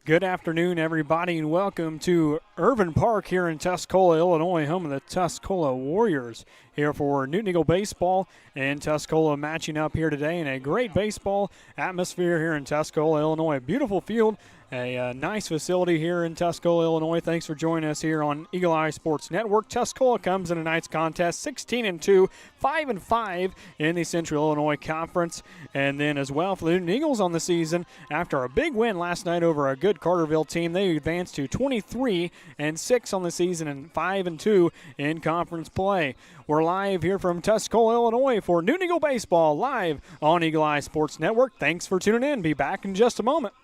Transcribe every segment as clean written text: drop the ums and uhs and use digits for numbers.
Good afternoon, everybody, and welcome to Irvin Park here in Tuscola, Illinois, home of the Tuscola Warriors. Here for Newton Eagle Baseball, and Tuscola matching up here today in a great baseball atmosphere here in Tuscola, Illinois. Beautiful field, a nice facility here in Tuscola, Illinois. Thanks for joining us here on Eagle Eye Sports Network. Tuscola comes in tonight's contest 16-2, 5-5 in the Central Illinois Conference. And then as well for the Newton Eagles on the season, after a big win last night over a good Carterville team, they advanced to 23-6 on the season and 5-2 in conference play. We're live here from Tuscola, Illinois for Newton Eagle Baseball, live on Eagle Eye Sports Network. Thanks for tuning in. Be back in just a moment.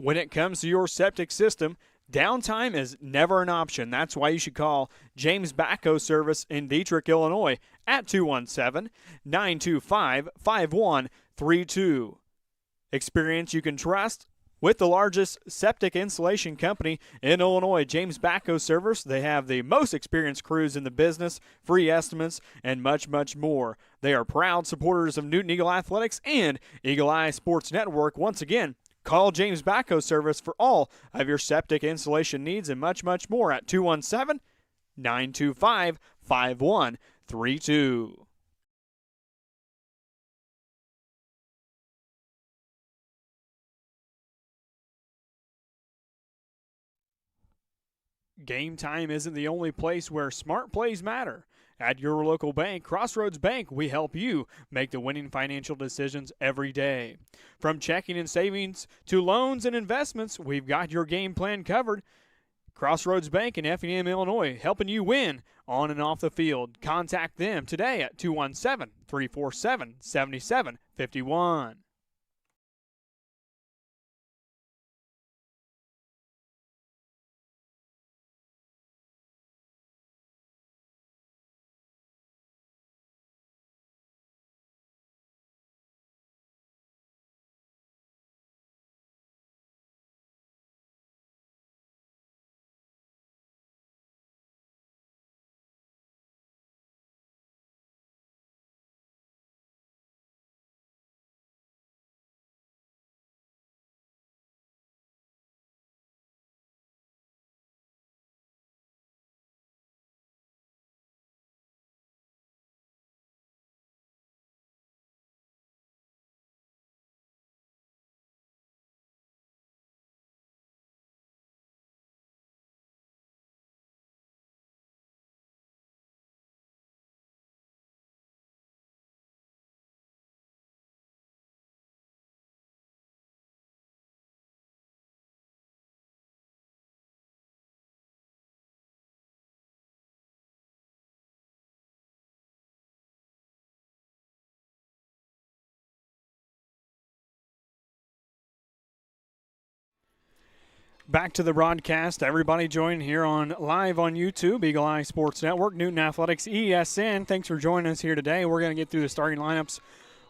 When it comes to your septic system, downtime is never an option. That's why you should call James Backhoe Service in Dietrich, Illinois at 217-925-5132. Experience you can trust with the largest septic installation company in Illinois, James Backhoe Service. They have the most experienced crews in the business, free estimates, and much, much more. They are proud supporters of Newton Eagle Athletics and Eagle Eye Sports Network. Once again, call James Backhoe Service for all of your septic installation needs and much, much more at 217-925-5132. Game time isn't the only place where smart plays matter. At your local bank, Crossroads Bank, we help you make the winning financial decisions every day. From checking and savings to loans and investments, we've got your game plan covered. Crossroads Bank in Effingham, Illinois, helping you win on and off the field. Contact them today at 217-347-7751. Back to the broadcast. Everybody join here on live on YouTube, Eagle Eye Sports Network, Newton Athletics-EESN. Thanks for joining us here today. We're going to get through the starting lineups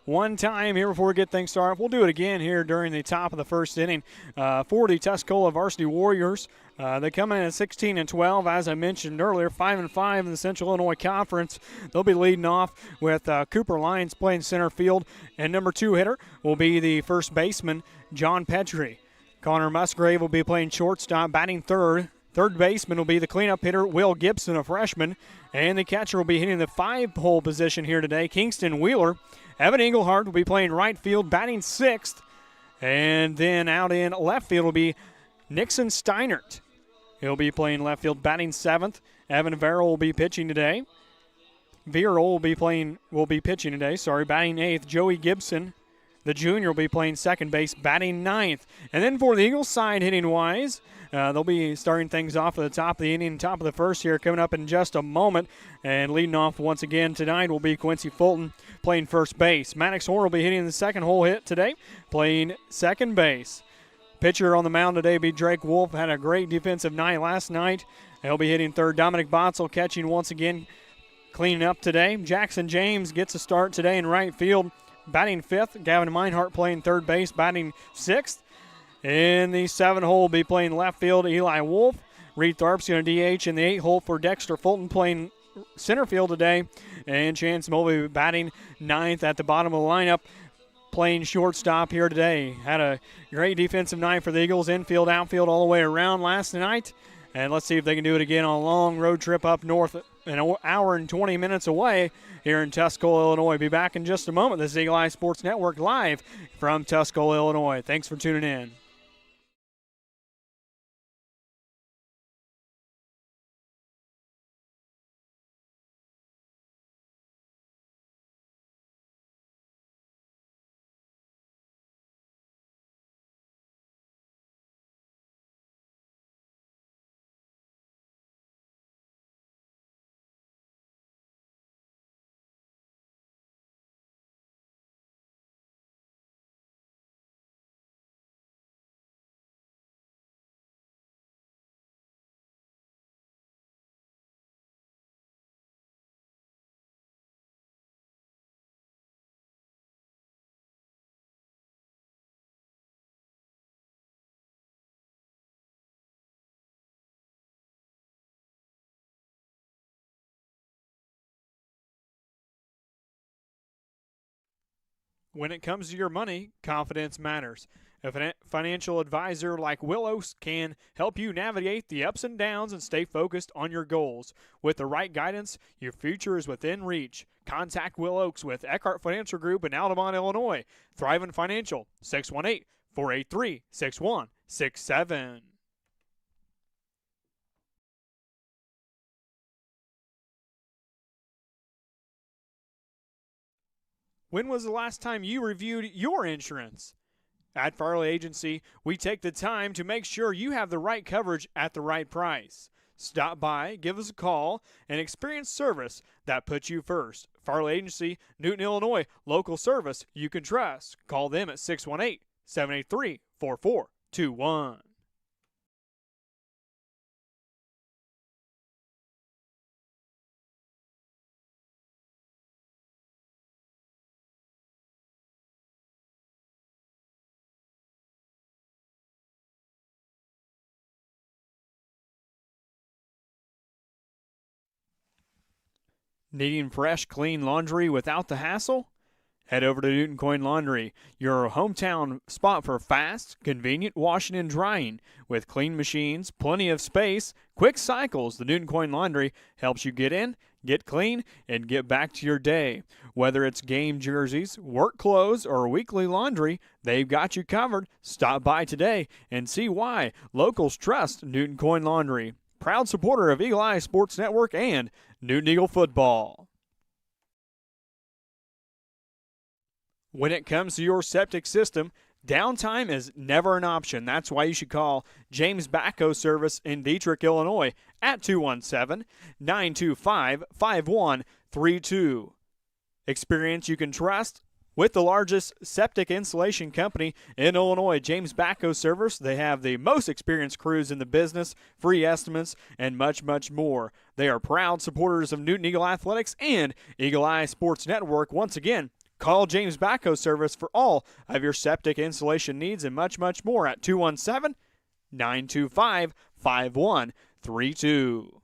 one time here before we get things started. We'll do it again here during the top of the first inning for the Tuscola Varsity Warriors. They come in at 16-12, as I mentioned earlier, 5-5 in the Central Illinois Conference. They'll be leading off with Cooper Lyons playing center field, and number 2 hitter will be the first baseman, John Petrie. Connor Musgrave will be playing shortstop, batting third. Third baseman will be the cleanup hitter, Will Gibson, a freshman. And the catcher will be hitting the 5-hole position here today, Kingston Wheeler. Evan Engelhardt will be playing right field, batting sixth. And then out in left field will be Nixon Steinert. He'll be playing left field, batting seventh. Evan Verrill will be pitching today. Verrill will be pitching today, batting eighth. Joey Gibson, the junior, will be playing second base, batting ninth. And then for the Eagles side, hitting-wise, They'll be starting things off at the top of the inning, top of the first here, coming up in just a moment. And leading off once again tonight will be Quincy Fulton playing first base. Maddox Horn will be hitting the second hole hit today, playing second base. Pitcher on the mound today will be Drake Wolf. Had a great defensive night last night. He'll be hitting third. Dominic Botzel catching once again, cleaning up today. Jackson James gets a start today in right field, batting fifth. Gavin Meinhardt playing third base, batting sixth. In the 7 hole will be playing left field, Eli Wolf. Reed Tharp's going to DH in the 8 hole for Dexter Fulton playing center field today. And Chance Moe will be batting ninth at the bottom of the lineup, playing shortstop here today. Had a great defensive night for the Eagles, infield, outfield, all the way around last night. And let's see if they can do it again on a long road trip up north, an hour and 20 minutes away here in Tuscola, Illinois. Be back in just a moment. This is Eagle Eye Sports Network live from Tuscola, Illinois. Thanks for tuning in. When it comes to your money, confidence matters. A financial advisor like Willows can help you navigate the ups and downs and stay focused on your goals. With the right guidance, your future is within reach. Contact Will Oaks with Eckhart Financial Group in Altamont, Illinois. Thrivent Financial, 618-483-6167. When was the last time you reviewed your insurance? At Farley Agency, we take the time to make sure you have the right coverage at the right price. Stop by, give us a call, and experience service that puts you first. Farley Agency, Newton, Illinois, local service you can trust. Call them at 618-783-4421. Needing fresh, clean laundry without the hassle? Head over to Newton Coin Laundry, your hometown spot for fast, convenient washing and drying. With clean machines, plenty of space, quick cycles, the Newton Coin Laundry helps you get in, get clean, and get back to your day. Whether it's game jerseys, work clothes, or weekly laundry, they've got you covered. Stop by today and see why locals trust Newton Coin Laundry. Proud supporter of Eagle Eye Sports Network and Newton Eagle football. When it comes to your septic system, downtime is never an option. That's why you should call James Backhoe Service in Dietrich, Illinois at 217-925-5132. Experience you can trust with the largest septic installation company in Illinois, James Backhoe Service. They have the most experienced crews in the business, free estimates, and much, much more. They are proud supporters of Newton Eagle Athletics and Eagle Eye Sports Network. Once again, call James Backhoe Service for all of your septic installation needs and much, much more at 217-925-5132.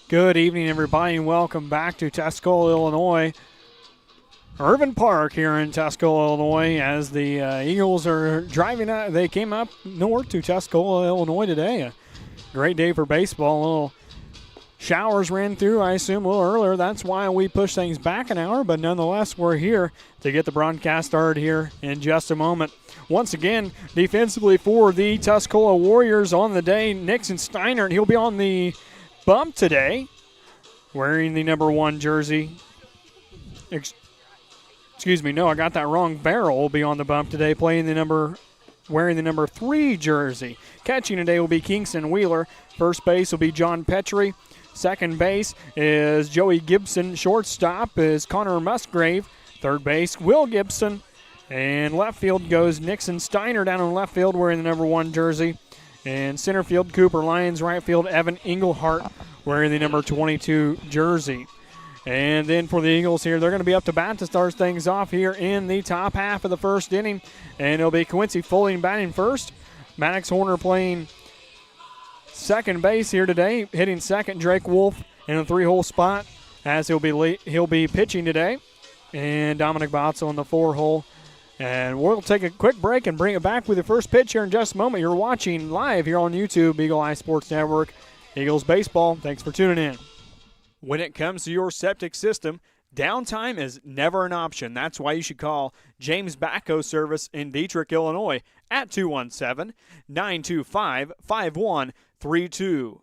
Good evening, everybody, and welcome back to Tuscola, Illinois. Irvin Park here in Tuscola, Illinois, as the Eagles are driving out. They came up north to Tuscola, Illinois today. A great day for baseball. A little showers ran through, I assume, a little earlier. That's why we pushed things back an hour, but nonetheless, we're here to get the broadcast started here in just a moment. Once again, defensively for the Tuscola Warriors on the day, Nixon Steinert. He'll be on the bump today, wearing the number 1 jersey. Excuse me, no, I got that wrong. Barrel will be on the bump today, wearing the number 3 jersey. Catching today will be Kingston Wheeler. First base will be John Petrie. Second base is Joey Gibson. Shortstop is Connor Musgrave. Third base, Will Gibson. And left field goes Nixon Steiner down in left field wearing the number 1 jersey. And center field, Cooper Lyons. Right field, Evan Englehart wearing the number 22 jersey. And then for the Eagles here, they're going to be up to bat to start things off here in the top half of the first inning. And it'll be Quincy Fulling batting first. Maddox Horner playing second base here today. Hitting second, Drake Wolf in a 3-hole spot as he'll be pitching today. And Dominic Botzel in the 4-hole. And we'll take a quick break and bring it back with the first pitch here in just a moment. You're watching live here on YouTube, Eagle Eye Sports Network, Eagles Baseball. Thanks for tuning in. When it comes to your septic system, downtime is never an option. That's why you should call James Backhoe Service in Dietrich, Illinois at 217-925-5132.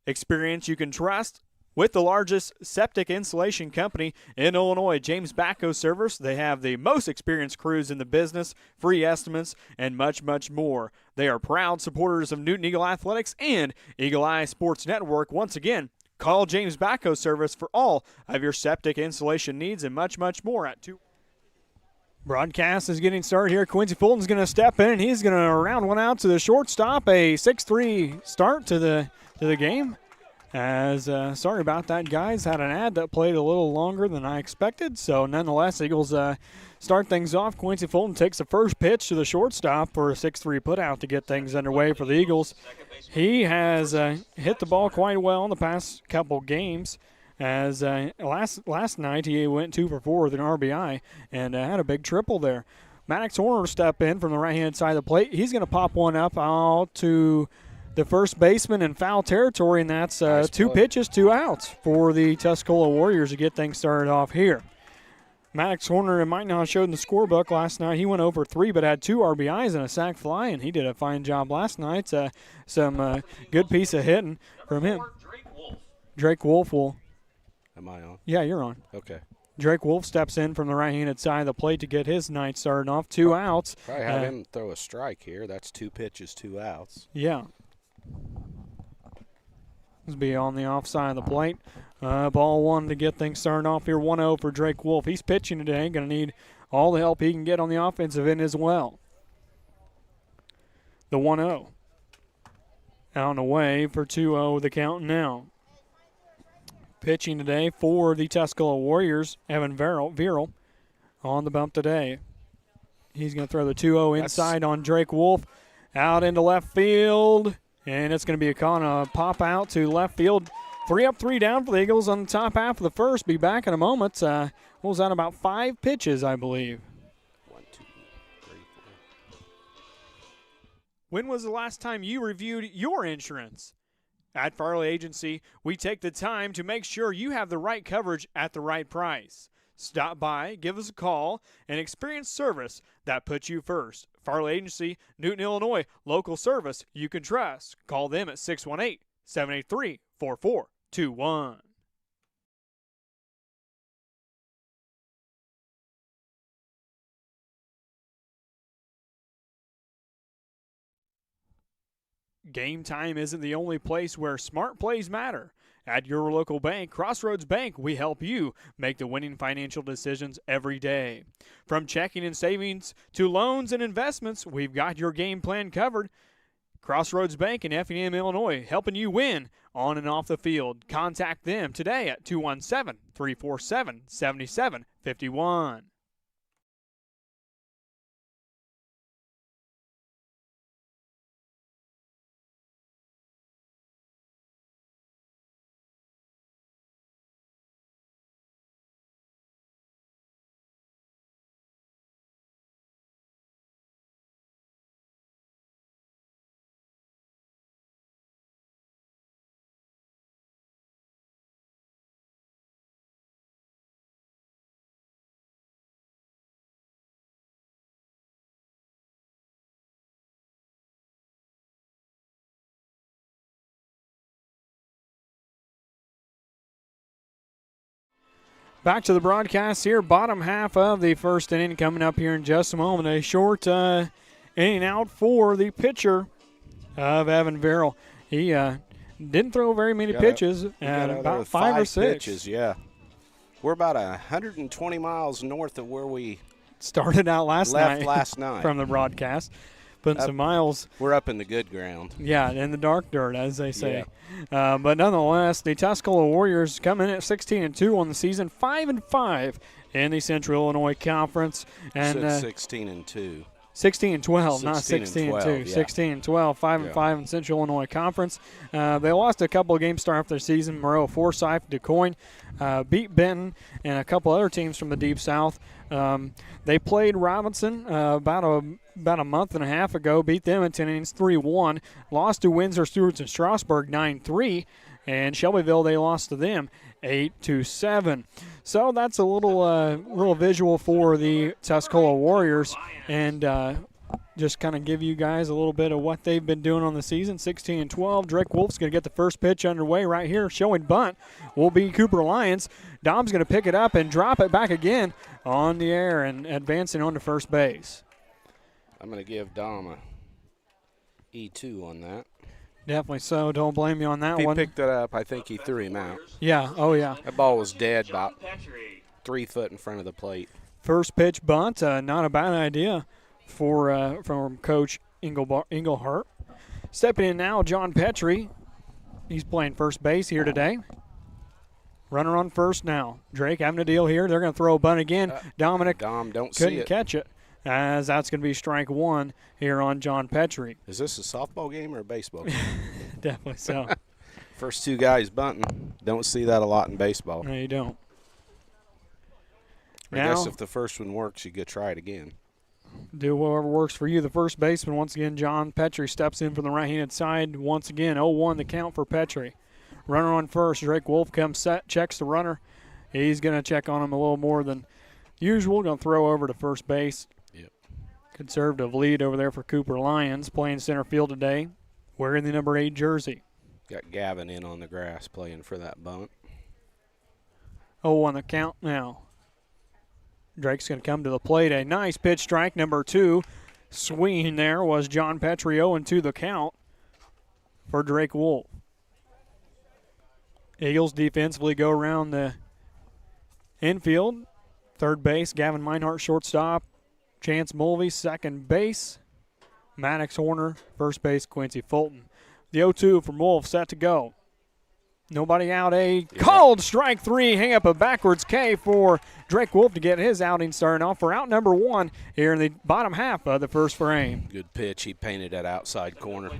Experience you can trust with the largest septic installation company in Illinois, James Backhoe Service. They have the most experienced crews in the business, free estimates, and much, much more. They are proud supporters of Newton Eagle Athletics and Eagle Eye Sports Network. Once again, call James Backhoe Service for all of your septic installation needs and much, much more at 2. Broadcast is getting started here. Quincy Fulton's going to step in, and he's going to round one out to the shortstop. A 6-3 start to the game. Sorry about that, guys. Had an ad that played a little longer than I expected. So, nonetheless, Eagles start things off. Quincy Fulton takes the first pitch to the shortstop for a 6-3 putout to get things underway for the Eagles. He has hit the ball quite well in the past couple games. As last night he went 2 for 4 with an RBI and had a big triple there. Maddox Horner step in from the right-hand side of the plate. He's going to pop one up out to the first baseman in foul territory, and that's nice 2 pitches, 2 outs for the Tuscola Warriors to get things started off here. Maddox Horner, it might not have showed in the scorebook last night. He went over 3 but had 2 RBIs and a sac fly, and he did a fine job last night. Some good piece of hitting from him. Drake Wolf will. Am I on? Yeah, you're on. Okay. Drake Wolf steps in from the right-handed side of the plate to get his night started off. 2 outs. Probably have him throw a strike here. That's 2 pitches, 2 outs. Yeah. This will be on the offside of the plate. Ball 1 to get things started off here. 1-0 for Drake Wolf. He's pitching today. Going to need all the help he can get on the offensive end as well. The 1-0. Out and away for 2-0 the count now. Pitching today for the Tuscola Warriors, Evan Viral on the bump today. He's going to throw the 2-0 inside on Drake Wolf. Out into left field. And it's going to be a pop out to left field. 3 up, 3 down for the Eagles on the top half of the first. Be back in a moment. What was that, about 5 pitches, I believe. 1, 2, 3, 4. When was the last time you reviewed your insurance? At Farley Agency, we take the time to make sure you have the right coverage at the right price. Stop by, give us a call, and experience service that puts you first. Farley Agency, Newton, Illinois, local service you can trust. Call them at 618-783-4421. Game time isn't the only place where smart plays matter. At your local bank, Crossroads Bank, we help you make the winning financial decisions every day. From checking and savings to loans and investments, we've got your game plan covered. Crossroads Bank in Effingham, Illinois, helping you win on and off the field. Contact them today at 217-347-7751. Back to the broadcast here. Bottom half of the first inning coming up here in just a moment. A short inning out for the pitcher of Evan Verrill. He didn't throw very many pitches, about 5 or 6. Pitches, yeah. We're about 120 miles north of where we started out last night from the broadcast. Putting some miles. We're up in the good ground. Yeah, in the dark dirt, as they say. Yeah. But nonetheless, the Tuscola Warriors come in at 16-2 on the season, 5-5 in the Central Illinois Conference. And 16-2. 16-12, not 16-2. 16-12, 5-5 in Central Illinois Conference. They lost a couple of games starting off their season. Moreau, Forsyth, DuQuoin, beat Benton, and a couple other teams from the Deep South. They played Robinson about a month and a half ago, beat them in 10 innings, 3-1. Lost to Windsor, Stewarts, and Strasburg, 9-3. And Shelbyville, they lost to them 8-7. So that's a little visual for the Tuscola Warriors, and just kind of give you guys a little bit of what they've been doing on the season. 16-12. Drake Wolf's going to get the first pitch underway right here. Showing bunt will be Cooper Lyons. Dom's going to pick it up and drop it back again on the air and advancing on to first base. I'm going to give Dom a E2 on that. Definitely so. Don't blame me on that one. He picked it up. I think he threw him out. Yeah. Oh, yeah. That ball was dead about 3 foot in front of the plate. First pitch bunt, not a bad idea from Coach Engelhart. Stepping in now, John Petrie. He's playing first base here today. Runner on first now. Drake having a deal here. They're going to throw a bunt again. Dom couldn't catch it, as that's going to be strike one here on John Petrie. Is this a softball game or a baseball game? Definitely so. First two guys bunting. Don't see that a lot in baseball. No, you don't. I guess if the first one works, you could try it again. Do whatever works for you. The first baseman, once again, John Petrie, steps in from the right-handed side. Once again, 0-1 the count for Petrie. Runner on first. Drake Wolf comes set, checks the runner. He's going to check on him a little more than usual. Going to throw over to first base. Yep. Conservative lead over there for Cooper Lyons, playing center field today, wearing the number 8 jersey. Got Gavin in on the grass playing for that bunt. 0-1 the count now. Drake's going to come to the plate. A nice pitch, strike number 2. Swinging there was John Petrie, 0-2 the count for Drake Wolf. Eagles defensively go around the infield. Third base, Gavin Meinhardt, shortstop. Chance Mulvey, second base. Maddox Horner, first base, Quincy Fulton. The 0-2 from Wolf, set to go. Nobody out, called strike 3. Hang up a backwards K for Drake Wolf to get his outing started off for out number 1 here in the bottom half of the first frame. Good pitch. He painted that outside corner.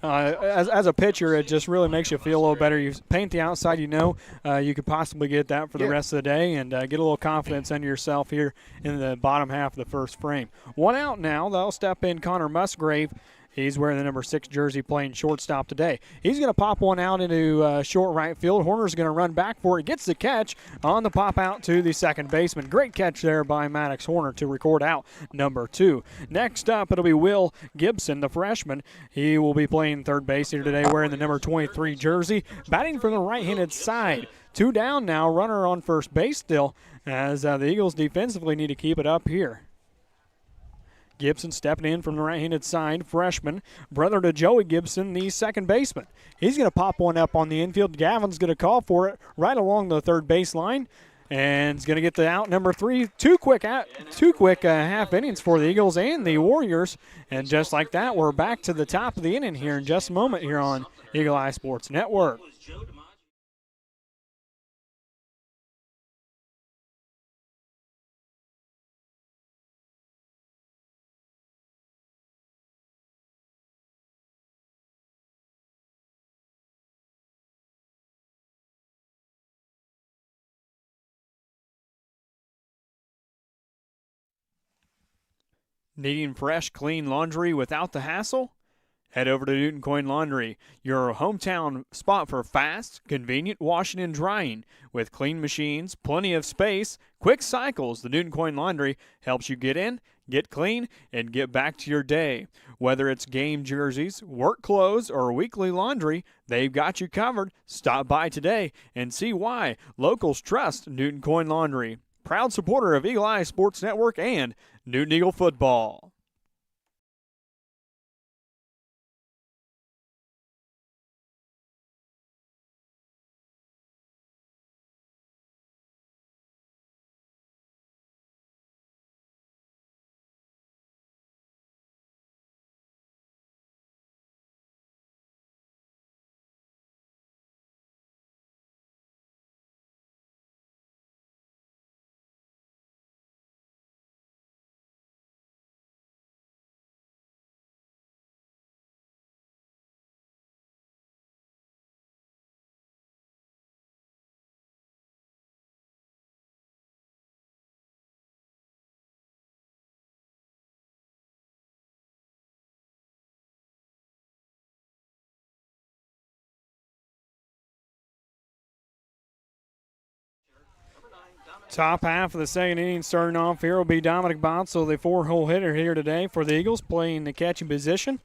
As a pitcher, it just really makes you feel a little better. You paint the outside, you could possibly get that for the rest of the day and get a little confidence under yourself here in the bottom half of the first frame. 1 out now. They'll step in Connor Musgrave. He's wearing the number 6 jersey, playing shortstop today. He's going to pop one out into short right field. Horner's going to run back for it. Gets the catch on the pop out to the second baseman. Great catch there by Maddox Horner to record out number 2. Next up, it'll be Will Gibson, the freshman. He will be playing third base here today, wearing the number 23 jersey, batting from the right-handed side. 2 down now, runner on first base still, as the Eagles defensively need to keep it up here. Gibson stepping in from the right-handed side, freshman, brother to Joey Gibson, the second baseman. He's going to pop one up on the infield. Gavin's going to call for it right along the third base line, and he's going to get the out number 3. Two quick half innings for the Eagles and the Warriors, and just like that, we're back to the top of the inning here in just a moment here on Eagle Eye Sports Network. Needing fresh, clean laundry without the hassle? Head over to Newton Coin Laundry, your hometown spot for fast, convenient washing and drying. With clean machines, plenty of space, quick cycles, the Newton Coin Laundry helps you get in, Get clean and get back to your day. Whether it's game jerseys, work clothes, or weekly laundry, they've got you covered. Stop by today and see why locals trust Newton Coin Laundry. Proud supporter of Eagle Eye Sports Network and Newton Eagle football. Top half of the second inning starting off here will be Dominic Bonsall, the 4-hole hitter here today for the Eagles, playing the catching position.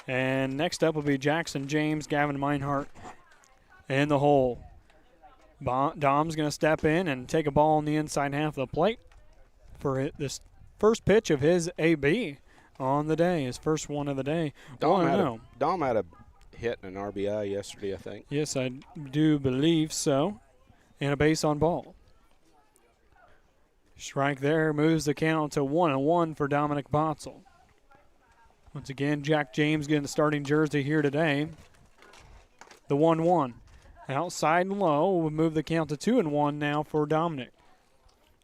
And next up will be Jackson James, Gavin Meinhardt in the hole. Dom's going to step in and take a ball on the inside half of the plate for this first pitch of his AB on the day, his first one of the day. Dom had a hit and an RBI yesterday, I think. Yes, I do believe so. And a base on ball. Strike there moves the count to 1-1 for Dominic Bonsall. Once again, Jack James getting the starting jersey here today. The 1-1. Outside and low will move the count to 2-1 now for Dominic.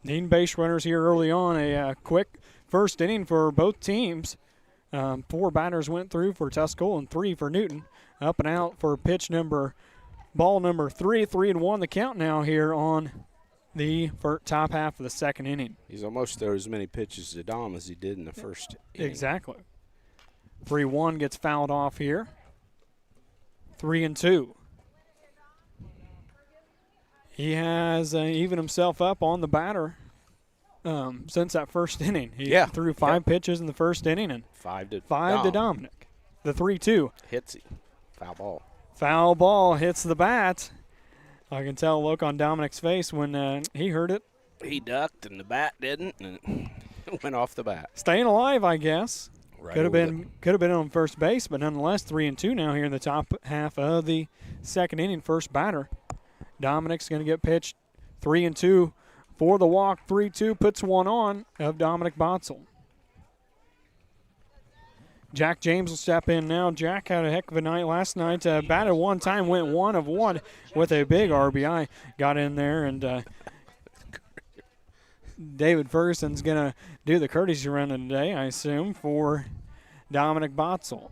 Needing base runners here early on. A quick first inning for both teams. 4 batters went through for Tuscola and 3 for Newton. Up and out for ball number 3. 3-1 the count now here on the top half of the second inning. He's almost thrown as many pitches to Dom as he did in the first inning. Exactly. 3-1 gets fouled off here. 3-2. He has evened himself up on the batter since that first inning. He threw 5 pitches in the first inning and 5 to Dominic. The 3-2. Hits him. Foul ball. Foul ball hits the bat. I can tell a look on Dominic's face when he heard it. He ducked and the bat didn't, and it went off the bat. Staying alive, I guess. Right, could have been on first base, but nonetheless 3-2 now here in the top half of the second inning. First batter, Dominic's going to get pitched. 3-2 for the walk. 3-2 puts one on of Dominic Bonsall. Jack James will step in now. Jack had a heck of a night last night. Batted one time, went 1 of 1 with a big RBI. Got in there, and David Ferguson's going to do the courtesy run today, I assume, for Dominic Bonsall.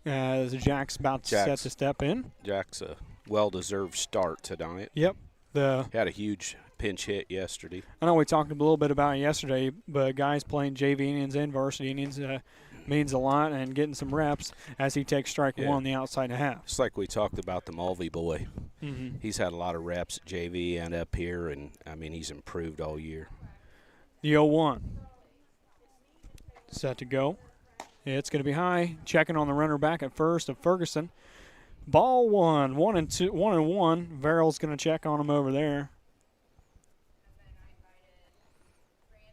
As Jack's about to set to step in. Jack's a well-deserved start tonight. Yep. Had a huge pinch hit yesterday. I know we talked a little bit about it yesterday, but guys playing JV innings and varsity innings means a lot, and getting some reps as he takes strike 1 on the outside half. It's like we talked about the Mulvey boy. Mm-hmm. He's had a lot of reps at JV and up here, and, I mean, he's improved all year. The 0-1. Set to go. It's going to be high. Checking on the runner back at first of Ferguson. Ball 1, 1-1. Verrill's going to check on him over there.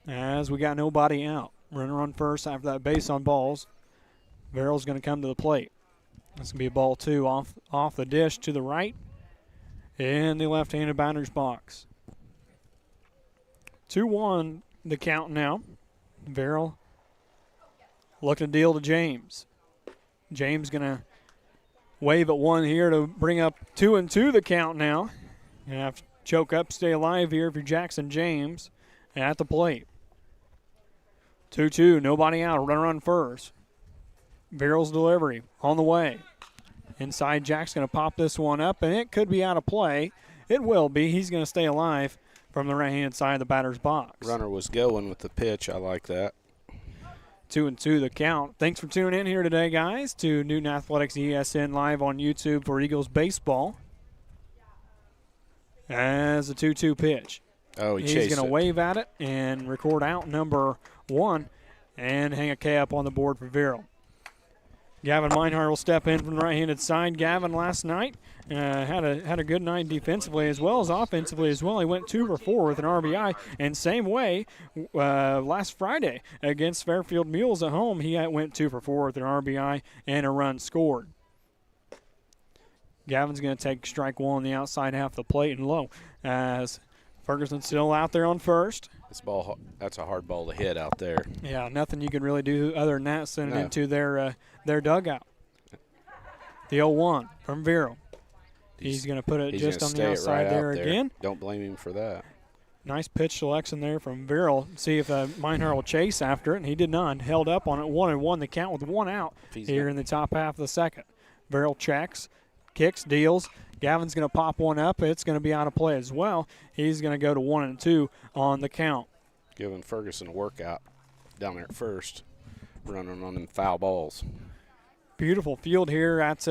As we got nobody out. Runner on first after that base on balls. Verrill's going to come to the plate. That's going to be a ball 2 off the dish to the right in the left-handed batter's box. 2-1 the count now. Verrill looking to deal to James. James going to wave at 1 here to bring up 2-2 the count now. You have to choke up, stay alive here if you're Jackson James at the plate. 2-2, nobody out, runner on first. Verrill's delivery on the way. Inside, Jack's going to pop this one up, and it could be out of play. It will be. He's going to stay alive from the right-hand side of the batter's box. Runner was going with the pitch. I like that. 2-2 the count. Thanks for tuning in here today, guys, to Newton Athletics-EESN live on YouTube for Eagles baseball. As a 2-2 pitch. Oh, he He's chased going to it. wave at it and record out number 1 and hang a K up on the board for Vero. Gavin Meinhardt will step in from the right-handed side. Gavin last night had a good night defensively as well as offensively as well. He went 2 for 4 with an RBI. And same way, last Friday against Fairfield Mules at home, he went 2 for 4 with an RBI and a run scored. Gavin's going to take strike 1 on the outside half of the plate and low as Ferguson's still out there on first. That's a hard ball to hit out there. Yeah, nothing you can really do other than that, send it into their dugout. The 0-1 from Vero. He's going to put it just on the outside there again. Don't blame him for that. Nice pitch selection there from Vero. See if Meinhardt will chase after it, and he did not. Held up on it 1-1, the count with 1 out here in the top half of the second. Vero checks, kicks, deals. Gavin's going to pop one up. It's going to be out of play as well. He's going to go to 1-2 on the count. Giving Ferguson a workout down there at first, running on them foul balls. Beautiful field here at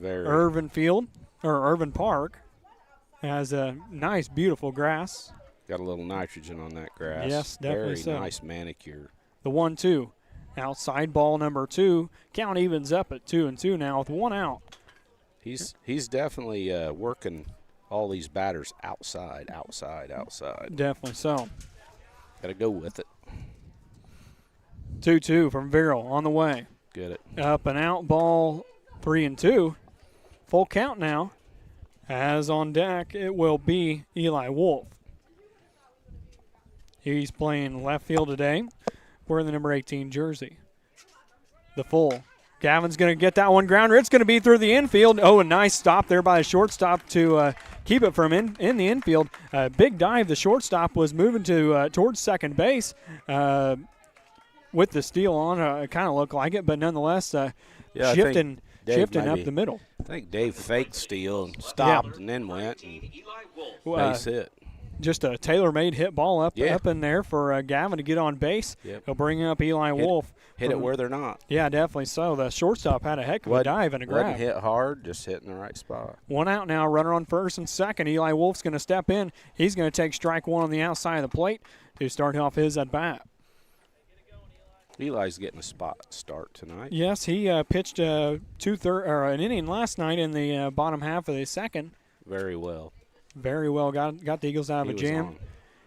Irvin Field, or Irvin Park. Has a nice, beautiful grass. Got a little nitrogen on that grass. Yes, definitely Very so. nice manicure. The 1-2. Outside ball number 2. Count evens up at 2-2 now with 1 out. He's definitely working all these batters outside. Definitely so. Got to go with it. 2-2 from Vero on the way. Get it. Up and out, ball 3-2. Full count now. As on deck, it will be Eli Wolf. He's playing left field today, wearing the number 18 jersey. The full. Gavin's going to get that one grounder. It's going to be through the infield. Oh, a nice stop there by the shortstop to keep it from in the infield. Big dive. The shortstop was moving towards second base with the steal on. It kind of looked like it, but nonetheless, shifting up the middle. I think Dave faked steal and stopped and then went and base hit. Just a tailor-made hit ball up in there for Gavin to get on base. Yep. He'll bring up Eli Wolf. Hit it where they're not. Yeah, definitely so. The shortstop had a heck of a dive and a grab. Wasn't hit hard, just hit in the right spot. 1 out now, runner on first and second. Eli Wolf's going to step in. He's going to take strike 1 on the outside of the plate to start off his at-bat. Eli's getting a spot start tonight. Yes, he pitched an inning last night in the bottom half of the second. Very well. Very well. Got the Eagles out of a jam. On.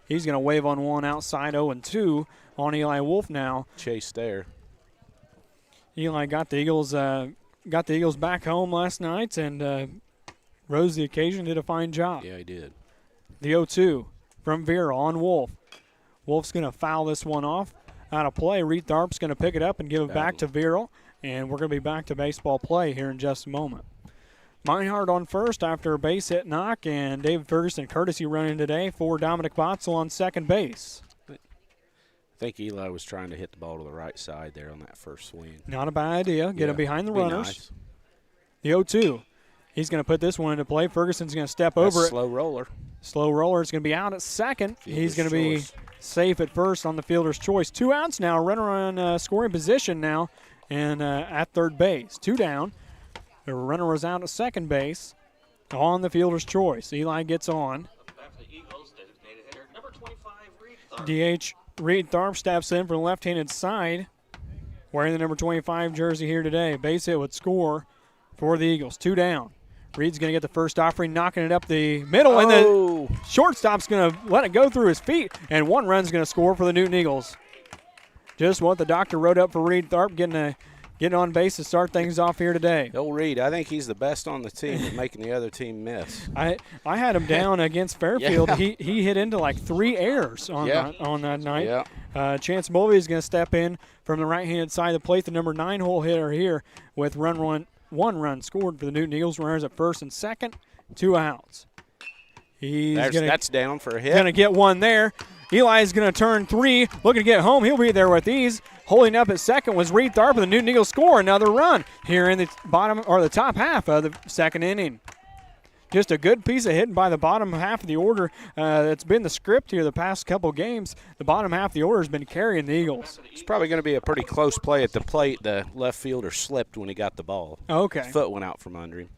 He's going to wave on one outside 0-2 on Eli Wolf now. Chase there. Eli got the Eagles back home last night and rose the occasion, did a fine job. Yeah, he did. The 0-2 from Vera on Wolf. Wolf's going to foul this one off. Out of play. Reed Tharp's going to pick it up and give it back to Vera, and we're going to be back to baseball play here in just a moment. Meinhardt on first after a base hit knock, and David Ferguson courtesy running today for Dominic Botzel on second base. I think Eli was trying to hit the ball to the right side there on that first swing. Not a bad idea. Get him behind the runners. Nice. The 0-2. He's going to put this one into play. Ferguson's going to step over it. Slow roller. Slow roller. It's going to be out at second. He's going to be safe at first on the fielder's choice. 2 outs now. Runner on scoring position now and at third base. 2 down. The runner was out at second base on the fielder's choice. Eli gets on. DH Reed Tharp steps in from the left-handed side, wearing the number 25 jersey here today. Base hit would score for the Eagles. 2 down. Reed's going to get the first offering, knocking it up the middle, and the shortstop's going to let it go through his feet, and 1 run's going to score for the Newton Eagles. Just what the doctor wrote up for Reed Tharp, getting on base to start things off here today. Old Reed, I think he's the best on the team at making the other team miss. I had him down against Fairfield. Yeah. He hit into like 3 errors on that night. Yeah. Chance Mulvey is going to step in from the right-handed side of the plate, the number 9 hole hitter here with 1 run scored for the Newton Eagles. Runners at first and second, 2 outs. That's down for a hit. Going to get 1 there. Eli is going to turn 3, looking to get home. He'll be there with ease. Holding up at second was Reed Tharp, and the Newton Eagles score another run here in the bottom or the top half of the second inning. Just a good piece of hitting by the bottom half of the order. It's been the script here the past couple games. The bottom half of the order has been carrying the Eagles. It's probably going to be a pretty close play at the plate. The left fielder slipped when he got the ball. Okay. His foot went out from under him.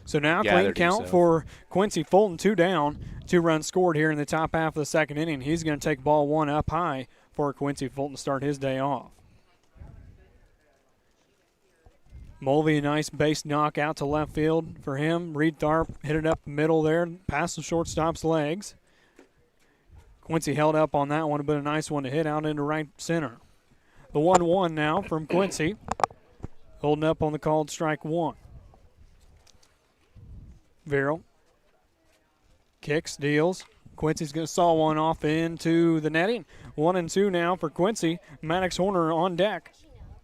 So now clean gathered count himself. for Quincy Fulton, 2 down, 2 runs scored here in the top half of the second inning. He's going to take ball 1 up high for Quincy Fulton to start his day off. Mulvey, a nice base knock out to left field for him. Reed Tharp hit it up the middle there, past the shortstop's legs. Quincy held up on that one, but a nice one to hit out into right center. The 1-1 now from Quincy, holding up on the called strike 1. Verrill kicks, deals. Quincy's going to saw one off into the netting. 1-2 now for Quincy. Maddox Horner on deck.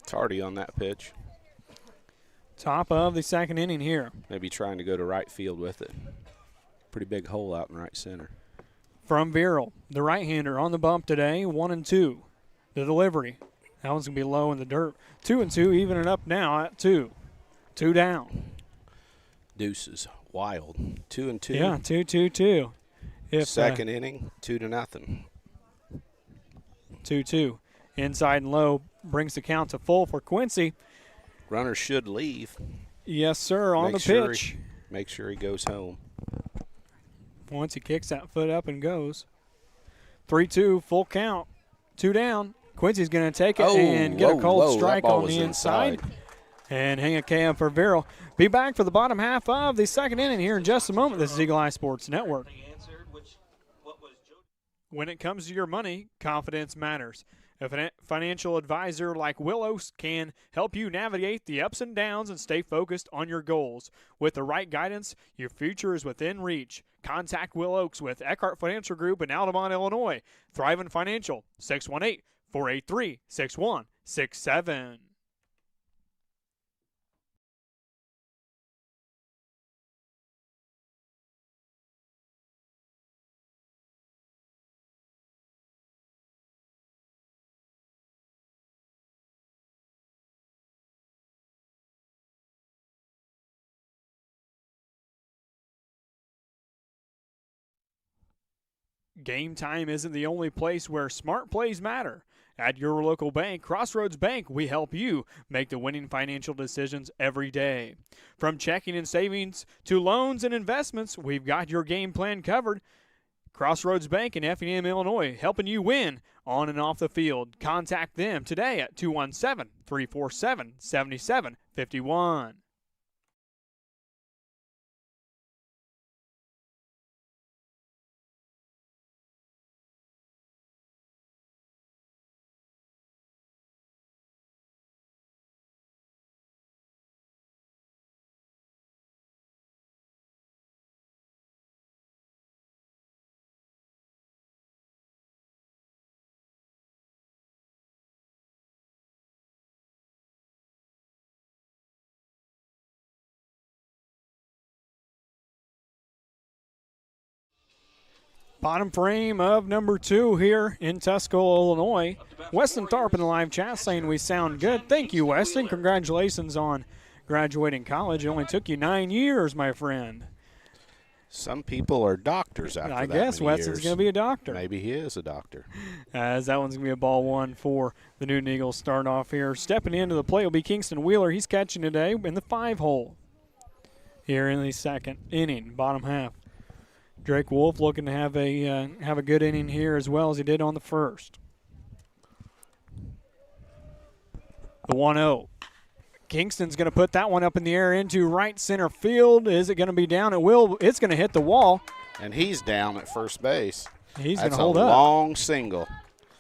Tardy on that pitch. Top of the second inning here. Maybe trying to go to right field with it. Pretty big hole out in right center. From Verrill, the right-hander on the bump today, 1-2. The delivery. That one's going to be low in the dirt. 2-2, even it up now at 2. 2 down. Deuces. Wild. 2-2. Yeah, 2-2-2. Second inning, 2-0. 2-2. Inside and low brings the count to full for Quincy. Runner should leave. Yes, sir, on the pitch. Make sure he goes home. Once he kicks that foot up and goes. 3-2, full count. 2 down. Quincy's going to take it and get a cold strike on the inside. And hang a KM for Verrill. Be back for the bottom half of the second inning here in just a moment. This is Eagle Eye Sports Network. When it comes to your money, confidence matters. A financial advisor like Willows can help you navigate the ups and downs and stay focused on your goals. With the right guidance, your future is within reach. Contact Will Oaks with Eckhart Financial Group in Altamont, Illinois. Thrivent Financial, 618-483-6167. Game time isn't the only place where smart plays matter. At your local bank, Crossroads Bank, we help you make the winning financial decisions every day. From checking and savings to loans and investments, we've got your game plan covered. Crossroads Bank in Effingham, Illinois, helping you win on and off the field. Contact them today at 217-347-7751. Bottom frame of number 2 here in Tuscola, Illinois. Weston Tharp in the live chat saying we sound good. Thank you, Weston. Congratulations on graduating college. It only took you 9 years, my friend. Some people are doctors after that. I guess Weston's going to be a doctor. Maybe he is a doctor. As that one's going to be a ball 1 for the Newton Eagles start off here. Stepping into the plate will be Kingston Wheeler. He's catching today in the 5-hole here in the second inning, bottom half. Drake Wolf looking to have a good inning here as well as he did on the first. The 1-0. Kingston's going to put that one up in the air into right center field. Is it going to be down? It will. It's going to hit the wall. And he's down at first base. He's going to hold up. up. A long single.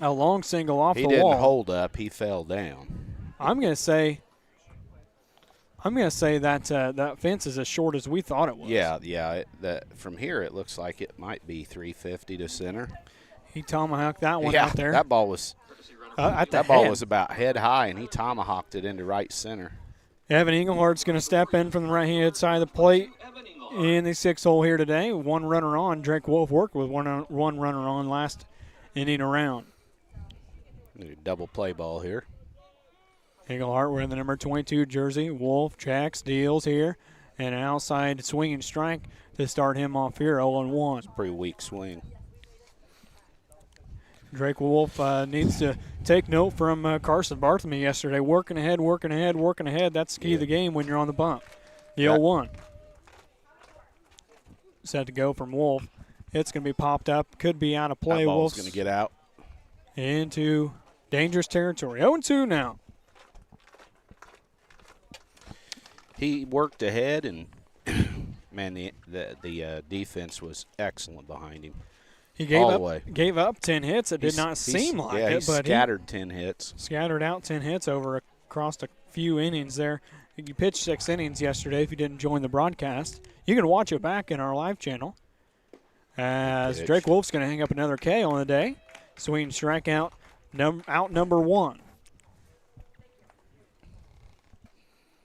A long single off the wall. He didn't hold up. He fell down. I'm going to say that that fence is as short as we thought it was. Yeah. From here, it looks like it might be 350 to center. He tomahawked that one out there. That ball was ball was about head high, and he tomahawked it into right center. Evan Englehart's going to step in from the right-hand side of the plate in the 6th hole here today. 1 runner on. Drake Wolf worked with one runner on last inning around. Double play ball here. Englehart wearing the number 22 jersey. Wolf checks, deals here, and an outside swinging strike to start him off here, 0-1. It's a pretty weak swing. Drake Wolf needs to take note from Carson Bartholomew yesterday. Working ahead. That's the key of the game when you're on the bump. The 0-1. set to go from Wolf. It's going to be popped up. Could be out of play. That ball's Wolf's going to get out. into dangerous territory. 0-2 now. He worked ahead, and, man, the defense was excellent behind him. He All gave up 10 hits. It did not seem like it, but scattered 10 hits. Scattered out 10 hits across a few innings there. He pitched 6 innings yesterday if you didn't join the broadcast. You can watch it back in our live channel. As Drake Wolf's going to hang up another K on the day. Swing strikeout, out number 1.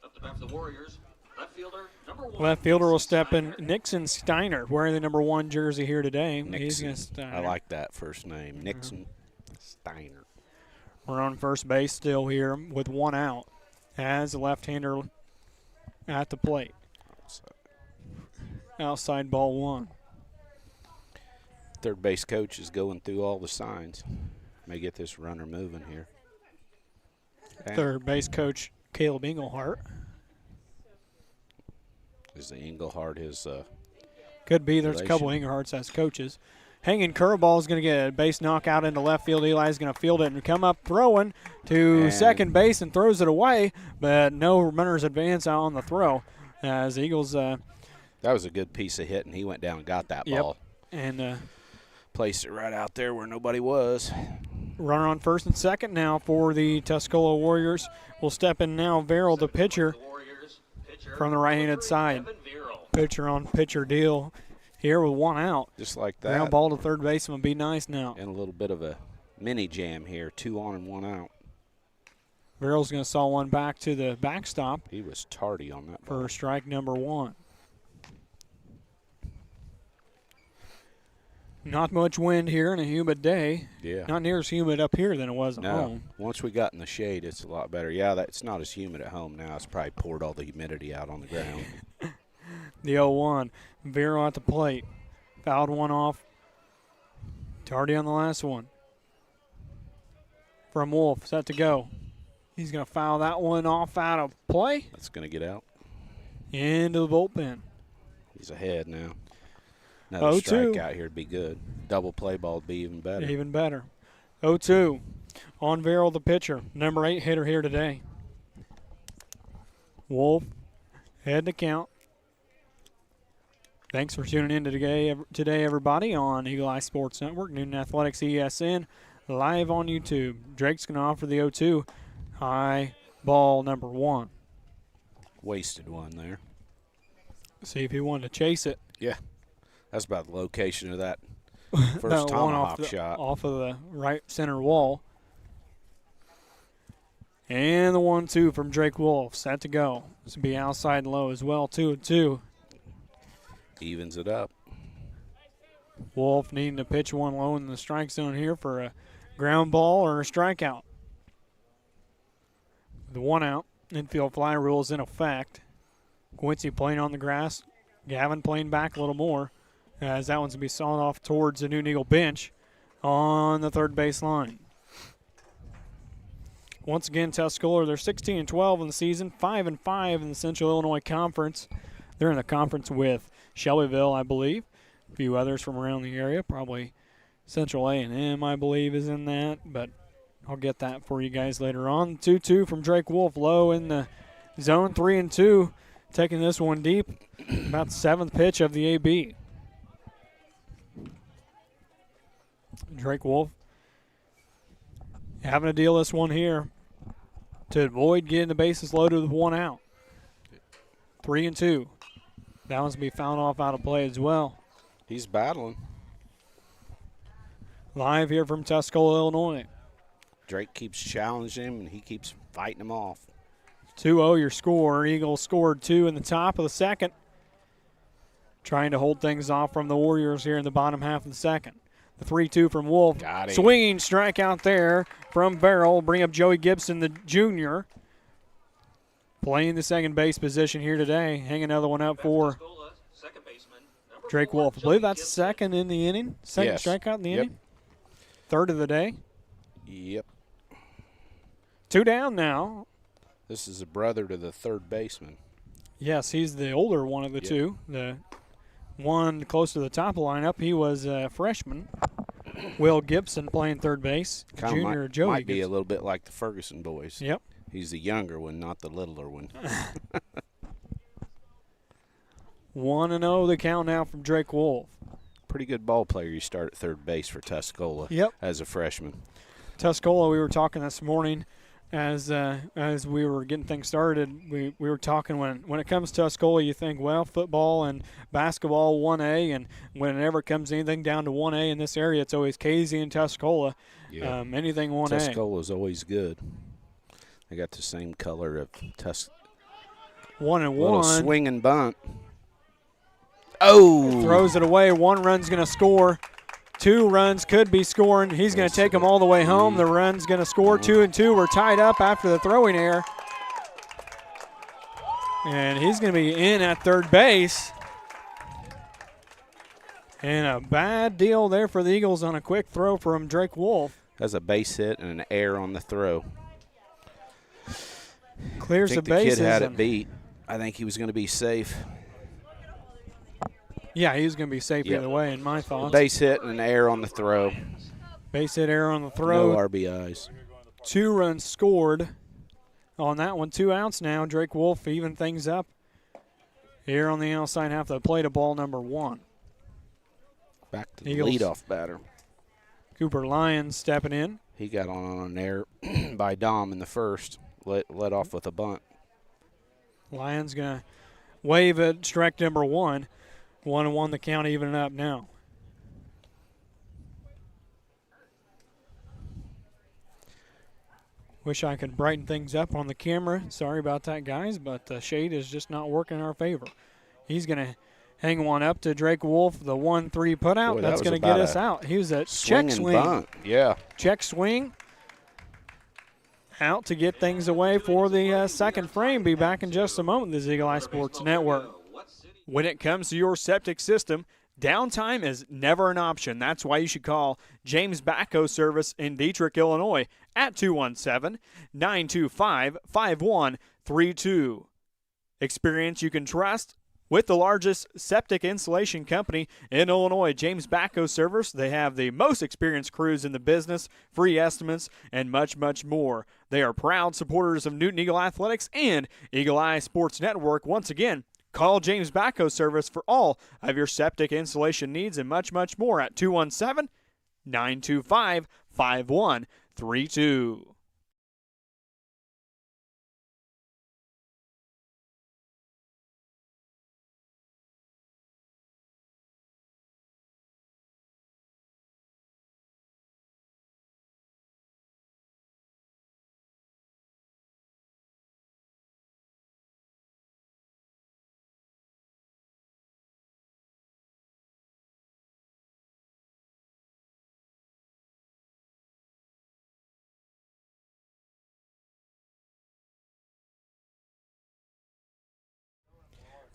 Up the bat for the Warriors, left fielder, number 1. Left fielder will step in Nixon Steiner, wearing the number 1 jersey here today. Nixon. I like that first name, Nixon Steiner. We're on first base still here with 1 out. As a left-hander at the plate. Outside ball 1. Third base coach is going through all the signs. May get this runner moving here. Third base coach Caleb Engelhart. Is the Engelhart his could be. There's a couple Engleharts as coaches. Hanging curveball is going to get a base knockout into left field. Eli's going to field it and come up throwing to second base and throws it away, but no runners advance out on the throw as the Eagles. That was a good piece of hit, and he went down and got that ball. And placed it right out there where nobody was. Runner on first and second now for the Tuscola Warriors. Will step in now Verrill, the pitcher, from the right-handed side. Pitcher on pitcher deal here with 1 out. Just like that. Ground ball to third baseman would be nice now. And a little bit of a mini jam here. 2 on and 1 out. Verrill's going to saw one back to the backstop. He was tardy on that ball. For strike number 1. Not much wind here in a humid day. Yeah. Not near as humid up here than it was at home. Once we got in the shade, it's a lot better. Yeah, it's not as humid at home now. It's probably poured all the humidity out on the ground. The 0-1. Verrill at the plate. Fouled one off. Tardy on the last one. From Wolf, set to go. He's going to foul that one off out of play. That's going to get out. Into the bullpen. He's ahead now. Another strikeout here would be good. Double play ball would be even better. Even better. 0-2 on Verrill, the pitcher. Number 8 hitter here today. Wolf, head to count. Thanks for tuning in today, everybody, on Eagle Eye Sports Network, Newton Athletics-EESN, live on YouTube. Drake's going to offer the 0-2. High ball number 1. Wasted one there. See if he wanted to chase it. Yeah. That's about the location of that first tomahawk shot. Off of the right center wall. And the 1-2 from Drake Wolf. Set to go. This will be outside low as well. 2-2. Evens it up. Wolf needing to pitch one low in the strike zone here for a ground ball or a strikeout. The 1 out. Infield fly rule is in effect. Quincy playing on the grass. Gavin playing back a little more, as that one's going to be sawn off towards the Newton Eagle bench on the third base line. Once again, Tuscola, they're 16-12 in the season, 5-5 in the Central Illinois Conference. They're in the conference with Shelbyville, I believe. A few others from around the area, probably Central A&M, I believe, is in that, but I'll get that for you guys later on. 2-2 from Drake Wolf, low in the zone, 3-2. Taking this one deep, about the 7th pitch of the AB. Drake Wolf having to deal this one here to avoid getting the bases loaded with 1 out. 3-2. That one's going to be fouled off out of play as well. He's battling. Live here from Tuscola, Illinois. Drake keeps challenging him, and he keeps fighting him off. 2-0 your score. Eagles scored 2 in the top of the second. Trying to hold things off from the Warriors here in the bottom half of the second. The 3-2 from Wolf. Got him. Swinging strikeout there from Verrill. Bring up Joey Gibson, the junior. Playing the second base position here today. Hang another one up for Drake Wolf. I believe that's second in the inning. Second strikeout in the inning. Third of the day. Yep. 2 down now. This is a brother to the third baseman. Yes, he's the older one of the two. The one close to the top of the lineup. He was a freshman. Will Gibson playing third base. Kinda Junior Joey might be Gibson. a little bit like the Ferguson boys. Yep. He's the younger one, not the littler one. 1-0 the count now from Drake Wolf. Pretty good ball player you start at third base for Tuscola Yep. as a freshman. Tuscola, we were talking this morning as we were getting things started. We were talking when it comes to Tuscola, you think, well, football and basketball 1A, and whenever it comes anything down to 1A in this area, it's always Casey and Tuscola. Yeah. Anything 1A. Tuscola's always good. They got the same color of 1-1. Little swing and bunt. Oh! Throws it away. 1 run's going to score. 2 runs could be scoring. He's going to take them all the way home. The run's going to score. 2-2. We're tied up after the throwing error. And he's going to be in at third base. And a bad deal there for the Eagles on a quick throw from Drake Wolf. Has a base hit and an error on the throw. Clears I think the bases. The kid had it beat. I think he was going to be safe. Yeah, he was going to be safe either way in my thoughts. Base hit and an error on the throw. Base hit error on the throw. No RBIs. 2 runs scored on that one. 2 outs now. Drake Wolf even things up here on the outside half of the plate of ball number 1. Back to the Eagles. leadoff batter. Cooper Lyons stepping in. He got on an error by Dom in the first. Let off with a bunt. Lyons going to wave at strike number 1. 1-1 the count, evening up now. Wish I could brighten things up on the camera. Sorry about that, guys, but the shade is just not working in our favor. He's going to hang one up to Drake Wolf, the 1-3 putout. Boy, That's going to get us out. He was a check swing. Bunt. Yeah. Check swing. Out to get things away for the second frame. Be back in just a moment, the Eagle Eye Sports Network. When it comes to your septic system, downtime is never an option. That's why you should call James Backhoe Service in Dietrich, Illinois at 217-925-5132. Experience you can trust with the largest septic installation company in Illinois, James Backhoe Service. They have the most experienced crews in the business, free estimates, and much, much more. They are proud supporters of Newton Eagle Athletics and Eagle Eye Sports Network. Once again, call James Backhoe Service for all of your septic installation needs and much, much more at 217-925-5132.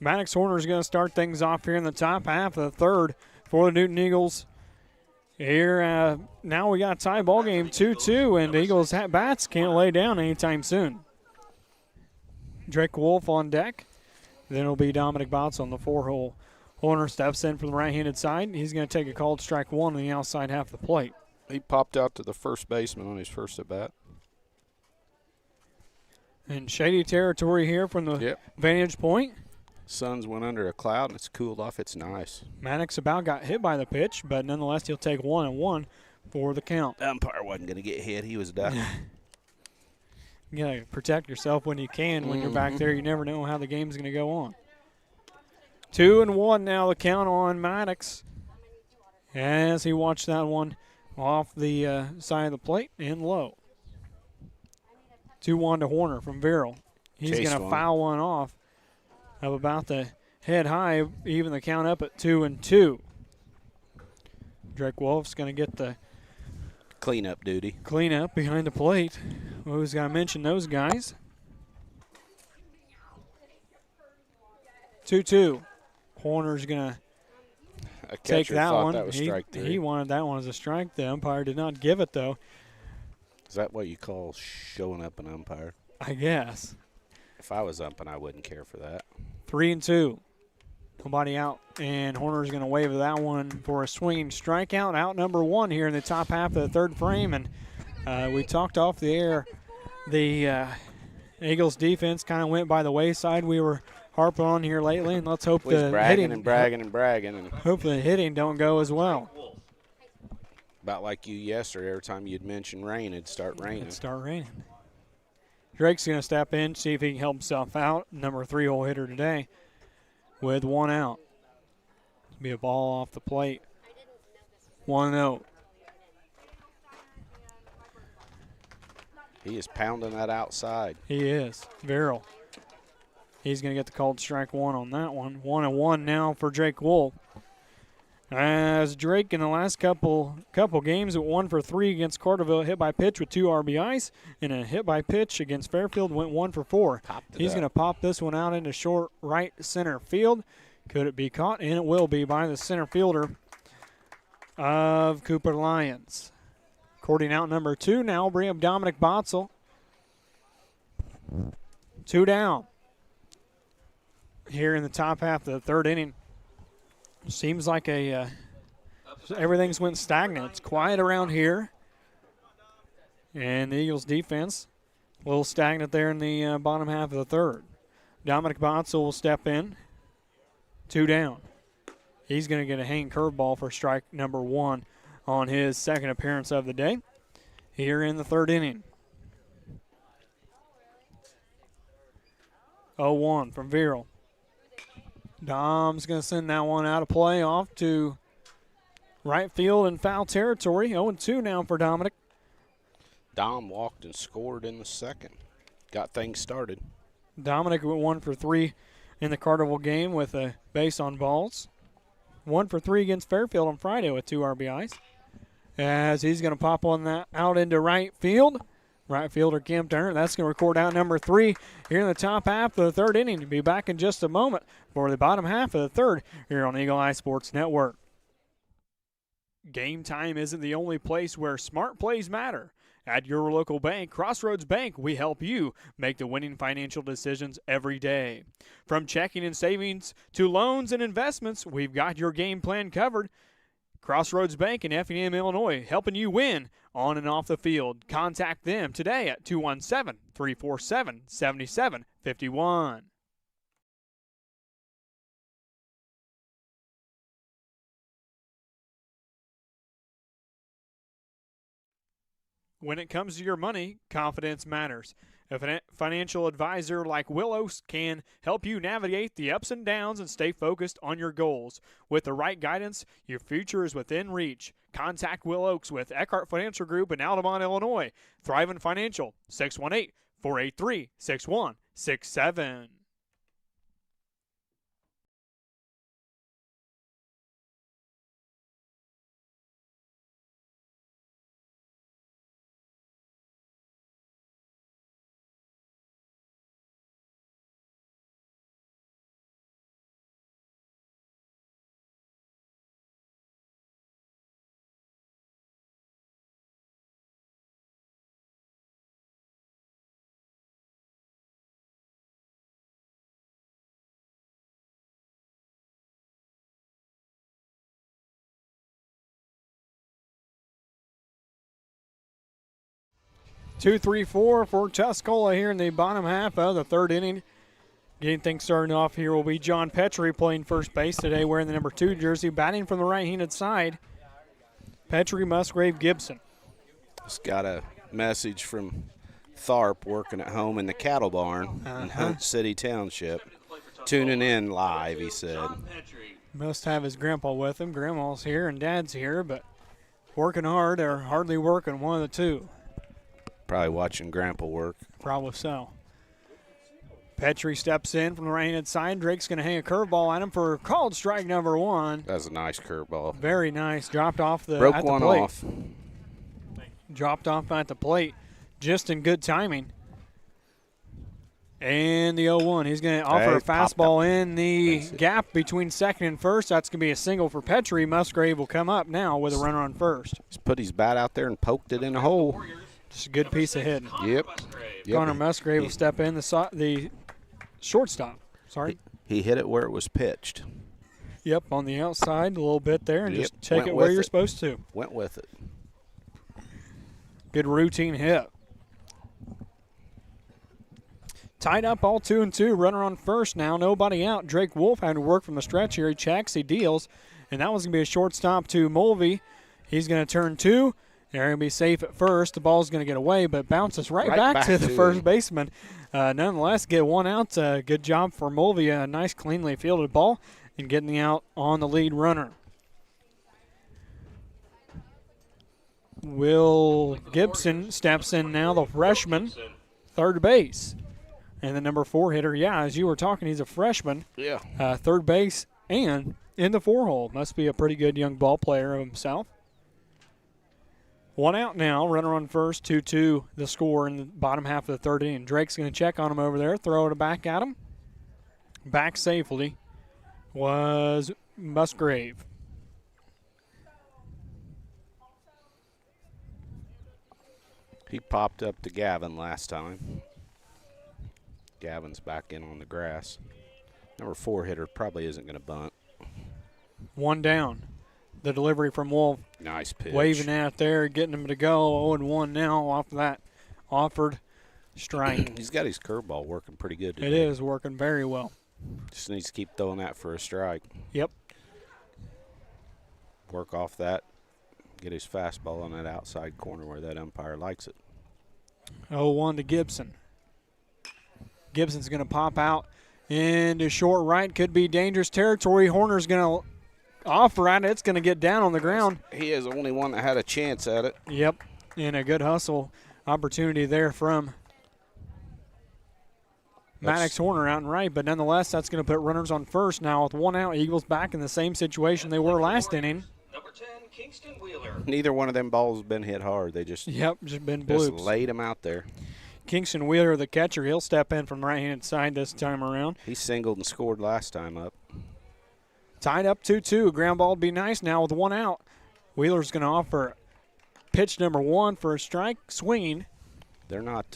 Maddox Horner is going to start things off here in the top half of the third for the Newton Eagles. Here, now we got a tie ball game 2-2, and the Eagles bats can't lay down anytime soon. Drake Wolf on deck. Then it'll be Dominic Botts on the 4-hole. Horner steps in from the right-handed side. He's going to take a called strike 1 on the outside half of the plate. He popped out to the first baseman on his first at-bat. And shady territory here from the vantage point. Sun's went under a cloud and it's cooled off. It's nice. Maddox about got hit by the pitch, but nonetheless he'll take 1-1 for the count. The umpire wasn't going to get hit. He was done. You got to protect yourself when you can. When you're back there, you never know how the game's going to go on. 2-1 now the count on Maddox as he watched that one off the side of the plate and low. 2-1 to Horner from Verrill. He's going to foul one off of about the head high, even the count up at 2-2. Drake Wolf's going to get the cleanup duty. Cleanup behind the plate. We always got to mention those guys. 2-2. Horner's going to take that one. That was strike 3. He wanted that one as a strike. The umpire did not give it, though. Is that what you call showing up an umpire? I guess. If I was umping, I wouldn't care for that. 3-2. Nobody out, and Horner's going to wave that one for a swinging strikeout. Out number 1 here in the top half of the third frame, and we talked off the air. The Eagles defense kind of went by the wayside. We were harping on here lately, and let's hope the bragging hitting and bragging. And hope the hitting don't go as well. about like you yesterday, every time you'd mention rain, it'd start raining. Drake's going to step in, see if he can help himself out. Number 3 hole hitter today with 1 out. Be a ball off the plate. 1-0. He is pounding that outside. He is. Verrill. He's going to get the called strike 1 on that one. 1-1 now for Drake Wolf. As Drake in the last couple games went 1 for 3 against Carterville, hit by pitch with 2 RBIs, and a hit by pitch against Fairfield went 1 for 4. He's going to pop this one out into short right center field. Could it be caught? And it will be by the center fielder of Cooper Lions. Courting out number 2 now will bring up Dominic Botzel. 2 down. Here in the top half of the third inning. Seems like everything's went stagnant. It's quiet around here. And the Eagles defense a little stagnant there in the bottom half of the third. Dominic Botzel will step in. 2 down. He's going to get a hanging curveball for strike number 1 on his second appearance of the day here in the third inning. 0-1 from Verrill. Dom's going to send that one out of play off to right field in foul territory. 0-2 now for Dominic. Dom walked and scored in the second. Got things started. Dominic went 1 for 3 in the Carterville game with a base on balls. 1 for 3 against Fairfield on Friday with 2 RBIs. As he's going to pop on that out into right field. Right fielder Kim Turner. That's going to record out number 3 here in the top half of the third inning. We'll be back in just a moment for the bottom half of the third here on Eagle Eye Sports Network. Game time isn't the only place where smart plays matter. At your local bank, Crossroads Bank, we help you make the winning financial decisions every day. From checking and savings to loans and investments, we've got your game plan covered. Crossroads Bank in Effingham, Illinois, helping you win on and off the field. Contact them today at 217-347-7751. When it comes to your money, confidence matters. A financial advisor like Willows can help you navigate the ups and downs and stay focused on your goals. With the right guidance, your future is within reach. Contact Will Oaks with Eckhart Financial Group in Altamont, Illinois. Thrivent Financial, 618-483-6167. Two, three, four for Tuscola here in the bottom half of the third inning. Getting things starting off here will be John Petrie playing first base today, wearing the number 2 jersey, batting from the right-handed side. Petrie, Musgrave, Gibson. Just got a message from Tharp working at home in the cattle barn in Hunt City Township. Tuning in live, he said. Must have his grandpa with him. Grandma's here and Dad's here, but working hard or hardly working, one of the two. Probably watching Grandpa work. Probably so. Petrie steps in from the right-handed side. Drake's going to hang a curveball at him for called strike number 1. That's a nice curveball. Very nice. Dropped off at the plate. Off. Dropped off at the plate just in good timing. And the 0-1. He's going to offer a fastball in the gap between second and first. That's going to be a single for Petrie. Musgrave will come up now with a runner on first. He's put his bat out there and poked it in the hole. Just a good piece of hitting. Yep. Connor Musgrave will step in, the shortstop. Sorry. He hit it where it was pitched. Yep, on the outside a little bit there, and Yep, just take went it where with you're it. supposed to. Went with it. Good routine hit. Tied up all 2-2. Runner on first now. Nobody out. Drake Wolf had to work from the stretch here. He checks. He deals. And that was going to be a shortstop to Mulvey. He's going to turn two. They're going to be safe at first. The ball's going to get away, but bounces right back to the first baseman. Nonetheless, get one out. Good job for Mulvey. A nice, cleanly fielded ball and getting the out on the lead runner. Will Gibson steps in now, the freshman, third base. And the number 4 hitter, as you were talking, he's a freshman. Yeah. Third base and in the 4-hole. Must be a pretty good young ball player himself. One out now, runner on first, 2-2 the score in the bottom half of the third inning. Drake's going to check on him over there, throw it back at him. Back safely was Musgrave. He popped up to Gavin last time. Gavin's back in on the grass. Number 4 hitter probably isn't going to bunt. One down. The delivery from Wolf. Nice pitch. Waving out there, getting him to go. 0-1 now off that offered strike. He's got his curveball working pretty good today. It is working very well. Just needs to keep throwing that for a strike. Yep. Work off that. Get his fastball on that outside corner where that umpire likes it. 0-1 to Gibson. Gibson's going to pop out into short right. Could be dangerous territory. Horner's going to offer at it. It's going to get down on the ground. He is the only one that had a chance at it. Yep. And a good hustle opportunity there from Maddox Horner out and right. But nonetheless, that's going to put runners on first now with one out. Eagles back in the same situation they were last inning. Number 10, Kingston Wheeler. Neither one of them balls has been hit hard. They just, just been just bloops. laid him out there. Kingston Wheeler, the catcher, he'll step in from the right-hand side this time around. He singled and scored last time up. Tied up 2-2. Ground ball would be nice now with one out. Wheeler's going to offer pitch number 1 for a strike, swinging. They're not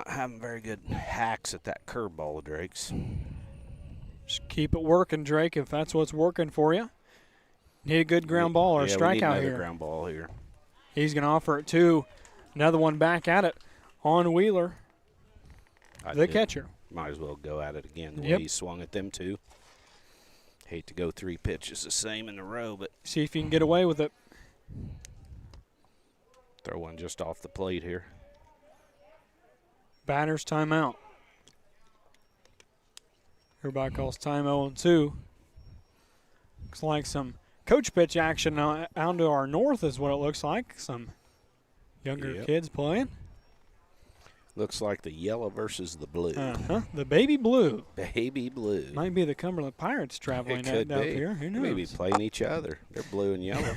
having very good hacks at that curveball, Drake's. Just keep it working, Drake, if that's what's working for you. Need a good ground ball or a strikeout we need another here. Ground ball here. He's going to offer it to another one back at it on Wheeler, the catcher. Might as well go at it again the Yep. way he swung at them two. Hate to go 3 pitches the same in a row, but See if you can get away with it. throw one just off the plate here. Batter's timeout. Everybody calls time 0-2. Looks like some coach pitch action out to our north is what it looks like. Some younger kids playing. Looks like the yellow versus the blue. The baby blue. Baby blue. Might be the Cumberland Pirates traveling It could out be. here. Who knows? Maybe playing each other. They're blue and yellow.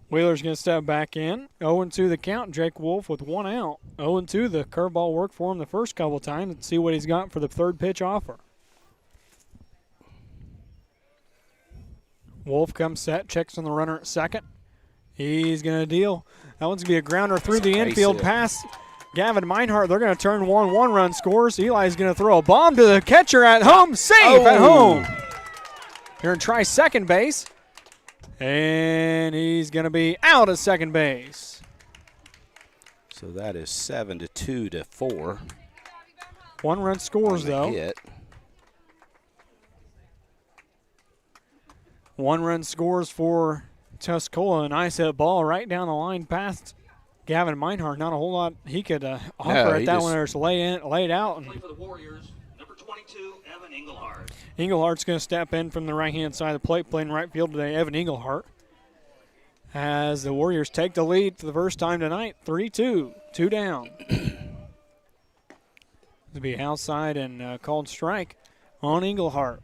Wheeler's going to step back in. 0-2 the count. Drake Wolf with one out. 0-2 the curveball worked for him the first couple of times. Let's see what he's got for the third pitch offer. Wolf comes set, checks on the runner at second. He's going to deal. That one's going to be a grounder through the infield past Gavin Meinhardt. They're going to turn 1-1 run scores. Eli's going to throw a bomb to the catcher at home. Safe at home. Here and try second base. And he's going to be out at second base. So that is 7-2 to 4. 1 run scores, though. Hit. 1 run scores for Tuscola. A nice hit ball right down the line past Gavin Meinhardt. Not a whole lot he could offer at that one. There's laid out. And Play for the Warriors, number 22, Evan Engelhardt. Englehart's going to step in from the right-hand side of the plate, playing right field today. Evan Engelhardt. As the Warriors take the lead for the first time tonight, 3-2, 2 down. To be outside and called strike on Engelhardt.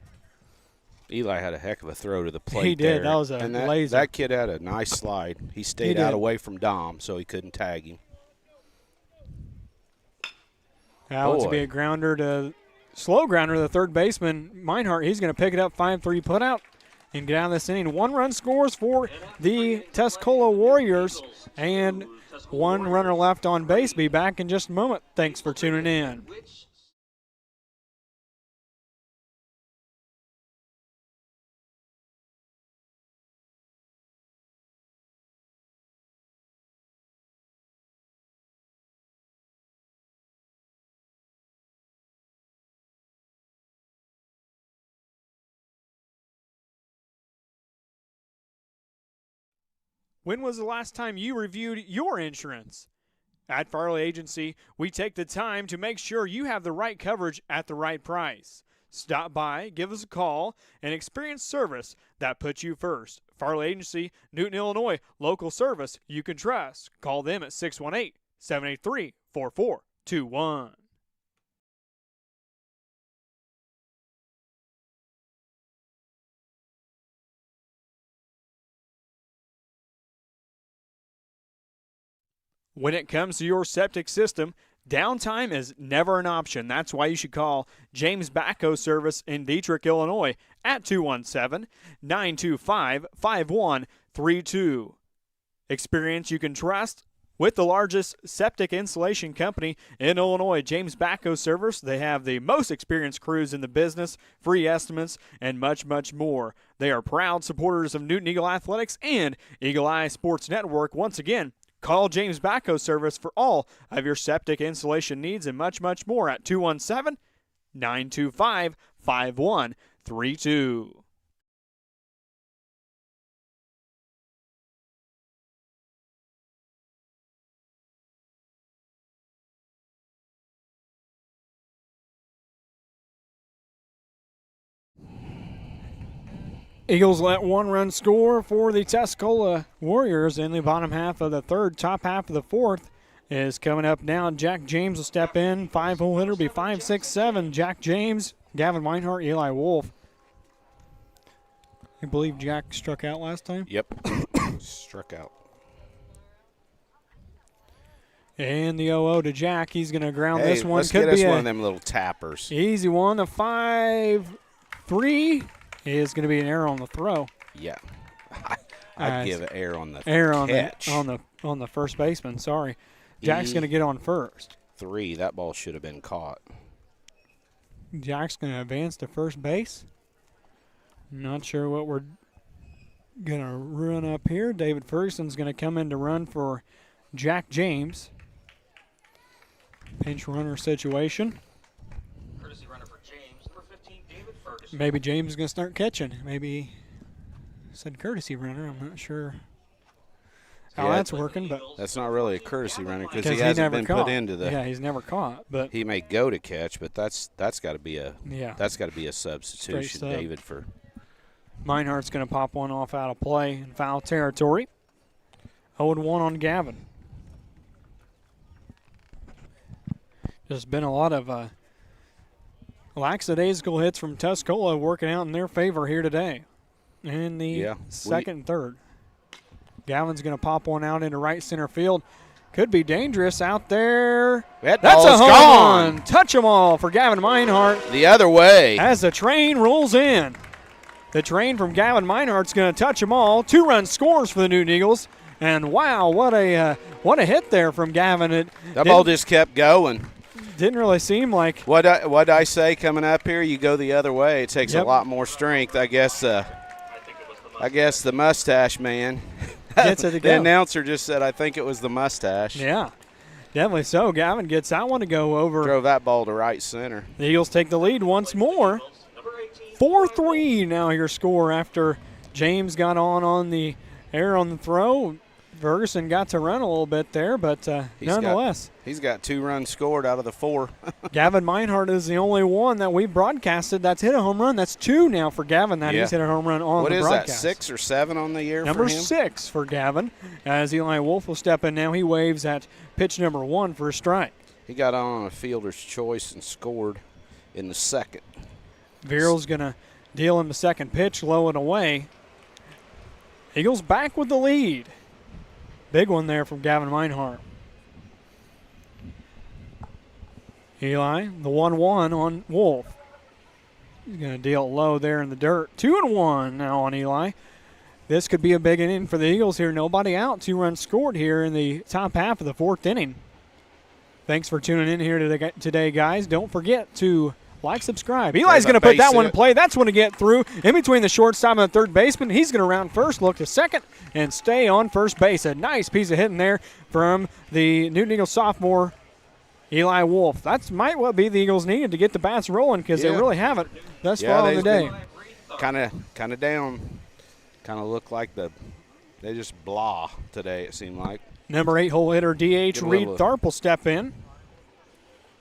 Eli had a heck of a throw to the plate. He did. There. That was a and laser. That kid had a nice slide. He stayed out away from Dom, so he couldn't tag him. That one's to be a grounder to slow grounder to the third baseman. Meinhardt, he's going to pick it up 5-3 put out and get out of this inning. 1 run scores for the Tuscola Warriors and 1 runner left on base. Be back in just a moment. Thanks for tuning in. When was the last time you reviewed your insurance? At Farley Agency, we take the time to make sure you have the right coverage at the right price. Stop by, give us a call, and experience service that puts you first. Farley Agency, Newton, Illinois, local service you can trust. Call them at 618-783-4421. When it comes to your septic system, downtime is never an option. That's why you should call James Backhoe Service in Dietrich, Illinois at 217-925-5132. Experience you can trust with the largest septic installation company in Illinois, James Backhoe Service. They have the most experienced crews in the business, free estimates, and much, much more. They are proud supporters of Newton Eagle Athletics and Eagle Eye Sports Network. Once again, call James Backhoe Service for all of your septic installation needs and much, much more at 217-925-5132. Eagles let one run score for the Tuscola Warriors in the bottom half of the third. Top half of the fourth is coming up now. Jack James will step in. 5-hole hitter will be 5-6-7. Jack James, Gavin Meinhardt, Eli Wolf. I believe Jack struck out last time. Yep. Struck out. And the 0-0 to Jack. He's going to ground Hey, this one. let's Could get us be one of them little tappers. Easy one. The 5-3 is going to be an error on the throw. Yeah. I'd give it air on the catch. on the first baseman. Sorry. Jack's going to get on first. 3. That ball should have been caught. Jack's going to advance to first base. Not sure what we're going to run up here. David Ferguson's going to come in to run for Jack James. Pinch runner situation. Courtesy runner for James, number 15, David Ferguson. Maybe James is going to start catching. Maybe said courtesy runner. I'm not sure how that's working, but that's not really a courtesy runner because he he hasn't never been caught. put into the. Yeah, he's never caught, but He may go to catch, but that's got to be a Straight substitution, sub. David. For Meinhardt's going to pop one off out of play in foul territory. 0-1 on Gavin. There's been a lot of lackadaisical hits from Tuscola working out in their favor here today in the second and third. Gavin's going to pop one out into right center field. Could be dangerous out there. That's a home gone. run. Touch 'em all for Gavin Meinhardt. The other way. As the train rolls in. The train from Gavin Meinhardt's going to touch them all. 2-run scores for the Newton Eagles. And wow, what a hit there from Gavin. That ball just kept going. Didn't really seem like. What I say coming up here? You go the other way. It takes a lot more strength, I guess. I guess the mustache man. Gets it to go. The announcer just said, I think it was the mustache. Yeah, definitely so. Gavin gets that one to go over. Drove that ball to right center. The Eagles take the lead once more. 4-3 now your score after James got on the air on the throw. Ferguson got to run a little bit there, but nonetheless. He's got 2 runs scored out of the 4. Gavin Meinhardt is the only one that we broadcasted that's hit a home run. That's 2 now for Gavin that he's hit a home run on the broadcast. What is that, 6 or 7 on the year number for him? 6 for Gavin. As Eli Wolf will step in now, he waves at pitch number 1 for a strike. He got on a fielder's choice and scored in the second. Veeral's going to deal him the second pitch, low and away. Eagles back with the lead. Big one there from Gavin Meinhardt. Eli, the 1-1 on Wolf. He's going to deal low there in the dirt. 2-1 now on Eli. This could be a big inning for the Eagles here. Nobody out. 2 runs scored here in the top half of the 4th inning. Thanks for tuning in here today, guys. Don't forget to like, subscribe. Eli's going to put that one in play. That's one to get through. In between the shortstop and the third baseman. He's going to round first, look to second, and stay on first base. A nice piece of hitting there from the Newton Eagles sophomore, Eli Wolf. That might well be the Eagles needed to get the bats rolling because they really haven't thus far on the day. Kind of down. Kind of look like the They just blah today, it seemed like. Number 8 hole hitter DH Reed Tharp will step in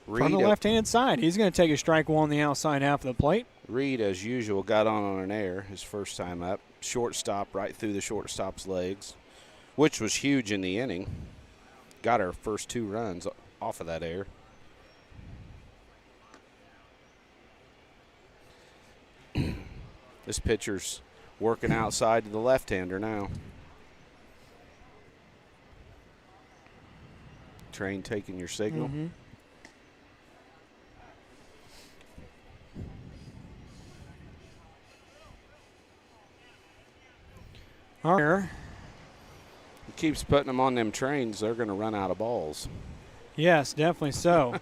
from the left-hand side. He's going to take a strike one on the outside half of the plate. Reed, as usual, got on an air his first time up. Shortstop right through the shortstop's legs, which was huge in the inning. Got our first 2 runs off of that air. This pitcher's working outside to the left-hander now. Train taking your signal. Mm-hmm. All right. He keeps putting them on them trains, they're going to run out of balls. Yes, definitely so.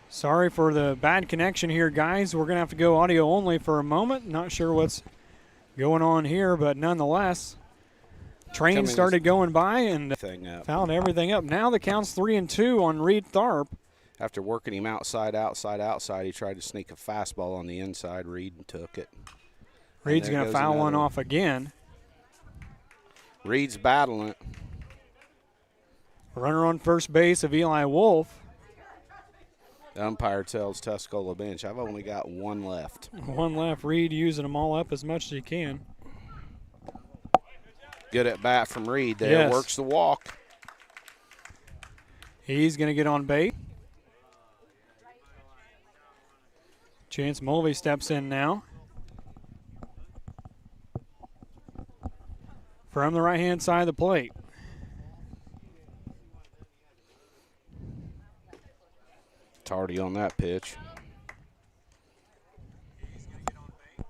Sorry for the bad connection here, guys. We're going to have to go audio only for a moment. Not sure what's going on here, but nonetheless, train started going by and fouled everything up. Now the count's 3-2 on Reed Tharp. After working him outside, he tried to sneak a fastball on the inside. Reed took it. Reed's going to foul one off again. Reed's battling it. Runner on first base of Eli Wolf. The umpire tells Tuscola bench, I've only got 1 left. 1 left. Reed using them all up as much as he can. Good at bat from Reed there. Yes. Works the walk. He's going to get on base. Chance Mulvey steps in now. From the right-hand side of the plate. Tardy on that pitch. He's going to get on base.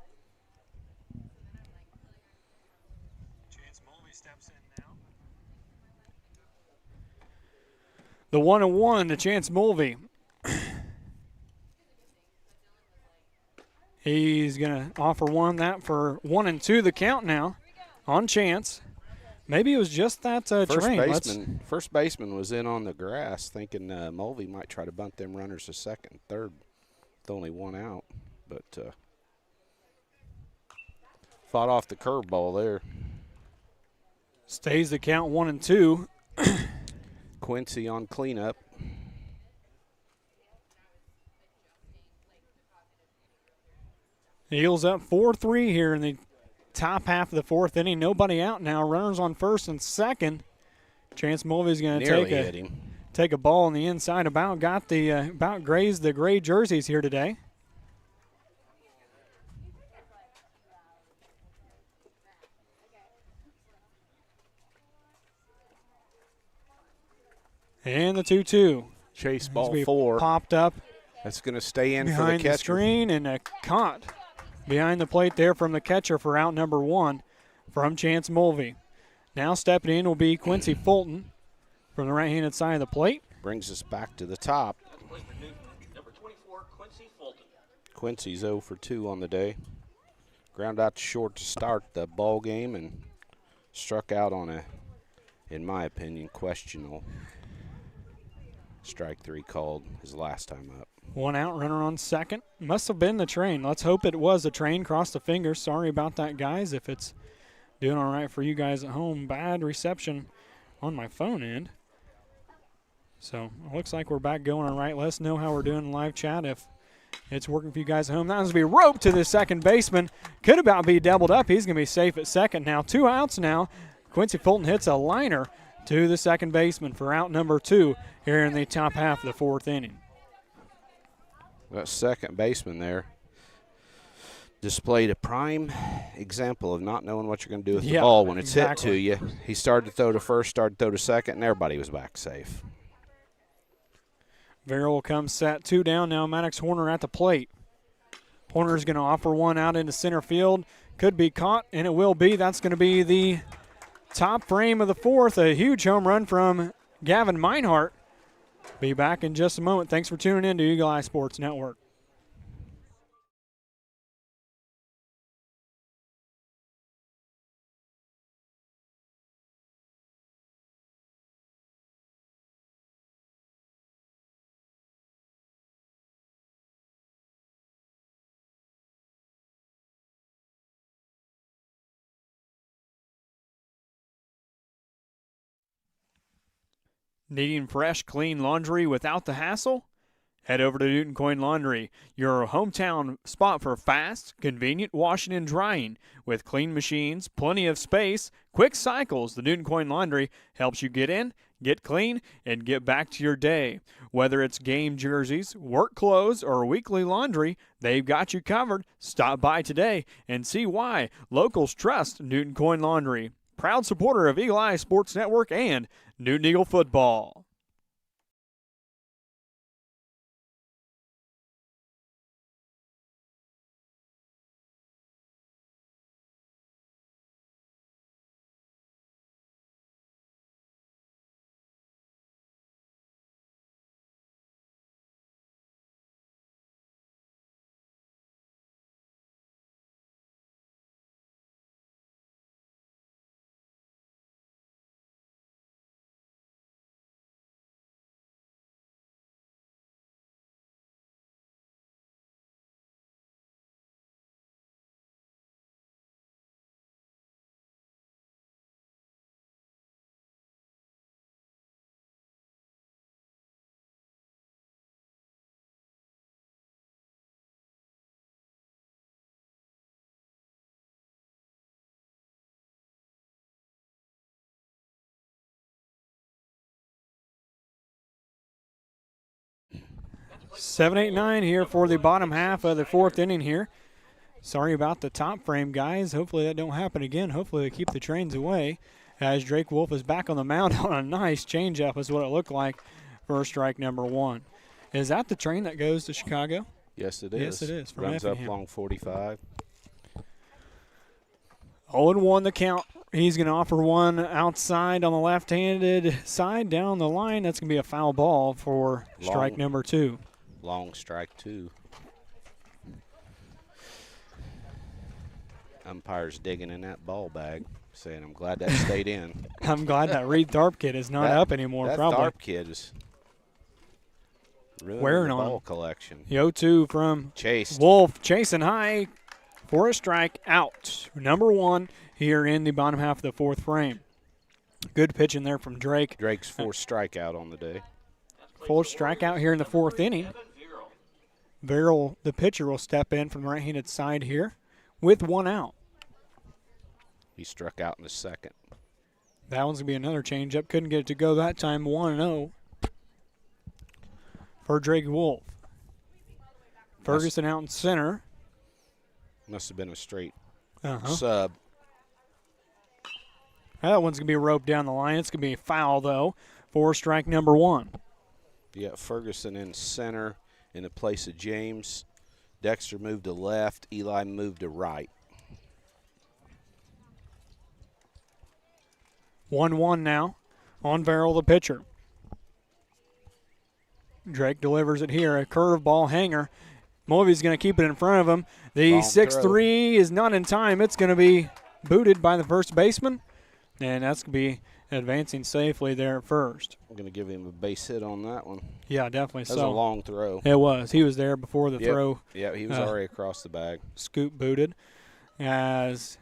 Chance Mulvey steps in now. The 1-1 to Chance Mulvey. He's going to offer one that for 1-2 the count now on Chance. Maybe it was just that train. First baseman was in on the grass thinking Mulvey might try to bunt them runners to second and third with only 1 out. But fought off the curveball there. Stays the count 1-2. Quincy on cleanup. Eagles up 4-3 here in the top half of the 4th inning. Nobody out now. Runners on first and second. Chance Mulvey's going to take a ball on the inside. About grazed the gray jerseys here today. And the 2-2. Chase ball 4. Popped up. That's going to stay in for the Behind catcher. the screen and caught behind the plate there from the catcher for out number 1 from Chance Mulvey. Now stepping in will be Quincy Fulton from the right-handed side of the plate. Brings us back to the top. Number 24, Quincy Fulton. Quincy's 0 for 2 on the day. Ground out to short to start the ball game and struck out on a, in my opinion, questionable strike 3 called his last time up. 1 out, runner on second. Must have been the train. Let's hope it was a train. Cross the fingers. Sorry about that, guys. If it's doing all right for you guys at home. Bad reception on my phone end. So it looks like we're back going all right. Let us know how we're doing in live chat if it's working for you guys at home. That was going to be roped to the second baseman. Could about be doubled up. He's going to be safe at second now. 2 outs now. Quincy Fulton hits a liner to the second baseman for out number 2 here in the top half of the 4th inning. That second baseman there displayed a prime example of not knowing what you're going to do with the ball when it's hit to you. He started to throw to first, started to throw to second, and everybody was back safe. Verrill will come set. 2 down now. Maddox Horner at the plate. Horner's going to offer one out into center field. Could be caught, and it will be. That's going to be the top frame of the 4th. A huge home run from Gavin Meinhardt. Be back in just a moment. Thanks for tuning in to Eagle Eye Sports Network. Needing fresh, clean laundry without the hassle? Head over to Newton Coin Laundry, your hometown spot for fast, convenient washing and drying. With clean machines, plenty of space, quick cycles, the Newton Coin Laundry helps you get in, get clean, and get back to your day. Whether it's game jerseys, work clothes, or weekly laundry, they've got you covered. Stop by today and see why locals trust Newton Coin Laundry. Proud supporter of Eagle Eye Sports Network and Newton Eagle football. Seven, 8, 9 here for the bottom half of the fourth inning here. Sorry about the top frame, guys. Hopefully that don't happen again. Hopefully they keep the trains away as Drake Wolf is back on the mound on a nice changeup is what it looked like for strike number 1. Is that the train that goes to Chicago? Yes, it is. Yes, it is. Runs up long 45. 0-1 the count. He's going to offer one outside on the left-handed side down the line. That's going to be a foul ball for strike number 2. Long strike 2. Umpire's digging in that ball bag, saying, I'm glad that stayed in. I'm glad that Reed Tharp kid is not up anymore. That probably. Tharp kid is wearing the on ball him. Collection. The 0-2 from Chase. Wolf chasing high for a strike out. Number 1 here in the bottom half of the fourth frame. Good pitching there from Drake. Drake's fourth strikeout on the day. Fourth strikeout here in the fourth inning. Verrill, the pitcher, will step in from the right-handed side here with 1 out. He struck out in the second. That one's going to be another changeup. Couldn't get it to go that time. 1-0 for Drake Wolf. Ferguson out in center. Must have been a straight Uh-huh. sub. That one's going to be roped down the line. It's going to be a foul, though, for strike number 1. You got Ferguson in center in the place of James. Dexter moved to left. Eli moved to right. 1-1 now on Verrill, the pitcher. Drake delivers it here. A curveball hanger. Mulvey's going to keep it in front of him. The 6-3 is not in time. It's going to be booted by the first baseman, and that's going to be advancing safely there at first. I'm going to give him a base hit on that one. Yeah, definitely That was a long throw. It was. He was there before the throw. Yeah, he was already across the bag. Scoop booted. As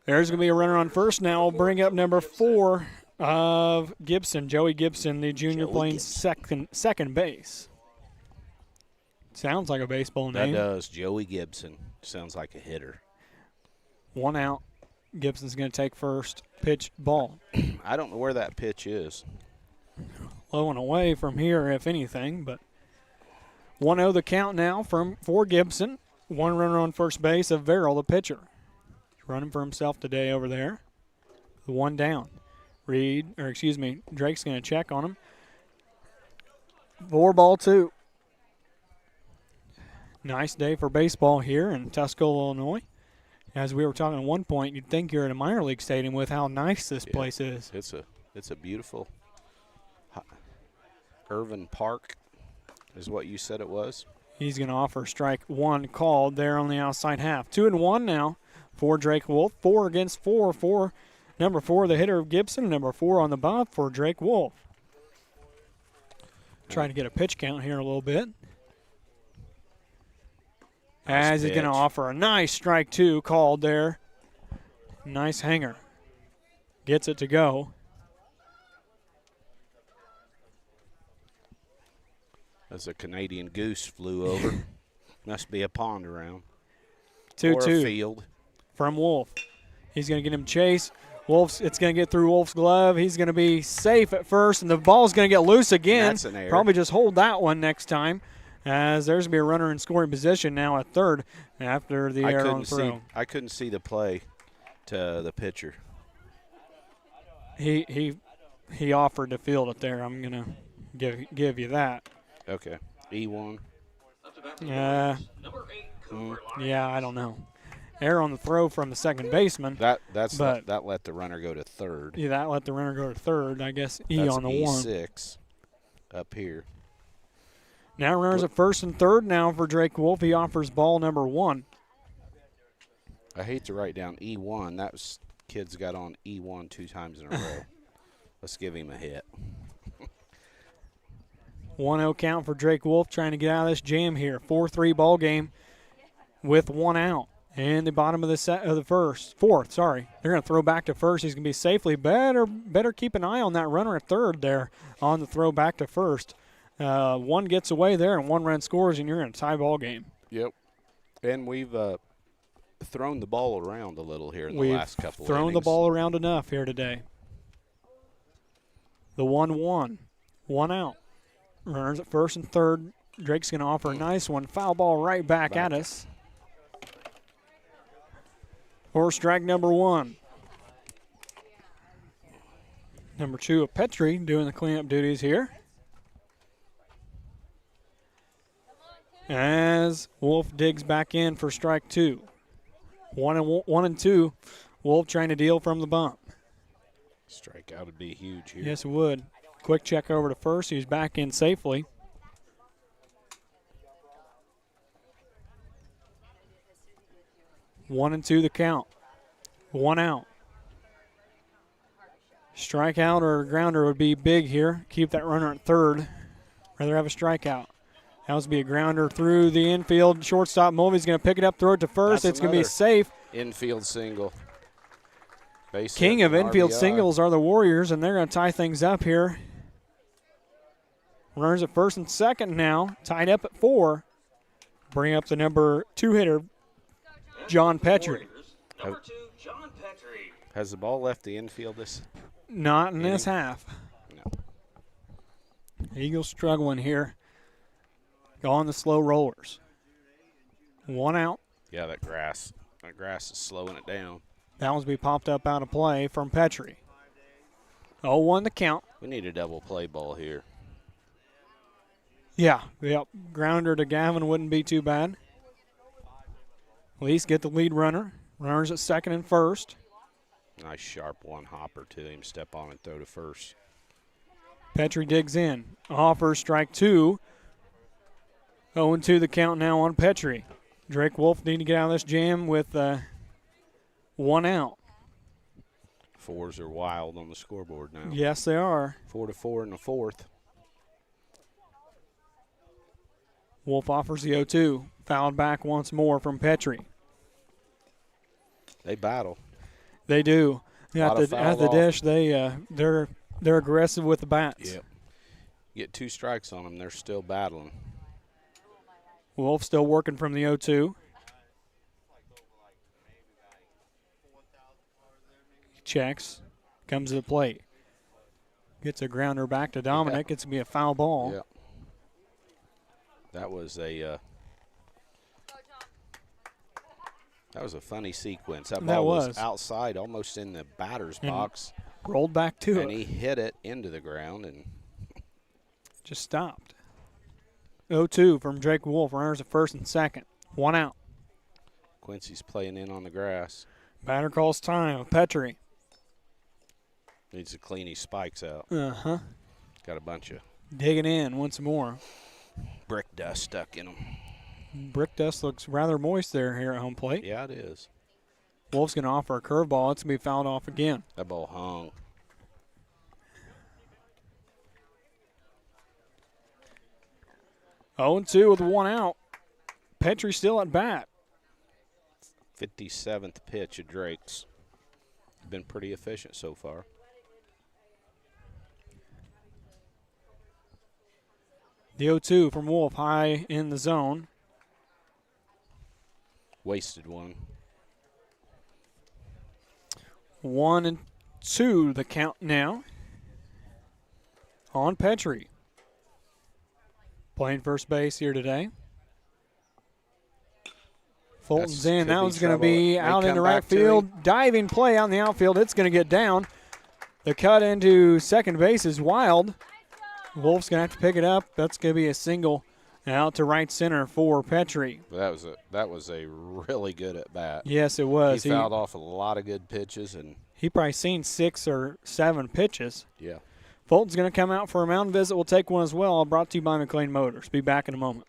there's going to be a runner on first now. We'll bring up number 4 of Gibson, Joey Gibson, the junior playing second base. Sounds like a baseball name. That does. Joey Gibson. Sounds like a hitter. 1 out. Gibson's going to take first. Pitch ball. I don't know where that pitch is. Low and away from here, if anything. But 1-0 the count now for Gibson. 1 runner on first base of Verrill, the pitcher. He's running for himself today over there. The 1 down. Drake's going to check on him. 4-2. Nice day for baseball here in Tuscola, Illinois. As we were talking at one point, you'd think you're at a minor league stadium with how nice this place is. It's a beautiful Irvin Park is what you said it was. He's going to offer strike 1 called there on the outside half. 2-1 now for Drake Wolf. 4 against 4 for number 4, the hitter of Gibson. Number 4 on the bump for Drake Wolf. Trying to get a pitch count here a little bit. As he's going to offer a nice strike 2 called there. Nice hanger. Gets it to go. As a Canadian goose flew over. Must be a pond around. 2-2. Or a field. From Wolf. He's going to get him chase. It's going to get through Wolf's glove. He's going to be safe at first, and the ball's going to get loose again. That's an error. Probably just hold that one next time, as there's going to be a runner in scoring position now at third after the error on the throw. I couldn't see the play to the pitcher. He offered to field it there. I'm going to give you that. Okay. E1. Yeah, I don't know. Error on the throw from the second baseman. That let the runner go to third. Yeah, that let the runner go to third. I guess That's on the E6 one. E6 up here. Now runners at first and third now for Drake Wolf. He offers ball number 1. I hate to write down E1. That was kid's got on E1 2 times in a row. Let's give him a hit. 1-0 count for Drake Wolf, trying to get out of this jam here. 4-3 ball game with 1 out. And the bottom of the fourth. Sorry, they're going to throw back to first. He's going to be safely. Better keep an eye on that runner at third there on the throw back to first. One gets away there, and 1 run scores, and you're in a tie ball game. Yep. And we've thrown the ball around a little here in the last couple. We've thrown innings. the ball around enough here today. The 1-1, 1 out. Runners at first and third. Drake's going to offer a nice one. Foul ball right back at us. For strike number 1. Number 2 of Petrie doing the cleanup duties here. As Wolf digs back in for strike 2. 1 and 2. Wolf trying to deal from the bump. Strikeout would be huge here. Yes, it would. Quick check over to first. He's back in safely. One and 2 the count. 1 out. Strikeout or grounder would be big here. Keep that runner at third. Rather have a strikeout. That was be a grounder through the infield. Shortstop Mulvey's going to pick it up, throw it to first. It's going to be safe. Infield single. Base King of infield RBI. singles are the Warriors, and they're going to tie things up here. Runners at first and second now, tied up at 4. Bring up the number 2 hitter, John Petrie. Number 2, John Petrie. Has the ball left the infield this? Not in this half. No. Eagles struggling here. Going the slow rollers. 1 out. Yeah, that grass is slowing it down. That one's be popped up out of play from Petrie. 0-1 the count. We need a double play ball here. Yeah, yep. Grounder to Gavin wouldn't be too bad. At least get the lead runner. Runners at second and first. Nice sharp one hopper to him. Step on and throw to first. Petrie digs in. Offers strike 2. 0-2 the count now on Petrie. Drake Wolf need to get out of this jam with 1 out. 4s are wild on the scoreboard now. Yes, they are. 4-4 in the 4th. Wolf offers the 0-2. Fouled back once more from Petrie. They battle. They do. At the fouled dish, they're aggressive with the bats. Yep. Get 2 strikes on them, they're still battling. Wolf still working from the 0-2. Checks. Comes to the plate. Gets a grounder back to Dominic. It's going to be a foul ball. Yep. That was a funny sequence. That ball was outside, almost in the batter's box. Rolled back to it. And he hit it into the ground and just stopped. 0-2 from Drake Wolf. Runners at first and second. 1 out. Quincy's playing in on the grass. Batter calls time. Petrie. Needs to clean his spikes out. Uh-huh. Got a bunch of Digging in once more. brick dust stuck in them. Brick dust looks rather moist there here at home plate. Yeah, it is. Wolf's going to offer a curveball. It's going to be fouled off again. That ball hung. Oh, 2 with 1 out. Petrie still at bat. 57th pitch of Drake's. Been pretty efficient so far. The 0-2 from Wolf, high in the zone. Wasted one. 1-2 the count now on Petrie. Playing first base here today. Fulton's in. That was going to be out into right field. Diving play out in the outfield. It's going to get down. The cut into second base is wild. Wolf's going to have to pick it up. That's going to be a single out to right center for Petrie. That was a really good at bat. Yes, it was. He fouled off a lot of good pitches, and he probably seen 6 or 7 pitches. Yeah. Fulton's going to come out for a mound visit. We'll take one as well. Brought to you by McLean Motors. Be back in a moment.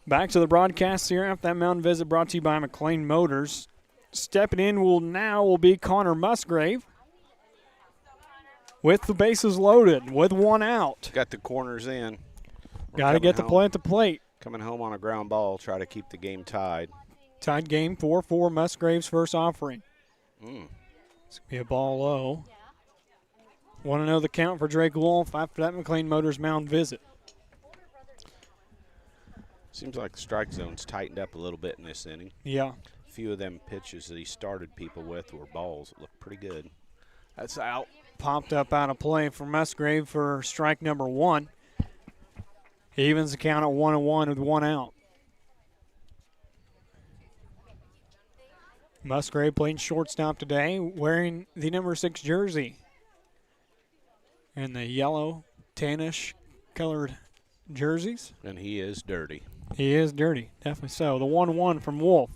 Back to the broadcast here after that mound visit brought to you by McLean Motors. Stepping in will be Connor Musgrave with the bases loaded with one out. Got the corners in. Got to get the play at the plate. Coming home on a ground ball, try to keep the game tied. Tied game 4-4, Musgrave's first offering. It's going to be a ball low. Want to know the count for Drake Wolf after that McLean Motors mound visit. Seems like the strike zone's tightened up a little bit in this inning. Yeah. A few of them pitches that he started people with were balls that looked pretty good. That's out. Popped up out of play for Musgrave for strike number 1. He evens the count at 1-1 with one out. Musgrave playing shortstop today, wearing the number 6 jersey and the yellow tannish colored jerseys. And he is dirty. He is dirty, definitely so. The 1-1 from Wolf.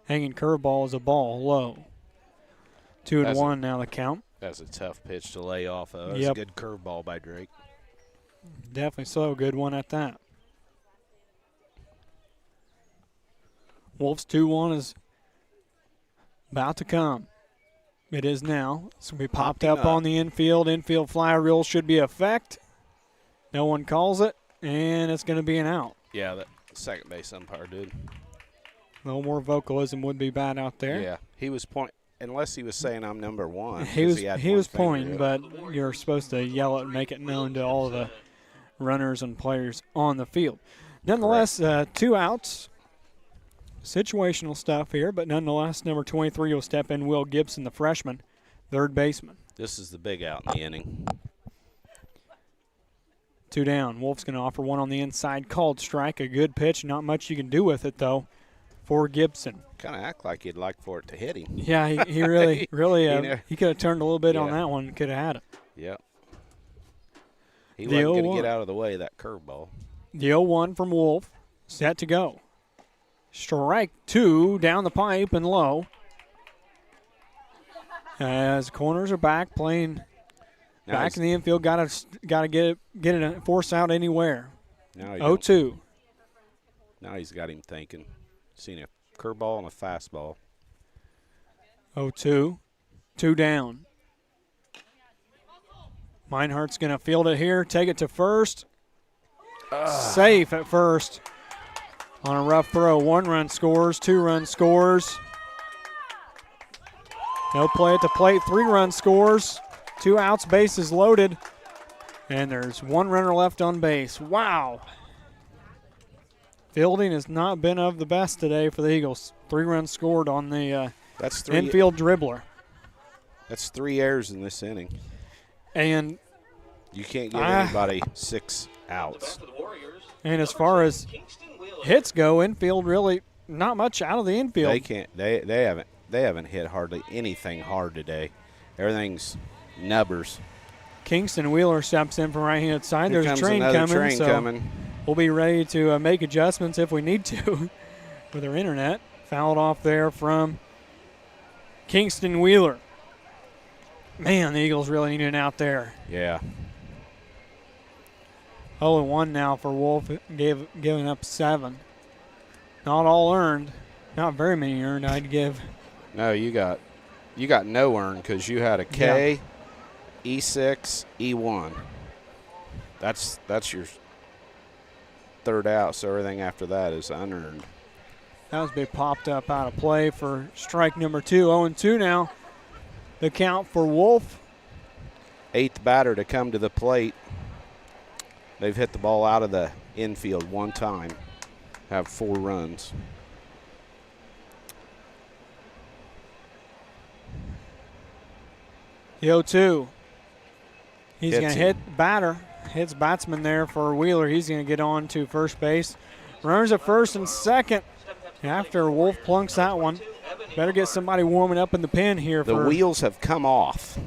Hanging curveball is a ball low. 2-1 now the count. That's a tough pitch to lay off of. Yep. That's a good curveball by Drake. Definitely so. Good one at that. Wolf's 2-1 is about to come. It is now. It's going to be popped up on the infield. Infield fly rule should be effect. No one calls it, and it's going to be an out. Yeah, that second base umpire did. A little more vocalism would be bad out there. Yeah, he was pointing. Unless he was saying I'm number 1. He was pointing, but you're supposed to yell it and make it known to all the runners and players on the field. Nonetheless, 2 outs. Situational stuff here, but nonetheless, number 23 will step in, Will Gibson, the freshman, third baseman. This is the big out in the inning. 2 down. Wolf's going to offer one on the inside, called strike. A good pitch. Not much you can do with it, though, for Gibson. Kind of act like he'd like for it to hit him. Yeah, he really, he could have turned a little bit on that one and could have had it. Yep. He wasn't going to get out of the way of that curveball. The 0-1 from Wolf, set to go. Strike 2 down the pipe and low. As corners are back, playing back in the infield, got to get it force out anywhere. 0-2. Now he's got him thinking. Seen a curveball and a fastball. 0-2. 2 down. Meinhardt's going to field it here, take it to first. Safe at first on a rough throw. 1 run scores, 2 run scores. No play at the plate, 3 run scores. 2 outs, bases loaded. And there's 1 runner left on base. Wow. Fielding has not been of the best today for the Eagles. 3 runs scored on the That's 3 infield dribbler. That's 3 errors in this inning. And you can't give anybody 6 outs. And as far as hits go, infield really not much out of the infield. They can't. They haven't hit hardly anything hard today. Everything's nubbers. Kingston Wheeler steps in from right-hand side. Here There's comes a train another coming. train so coming. We'll be ready to make adjustments if we need to with our internet. Fouled off there from Kingston Wheeler. Man, the Eagles really need an out there. Yeah. 0-1 now for Wolf, giving up 7. Not all earned. Not very many earned, I'd give. No, you got no earned because you had a K, E6, E1. That's your third out, so everything after that is unearned. That was be popped up out of play for strike number 2. 0-2 now. The count for Wolf. 8th batter to come to the plate. They've hit the ball out of the infield 1 time. Have 4 runs. The 0-2. He's going to him. hit batter. Hits batsman there for Wheeler. He's going to get on to first base. Runners at first and second. After Wolf plunks that one. Better get somebody warming up in the pen here. The wheels have come off.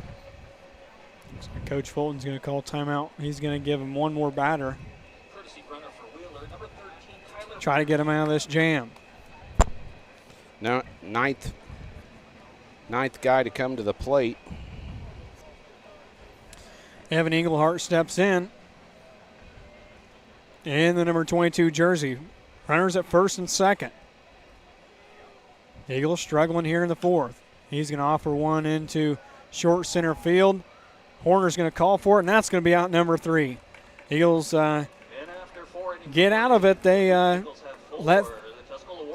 Coach Fulton's going to call timeout. He's going to give him one more batter. Try to get him out of this jam. No, ninth guy to come to the plate. Evan Englehart steps in the number 22 jersey. Runners at first and second. Eagles struggling here in the 4th. He's going to offer one into short center field. Horner's going to call for it, and that's going to be out number 3. Eagles get out of it. They let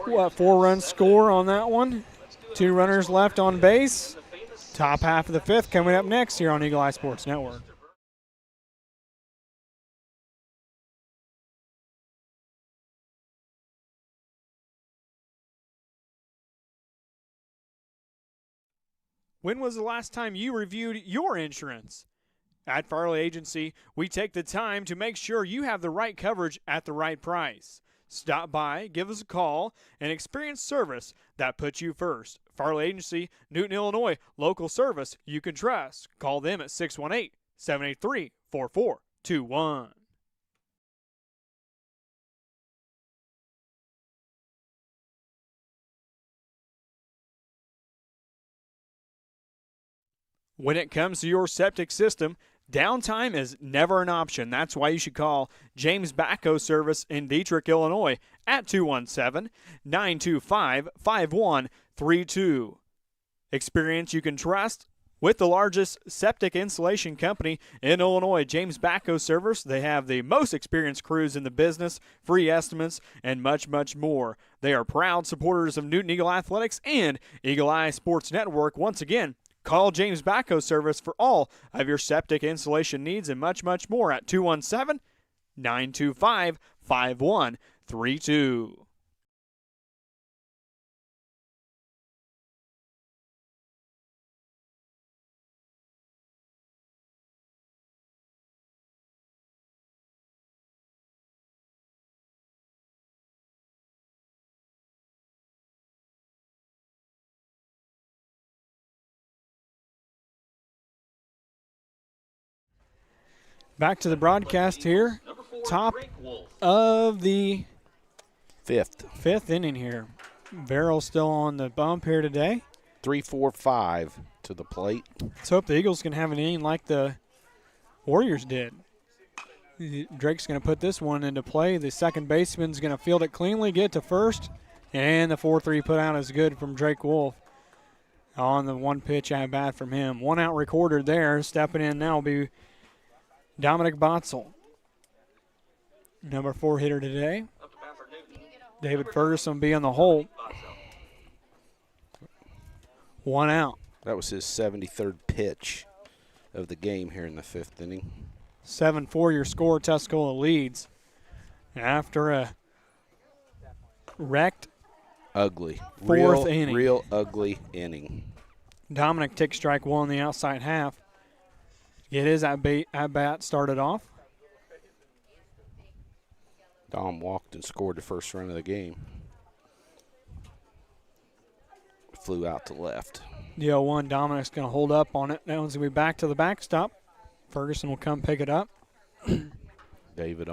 4-run score on that one. 2 runners left on base. Top half of the 5th coming up next here on Eagle Eye Sports Network. When was the last time you reviewed your insurance? At Farley Agency, we take the time to make sure you have the right coverage at the right price. Stop by, give us a call, and experience service that puts you first. Farley Agency, Newton, Illinois, local service you can trust. Call them at 618-783-4421. When it comes to your septic system, downtime is never an option. That's why you should call James Backhoe Service in Dietrich, Illinois at 217-925-5132. Experience you can trust with the largest septic installation company in Illinois, James Backhoe Service. They have the most experienced crews in the business, free estimates, and much, much more. They are proud supporters of Newton Eagle Athletics and Eagle Eye Sports Network. Once again, call James Backhoe Service for all of your septic installation needs and much, much more at 217-925-5132. Back to the broadcast here. Top of the 5th inning here. Barrel's still on the bump here today. 3-4-5 to the plate. Let's hope the Eagles can have an inning like the Warriors did. Drake's going to put this one into play. The second baseman's going to field it cleanly, get to first, and the 4-3 put out is good from Drake Wolf on the one pitch at bat from him. 1 out recorded there. Stepping in now will be Dominic Botzel, number 4 hitter today. David Ferguson will be on the hole. 1 out. That was his 73rd pitch of the game here in the 5th inning. 7-4 your score. Tuscola leads after a wrecked ugly, fourth inning. Real ugly inning. Dominic takes strike one in the outside half. Get his at-bat started off. Dom walked and scored the first run of the game. Flew out to left. The 0-1, Dominic's going to hold up on it. That one's going to be back to the backstop. Ferguson will come pick it up. David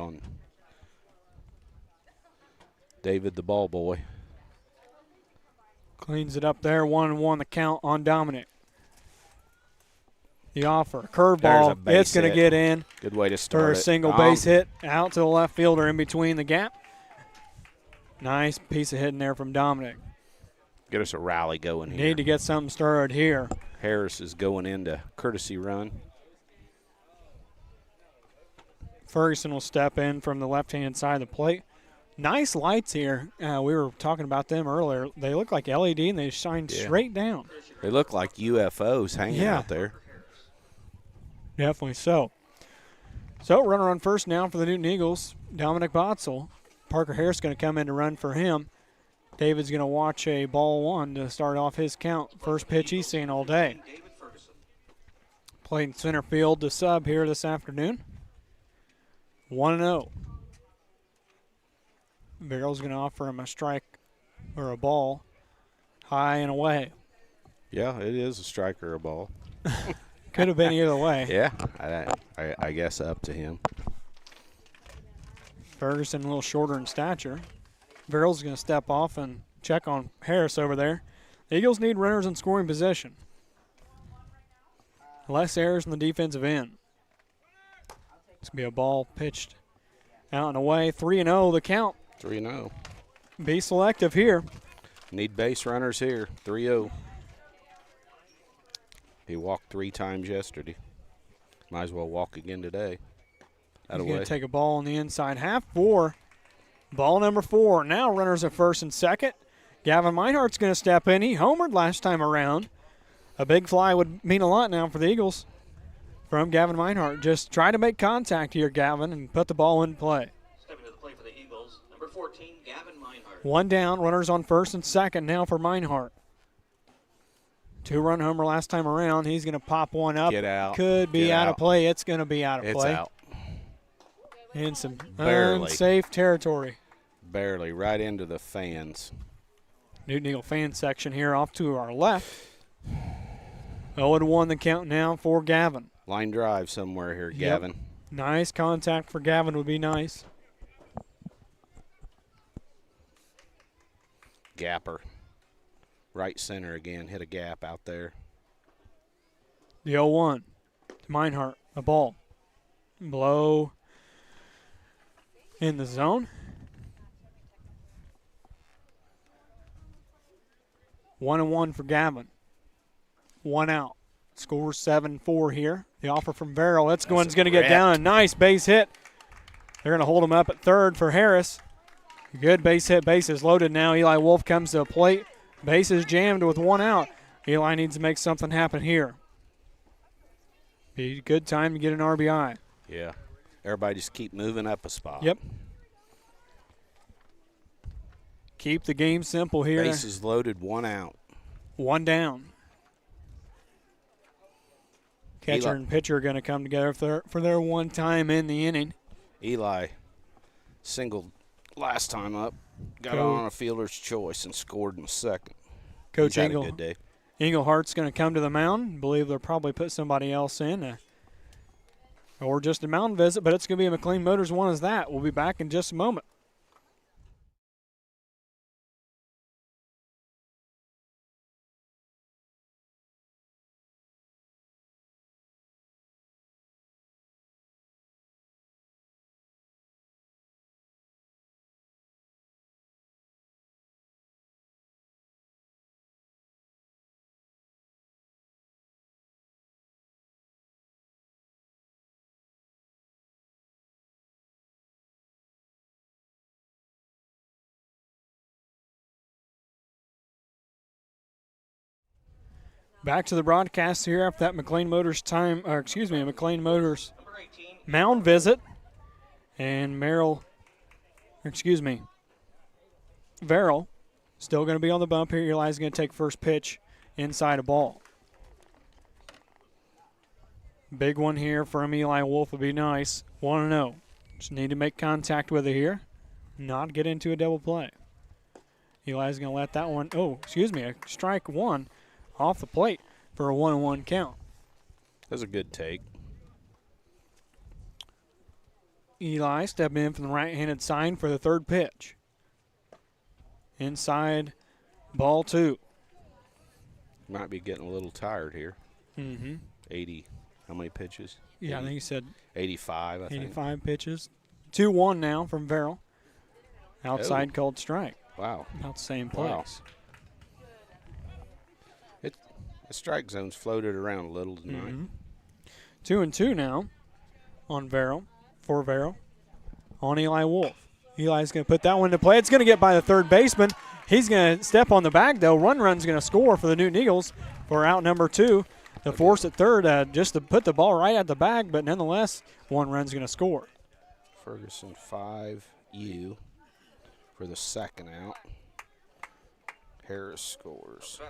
the ball boy. Cleans it up there. 1-1 the count on Dominic. The offer. Curveball. It's going to get in. Good way to start for a single base hit out to the left fielder in between the gap. Nice piece of hitting there from Dominic. Get us a rally going here. Need to get something started here. Harris is going into courtesy run. Ferguson will step in from the left-hand side of the plate. Nice lights here. We were talking about them earlier. They look like LED, and they shine straight down. They look like UFOs hanging out there. Definitely so. So, runner on first now for the Newton Eagles, Dominic Botzel. Parker Harris going to come in to run for him. David's going to watch a ball one to start off his count. First pitch he's seen all day. Playing center field to sub here this afternoon. 1-0. Barrel's going to offer him a strike or a ball high and away. Yeah, it is a strike or a ball. Could have been either way. Yeah, I guess up to him. Ferguson a little shorter in stature. Barrel's going to step off and check on Harris over there. The Eagles need runners in scoring position. Less errors in the defensive end. It's going to be a ball pitched out and away. 3-0 the count. 3-0. Be selective here. Need base runners here. 3-0. He walked 3 times yesterday. Might as well walk again today. He's going to take a ball on the inside half. 4. Ball number 4. Now runners at first and second. Gavin Meinhardt's going to step in. He homered last time around. A big fly would mean a lot now for the Eagles from Gavin Meinhardt. Just try to make contact here, Gavin, and put the ball in play. Stepping to the plate for the Eagles, number 14, Gavin Meinhardt. 1 down, runners on first and second now for Meinhardt. 2-run homer last time around. He's going to pop one up. Get out. Could be out of play. It's going to be out of play. It's out. In some unsafe territory. Barely, right into the fans. Newton Eagle fan section here off to our left. 0-1 the count now for Gavin. Line drive somewhere here, Gavin. Yep. Nice contact for Gavin would be nice. Gapper. Right center again. Hit a gap out there. The 0-1 to Meinhardt. A ball. Blow in the zone. 1-1 for Gavin. 1 out. Score 7-4 here. The offer from Verrill. That's going to get down. A nice base hit. They're going to hold him up at third for Harris. Good base hit. Bases loaded now. Eli Wolf comes to the plate. Bases jammed with 1 out. Eli needs to make something happen here. Be a good time to get an RBI. Yeah. Everybody just keep moving up a spot. Yep. Keep the game simple here. Bases loaded, 1 out. 1 down. Catcher and pitcher are going to come together for their 1 time in the inning. Eli singled last time up, got on a fielder's choice and scored in the second. Coach He's had a good day. Englehart's going to come to the mound. I believe they'll probably put somebody else in or just a mound visit, but it's going to be a McLean Motors one as that. We'll be back in just a moment. Back to the broadcast here after that McLean Motors McLean Motors mound visit. And Verrill still going to be on the bump here. Eli's going to take first pitch inside a ball. Big one here from Eli Wolf would be nice. 1-0. Just need to make contact with it here. Not get into a double play. Eli's going to let that one, a strike one off the plate for a 1-1 count. That's a good take. Eli stepping in from the right-handed side for the third pitch. Inside, ball 2. Might be getting a little tired here. 80, how many pitches? Yeah, 80, I think he said 85, I think. 85 pitches. 2-1 now from Verrill. Outside called strike. Wow. About the same place. Wow. The strike zone's floated around a little tonight. 2-2 now on Verrill, for Verrill, on Eli Wolf. Eli's going to put that one to play. It's going to get by the third baseman. He's going to step on the bag, though. Run's going to score for the Newton Eagles for out number 2. The force at third just to put the ball right at the bag, but nonetheless, 1 run's going to score. Ferguson 5U for the second out. Harris scores.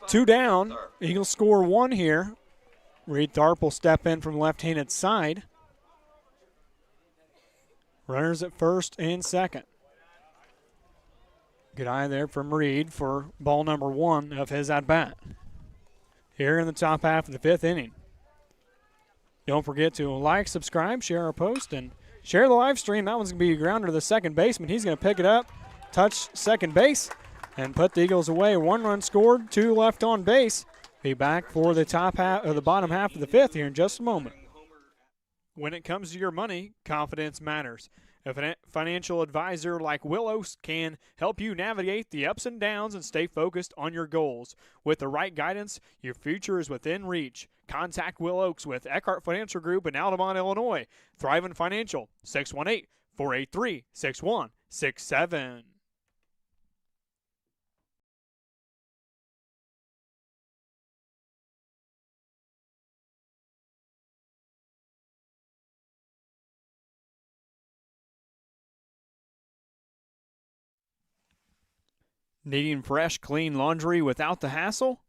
2 down. Eagles score 1 here. Reed Tharp will step in from left-handed side. Runners at first and second. Good eye there from Reed for ball number 1 of his at-bat. Here in the top half of the 5th inning. Don't forget to like, subscribe, share our post, and share the live stream. That one's going to be a grounder to the second baseman. He's going to pick it up, touch second base, and put the Eagles away. 1 run scored, 2 left on base. Be back for the top half or the bottom half of the 5th here in just a moment. When it comes to your money, confidence matters. A financial advisor like Willows can help you navigate the ups and downs and stay focused on your goals. With the right guidance, your future is within reach. Contact Will Oaks with Eckhart Financial Group in Altamont, Illinois. Thriving Financial, 618-483-6167. Needing fresh, clean laundry without the hassle?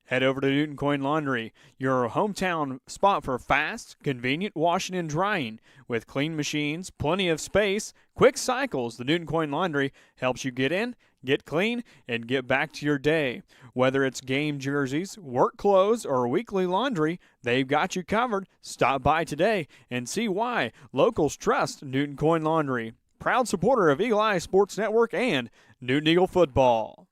Head over to Newton Coin Laundry, your hometown spot for fast, convenient washing and drying. With clean machines, plenty of space, quick cycles, the Newton Coin Laundry helps you get in, get clean, and get back to your day. Whether it's game jerseys, work clothes, or weekly laundry, they've got you covered. Stop by today and see why locals trust Newton Coin Laundry. Proud supporter of Eagle Eye Sports Network and Newton Eagle football.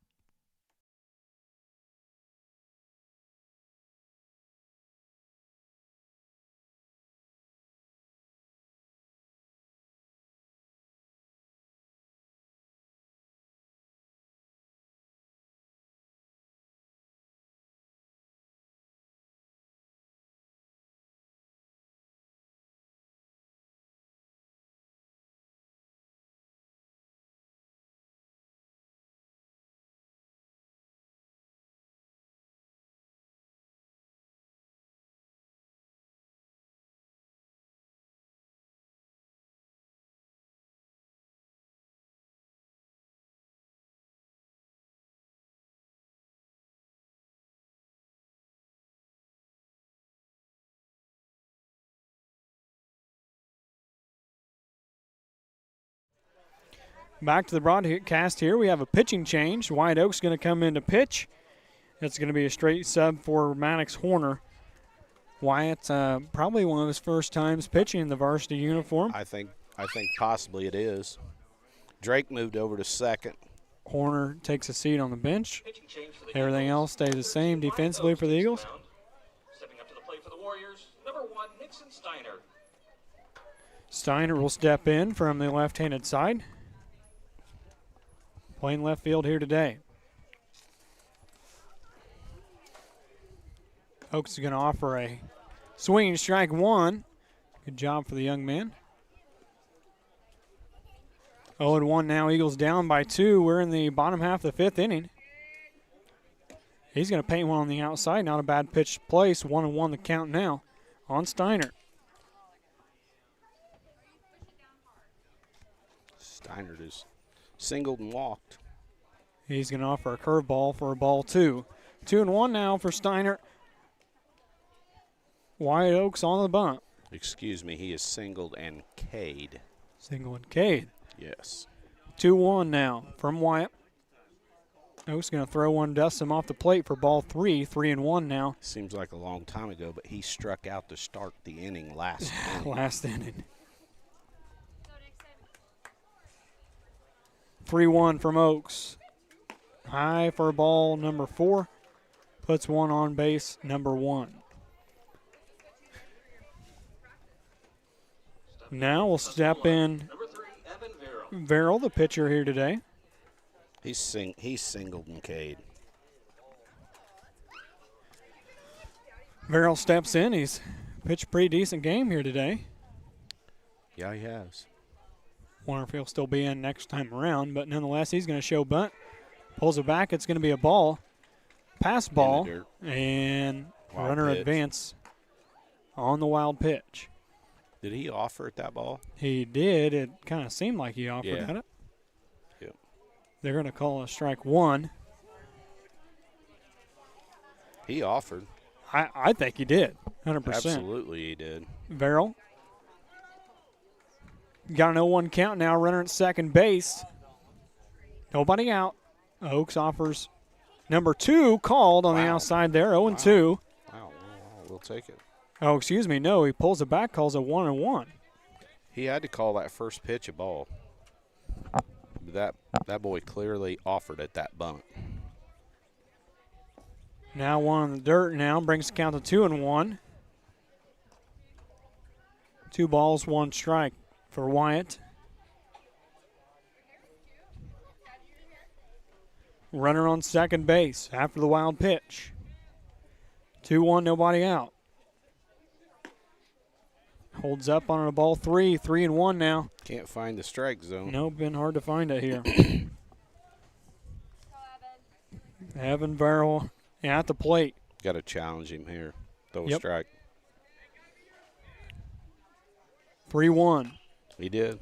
Back to the broadcast here. We have a pitching change. White Oak's going to come in to pitch. It's going to be a straight sub for Maddox Horner. Wyatt, probably one of his first times pitching in the varsity uniform. I think possibly it is. Drake moved over to second. Horner takes a seat on the bench. Everything else stays the same defensively for the Eagles. Stepping up to the plate for the Warriors, number 1, Nixon Steiner. Steiner will step in from the left-handed side. Playing left field here today. Oaks is going to offer a swing and strike 1. Good job for the young man. 0-1 now. Eagles down by 2. We're in the bottom half of the 5th inning. He's going to paint one on the outside. Not a bad pitch place. 1-1 the count now on Steiner. Steiner just singled and walked. He's going to offer a curveball for a ball 2. 2-1 now for Steiner. Wyatt Oaks on the bunt. Excuse me, he is singled and K'd. Single and Cade. Yes. 2-1 now from Wyatt. Oaks going to throw one, dust him off the plate for ball 3. 3-1 now. Seems like a long time ago, but he struck out to start the inning last inning. Last inning. 3-1 from Oaks. High for ball number 4. Puts one on base, number 1. Now we'll step in Verrill, the pitcher here today. He's singled and K'd. Verrill steps in. He's pitched a pretty decent game here today. Yeah, he has. Wonder if he'll still be in next time around, but nonetheless, he's going to show bunt. Pulls it back. It's going to be a ball. Pass ball. And Wild runner pitch. advance on the wild pitch. Did he offer at that ball? He did. It kind of seemed like he offered at it. Yep. They're going to call a strike 1. He offered. I think he did, 100%. Absolutely he did. Verrill. Got an 0-1 count now, runner at second base. Nobody out. Oaks offers number 2, called on the outside there, 0-2. Wow, we'll take it. Oh, excuse me, no, he pulls it back, calls it 1-1. He had to call that first pitch a ball. That boy clearly offered at that bunt. Now one on the dirt now, brings the count to 2-1. 2 balls, 1 strike for Wyatt. Runner on second base after the wild pitch. 2-1, nobody out. Holds up on a ball 3, 3-1 now. Can't find the strike zone. Nope, been hard to find it here. Evan Verrill at the plate. Got to challenge him here. Throw a Yep. strike. 3-1. He did.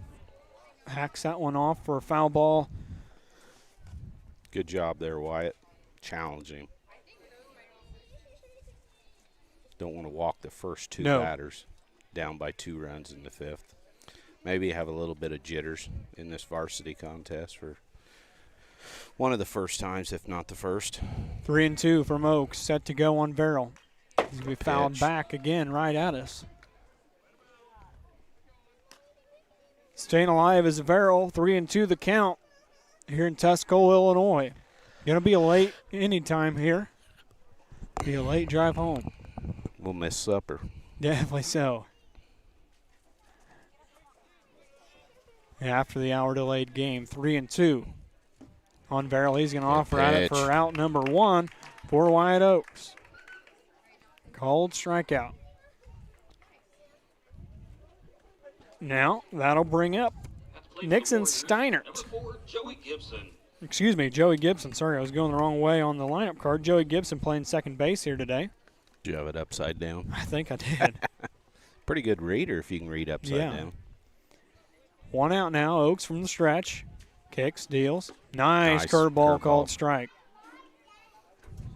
Hacks that one off for a foul ball. Good job there, Wyatt. Challenge him. Don't want to walk the first 2 batters. Down by 2 runs in the 5th. Maybe have a little bit of jitters in this varsity contest for one of the first times, if not the first. 3-2 from Oaks, set to go on Verrill. He's going to be fouled Pitch. back again right at us. Staying alive is Verrill, 3-2 the count here in Tuscola, Illinois. Going to be a late anytime here. Be a late drive home. We'll miss supper. Definitely so. After the hour delayed game, 3-2 on Verrill. He's going to offer at it for out number 1 for Wyatt Oaks. Called strikeout. Now that'll bring up Nixon Steinert. Number 4, Joey Gibson. Excuse me, Joey Gibson. Sorry, I was going the wrong way on the lineup card. Joey Gibson playing second base here today. Do you have it upside down? I think I did. Pretty good reader if you can read upside down. 1 out now. Oaks from the stretch. Kicks, deals. Nice curveball called strike.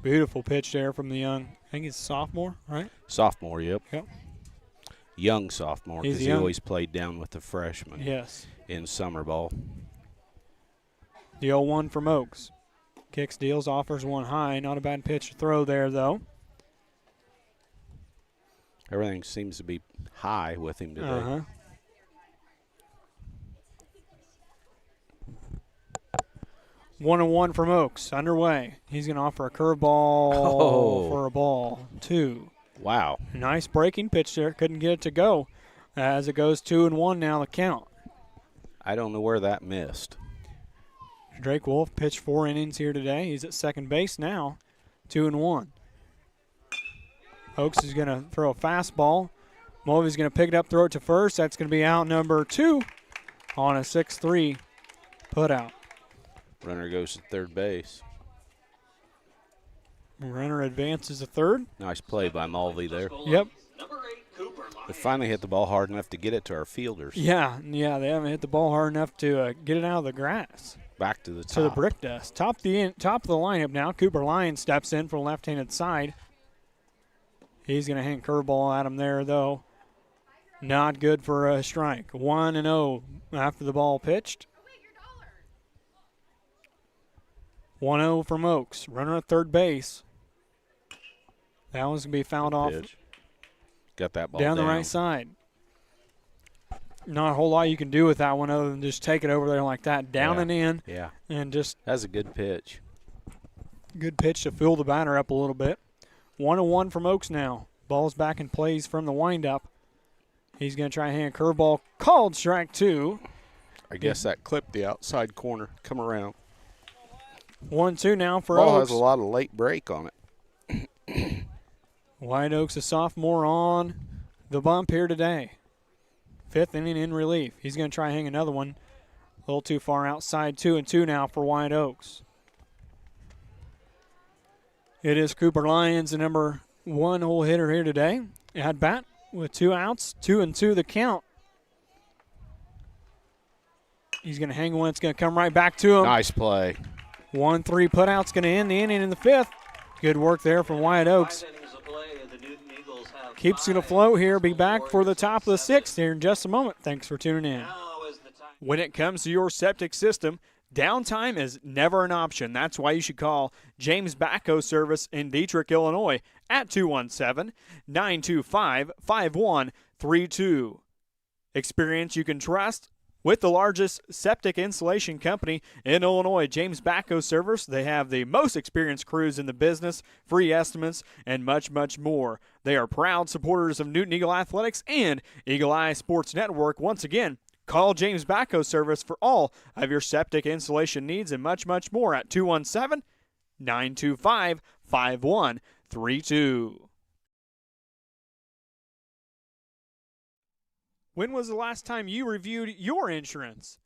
Beautiful pitch there from the young. I think he's a sophomore, right? Sophomore, yep. Yep. Young sophomore because he always played down with the freshmen. Yes. In summer ball. The 0-1 from Oaks. Kicks, deals, offers one high. Not a bad pitch to throw there, though. Everything seems to be high with him today. 1-1 from Oaks, underway. He's going to offer a curveball for a ball, 2. Wow. Nice breaking pitch there. Couldn't get it to go. As it goes 2-1 now, the count. I don't know where that missed. Drake Wolf pitched 4 innings here today. He's at second base now, 2-1. Oaks is going to throw a fastball. Mulvey's going to pick it up, throw it to first. That's going to be out number 2 on a 6-3 put out. Runner goes to third base. Runner advances to third. Nice play by Mulvey there. Yep. They finally hit the ball hard enough to get it to our fielders. Yeah, they haven't hit the ball hard enough to get it out of the grass. Back to the top. To the brick dust. Top of the lineup now. Cooper Lyons steps in from the left-handed side. He's going to hang curveball at him there, though. Not good for a strike. 1-0 after the ball pitched. 1-0 from Oaks. Runner at third base. That one's going to be fouled off. Pitch. Got that ball down the right side. Not a whole lot you can do with that one other than just take it over there like that. Down and in. Yeah. And just. That's a good pitch. Good pitch to fill the batter up a little bit. 1-1 from Oaks now. Ball's back in plays from the windup. He's going to try and hang a curveball. Called strike 2. I guess that clipped the outside corner. Come around. 1-2 now for Ball Oaks. has a lot of late break on it. White Oaks, a sophomore on the bump here today. 5th inning in relief. He's going to try and hang another one. A little too far outside. 2-2 now for White Oaks. It is Cooper Lyons, the number 1 hole hitter here today. At bat with 2 outs. 2-2 the count. He's going to hang one. It's going to come right back to him. Nice play. 1-3 putout's going to end the inning in the 5th. Good work there from White Oaks. Keeps it afloat here. Be back for the top of the 6th here in just a moment. Thanks for tuning in. When it comes to your septic system, downtime is never an option. That's why you should call James Backhoe Service in Dietrich, Illinois at 217-925-5132. Experience you can trust with the largest septic installation company in Illinois, James Backhoe Service. They have the most experienced crews in the business, free estimates, and much, much more. They are proud supporters of Newton Eagle Athletics and Eagle Eye Sports Network. Once again, call James Backhoe Service for all of your septic installation needs and much, much more at 217-925-5132. When was the last time you reviewed your insurance?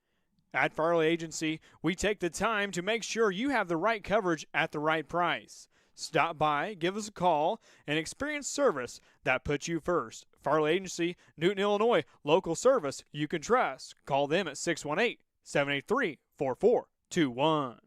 At Farley Agency, we take the time to make sure you have the right coverage at the right price. Stop by, give us a call, and experience service that puts you first. Farley Agency, Newton, Illinois, local service you can trust. Call them at 618-783-4421.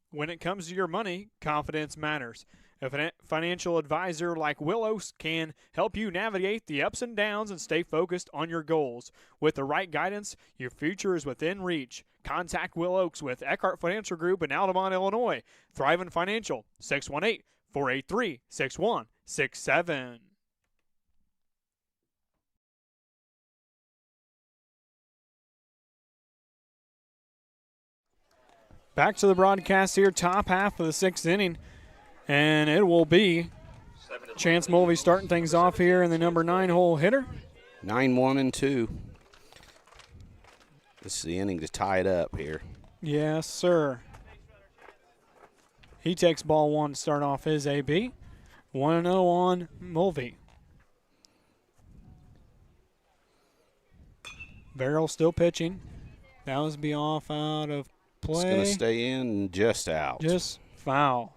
When it comes to your money, confidence matters. A financial advisor like Willows can help you navigate the ups and downs and stay focused on your goals. With the right guidance, your future is within reach. Contact Will Oaks with Eckhart Financial Group in Altamont, Illinois. Thrivent Financial, 618-483-6167. Back to the broadcast here, top half of the 6th inning, and it will be Chance Mulvey starting things off here in the number 9 hole hitter. 9-1-2. This is the inning to tie it up here. Yes, sir. He takes ball 1 to start off his AB. 1-0 on Mulvey. Barrel still pitching. That was be off out of play. It's going to stay in and just out. Just foul.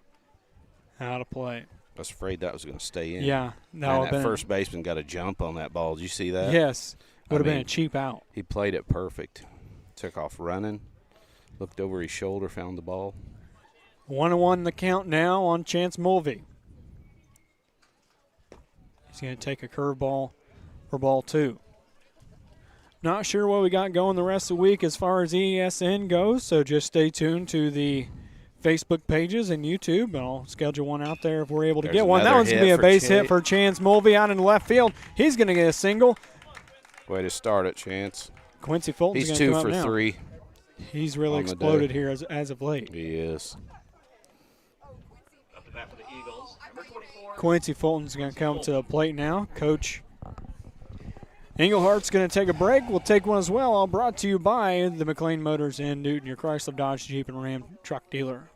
Out of play. I was afraid that was going to stay in. Yeah. That first baseman got a jump on that ball. Did you see that? Yes. Would have been a cheap out. He played it perfect. Took off running. Looked over his shoulder, found the ball. 1-1 the count now on Chance Mulvey. He's going to take a curveball for ball 2. Not sure what we got going the rest of the week as far as EESN goes, so just stay tuned to the Facebook pages and YouTube. I'll schedule one out there if we're able to get one. That one's going to be a base hit for Chance Mulvey out in the left field. He's going to get a single. Way to start it, Chance. Quincy Fulton's He's going to 2 come for out 3. He's really exploded here as of late. He is. Up the bat for the Eagles, number 24. Quincy Fulton's going to come to the plate now. Coach Englehart's going to take a break. We'll take one as well. All brought to you by the McLean Motors in Newton, your Chrysler, Dodge, Jeep, and Ram truck dealer.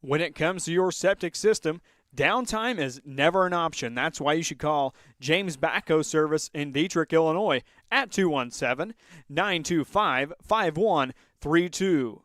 When it comes to your septic system, downtime is never an option. That's why you should call James Backhoe Service in Dietrich, Illinois at 217-925-5132.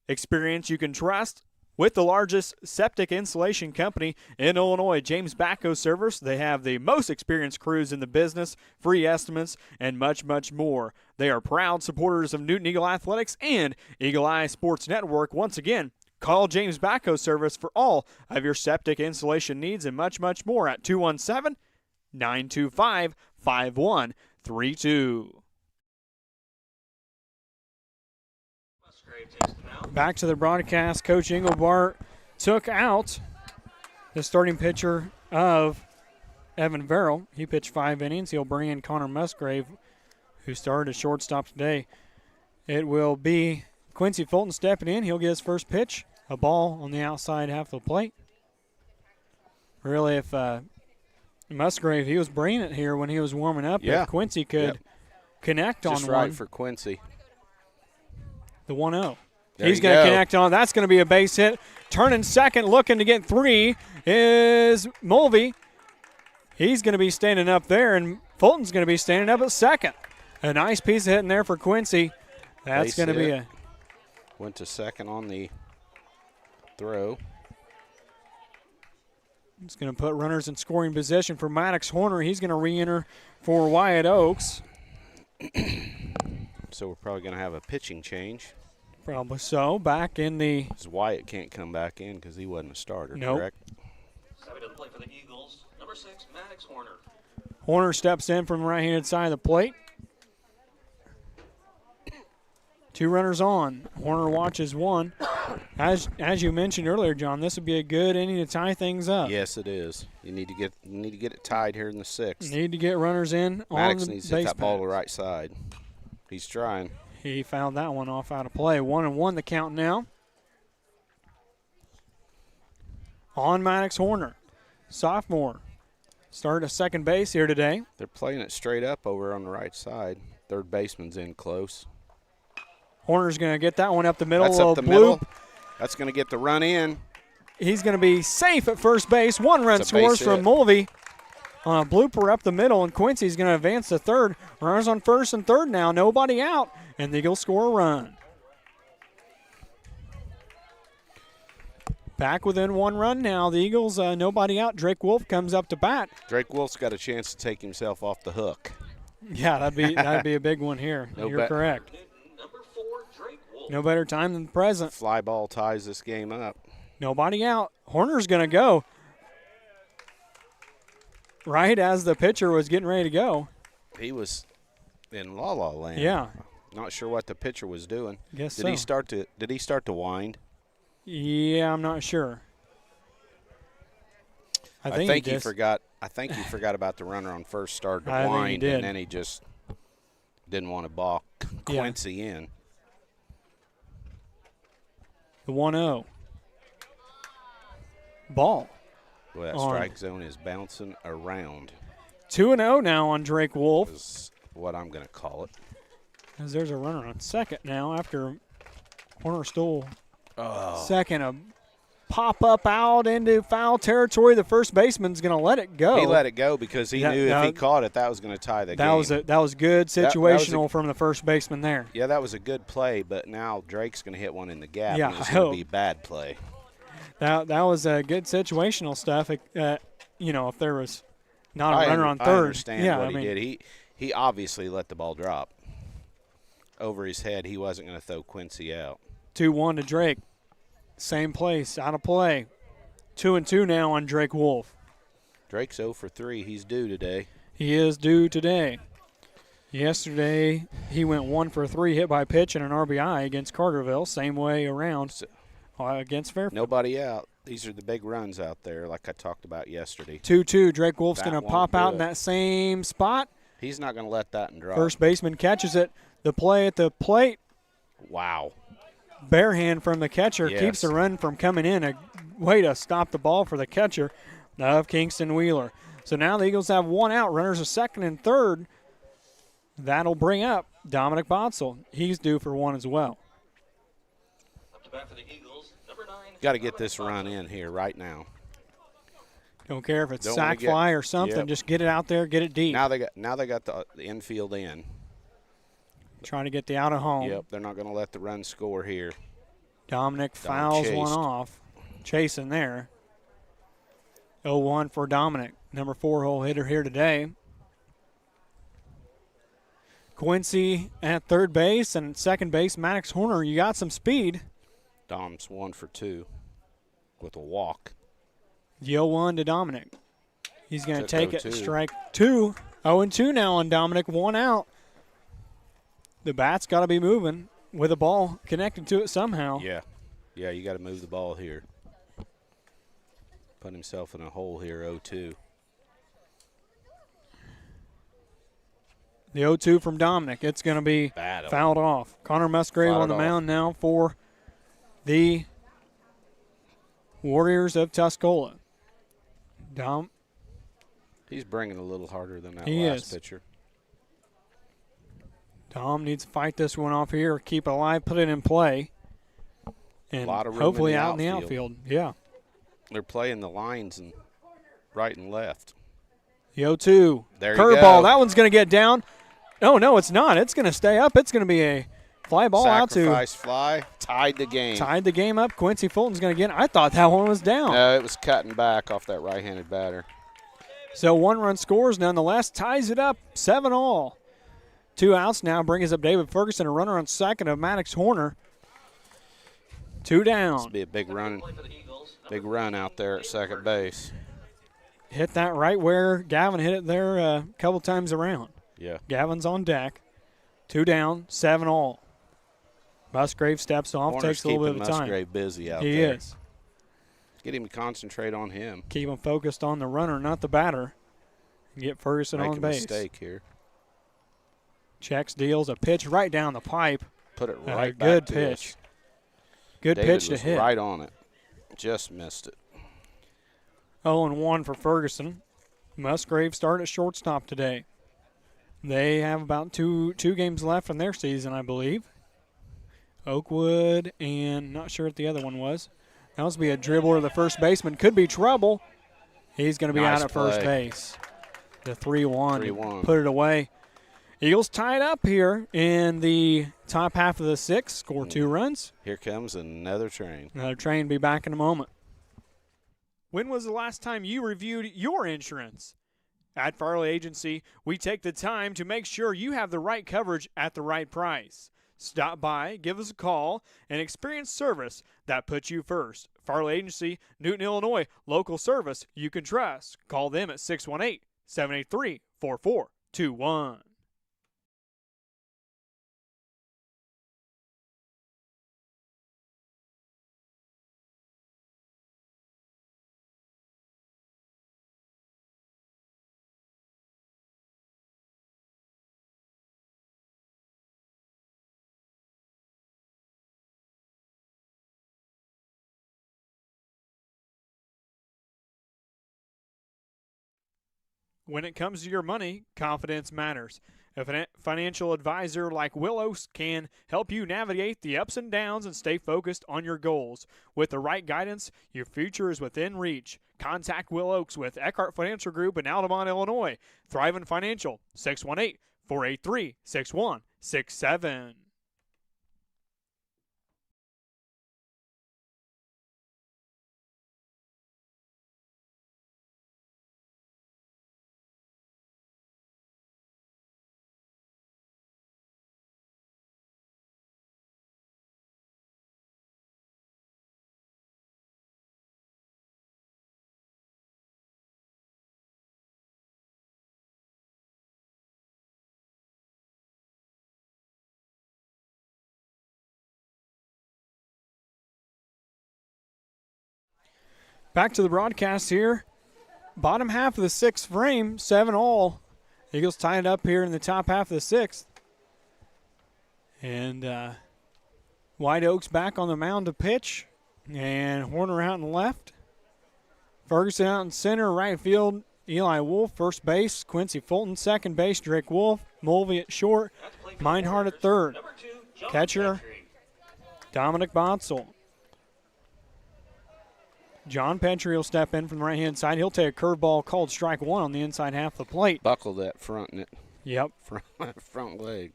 Experience you can trust with the largest septic installation company in Illinois, James Backhoe Service. They have the most experienced crews in the business, free estimates, and much, much more. They are proud supporters of Newton Eagle Athletics and Eagle Eye Sports Network. Once again, call James Backhoe Service for all of your septic installation needs and much, much more at 217-925-5132. Back to the broadcast. Coach Engelbart took out the starting pitcher of Evan Verrill. He pitched 5 innings. He'll bring in Connor Musgrave, who started at shortstop today. It will be Quincy Fulton stepping in. He'll get his first pitch, a ball on the outside half of the plate. Really, if Musgrave, he was bringing it here when he was warming up. Yeah. If Quincy could connect on just right one. for Quincy. The 1-0. There He's you going to go. connect on. That's going to be a base hit. Turning second, looking to get 3 is Mulvey. He's going to be standing up there, and Fulton's going to be standing up at second. A nice piece of hitting there for Quincy. That's Base going to be hit. a Went to second on the throw. It's going to put runners in scoring position for Maddox Horner. He's going to re-enter for Wyatt Oaks. So we're probably going to have a pitching change. Probably so. Back in the Because Wyatt can't come back in because he wasn't a starter, Nope. correct? Stepping to the plate for the Eagles, number 6, Maddox Horner. Horner steps in from the right-handed side of the plate. 2 runners on. Horner watches one. As you mentioned earlier, John, this would be a good inning to tie things up. Yes, it is. You need to get it tied here in the 6th. Need to get runners in Maddox on the needs to hit base that ball to the paths. right side. He's trying. He fouled that one off out of play. 1-1 the count now. On Maddox Horner, sophomore. Started at second base here today. They're playing it straight up over on the right side. Third baseman's in close. Horner's going to get that one up the middle. That's A up the bloop. middle. That's going to get the run in. He's going to be safe at first base. 1 run It's a base scores from hit. Mulvey on a blooper up the middle, and Quincy's going to advance to third. Runners on first and third now. Nobody out, and the Eagles score a run. Back within 1 run now. The Eagles, nobody out. Drake Wolf comes up to bat. Drake Wolf's got a chance to take himself off the hook. Yeah, that'd be a big one here. No You're bet. correct. Number 4, Drake Wolf. No better time than the present. Fly ball ties this game up. Nobody out. Horner's going to go. Right as the pitcher was getting ready to go. He was in la-la land. Yeah. Not sure what the pitcher was doing. Guess Did so. he start to wind? Yeah, I'm not sure. I think he you just, forgot. I think he forgot about the runner on first, started to I think he wind, did. and then he just didn't want to balk Yeah. Quincy in. the 1-0. Ball. Well, that On. strike zone is bouncing around, 2-0 now on Drake Wolf. is what I'm going to call it. As there's a runner on second now after Horner stole second. A pop up out into foul territory. The first baseman's going to let it go. He let it go because he That- knew if that- he caught it, that was going to tie the that game. was good that was a- situational from the first baseman there. Yeah, that was a good play, but now Drake's going to hit one in the gap, Yeah, and it's I going hope. to be Bad play. That was a good situational stuff. If there was not a runner on I third. understand yeah, what I he mean, did. He obviously let the ball drop over his head. He wasn't going to throw Quincy out. 2-1 to Drake. Same place, out of play. 2-2 now on Drake Wolf. Drake's 0 for 3. He's due today. He is due today. Yesterday, he went 1 for 3, hit by pitch and an RBI against Carterville. Same way around against Fairfield. Nobody out. These are the big runs out there, like I talked about yesterday. 2-2. Drake Wolf's That going to won't pop out do in it. that same spot. He's not going to let that and drop. First baseman catches it. The play at the plate. Wow. Bare hand from the catcher Yes. keeps the run from coming in. A way to stop the ball for the catcher of Kingston Wheeler. So now the Eagles have 1 out. Runners are second and third. That'll bring up Dominic Botzel. He's due for 1 as well. Up to bat for the Eagles, number 9, Got to get this run in here right now. Don't care if it's sack fly or something. Yep. Just get it out there, get it deep. Now they got the infield in. Trying to get the out of home. Yep, they're not going to let the run score here. Dominic fouls one off. Chasing there. 0-1 for Dominic, number 4 hole hitter here today. Quincy at third base and second base, Maddox Horner. You got some speed. Dom's 1 for 2 with a walk. 0-1 to Dominic. He's going to take it. Strike 2. 0-2 now on Dominic. 1 out. The bat's got to be moving with a ball connected to it somehow. Yeah, you got to move the ball here. Put himself in a hole here, 0-2. The 0-2 from Dominic. It's going to be fouled off. Connor Musgrave on the mound now for the Warriors of Tuscola. Dom. He's bringing a little harder than that last pitcher. Dom needs to fight this one off here, keep it alive, put it in play, and hopefully out in the outfield. Yeah. They're playing the lines and right and left. The 0-2. There you go. Curveball. That one's going to get down. Oh, no, it's not. It's going to stay up. It's going to be a fly ball out to. Sacrifice fly. Tied the game. Tied the game up. Quincy Fulton's going to get it. I thought that one was down. No, it was cutting back off that right-handed batter. So 1-run scores nonetheless. Ties it up. 7-all. 2 outs now. Brings up David Ferguson. A runner on second of Maddox Horner. 2 down. This will be a big run out there at second base. Hit that right where Gavin hit it there a couple times around. Yeah. Gavin's on deck. 2 down, 7-all. Musgrave steps off, Warner's takes a little bit of time. Musgrave busy out there. He is. Get him to concentrate on him. Keep him focused on the runner, not the batter. Get Ferguson on base. Make a mistake here. Checks, deals a pitch right down the pipe. Put it right back good to pitch. us. Good David pitch to hit. Right on it. Just missed it. 0-1 for Ferguson. Musgrave started at shortstop today. They have about two games left in their season, I believe. Oakwood and not sure what the other one was. That must be a dribbler. The first baseman could be trouble. He's going to be out at first base. The 3-1. Put it away. Eagles tied up here in the top half of the 6th. Score 2 runs. Here comes another train. Another train. Be back in a moment. When was the last time you reviewed your insurance? At Farley Agency, we take the time to make sure you have the right coverage at the right price. Stop by, give us a call, and experience service that puts you first. Farley Agency, Newton, Illinois, local service you can trust. Call them at 618-783-4421. When it comes to your money, confidence matters. A financial advisor like Willows can help you navigate the ups and downs and stay focused on your goals. With the right guidance, your future is within reach. Contact Will Oaks with Eckhart Financial Group in Altamont, Illinois. Thrivent Financial, 618-483-6167. Back to the broadcast here. Bottom half of the 6th frame, 7-all. Eagles tied it up here in the top half of the 6th. And White Oaks back on the mound to pitch. And Horner out in left. Ferguson out in center, right field. Eli Wolf, first base. Quincy Fulton, second base. Drake Wolf. Mulvey at short. Meinhardt at third. Catcher, Dominic Bonsall. John Petrie will step in from the right-hand side. He'll take a curveball called strike one on the inside half of the plate. Buckle that front net. Yep. Front leg.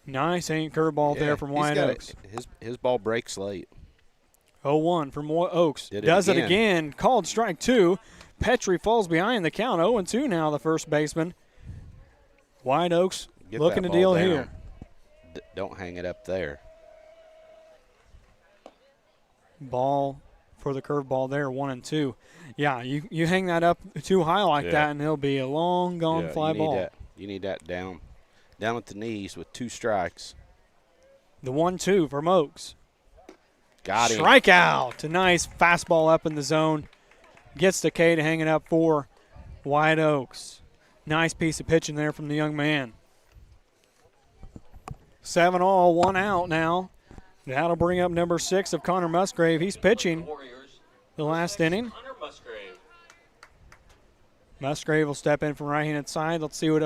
Nice hanging curveball there from Wyatt Oaks. His ball breaks late. 0-1 from Oaks. Does it again. Called strike two. Petrie falls behind the count. 0-2 now, the first baseman. Wyatt Oaks looking to deal here. Don't hang it up there. Ball for the curveball there, 1-2. Yeah, you hang that up too high like that, and it'll be a long gone fly ball. You need that down at the knees with 2 strikes. The 1-2 from Oaks. Got him. Strikeout. A nice fastball up in the zone. Gets to K to hang it up for Wyatt Oaks. Nice piece of pitching there from the young man. 7-all, 1 out now. That'll bring up number 6 of Connor Musgrave. He's pitching the last inning. Musgrave will step in from right-handed side. Let's see what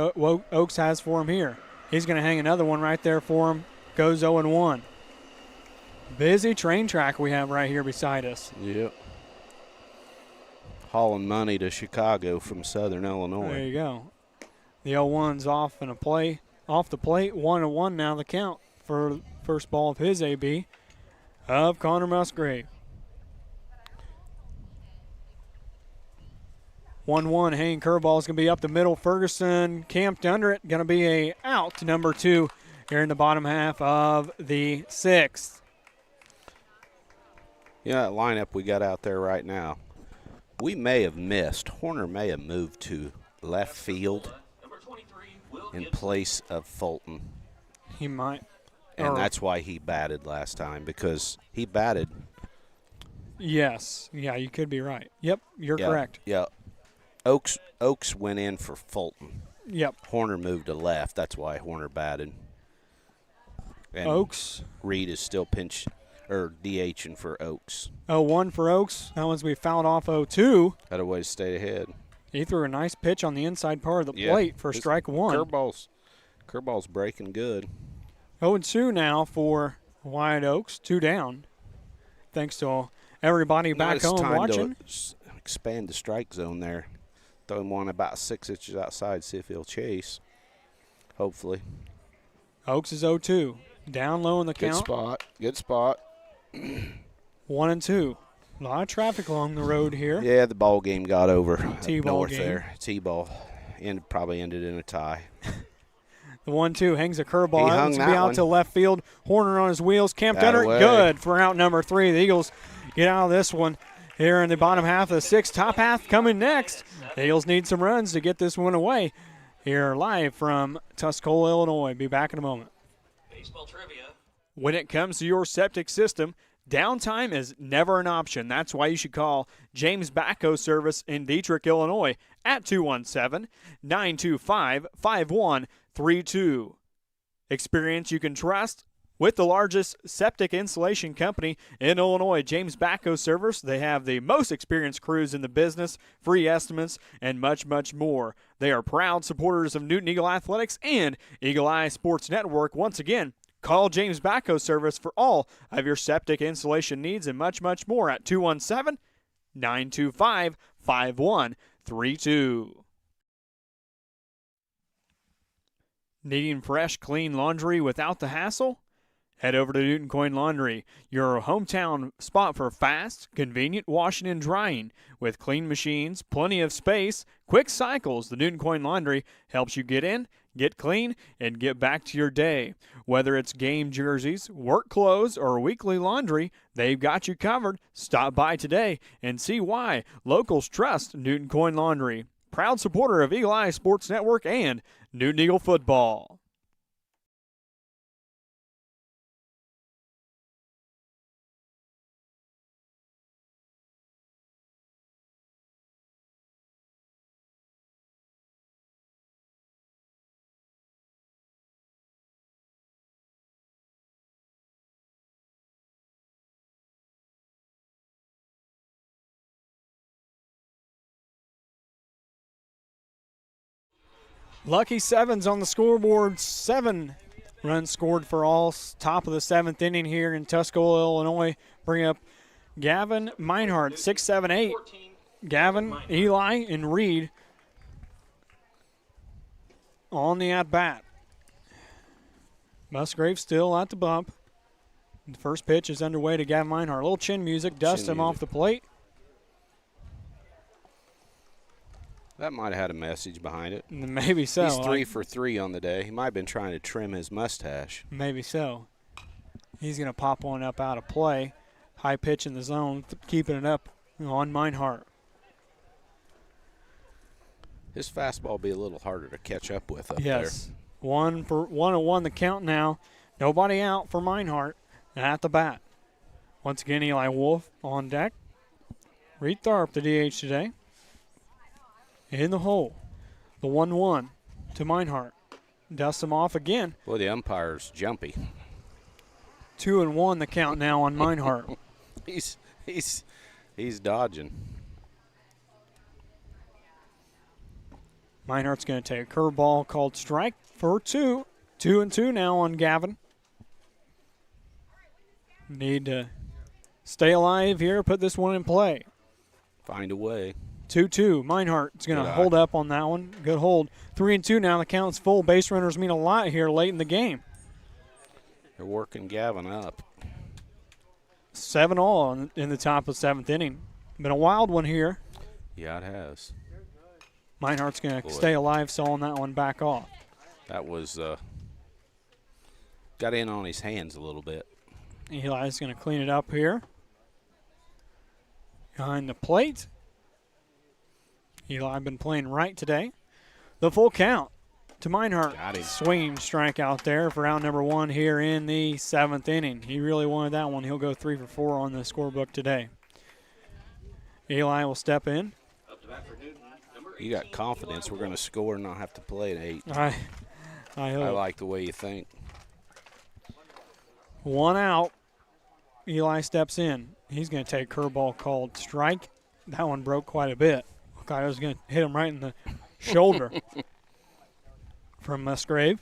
Oaks has for him here. He's going to hang another one right there for him. Goes 0-1. Busy train track we have right here beside us. Yep. Hauling money to Chicago from Southern Illinois. There you go. The 0-1's off in a play. Off the plate, 1-1 now the count for first ball of his AB of Connor Musgrave. 1-1 hanging curveball is going to be up the middle. Ferguson camped under it. Going to be a out to number 2 here in the bottom half of the 6th. Yeah, that lineup we got out there right now, we may have missed. Horner may have moved to left field in place of Fulton. He might. And that's why he batted last time, because he batted. Yes. Yeah, you could be right. Yep, you're correct. Yeah. Oaks went in for Fulton. Yep. Horner moved to left. That's why Horner batted. And Oaks. Reed is still DHing for Oaks. 0-1 for Oaks. That one's going to be fouled off 0-2. Got a way to stay ahead. He threw a nice pitch on the inside part of the plate for strike one. Curveball's breaking good. 0-2 now for Wyatt Oaks. 2 down. Thanks to everybody back home watching. To expand the strike zone there. Throw him one about 6 inches outside, see if he'll chase. Hopefully. Oaks is 0-2. Down low in the count. Good spot. 1-2. A lot of traffic along the road here. Yeah, the ball game got over. T-ball north game. There. T-ball. And probably ended in a tie. The 1-2 hangs a curveball. He It's going to be out to left field. Horner on his wheels. Camped under it. Good for out number 3. The Eagles get out of this one here in the bottom half of the 6th. Top half coming next. The Eagles need some runs to get this one away. Here live from Tuscola, Illinois. Be back in a moment. Baseball trivia. When it comes to your septic system, downtime is never an option. That's why you should call James Backhoe Service in Dietrich, Illinois at 217-925-5132. Experience you can trust with the largest septic installation company in Illinois, James Backhoe Service. They have the most experienced crews in the business, free estimates, and much, much more. They are proud supporters of Newton Eagle Athletics and Eagle Eye Sports Network. Once again, call James Backhoe Service for all of your septic installation needs and much, much more at 217-925-5132. Needing fresh, clean laundry without the hassle? Head over to Newton Coin Laundry, your hometown spot for fast, convenient washing and drying. With clean machines, plenty of space, quick cycles, the Newton Coin Laundry helps you get in, get clean, and get back to your day. Whether it's game jerseys, work clothes, or weekly laundry, they've got you covered. Stop by today and see why locals trust Newton Coin Laundry. Proud supporter of Eagle Eye Sports Network and Newton Eagle Football. Lucky Sevens on the scoreboard. 7 runs scored for all. Top of the 7th inning here in Tuscola, Illinois. Bring up Gavin Meinhardt, 6, 7, 8. 14. Gavin, Eli, and Reed on the at-bat. Musgrave still at the bump. The first pitch is underway to Gavin Meinhardt. A little chin music, dust him off the plate. That might have had a message behind it. Maybe so. He's 3 for 3 on the day. He might have been trying to trim his mustache. Maybe so. He's going to pop one up out of play. High pitch in the zone, keeping it up on Meinhardt. His fastball will be a little harder to catch up with up there. Yes. 1-1 the count now. Nobody out for Meinhardt at the bat. Once again, Eli Wolf on deck. Reed Tharp, the DH today. In the hole. The 1-1 to Meinhardt. Dusts him off again. Boy, the umpire's jumpy. 2-1 the count now on Meinhardt. He's dodging. Meinhardt's going to take a curveball called strike for 2. 2-2 now on Gavin. Need to stay alive here, put this one in play. Find a way. 2-2. Meinhardt's going to hold up on that one. Good hold. 3-2 now. The count's full. Base runners mean a lot here late in the game. They're working Gavin up. 7-all in the top of the 7th inning. Been a wild one here. Yeah, it has. Meinhardt's going to stay alive, sawing that one back off. That was got in on his hands a little bit. Eli's going to clean it up here. Behind the plate. Eli been playing right today. The full count to Meinhardt. Got him. Swinging strike out there for out number 1 here in the 7th inning. He really wanted that one. He'll go 3 for 4 on the scorebook today. Eli will step in. Up to bat for Newton, number You got confidence we're going to score and not have to play at 8. I I hope. like the way you think. 1 out. Eli steps in. He's going to take a curveball called strike. That one broke quite a bit. I was going to hit him right in the shoulder from Musgrave.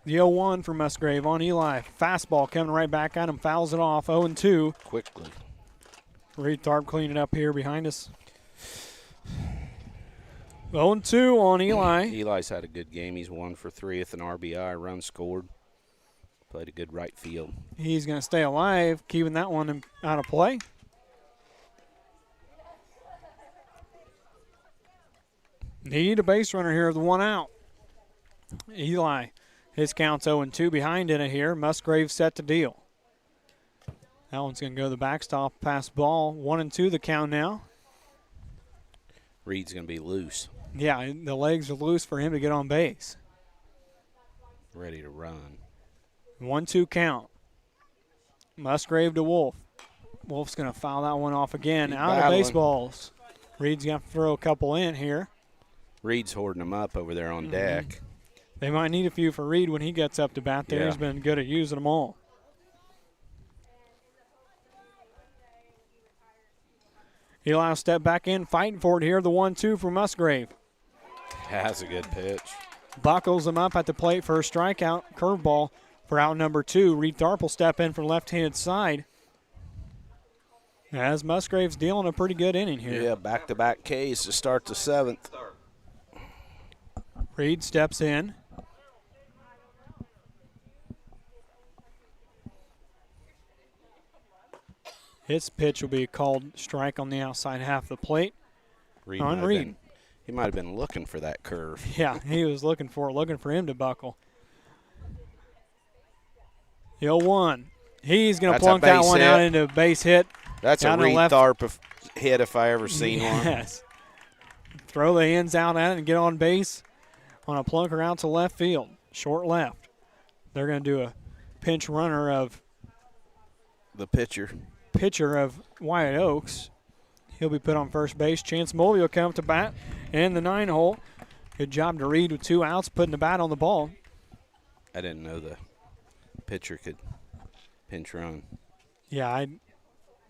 The 0-1 for Musgrave on Eli. Fastball coming right back at him. Fouls it off. 0-2. Quickly. Reed Tharp cleaning it up here behind us. 0-2 on Eli. Eli's had a good game. He's 1 for 3 with an RBI. Run scored. Played a good right field. He's going to stay alive, keeping that one out of play. Need a base runner here with 1 out. Eli, his count's 0-2 behind in it here. Musgrave set to deal. That one's going to go to the backstop, pass ball. 1-2 the count now. Reed's going to be loose. Yeah, the legs are loose for him to get on base. Ready to run. 1-2 count. Musgrave to Wolf. Wolf's going to foul that one off again. He's out battling. of baseballs. Reed's going to throw a couple in here. Reed's hoarding them up over there on deck. They might need a few for Reed when he gets up to bat there. Yeah. He's been good at using them all. Eli will step back in, fighting for it here. The 1-2 for Musgrave. That's a good pitch. Buckles him up at the plate for a strikeout. Curveball for out number 2. Reed Tharp will step in from left-handed side. As Musgrave's dealing a pretty good inning here. Yeah, back-to-back Ks to start the 7th. Reed steps in. His pitch will be called strike on the outside half of the plate. Reed On Reed. He might have been looking for that curve. Yeah, he was looking for him to buckle. The 0-1. He's going to That's a plunk that base one hit. out into a base hit. That's Down a to Reed left. Tharp hit if I ever seen one. Yes. Throw the ends out at it and get on base on a plunker out to left field. Short left. They're going to do a pinch runner of The pitcher. Wyatt Oaks. He'll be put on first base. Chance Mulvey will come up to bat in the 9-hole. Good job to Reed with 2 outs, putting the bat on the ball. I didn't know the pitcher could pinch run. Yeah, I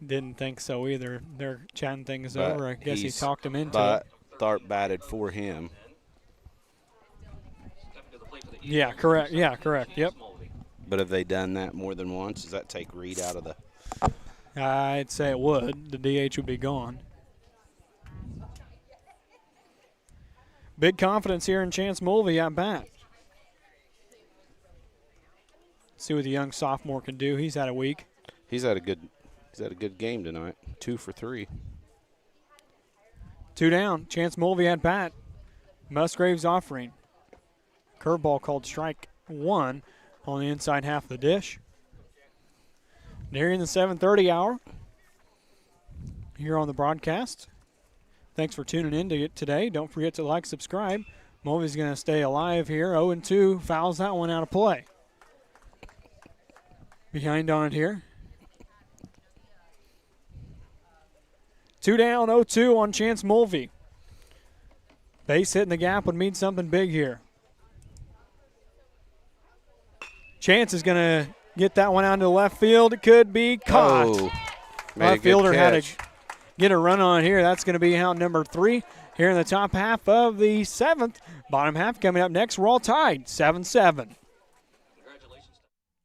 didn't think so either. They're chatting things But over. I guess he he's- talked him into But it. Tharp batted for him. Stepping to the plate for the Yeah, correct. Yeah, correct. Yep. But have they done that more than once? Does that take Reed out of I'd say it would. The DH would be gone. Big confidence here in Chance Mulvey at bat. See what the young sophomore can do. He's had a week. He's had a good game tonight. 2 for 3. 2 down. Chance Mulvey at bat. Musgraves offering. Curveball called strike 1 on the inside half of the dish. Nearing the 7:30 hour here on the broadcast. Thanks for tuning in today. Don't forget to like, subscribe. Mulvey's going to stay alive here. 0-2. Fouls that one out of play. Behind on it here. 2 down, 0-2 on Chance Mulvey. Base hit in the gap would mean something big here. Chance is going to get that one out into left field. It could be caught. Oh, left fielder had to get a run on here. That's going to be out number 3 here in the top half of the 7th. Bottom half coming up next. We're all tied, 7-7.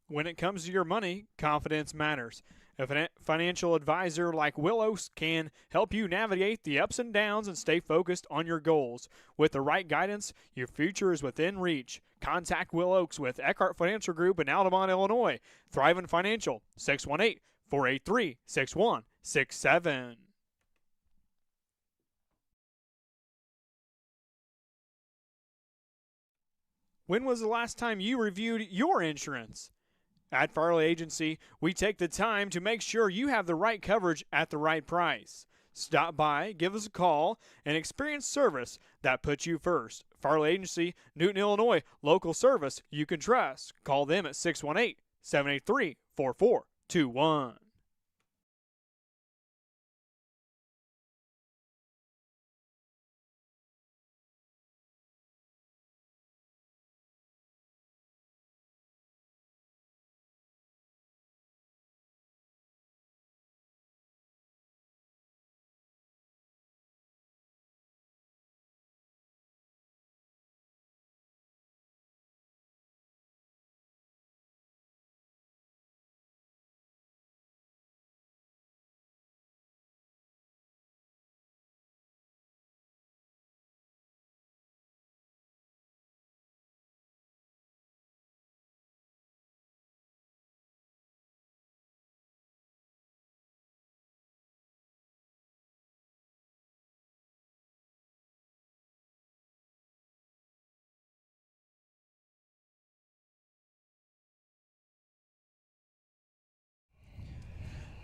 When it comes to your money, confidence matters. A financial advisor like Willows can help you navigate the ups and downs and stay focused on your goals. With the right guidance, your future is within reach. Contact Will Oaks with Eckhart Financial Group in Altamont, Illinois. Thrivent Financial, 618-483-6167. When was the last time you reviewed your insurance? At Farley Agency, we take the time to make sure you have the right coverage at the right price. Stop by, give us a call, and experience service that puts you first. Farley Agency, Newton, Illinois, local service you can trust. Call them at 618-783-4421.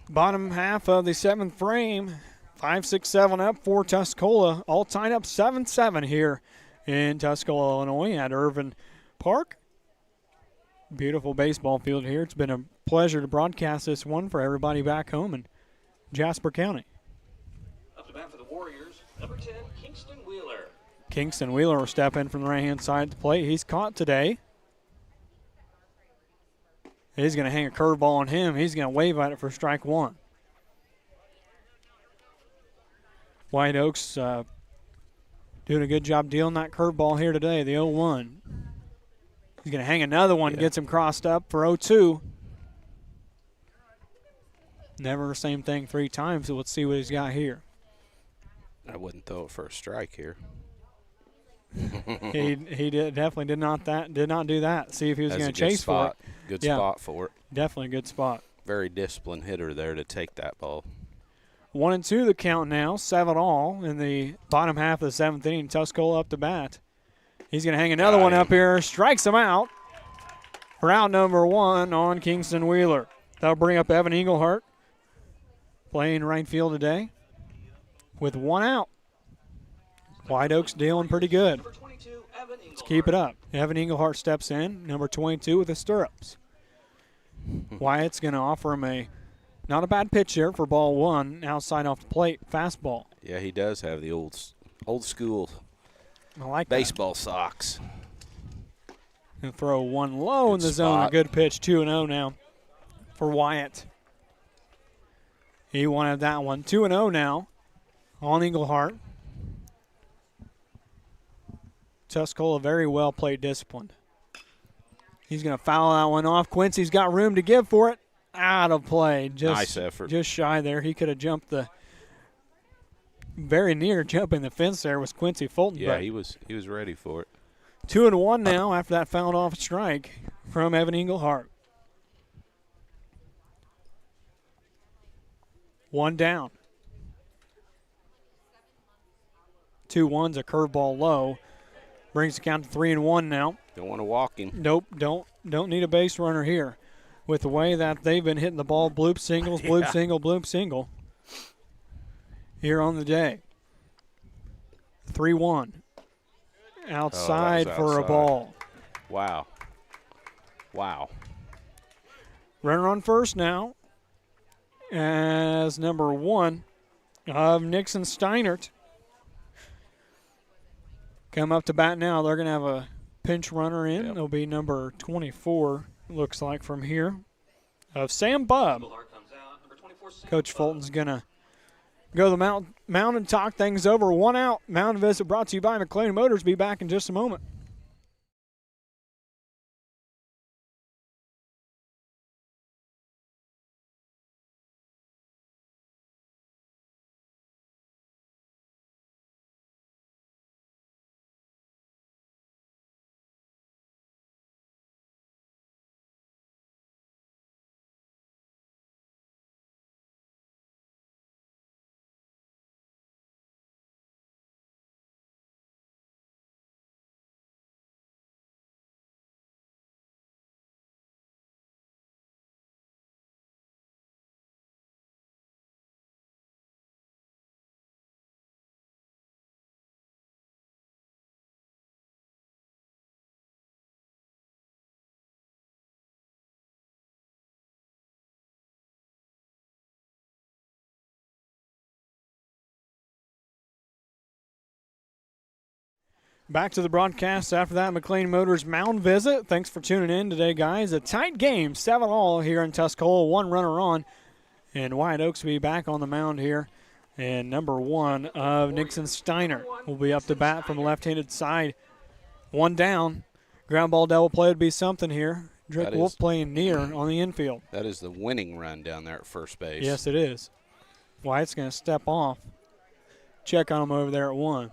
Bottom half of the 7th frame, 5-6-7 up for Tuscola. All tied up 7-7 here in Tuscola, Illinois at Irvin Park. Beautiful baseball field here. It's been a pleasure to broadcast this one for everybody back home in Jasper County. Up to bat for the Warriors, number 10, Kingston Wheeler. Kingston Wheeler will step in from the right-hand side of the plate. He's caught today. He's going to hang a curveball on him. He's going to wave at it for strike 1. White Oaks doing a good job dealing that curveball here today, the 0-1. He's going to hang another one, gets him crossed up for 0-2. Never the same thing 3 times, so let's see what he's got here. I wouldn't throw it for a strike here. Definitely did not do that. See if he was going to chase for it. Good spot for it. Definitely a good spot. Very disciplined hitter there to take that ball. 1-2 the count now, 7-all in the bottom half of the 7th inning. Tuscola up to bat. He's going to hang another one up here, strikes him out for out number 1 on Kingston Wheeler. That'll bring up Evan Engelhart playing right field today with 1 out. White Oaks dealing pretty good. Let's keep it up. Evan Engelhart steps in, number 22 with the stirrups. Wyatt's going to offer him not a bad pitch here for ball 1, outside off the plate, fastball. Yeah, he does have the old school I like baseball socks. And throw one low in the zone. A good pitch, 2-0 now for Wyatt. He wanted that one. 2-0 now on Engelhart. Tuscola very well played, disciplined. He's going to foul that one off. Quincy's got room to give for it. out of play. Nice effort. Just shy there. He could have jumped very near jumping the fence there was Quincy Fulton. Yeah, he was ready for it. 2-1 now after that fouled off strike from Evan Englehart. 1 down. 2-1's a curveball low. Brings the count to 3-1 now. Don't want to walk him. Nope, don't need a base runner here. With the way that they've been hitting the ball, bloop singles, bloop single, bloop single. Here on the day. 3-1. Outside for a ball. Wow. Runner on first now as number 1 of Nixon Steinert. Come up to bat now. They're going to have a pinch runner in. Yep. It'll be number 24, looks like from here, of Sam Bubb. Coach Fulton's going to go to the mound and talk things over. 1 out. Mound visit brought to you by McLean Motors. Be back in just a moment. Back to the broadcast after that McLean Motors mound visit. Thanks for tuning in today, guys. A tight game, 7-all here in Tuscola. 1 runner on. And Wyatt Oaks will be back on the mound here. And number 1 of Nixon Steiner will be up to bat from the left-handed side. 1 down. Ground ball double play would be something here. Drake Wolf playing near on the infield. That is the winning run down there at first base. Yes, it is. Wyatt's going to step off. Check on him over there at 1.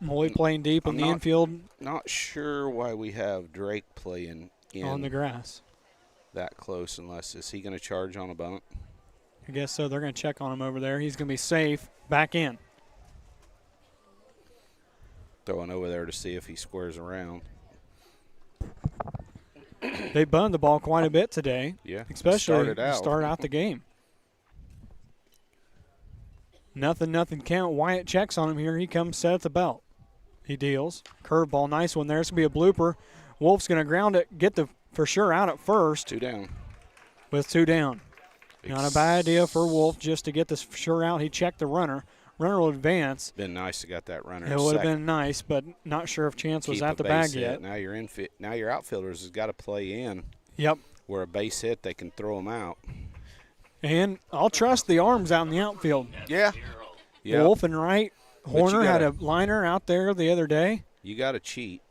Molly playing deep in the infield. Not sure why we have Drake playing on the grass that close, unless is he going to charge on a bunt? I guess so. They're going to check on him over there. He's going to be safe. Back in. Throwing over there to see if he squares around. They bunned the ball quite a bit today. Yeah, especially to start out the game. Nothing count. Wyatt checks on him here. He comes set at the belt. He deals. Curveball, nice one there. It's going to be a blooper. Wolf's going to ground it, get the for sure out at first. 2 down. With 2 down. Not a bad idea for Wolf just to get this for sure out. He checked the runner. Runner will advance. Been nice to got that runner. It would have been nice, but not sure if Chance was at the bag yet. Now your outfielders has got to play in. Yep. Where a base hit, they can throw them out. And I'll trust the arms out in the outfield. Yeah. Wolf and Wright. Horner had a liner out there the other day. You got to cheat.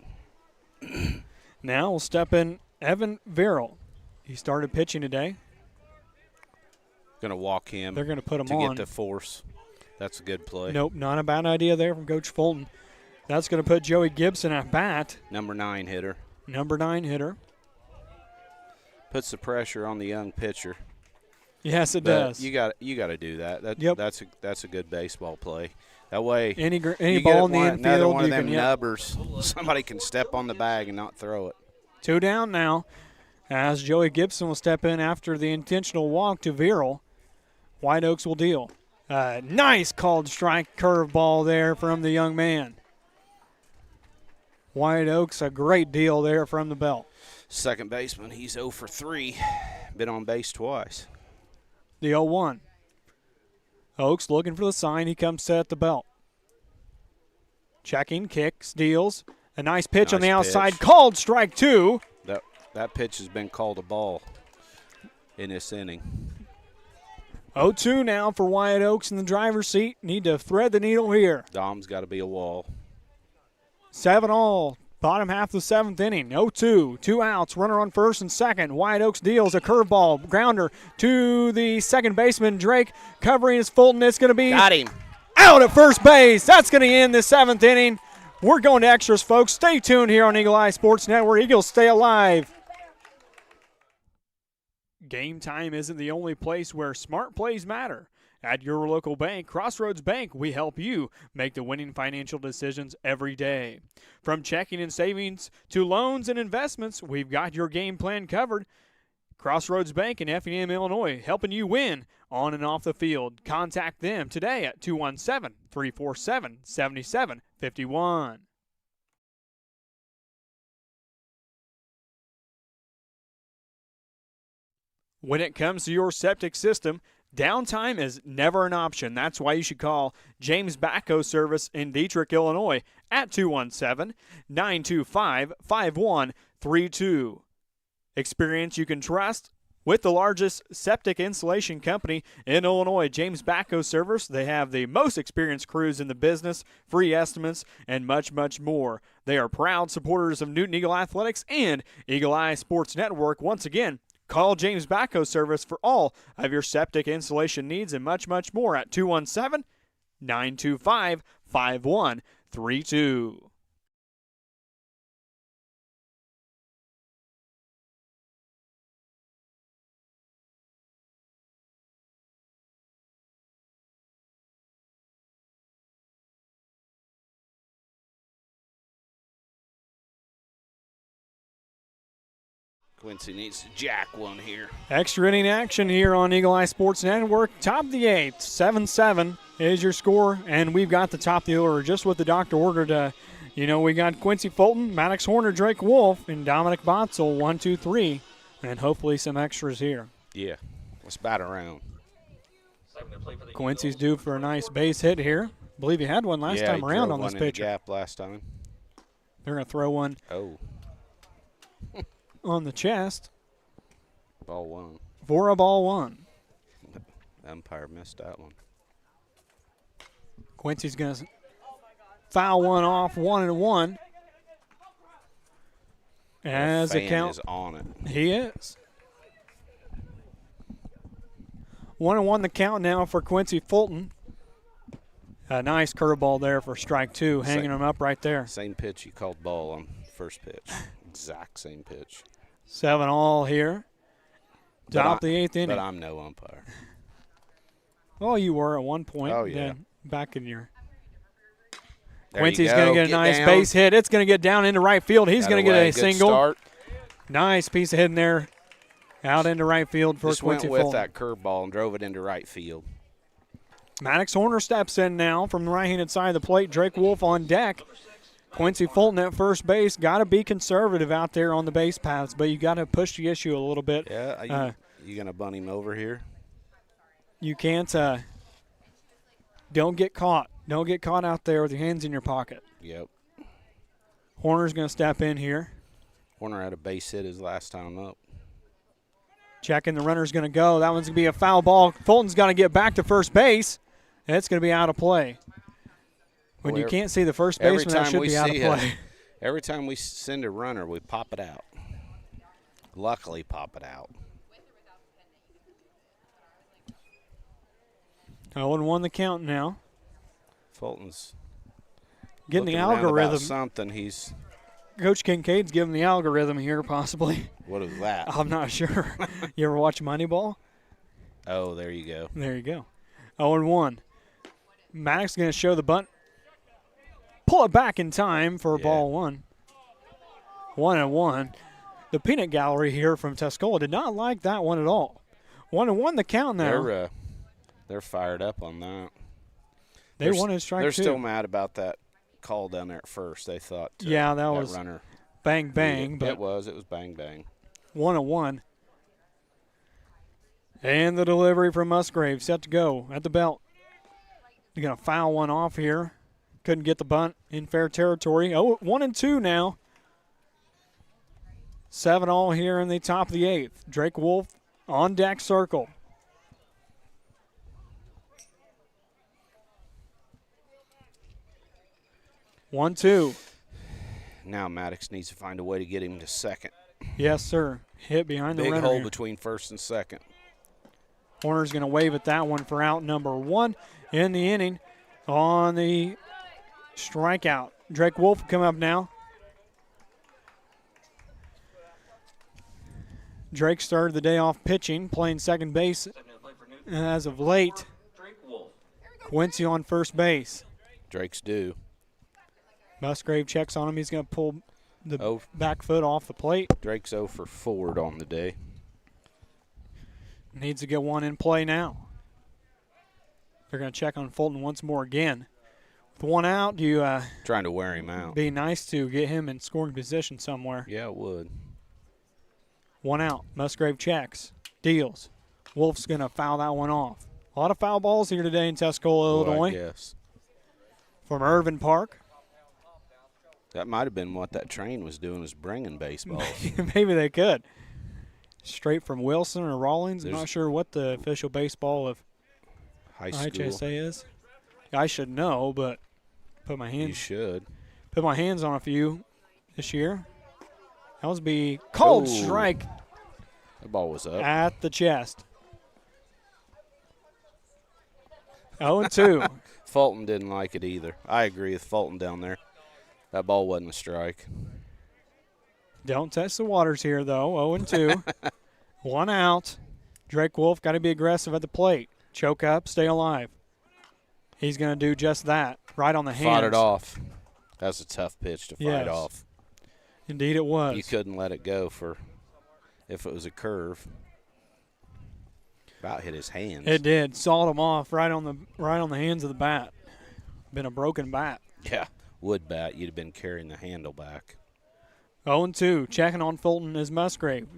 Now we'll step in Evan Verrill. He started pitching today. Going to walk him. They're going to put him on. To get the force. That's a good play. Nope, not a bad idea there from Coach Fulton. That's going to put Joey Gibson at bat. Number 9 hitter. Puts the pressure on the young pitcher. Yes, it does. You got to do that. Yep. That's a good baseball play. That way, any ball in the infield, another one of them nubbers, somebody can step on the bag and not throw it. 2 down now, as Joey Gibson will step in after the intentional walk to Verrill. White Oaks will deal. Nice called strike curveball there from the young man. White Oaks, a great deal there from the belt. Second baseman, he's 0 for 3. Been on base twice. The 0-1. Oaks looking for the sign. He comes set at the belt. Checking, kicks, deals. A nice pitch on the outside. Called strike 2. That pitch has been called a ball in this inning. 0-2 now for Wyatt Oaks in the driver's seat. Need to thread the needle here. Dom's got to be a wall. 7-all Bottom half of the seventh inning, 0-2, 2 outs, runner on first and second. Wyatt Oaks deals a curveball, grounder to the second baseman, Drake, covering his Fulton. It's going to be got him out at first base. That's going to end the seventh inning. We're going to extras, folks. Stay tuned here on Eagle Eye Sports Network. Eagles stay alive. Game time isn't the only place where smart plays matter. At your local bank, Crossroads Bank, we help you make the winning financial decisions every day. From checking and savings to loans and investments, we've got your game plan covered. Crossroads Bank in Effingham, Illinois, helping you win on and off the field. Contact them today at 217-347-7751. When it comes to your septic system, downtime is never an option. That's why you should call James Backhoe Service in Dietrich, Illinois at 217-925-5132. Experience you can trust with the largest septic installation company in Illinois, James Backhoe Service. They have the most experienced crews in the business, free estimates, and much, much more. They are proud supporters of Newton Eagle Athletics and Eagle Eye Sports Network. Once again, call James Backhoe Service for all of your septic installation needs and much, much more at 217-925-5132. Quincy needs to jack one here. Extra inning action here on Eagle Eye Sports Network. Top of the eighth, 7-7 is your score, and we've got the top of the order just what the doctor ordered. We got Quincy Fulton, Maddox Horner, Drake Wolf, and Dominic Botzel, 1, 2, 3, and hopefully some extras here. Yeah, let's bat around. Quincy's due for a nice base hit here. I believe he had one last time around on this pitcher. Gap last time. They're going to throw one. On the chest. Ball one. For a ball one. The umpire missed that one. Quincy's going to foul one off, 1-1. As the a count is on it. He is. 1-1 the count now for Quincy Fulton. A nice curveball there for strike two, hanging him up right there. Same pitch you called ball on first pitch. Exact same pitch. 7-all here. Top the eighth inning. But I'm no umpire. Well, you were at one point. Oh, yeah. Back in your. There Quincy's going to get a nice base hit. It's going to get down into right field. He's going to get a single. Start. Nice piece of hitting there. Out into right field for Quincy Fulton. Just went with that curveball and drove it into right field. Maddox Horner steps in now from the right-handed side of the plate. Drake Wolf on deck. Quincy Fulton at first base. Got to be conservative out there on the base paths, but you got to push the issue a little bit. Yeah, you going to bunt him over here? You can't. Don't get caught. Don't get caught out there with your hands in your pocket. Yep. Horner's going to step in here. Horner had a base hit his last time up. Checking the runner's going to go. That one's going to be a foul ball. Fulton's got to get back to first base. It's going to be out of play. When you can't see the first baseman, that should be out of play. Every time we send a runner, we pop it out. Luckily, pop it out. 0-1 the count now. Fulton's getting the algorithm. Something he's. Coach Kincaid's giving the algorithm here, possibly. What is that? I'm not sure. You ever watch Moneyball? Oh, there you go. There you go. 0-1. Maddox going to show the bunt. Pull it back in time for ball one. 1-1. The peanut gallery here from Tuscola did not like that one at all. 1-1 the count now. They're fired up on that. They wanted strike two. They're still mad about that call down there at first. They thought that was runner. Bang, bang. But it was bang, bang. 1-1. And the delivery from Musgrave set to go at the belt. They're going to foul one off here. Couldn't get the bunt in fair territory. 1-2 now. 7-all here in the top of the eighth. Drake Wolf on deck circle. Now Maddox needs to find a way to get him to second. Yes, sir. Hit behind the runner. Big hole here. between first and second. Horner's going to wave at that one for out number 1 in the inning on the strikeout. Drake Wolf come up now. Drake started the day off pitching, playing second base as of late. Quincy on first base. Drake's due. Musgrave checks on him. He's going to pull the back foot off the plate. Drake's 0 for forward on the day. Needs to get one in play now. They're going to check on Fulton once more again. With one out, do you trying to wear him out? Be nice to get him in scoring position somewhere. Yeah, it would. One out. Musgrave checks. Deals. Wolf's going to foul that one off. A lot of foul balls here today in Tuscola, Illinois. Yes. From Irvin Park. That might have been what that train was doing, was bringing baseballs. Maybe they could. Straight from Wilson or Rawlings. I'm not sure what the official baseball of high school IHSA is. I should know, but You should. Put my hands on a few this year. That was be called strike. The ball was up. At the chest. 0-2. Fulton didn't like it either. I agree with Fulton down there. That ball wasn't a strike. Don't test the waters here, though. 0-2. One out. Drake Wolf got to be aggressive at the plate. Choke up, stay alive. He's going to do just that. Right on the hands. Fought it off. That was a tough pitch to fight off. Indeed it was. You couldn't let it go for if it was a curve. About hit his hands. It did. Sawed him off right on the hands of the bat. Been a broken bat. Yeah. Wood bat, you'd have been carrying the handle back. 0-2. Checking on Fulton is Musgrave.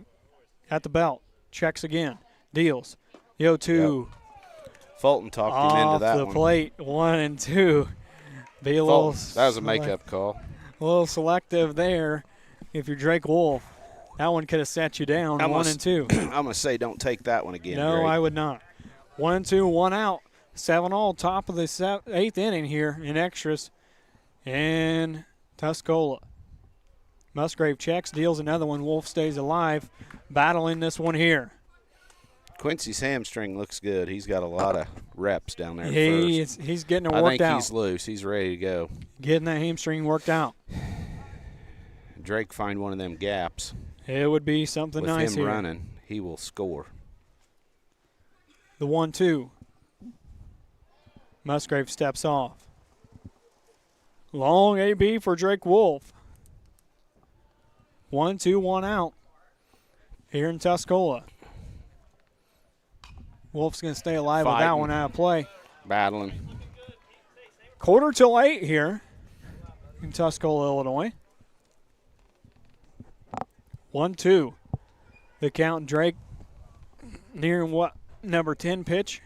At the belt. Checks again. Deals. The 0-2. Yep. Fulton talked him into that one. Off the plate. 1-2. Be a Fulton, little. that was a makeup call. A little selective there. If you're Drake Wolf, that one could have set you down. 1-2. I'm going to say don't take that one again. No, Drake. I would not. 1-2, one out. 7-all, top of the 8th inning here in extras. And Tuscola. Musgrave checks, deals another one. Wolf stays alive, battling this one here. Quincy's hamstring looks good. He's got a lot of reps down there. He's getting it worked out. I think he's loose. He's ready to go. Getting that hamstring worked out. Drake find one of them gaps. It would be something nice here. With him here. running, he will score. The 1-2. Musgrave steps off. Long AB for Drake Wolf. 1-2, one out here in Tuscola. Wolf's going to stay alive with that one out of play. Battling. 7:45 here in Tuscola, Illinois. 1-2. The count, Drake nearing what, number 10 pitch?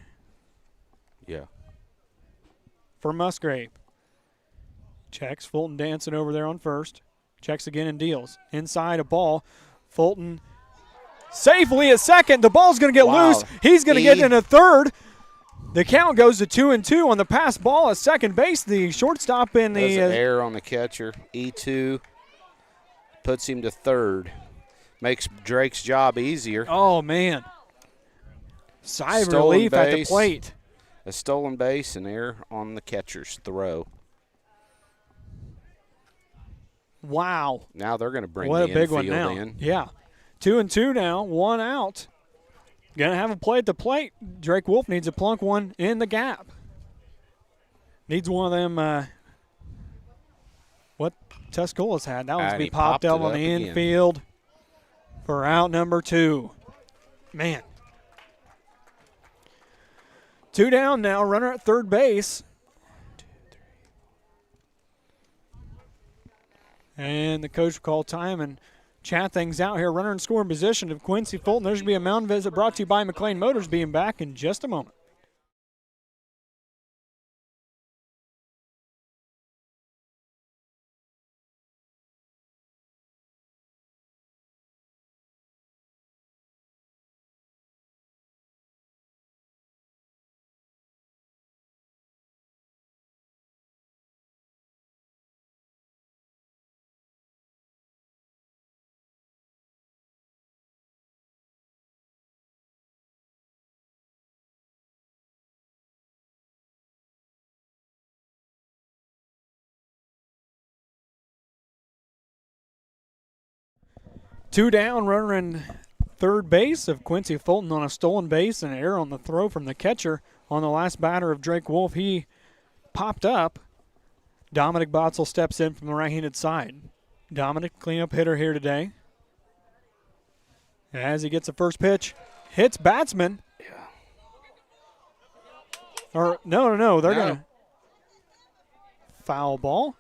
Yeah. For Musgrave. Checks. Fulton dancing over there on first. Checks again and deals. Inside a ball. Fulton safely at second. The ball's going to get loose. He's going to get in a third. The count goes to 2-2 on the pass ball at second base. The shortstop in the There's an error on the catcher. E2 puts him to third. Makes Drake's job easier. Oh, man. Sigh of relief at the plate. A stolen base and error on the catcher's throw. Wow. Now they're going to bring what the a big one infield now. in. Yeah. 2-2 now. One out. Going to have a play at the plate. Drake Wolf needs a plunk one in the gap. Needs one of them, what Tuscola's had. That one's be popped up on the infield for out number 2. Man. 2 down now. Runner at third base. And the coach will call time and chat things out here. Runner in scoring position of Quincy Fulton. There's going to be a mound visit brought to you by McLean Motors, being back in just a moment. 2 down, runner in third base of Quincy Fulton on a stolen base and error on the throw from the catcher on the last batter of Drake Wolf. He popped up. Dominic Botzel steps in from the right-handed side. Dominic, cleanup hitter here today. As he gets the first pitch, hits batsman. Yeah. Or no, they're gonna foul ball.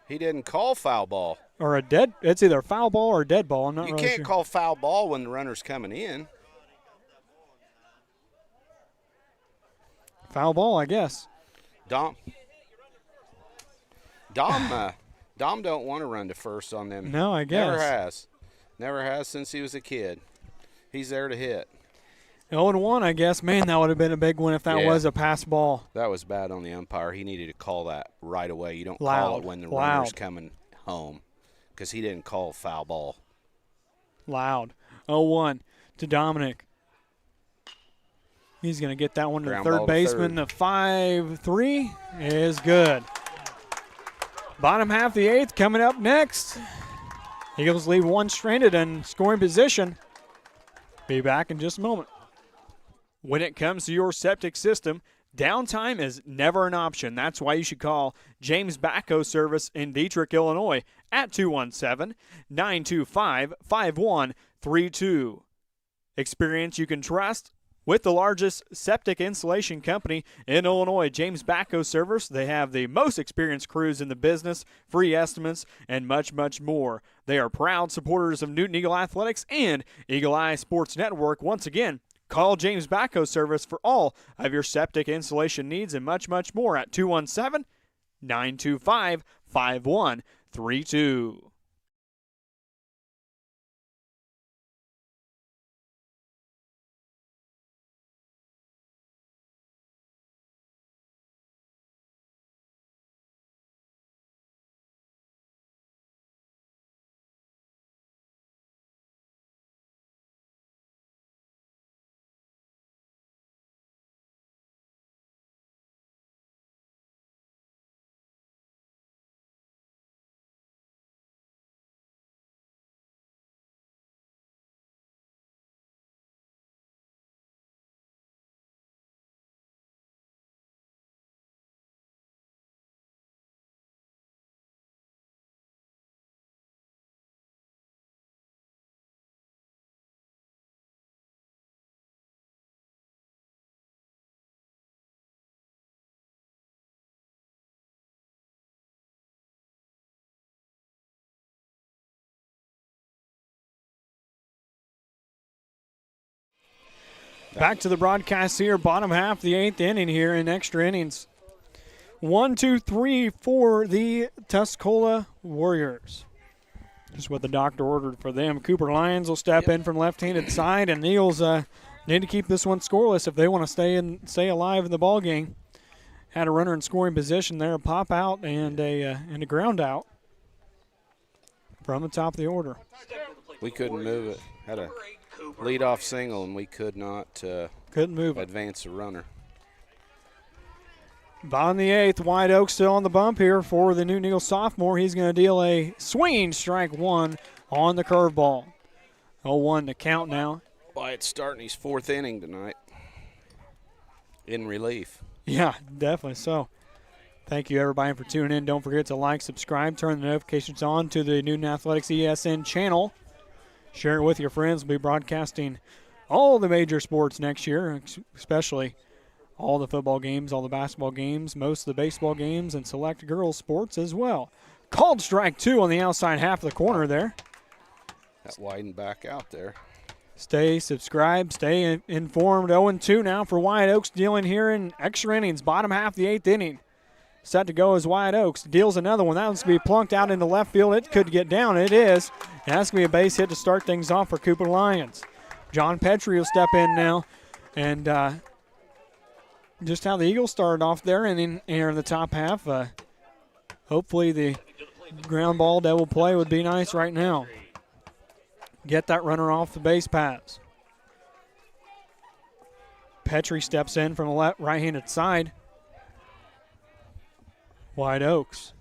He didn't call foul ball. Or a dead. It's either foul ball or a dead ball. I'm not You really can't sure. call foul ball when the runner's coming in. Foul ball, I guess. Dom don't want to run to first on them. No, I guess. Never has since he was a kid. He's there to hit. 0-1, I guess. Man, that would have been a big one if that was a pass ball. That was bad on the umpire. He needed to call that right away. You don't call Loud. it when the runner's coming home because he didn't call foul ball. Loud. 0-1 to Dominic. He's going to get that one to the third baseman. The 5-3 is good. Bottom half of the eighth coming up next. Eagles leave one stranded in scoring position. Be back in just a moment. When it comes to your septic system, downtime is never an option. That's why you should call James Backhoe Service in Dietrich, Illinois at 217-925-5132. Experience you can trust with the largest septic installation company in Illinois, James Backhoe Service. They have the most experienced crews in the business, free estimates, and much, much more. They are proud supporters of Newton Eagle Athletics and Eagle Eye Sports Network. Once again, call James Backhoe Service for all of your septic installation needs and much, much more at 217-925-5132. Back to the broadcast here, bottom half of the eighth inning here in extra innings. 1, 2, 3 for the Tuscola Warriors. Just what the doctor ordered for them. Cooper Lyons will step in from left-handed side, and the Eagles need to keep this one scoreless if they want to stay alive in the ball game. Had a runner in scoring position there, a pop out and a ground out from the top of the order. We couldn't move it. Had a leadoff single, and we could not couldn't move it. Advance the runner. Bottom of the eighth, White Oak still on the bump here for the Newton Eagle sophomore. He's going to deal a swinging strike one on the curveball. 0-1 to count now. Wyatt's starting his fourth inning tonight in relief. Yeah, definitely so. Thank you, everybody, for tuning in. Don't forget to like, subscribe, turn the notifications on to the Newton Athletics-EESN channel. Share it with your friends. We'll be broadcasting all the major sports next year, especially all the football games, all the basketball games, most of the baseball games, and select girls sports as well. Called strike two on the outside half of the corner there. That widened back out there. Stay subscribed, stay informed. 0-2 now for Wyatt Oaks, dealing here in extra innings, bottom half of the eighth inning. Set to go as Wyatt Oaks deals another one. That one's going to be plunked out into left field. It could get down. It is. And that's going to be a base hit to start things off for Cooper Lyons. John Petrie will step in now. And just how the Eagles started off there and in the top half. Hopefully the ground ball double play would be nice right now. Get that runner off the base paths. Petrie steps in from the right-handed side. White Oaks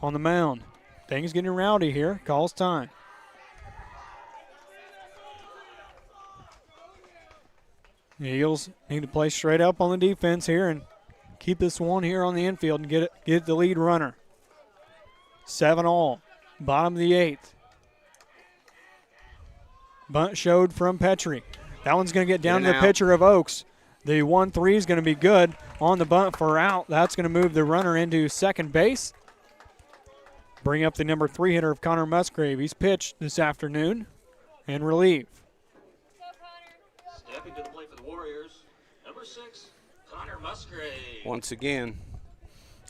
on the mound. Things getting rowdy here. Calls time. The Eagles need to play straight up on the defense here and keep this one here on the infield and get the lead runner. 7-all, bottom of the 8th. Bunt showed from Petrie. That one's going to get down to the pitcher of Oaks. The 1-3 is going to be good on the bunt for out. That's going to move the runner into second base. Bring up the number 3 hitter of Connor Musgrave. He's pitched this afternoon and relieve. Stepping to the plate for the Warriors, number 6, Connor Musgrave. Once again,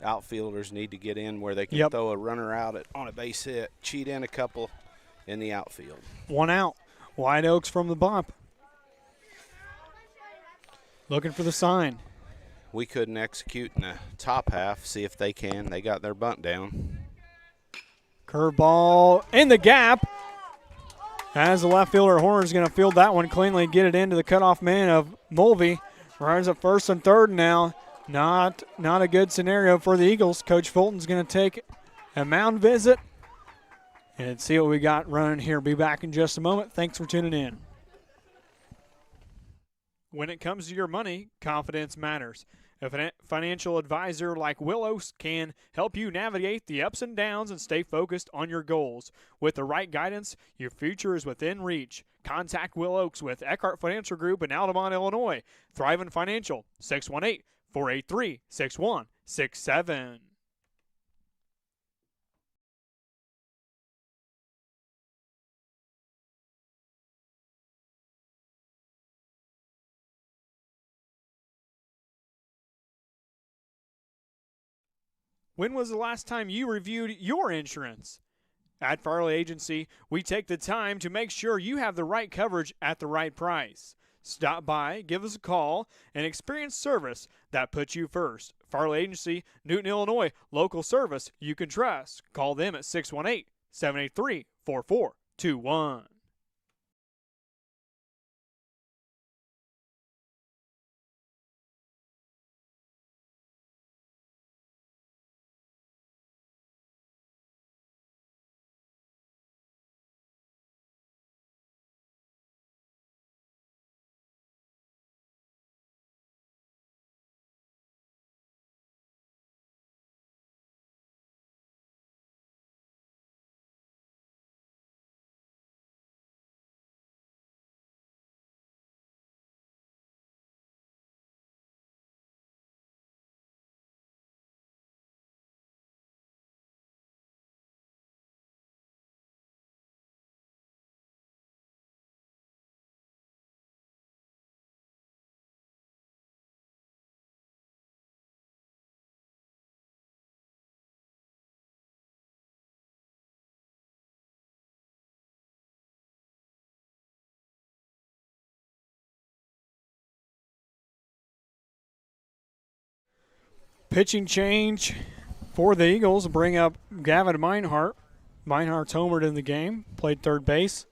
outfielders need to get in where they can throw a runner out on a base hit, cheat in a couple in the outfield. 1 out. White Oaks from the bump. Looking for the sign. We couldn't execute in the top half. See if they can. They got their bunt down. Curveball in the gap. As the left fielder, Horner's going to field that one cleanly, get it into the cutoff man of Mulvey. Runners at first and third now. Not a good scenario for the Eagles. Coach Fulton's going to take a mound visit and see what we got running here. Be back in just a moment. Thanks for tuning in. When it comes to your money, confidence matters. A financial advisor like Willows can help you navigate the ups and downs and stay focused on your goals. With the right guidance, your future is within reach. Contact Will Oaks with Eckhart Financial Group in Altamont, Illinois. Thriving Financial, 618-483-6167. When was the last time you reviewed your insurance? At Farley Agency, we take the time to make sure you have the right coverage at the right price. Stop by, give us a call, and experience service that puts you first. Farley Agency, Newton, Illinois, local service you can trust. Call them at 618-783-4421. Pitching change for the Eagles. Bring up Gavin Meinhardt. Meinhardt's homered in the game. Played third base.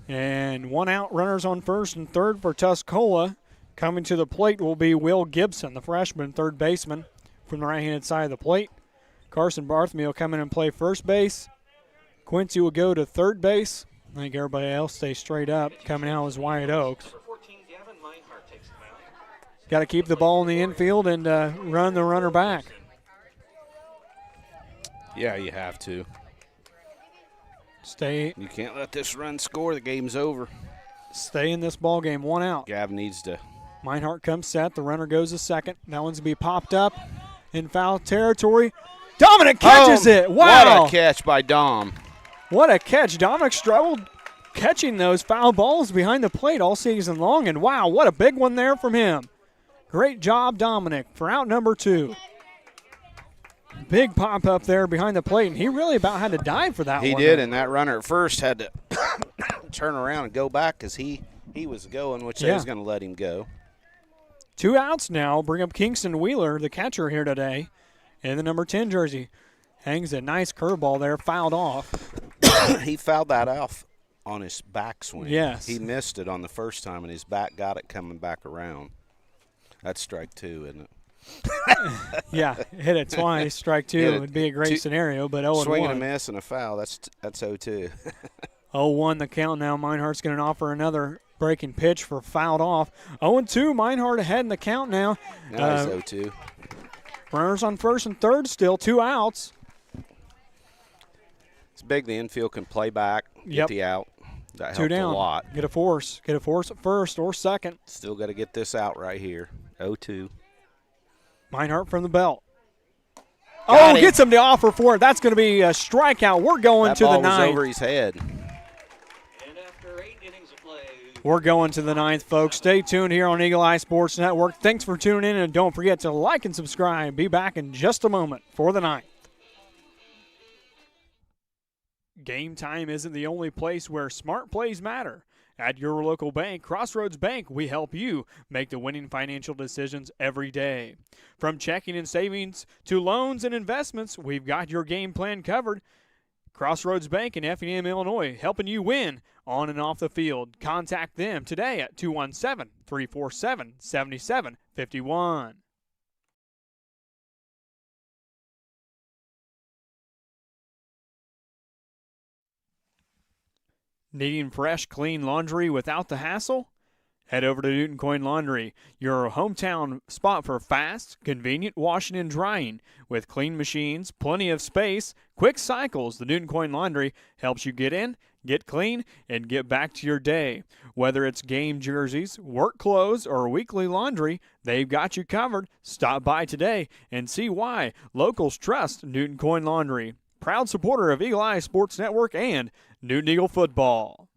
And 1 out, runners on first and third for Tuscola. Coming to the plate will be Will Gibson, the freshman third baseman from the right-handed side of the plate. Carson Bartholomew will come in and play first base. Quincy will go to third base. I think everybody else stays straight up. Coming out is Wyatt Oaks. Got to keep the ball in the infield and run the runner back. Yeah, you have to. You can't let this run score. The game's over. Stay in this ball game. 1 out. Gav needs to. Meinhardt comes set. The runner goes to second. That one's going to be popped up in foul territory. Dominic catches it. Wow. What a catch by Dom. What a catch. Dominic struggled catching those foul balls behind the plate all season long. And, wow, what a big one there from him. Great job, Dominic, for out number 2. Big pop up there behind the plate, and he really about had to dive for that one. He did, and that runner at first had to turn around and go back because he was going, which they was going to let him go. 2 outs now. Bring up Kingston Wheeler, the catcher here today, in the number 10 jersey. Hangs a nice curveball there, fouled off. He fouled that off on his backswing. Yes. He missed it on the first time, and his back got it coming back around. That's strike 2, isn't it? Yeah, hit it twice. Strike 2 would be a great scenario, but 0-1. Swing and a miss and a foul. That's 0-2. 0-1 the count now. Meinhardt's going to offer another breaking pitch for fouled off. 0-2, Meinhardt ahead in the count now. Nice 0-2. Runners on first and third still, 2 outs. It's big the infield can play back, get the out. That helped 2 down. A lot. Get a force at first or second. Still got to get this out right here. 0-2. Meinhardt from the belt. Got him. Gets him the offer for it. That's going to be a strikeout. We're going to the ninth. That ball was over his head. And after 8 innings of play, We're going to the ninth, folks. Stay tuned here on Eagle Eye Sports Network. Thanks for tuning in, and don't forget to like and subscribe. Be back in just a moment for the ninth. Game time isn't the only place where smart plays matter. At your local bank, Crossroads Bank, we help you make the winning financial decisions every day. From checking and savings to loans and investments, we've got your game plan covered. Crossroads Bank in Effingham, Illinois, helping you win on and off the field. Contact them today at 217-347-7751. Needing fresh, clean laundry without the hassle? Head over to Newton Coin Laundry, your hometown spot for fast, convenient washing and drying. With clean machines, plenty of space, quick cycles, the Newton Coin Laundry helps you get in, get clean, and get back to your day. Whether it's game jerseys, work clothes, or weekly laundry, they've got you covered. Stop by today and see why locals trust Newton Coin Laundry. Proud supporter of Eagle Eye Sports Network and Newton Eagle football.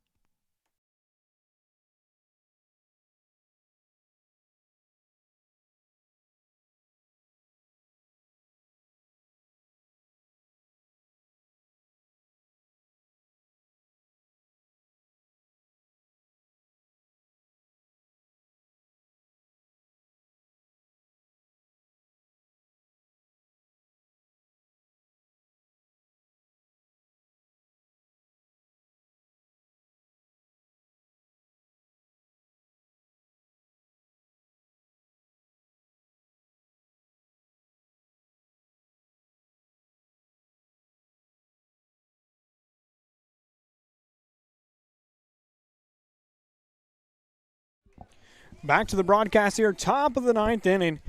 Back to the broadcast here, top of the ninth inning.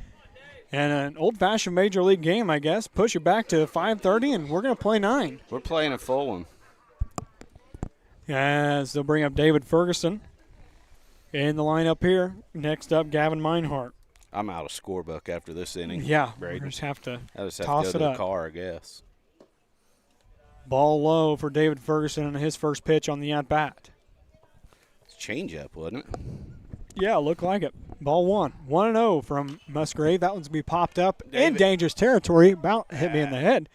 And an old-fashioned Major League game, I guess. Push it back to 5:30, and we're going to play 9. We're playing a full one. As they'll bring up David Ferguson in the lineup here. Next up, Gavin Meinhardt. I'm out of scorebook after this inning. Yeah, Braden. we just have to I just have toss to go it to the up. car, I guess. Ball low for David Ferguson and his first pitch on the at-bat. It's change-up, wasn't it? Yeah, looked like it. Ball 1. 1-0 from Musgrave. That one's going to be popped up in dangerous territory. About hit me in the head.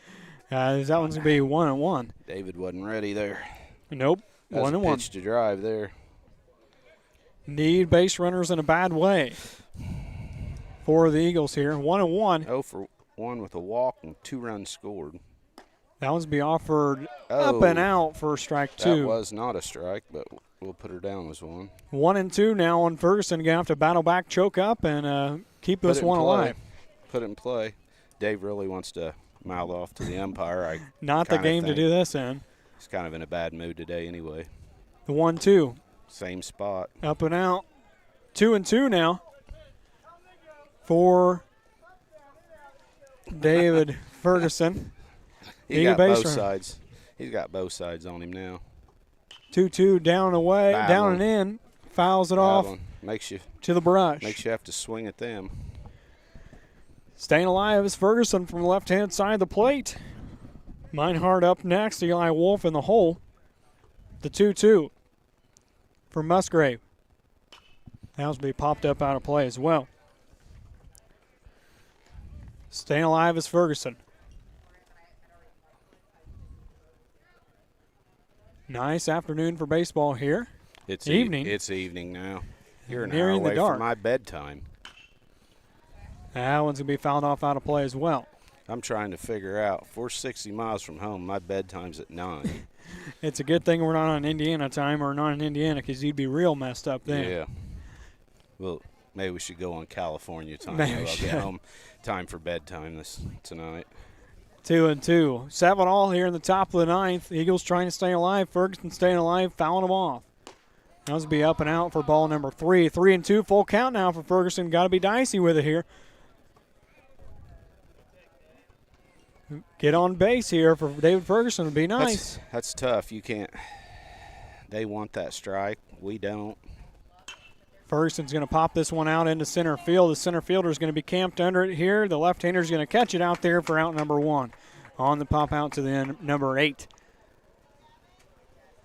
That one's going to be 1-1. David wasn't ready there. Nope. That was 1-1. a pitch to drive there. Need base runners in a bad way for the Eagles here. 1-1. 0 for 1 with a walk and 2 runs scored. That one's be offered up and out for strike 2. That was not a strike, but we'll put her down as 1. 1-2 now on Ferguson. Going to have to battle back, choke up, and keep this one alive. Put it in play. Dave really wants to mouth off to the umpire. Not the game to do this in. He's kind of in a bad mood today anyway. The 1-2. Same spot. Up and out. 2-2 now for David Ferguson. He got both sides. He's got both sides on him now. 2-2 down and away, down and in. Fouls it off Makes you to the brush. Makes you have to swing at them. Staying alive is Ferguson from the left-hand side of the plate. Meinhardt up next. Eli Wolf in the hole. The 2-2 for Musgrave. That was be popped up out of play as well. Staying alive is Ferguson. Nice afternoon for baseball here. It's evening. It's evening now. You're an Nearing hour away the dark. from my bedtime. That one's going to be fouled off out of play as well. I'm trying to figure out, if we're 60 miles from home, my bedtime's at 9. It's a good thing we're not on Indiana time or not in Indiana because you'd be real messed up then. Yeah. Well, maybe we should go on California time. Maybe I'll we get should. home time for bedtime tonight. 2-2. 7-all here in the top of the ninth. Eagles trying to stay alive. Ferguson staying alive, fouling them off. That was be up and out for ball number 3. 3-2, full count now for Ferguson. Got to be dicey with it here. Get on base here for David Ferguson would be nice. That's tough. You can't. They want that strike. We don't. Ferguson's going to pop this one out into center field. The center fielder is going to be camped under it here. The left-hander is going to catch it out there for out number 1. On the pop out to the end, number 8.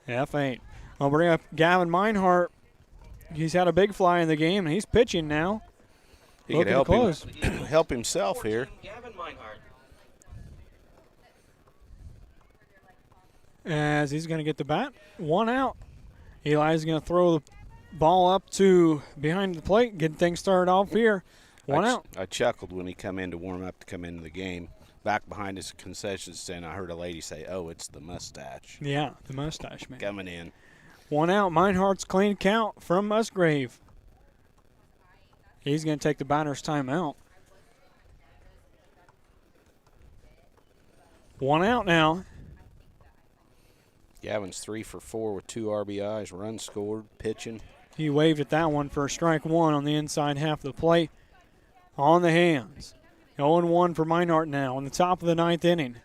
F8. I'll bring up Gavin Meinhardt. He's had a big fly in the game, and he's pitching now. He could help himself here. Gavin Meinhardt. As he's going to get the bat. 1 out. Eli's going to throw the ball up to behind the plate, get things started off here. 1 out. I chuckled when he come in to warm up to come into the game. Back behind his concession stand, I heard a lady say, "Oh, it's the mustache." Yeah, the mustache man. Coming in. 1 out. Meinhardt's clean count from Musgrave. He's going to take the batter's timeout. 1 out now. Gavin's 3 for 4 with 2 RBIs, runs scored, pitching. He waved at that one for strike 1 on the inside half of the plate. On the hands. 0-1 for Meinhardt now in the top of the 9th inning.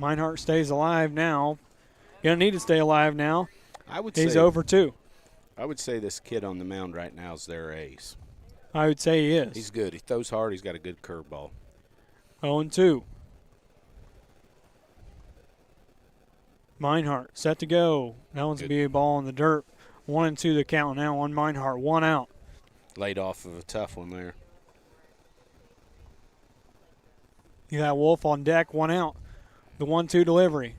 Meinhardt stays alive now. Going to need to stay alive now. He's 0 for 2. I would say this kid on the mound right now is their ace. I would say he is. He's good. He throws hard. He's got a good curveball. 0-2. Meinhardt set to go. That one's going to be a ball in the dirt. 1-2 the count now on Meinhardt. 1 out. Laid off of a tough one there. You got Wolf on deck. 1 out. The 1-2 delivery.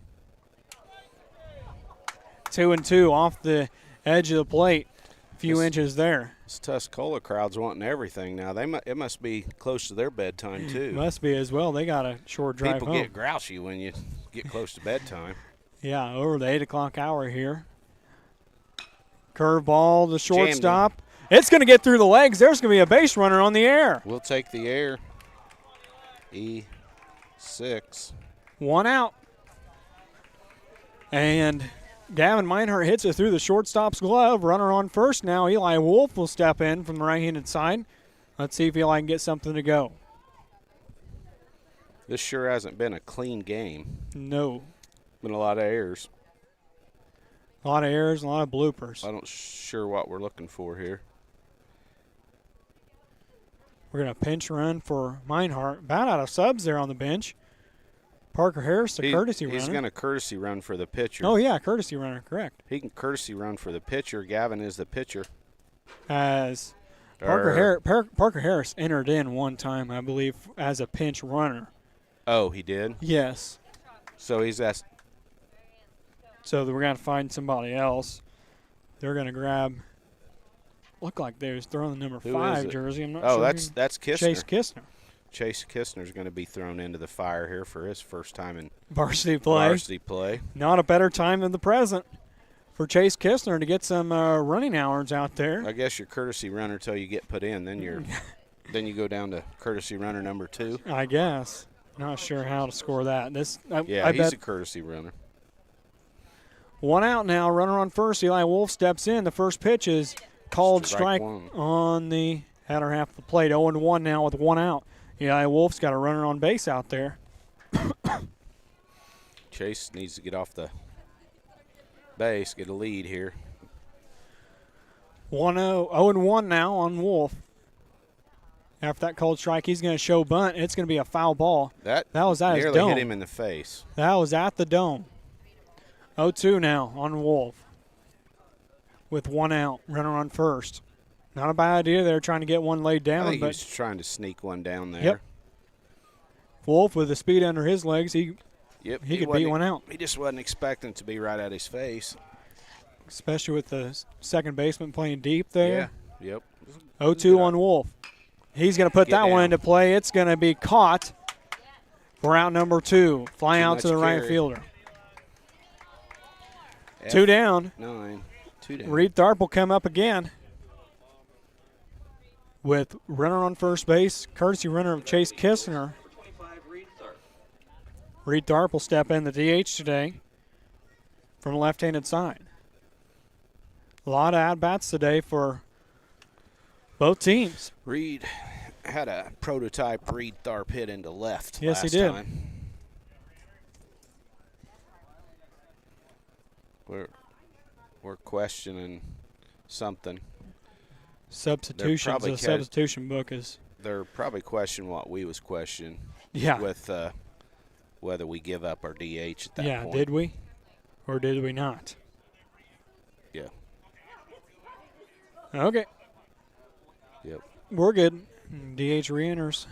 2-2 off the edge of the plate. A few inches there. This Tuscola crowd's wanting everything now. It must be close to their bedtime too. Must be as well. They got a short drive People home. get grouchy when you get close to bedtime. Yeah, over the 8 o'clock hour here. Curveball, the shortstop. It's going to get through the legs. There's going to be a base runner on the air. We'll take the air. E6. 1 out. And Gavin Meinhardt hits it through the shortstop's glove. Runner on first now. Eli Wolf will step in from the right-handed side. Let's see if Eli can get something to go. This sure hasn't been a clean game. No. Been a lot of errors. A lot of errors, a lot of bloopers. I'm not sure what we're looking for here. We're going to pinch run for Meinhardt. About out of subs there on the bench. Parker Harris, the courtesy runner. He's going to courtesy run for the pitcher. Oh, yeah, courtesy runner, correct. He can courtesy run for the pitcher. Gavin is the pitcher. As Parker Harris entered in one time, I believe, as a pinch runner. Oh, he did? Yes. So he's asked. So we're going to find somebody else. They're going to grab. Look like they was throwing the number 5 jersey. I'm not sure. Oh, that's Kistner. Chase Kistner. Chase Kistner's going to be thrown into the fire here for his first time in varsity play. Not a better time than the present for Chase Kistner to get some running hours out there. I guess your courtesy runner till you get put in, then then you go down to courtesy runner number 2. I guess. Not sure how to score that. He's a courtesy runner. 1 out now. Runner on first. Eli Wolf steps in. The first pitch is called strike on the outer half of the plate. 0-1 now with 1 out. Eli Wolf's got a runner on base out there. Chase needs to get off the base, get a lead here. 0-1 now on Wolf. After that called strike, he's going to show bunt. It's going to be a foul ball. That was at his dome. Nearly hit him in the face. That was at the dome. 0-2 now on Wolf with 1 out. Runner on first. Not a bad idea there, trying to get one laid down. I think he was trying to sneak one down there. Yep. Wolf with the speed under his legs, he could beat one out. He just wasn't expecting it to be right at his face. Especially with the second baseman playing deep there. Yeah, yep. 0-2 on Wolf. He's going to put that one into play. It's going to be caught for out number 2. Fly out to the right fielder. 2 down. 2 down. Reed Tharp will come up again with runner on first base, courtesy runner of Chase Kistner. Reed Tharp will step in the DH today. from the left-handed side. A lot of at-bats today for both teams. Reed had a prototype Reed Tharp hit into left yes, last he did. time. We're questioning something. Substitutions. The substitution book is. They're probably questioning what we was questioning. Yeah. With whether we give up our DH at that point. Yeah, did we? Or did we not? Yeah. Okay. Yep. We're good. DH re-enters.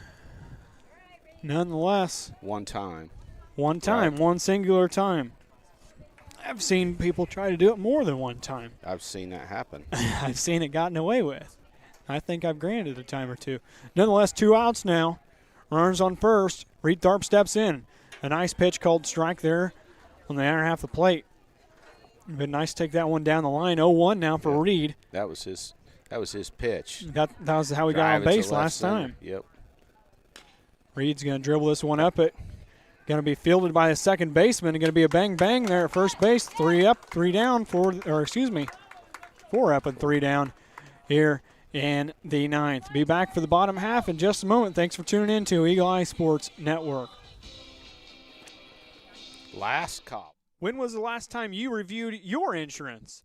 Nonetheless. One time. Right. One singular time. I've seen people try to do it more than one time. I've seen that happen. I've seen it gotten away with. I think I've granted a time or two. Nonetheless, 2 outs now. Runners on first. Reed Tharp steps in. A nice pitch called strike there on the inner half of the plate. Been nice to take that one down the line. 0-1 now for Reed. That was his pitch. That was how he got on base last time. Yep. Reed's going to dribble this one up. Going to be fielded by the second baseman. Going to be a bang-bang there at first base. 3 up, 3 down. 4 up and 3 down here in the 9th. Be back for the bottom half in just a moment. Thanks for tuning in to Eagle Eye Sports Network. Last call. When was the last time you reviewed your insurance?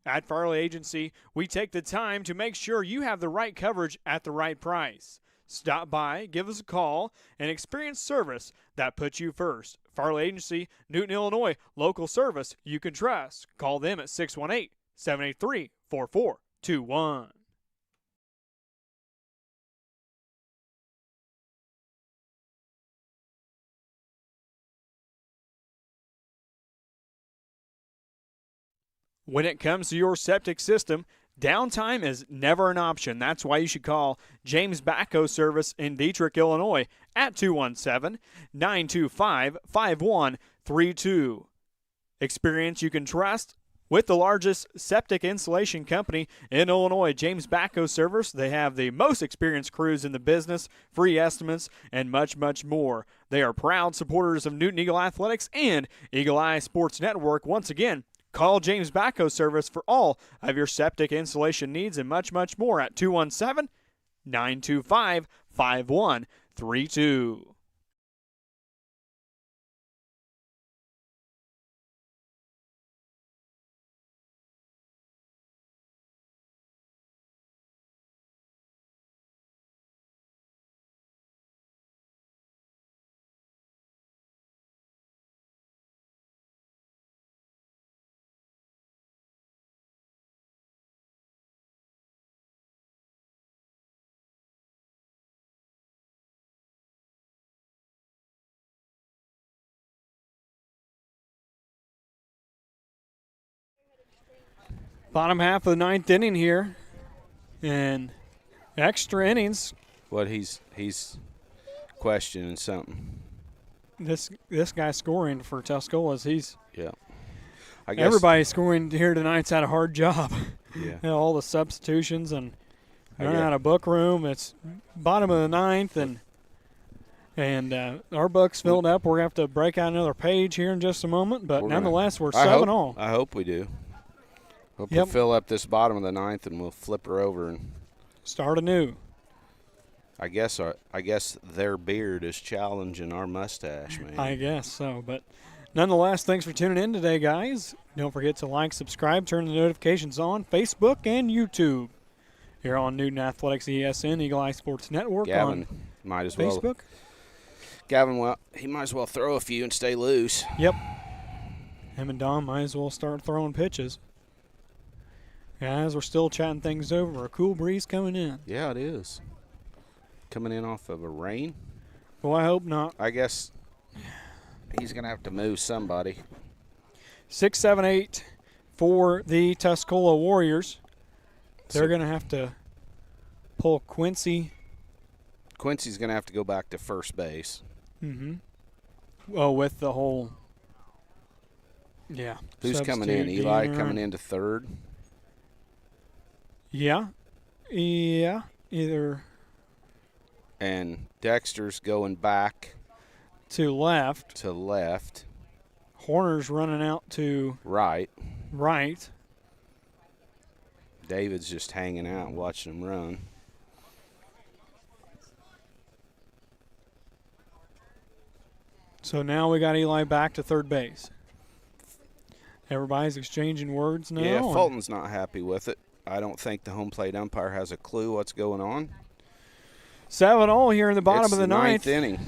At Farley Agency, we take the time to make sure you have the right coverage at the right price. Stop by, give us a call, and experience service that puts you first. Farley Agency, Newton, Illinois, local service you can trust. Call them at 618-783-4421. When it comes to your septic system, downtime is never an option. That's why you should call James Backhoe Service in Dietrich, Illinois at 217-925-5132. Experience you can trust with the largest septic installation company in Illinois, James Backhoe Service. They have the most experienced crews in the business, free estimates, and much, much more. They are proud supporters of Newton Eagle Athletics and Eagle Eye Sports Network. Once again, call James Backhoe Service for all of your septic installation needs and much, much more at 217-925-5132. Bottom half of the 9th inning here, and extra innings. What he's questioning something. This guy scoring for Tuscola, he's I guess everybody scoring here tonight's had a hard job. Yeah. All the substitutions and running out of book room. It's bottom of the 9th, and our book's filled up. We're going to have to break out another page here in just a moment, but nonetheless, we're 7-all. I hope we do. Hope we'll fill up this bottom of the 9th, and we'll flip her over and start anew. I guess their beard is challenging our mustache, man. I guess so, but nonetheless, thanks for tuning in today, guys. Don't forget to like, subscribe, turn the notifications on Facebook and YouTube. Here on Newton Athletics-EESN, Eagle Eye Sports Network. Gavin on might as well. Facebook. Gavin, he might as well throw a few and stay loose. Yep. Him and Don might as well start throwing pitches. Guys, we're still chatting things over. A cool breeze coming in. Yeah, it is. Coming in off of a rain. Well, I hope not. I guess he's going to have to move somebody. 6, 7, 8 for the Tuscola Warriors. They're going to have to pull Quincy. Quincy's going to have to go back to first base. Mm-hmm. Well, with the whole, Who's coming in? Eli coming into third? Yeah, either. And Dexter's going back to left. Horner's running out to right. David's just hanging out and watching him run. So now we got Eli back to third base. Everybody's exchanging words now. Yeah, Fulton's not happy with it. I don't think the home plate umpire has a clue what's going on. 7-0 here in the bottom of the ninth ninth. inning.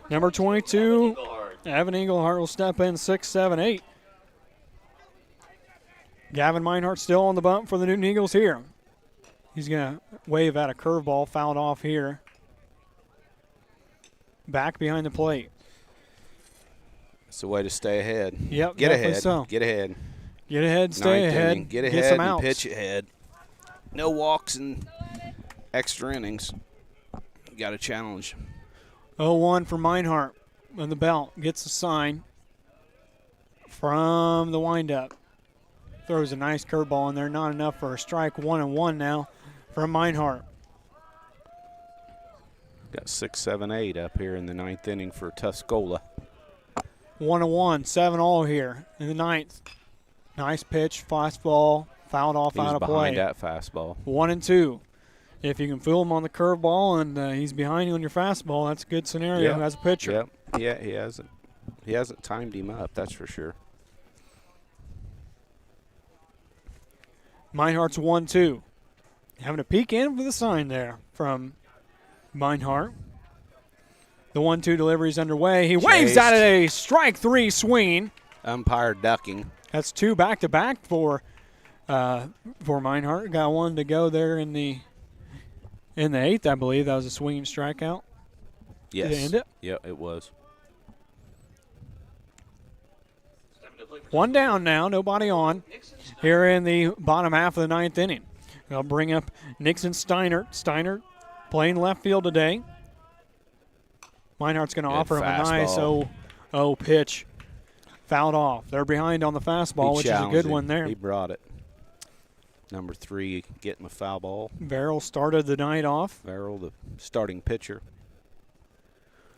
Number 22, Evan Engelhardt will step in 6, 7, 8. Gavin Meinhardt still on the bump for the Newton Eagles here. He's going to wave at a curveball, fouled off here. Back behind the plate. It's a way to stay ahead. Yep, Get ahead. So. Get ahead. Get ahead, stay Ninth ahead. Inning. Get ahead some and outs. pitch ahead. No walks and extra innings. You got a challenge. 0-1 for Meinhardt on the belt. Gets the sign from the windup. Throws a nice curveball in there. Not enough for a strike. 1-1 now from Meinhardt. Got 6, 7, 8 up here in the ninth inning for Tuscola. 1-1, 7-0 here in the ninth. Nice pitch, fastball, fouled off out of play. Behind that fastball. 1-2. If you can fool him on the curveball and he's behind you on your fastball, that's a good scenario as a pitcher. Yep. Yeah, he hasn't timed him up, that's for sure. Meinhardt's 1-2. Having a peek in for the sign there from Meinhardt. The 1-2 delivery is underway. He waves out at a strike 3 swing. Umpire ducking. That's 2 back-to-back for Meinhardt. Got one to go there in the 8th, I believe. That was a swinging strikeout. Yes. Did it end it? Yeah, it was. 1 down now, nobody on. Here in the bottom half of the ninth inning. They'll bring up Nixon Steiner. Steiner playing left field today. Meinhardt's going to offer him a nice 0-0 pitch. Fouled off. They're behind on the fastball, which is a good one there. He brought it. Number 3 getting a foul ball. Verrill started the night off. Verrill, the starting pitcher.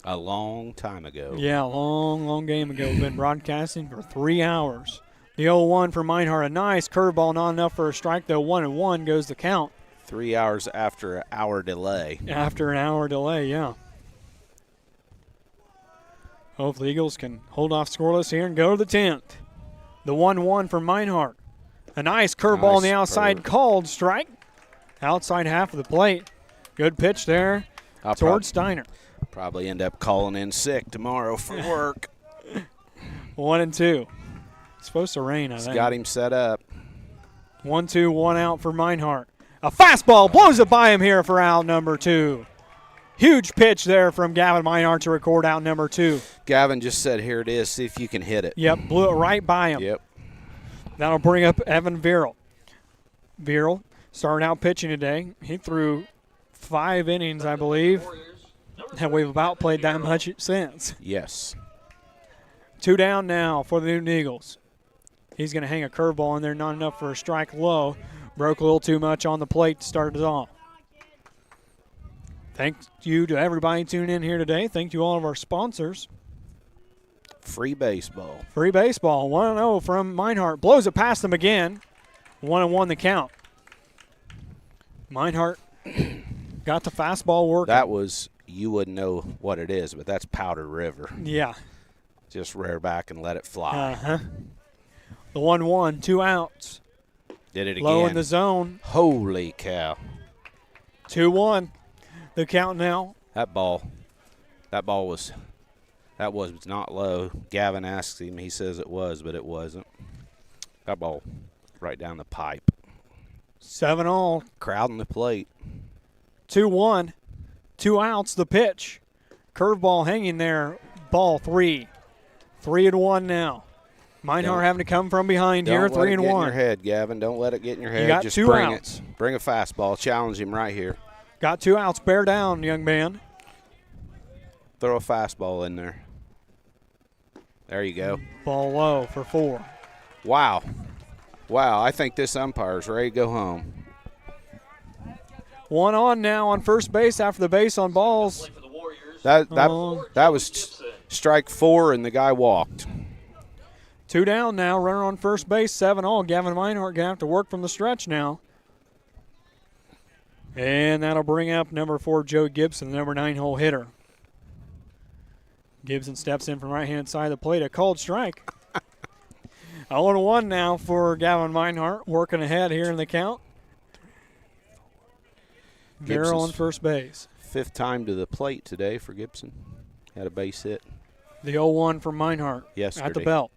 A long time ago. Yeah, a long game ago. We've been broadcasting for 3 hours. The 0-1 for Meinhardt. A nice curveball, not enough for a strike, though. 1-1 goes the count. 3 hours after an hour delay. After an hour delay, yeah. Hopefully the Eagles can hold off scoreless here and go to the 10th. The 1-1 for Meinhardt. A nice curveball on the outside, called strike. Outside half of the plate. Good pitch there towards Steiner. Probably end up calling in sick tomorrow for work. 1-2. It's supposed to rain, I think. It's got him set up. 1-2, 1 out for Meinhardt. A fastball blows it by him here for out number 2. Huge pitch there from Gavin Meinhardt to record out number 2. Gavin just said, here it is, see if you can hit it. Yep, blew it right by him. Yep. That'll bring up Evan Verrill. Verrill started out pitching today. He threw 5 innings, I believe, and we've about played that much since. Yes. 2 down now for the Newton Eagles. He's going to hang a curveball in there, not enough for a strike low. Broke a little too much on the plate to start it off. Thank you to everybody tuning in here today. Thank you all of our sponsors. Free baseball. Free baseball. 1-0 from Meinhardt. Blows it past them again. 1-1 the count. Meinhardt got the fastball working. That was, you wouldn't know what it is, but that's Powder River. Yeah. Just rear back and let it fly. Uh-huh. The 1-1, 2 outs. Did it again. Low in the zone. Holy cow. 2-1. The count now. That was not low. Gavin asked him. He says it was, but it wasn't. That ball right down the pipe. 7-0. Crowding the plate. 2-1. 2 outs, the pitch. Curveball hanging there. Ball 3. 3-1 now. Meinhardt having to come from behind here. 3-1. Don't let it get in your head, Gavin. Don't let it get in your head. You got Just 2 bring outs. it. Bring a fastball. Challenge him right here. Got 2 outs. Bear down, young man. Throw a fastball in there. There you go. Ball low for 4. Wow. Wow, I think this umpire's ready to go home. 1 on now on first base after the base on balls. That was Strike 4, and the guy walked. 2 down now. Runner on first base, 7-all. Gavin Meinhardt going to have to work from the stretch now. And that'll bring up number 4, Joe Gibson, the number 9 hole hitter. Gibson steps in from right-hand side of the plate. A called strike. 0-1 now for Gavin Meinhardt, working ahead here in the count. Merrill on first base. 5th time to the plate today for Gibson. Had a base hit. The 0-1 from Meinhardt yesterday at the belt.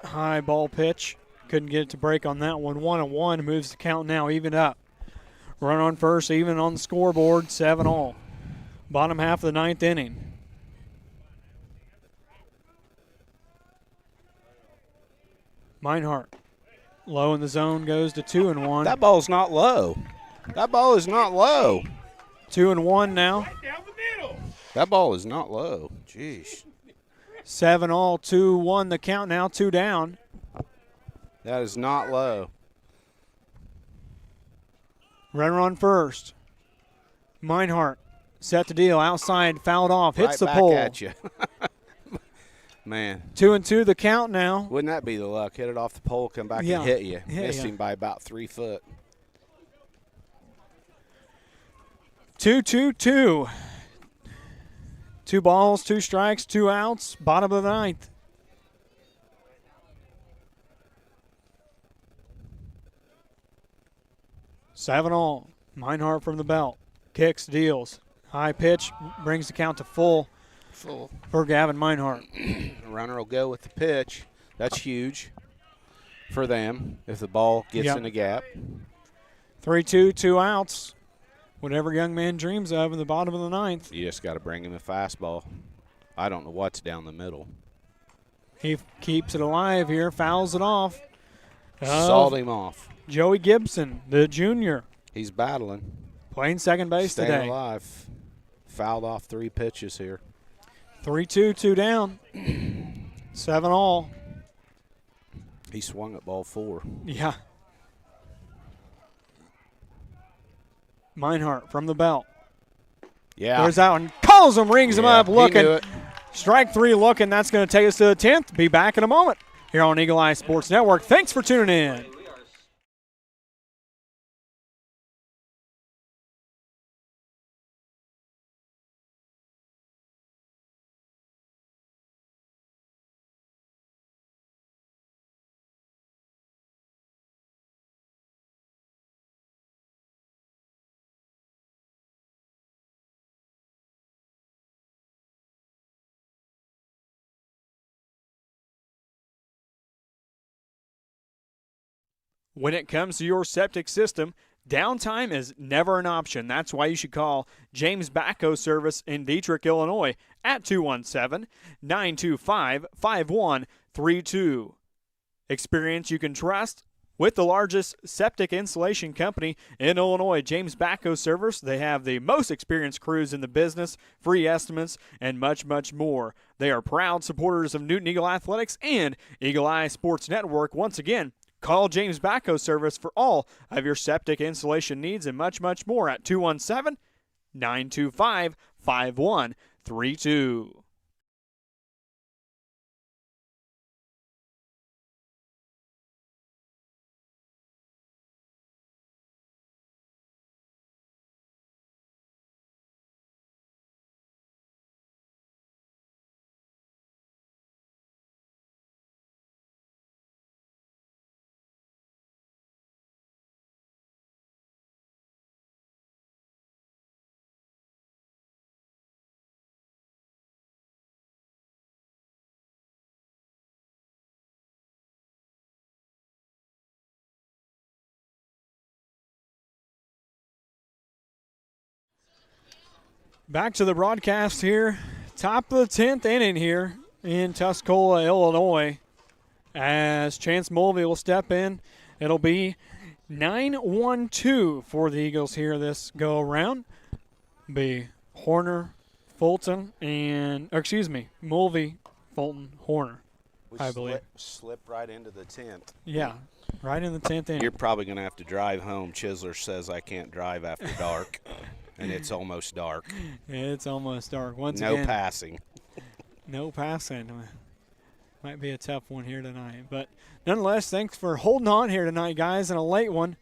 High ball pitch. Couldn't get it to break on that one. 1-1 moves the count now even up. Run on first, even on the scoreboard, 7-all. Bottom half of the 9th inning. Meinhardt, low in the zone, goes to 2-1. That ball's not low. That ball is not low. 2-1 now. That ball is not low. Jeez. 7-all, 2-1 the count now, 2 down. That is not low. Runner on first. Meinhardt set to deal outside, fouled off, hits right the pole. Back at you. Man. 2-2 the count now. Wouldn't that be the luck? Hit it off the pole, come back and hit you. Missed him by about 3 foot. 2-2-2. 2 balls, 2 strikes, 2 outs, bottom of the 9th. Seven all. Meinhardt from the belt. Kicks, deals. High pitch, brings the count to full for Gavin Meinhardt. Runner will go with the pitch. That's huge for them if the ball gets in the gap. 3-2, 2 outs. Whatever young man dreams of in the bottom of the 9th. You just got to bring him a fastball. I don't know what's down the middle. He keeps it alive here, fouls it off. Sawed him off. Joey Gibson, the junior. He's battling. Playing second base Staying today. alive. Fouled off 3 pitches here. 3-2, 2 down. 7-all. He swung at ball 4. Yeah. Meinhardt from the belt. Yeah. There's that one. Calls him, rings him up, looking. He knew it. Strike 3 looking. That's going to take us to the 10th. Be back in a moment here on Eagle Eye Sports Network. Thanks for tuning in. When it comes to your septic system, downtime is never an option. That's why you should call James Backhoe Service in Dietrich, Illinois at 217-925-5132. Experience you can trust with the largest septic installation company in Illinois, James Backhoe Service. They have the most experienced crews in the business, free estimates, and much, much more. They are proud supporters of Newton Eagle Athletics and Eagle Eye Sports Network. Once again, call James Backhoe Service for all of your septic installation needs and much, much more at 217-925-5132. Back to the broadcast here. Top of the 10th inning here in Tuscola, Illinois. As Chance Mulvey will step in, it'll be 9-1-2 for the Eagles here this go-around. Be Horner, Fulton, Mulvey, Fulton, Horner, I believe. Slip right into the 10th. Yeah, right in the 10th inning. You're probably going to have to drive home. Chisler says I can't drive after dark. and it's almost dark. It's almost dark. Once no again, passing. No passing. Might be a tough one here tonight. But nonetheless, thanks for holding on here tonight, guys, and a late one.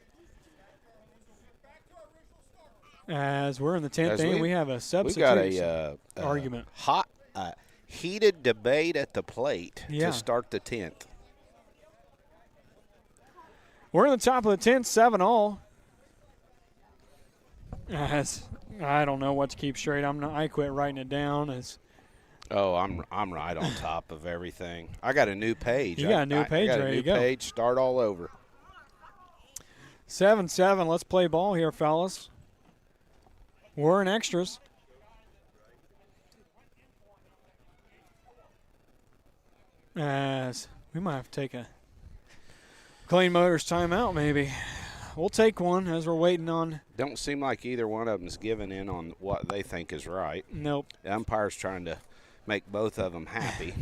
As we're in the 10th inning, we have a substitute argument. Heated debate at the plate to start the 10th. We're in the top of the 10th, 7-all. I don't know what to keep straight. I quit writing it down. I'm right on top of everything. I got a new page. You got a new page ready to go. Page, start all over. 7-7. Let's play ball here, fellas. We're in extras. As we might have to take a Clean Motors timeout, maybe. We'll take one as we're waiting on. Don't seem like either one of them is giving in on what they think is right. Nope. The umpire's trying to make both of them happy.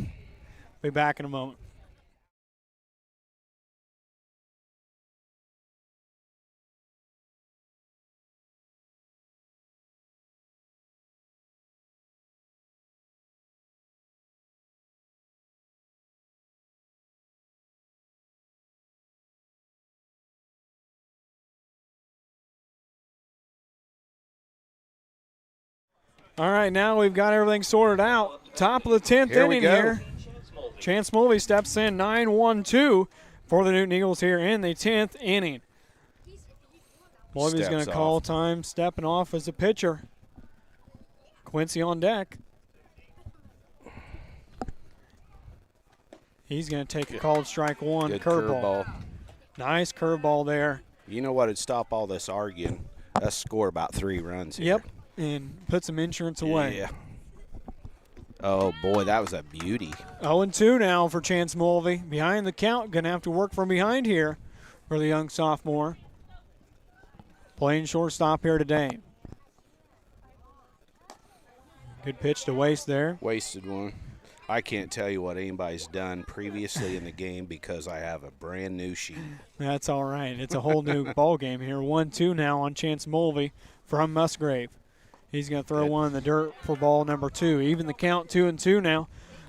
Be back in a moment. All right, now we've got everything sorted out. Top of the 10th inning here. Chance Mulvey steps in 9-1-2 for the Newton Eagles here in the 10th inning. Mulvey's going to call time, stepping off as a pitcher. Quincy on deck. He's going to take a called strike one, curveball. Nice curveball there. You know what would stop all this arguing? Us score about 3 runs here. Yep. And put some insurance away. Yeah. Oh, boy, that was a beauty. 0-2 now for Chance Mulvey. Behind the count, going to have to work from behind here for the young sophomore. Playing shortstop here today. Good pitch to Waste there. Wasted one. I can't tell you what anybody's done previously in the game because I have a brand new sheet. That's all right. It's a whole new ball game here. 1-2 now on Chance Mulvey from Musgrave. He's going to throw one in the dirt for ball number 2. Even the count, 2-2 now.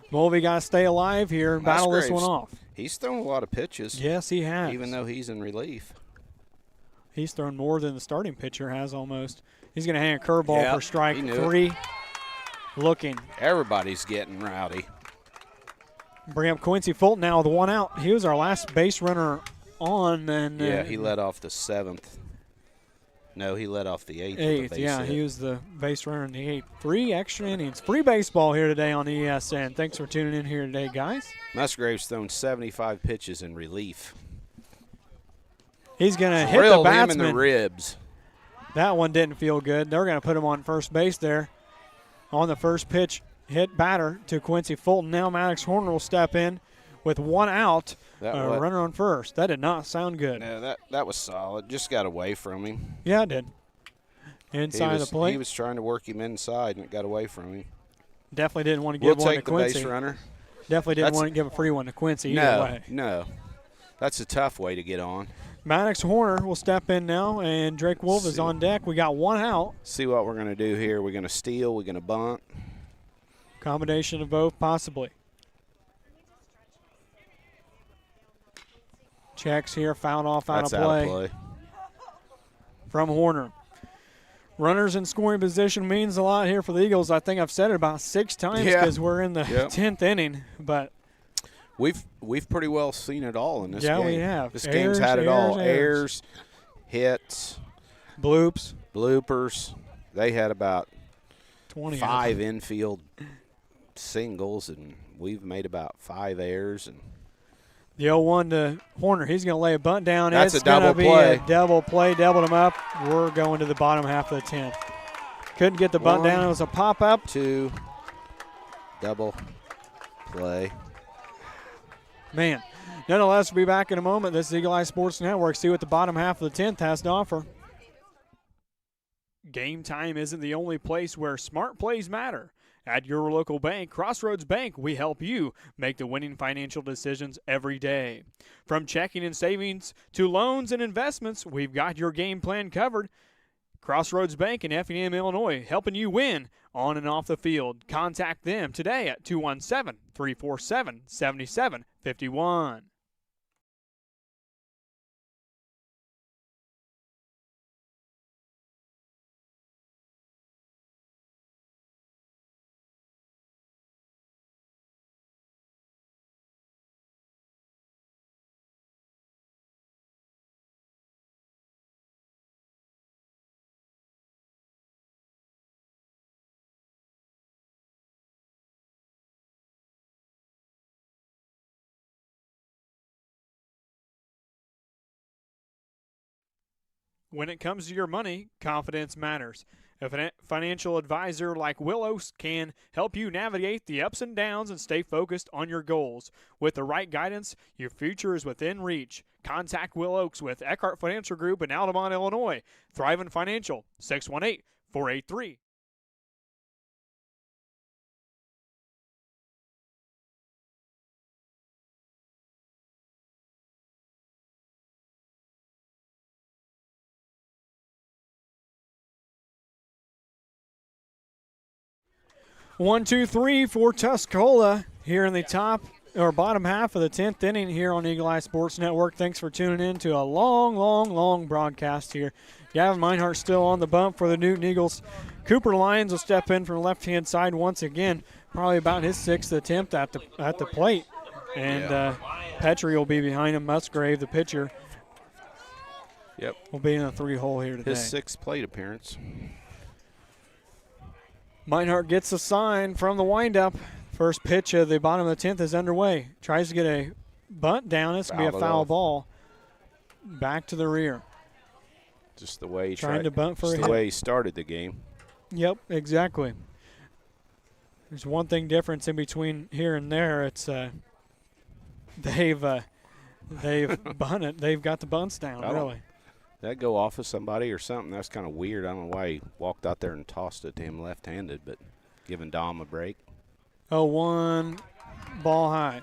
Mulvey got to stay alive here and battle this one off. He's thrown a lot of pitches. Yes, he has. Even though he's in relief. He's thrown more than the starting pitcher has almost. He's going to hang a curveball for strike 3. Looking. Everybody's getting rowdy. Bring up Quincy Fulton now with 1 out. He was our last base runner on. And he led off the 7th. No, he led off the 8th. 8th, yeah, he was the base runner in the 8th. 3 extra innings. Free baseball here today on the ESN. Thanks for tuning in here today, guys. Musgrave's thrown 75 pitches in relief. He's going to hit the batsman. Him in the ribs. That one didn't feel good. They're going to put him on first base there. On the first pitch, hit batter to Quincy Fulton. Now Maddox Horner will step in with 1 out. Runner on first. That did not sound good. Yeah, that was solid. Just got away from him. Yeah, it did. Inside the plate. He was trying to work him inside, and it got away from him. Definitely didn't want to give one to Quincy. We'll take the base runner. Definitely didn't want to give a free one to Quincy either way. No. That's a tough way to get on. Maddox Horner will step in now, and Drake Wolf is on deck. We got 1 out. See what we're going to do here. We're going to steal. We're going to bunt. Combination of both, possibly. Checks here, fouled off out of play from Horner. Runners in scoring position means a lot here for the Eagles. I think I've said it about 6 times because we're in the 10th inning. But we've pretty well seen it all in this game. Yeah, we have. This game's had it all. Errors, hits, bloopers. They had about 5 infield singles, and we've made about 5 errors. And the 0-1 to Horner. He's going to lay a bunt down. That's it's a double play. It's going to be a double play. Doubled him up. We're going to the bottom half of the 10th. Couldn't get the bunt down. It was a pop-up. 2, double play. Man. Nonetheless, we'll be back in a moment. This is Eagle Eye Sports Network. See what the bottom half of the 10th has to offer. Game time isn't the only place where smart plays matter. At your local bank, Crossroads Bank, we help you make the winning financial decisions every day. From checking and savings to loans and investments, we've got your game plan covered. Crossroads Bank in Effingham, Illinois, helping you win on and off the field. Contact them today at 217-347-7751. When it comes to your money, confidence matters. A financial advisor like Willows can help you navigate the ups and downs and stay focused on your goals. With the right guidance, your future is within reach. Contact Will Oaks with Eckhart Financial Group in Altamont, Illinois. Thrivent Financial, 618-483. One, two, three for Tuscola here in the bottom half of the 10th inning here on Eagle Eye Sports Network. Thanks for tuning in to a long broadcast here. Gavin Meinhardt still on the bump for the Newton Eagles. Cooper Lyons will step in from the left-hand side once again, probably about his 6th attempt at the plate. And Petrie will be behind him. Musgrave, the pitcher, will be in a 3-hole here today. His 6th plate appearance. Meinhardt gets a sign from the windup. First pitch of the bottom of the 10th is underway. Tries to get a bunt down. It's going to be a foul ball. Back to the rear. Just the way he trying to bunt for the way he started the game. Yep, exactly. There's one thing difference in between here and there. It's they've bunted. They've got the bunts down, really. Did that go off of somebody or something? That's kind of weird. I don't know why he walked out there and tossed it to him left-handed, but giving Dom a break. 0-1, ball high.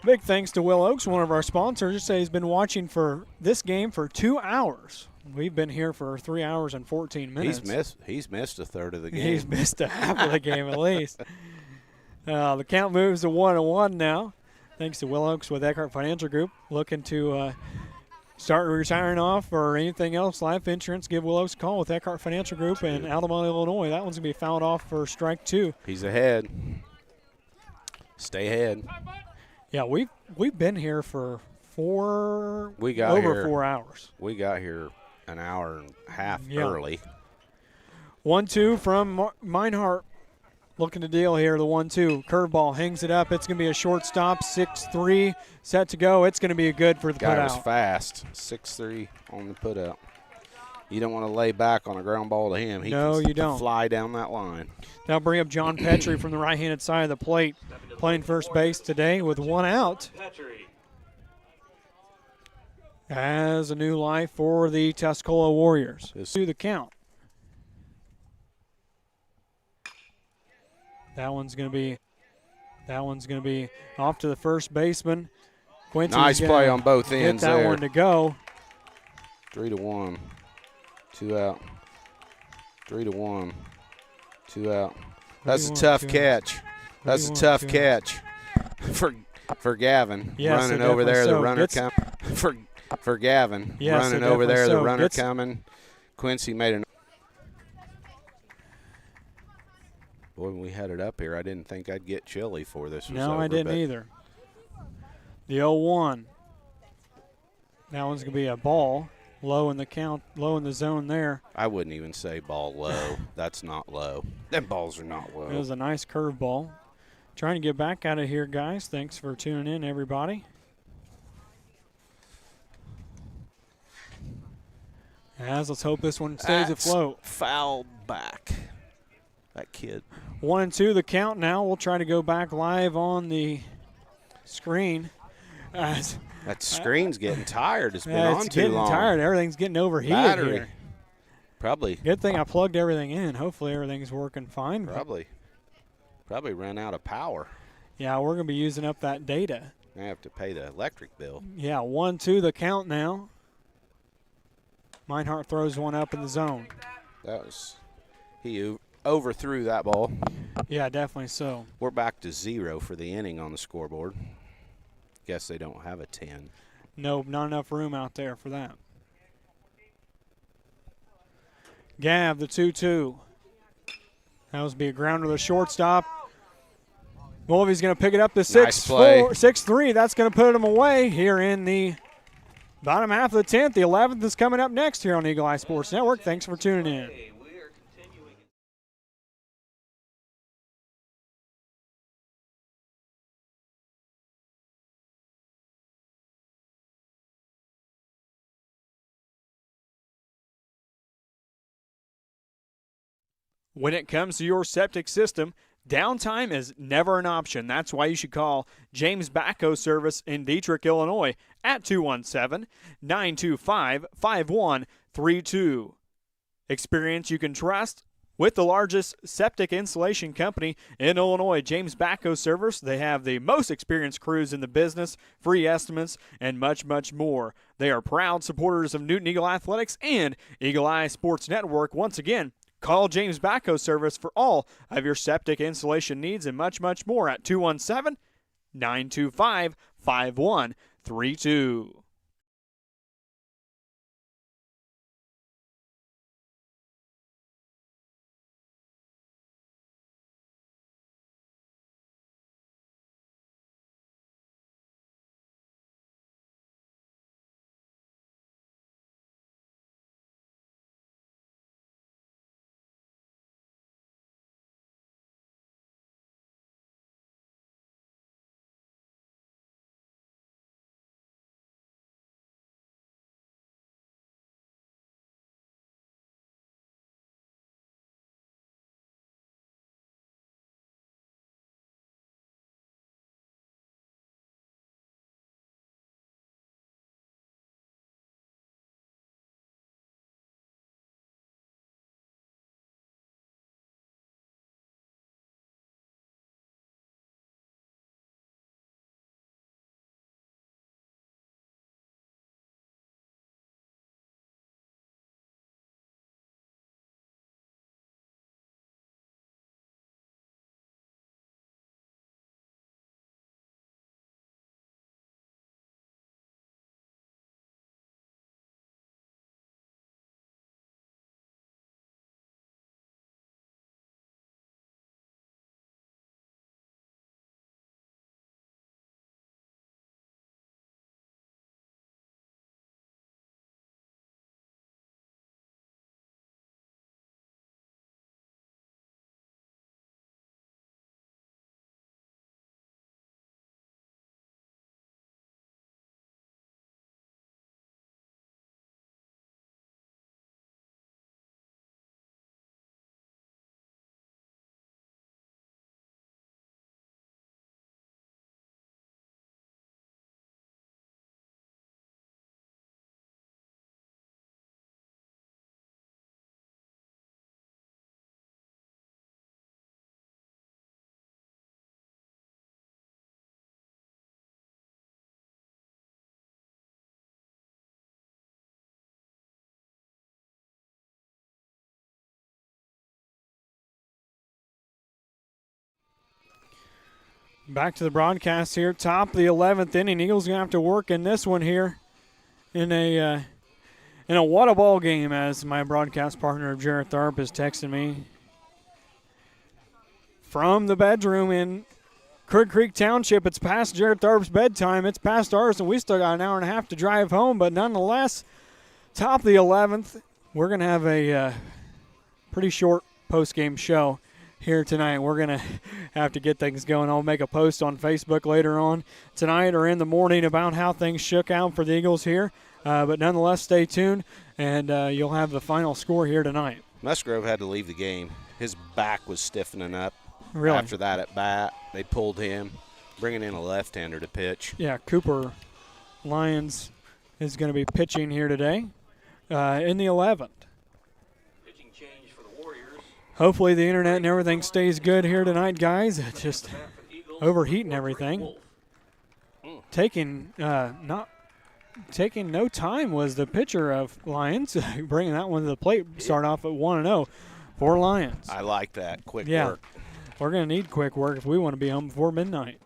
Big thanks to Will Oaks, one of our sponsors. Just say he's been watching for this game for 2 hours. We've been here for 3 hours and 14 minutes. He's missed a third of the game. He's missed a half of the game at least. The count moves to 1-1 now. Thanks to Will Oaks with Eckhart Financial Group, looking to start retiring off or anything else, life insurance, give Will Oaks a call with Eckhart Financial Group in Altamont, Illinois. That one's going to be fouled off for strike 2. He's ahead. Stay ahead. Yeah, we've been here for over 4 hours. We got here an hour and a half early. 1-2 from Meinhardt. Looking to deal here, the 1-2. Curveball hangs it up. It's going to be a shortstop, 6-3, set to go. It's going to be a good for the putout. Guy was fast, 6-3 on the putout. You don't want to lay back on a ground ball to him. He can fly down that line. Now bring up John Petrie from the right-handed side of the plate, playing first base today with 1 out. Has a new life for the Tuscola Warriors. To the count. That one's going to be off to the first baseman. Quincy's nice play on both ends there. Get that one to go. 3-1. 2 out. 3-1. 2 out. That's a tough catch. That's a tough catch for Gavin. Yes, running over there, the runner coming. For Gavin, running over there, the runner coming. Quincy made an. Boy, when we had it up here, I didn't think I'd get chilly for this. No, I didn't either. The 0-1. That one's going to be a ball. Low in the count, low in the zone there. I wouldn't even say ball low. That's not low. Them balls are not low. It was a nice curveball. Trying to get back out of here, guys. Thanks for tuning in, everybody. Let's hope this one stays afloat. Foul back. That kid. 1-2 the count now. We'll try to go back live on the screen. That screen's getting tired. It's been on too long. It's getting tired. Everything's getting overheated here. Probably. Good thing I plugged everything in. Hopefully everything's working fine. Probably ran out of power. Yeah, we're going to be using up that data. I have to pay the electric bill. Yeah, 1-2 the count now. Meinhardt throws one up in the zone. He overthrew that ball. Yeah, definitely so. We're back to 0 for the inning on the scoreboard. Guess they don't have a 10. Nope, not enough room out there for that. Gav, the 2-2. That was be a grounder to the shortstop. Mulvey's going to pick it up to 6-3. That's going to put him away here in the bottom half of the 10th. The 11th is coming up next here on Eagle Eye Sports Network. Thanks for tuning in. When it comes to your septic system, downtime is never an option. That's why you should call James Backhoe Service in Dietrich, Illinois at 217-925-5132. Experience you can trust with the largest septic installation company in Illinois, James Backhoe Service. They have the most experienced crews in the business, free estimates, and much, much more. They are proud supporters of Newton Eagle Athletics and Eagle Eye Sports Network. Once again, call James Backhoe Service for all of your septic installation needs and much, much more at 217-925-5132. Back to the broadcast here. Top of the 11th inning. Eagles going to have to work in this one here in a what a ball game, as my broadcast partner Jared Tharp is texting me from the bedroom in Crook Creek Township. It's past Jared Tharp's bedtime. It's past ours, and we still got an hour and a half to drive home. But nonetheless, top of the 11th, we're going to have a pretty short post-game show here tonight. We're going to have to get things going. I'll make a post on Facebook later on tonight or in the morning about how things shook out for the Eagles here. But nonetheless, stay tuned, and you'll have the final score here tonight. Musgrove had to leave the game. His back was stiffening up. Really? After that at bat, they pulled him, bringing in a left-hander to pitch. Yeah, Cooper Lyons is going to be pitching here today in the 11th. Hopefully the internet and everything stays good here tonight, guys. It's just overheating everything. Taking not taking no time was the pitcher of Lions, bringing that one to the plate. Start off at 1-0 for Lions. I like that. Quick work. We're going to need quick work if we want to be home before midnight.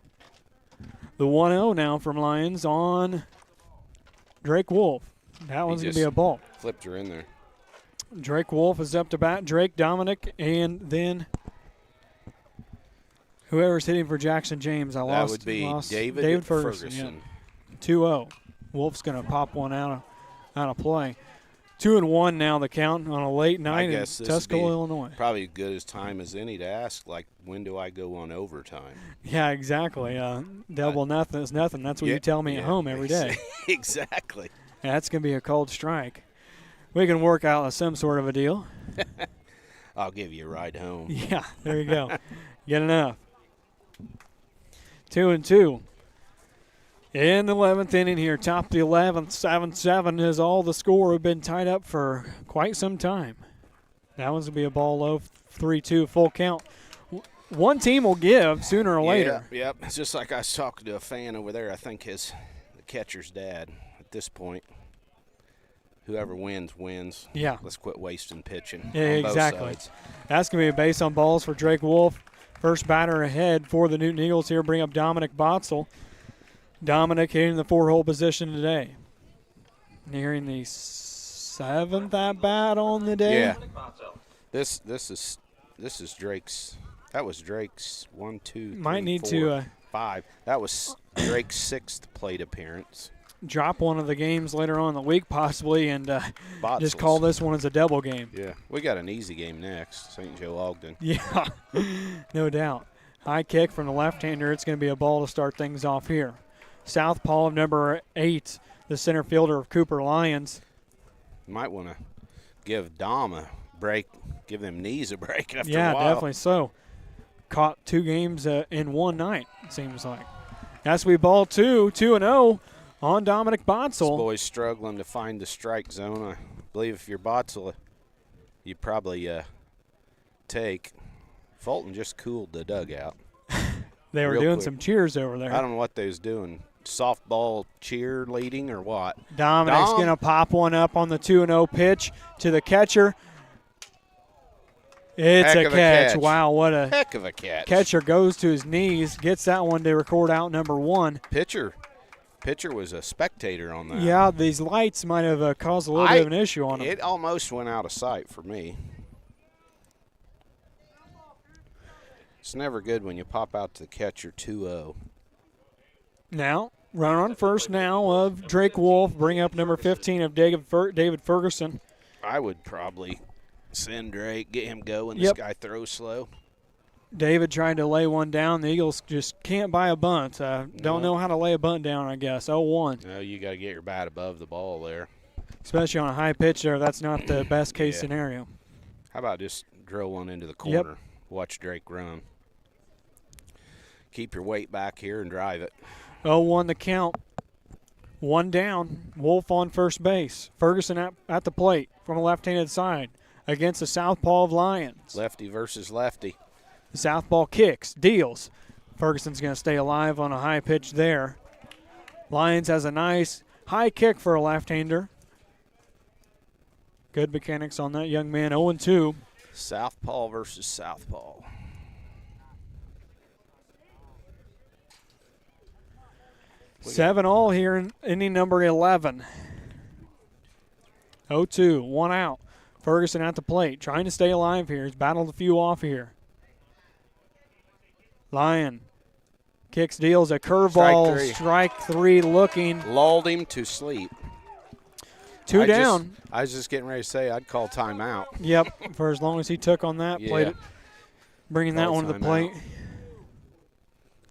The 1-0 now from Lions on Drake Wolf. That one's going to be a ball. Flipped her in there. Drake Wolf is up to bat. Drake, Dominic, and then whoever's hitting for Jackson James. That would be David Ferguson. Yeah. 2-0. Wolf's going to pop one out of play. 2-1 now the count on a late night in Tuscola, Illinois. Probably as good as time as any to ask, like, when do I go on overtime? Yeah, exactly. Double nothing is nothing. That's what you tell me at home every day. Exactly. Yeah, that's going to be a cold strike. We can work out some sort of a deal. I'll give you a ride home. Yeah, there you go. Get enough. 2-2. In the 11th inning here, top of the 11th, 7-7 is all the score. We've been tied up for quite some time. That one's going to be a ball low, 3-2, full count. One team will give sooner or later. Yep. It's just like I was talking to a fan over there. I think the catcher's dad at this point. Whoever wins, wins. Yeah. Let's quit wasting pitching. Yeah, on both exactly. sides. That's going to be a base on balls for Drake Wolf. First batter ahead for the Newton Eagles here. Bring up Dominic Botzel. Dominic hitting the 4-hole position today. Nearing the 7th at bat on the day. Yeah. This is Drake's. That was Drake's 1, 2, 3, 4, 5. That was Drake's 6th plate appearance. Drop one of the games later on in the week possibly and just call this one as a double game. Yeah. We got an easy game next, St. Joe Ogden. Yeah, no doubt. High kick from the left-hander. It's going to be a ball to start things off here. Southpaw of number 8, the center fielder of Cooper Lions. Might want to give Dom a break, give them knees a break after a Yeah, while. definitely so. Caught 2 games in one night, it seems like. That's we ball 2-0 on Dominic Botzel. This boy's struggling to find the strike zone. I believe if you're Botzel, you probably take. Fulton just cooled the dugout. They were doing some cheers over there. I don't know what they was doing. Softball cheerleading or what? Dominic's going to pop one up on the 2-0 pitch to the catcher. It's a catch. Wow, what a heck of a catch. Catcher goes to his knees, gets that one to record out number 1. Pitcher was a spectator on that. Yeah, these lights might have caused a little bit of an issue on him. It almost went out of sight for me. It's never good when you pop out to the catcher 2-0. Now, run on first now of Drake Wolf. Bring up number 15 of David Ferguson. I would probably send Drake, get him going. This guy throws slow. David tried to lay one down. The Eagles just can't buy a bunt. Don't know how to lay a bunt down, I guess. 0-1. No, you got to get your bat above the ball there. Especially on a high pitch there. That's not the best case scenario. How about just drill one into the corner? Yep. Watch Drake run. Keep your weight back here and drive it. 0-1 the count. 1 down. Wolf on first base. Ferguson at the plate from a left-handed side against the southpaw of Lions. Lefty versus lefty. The southpaw kicks, deals. Ferguson's going to stay alive on a high pitch there. Lions has a nice high kick for a left-hander. Good mechanics on that young man. 0-2. Southpaw versus southpaw. 7-all here in inning number 11. 0-2, 1 out. Ferguson at the plate, trying to stay alive here. He's battled a few off here. Lyon kicks, deals a curveball. Strike three looking. Lulled him to sleep. 2 down. I was just getting ready to say I'd call timeout. Yep, for as long as he took on that, played it, bringing that one to the plate.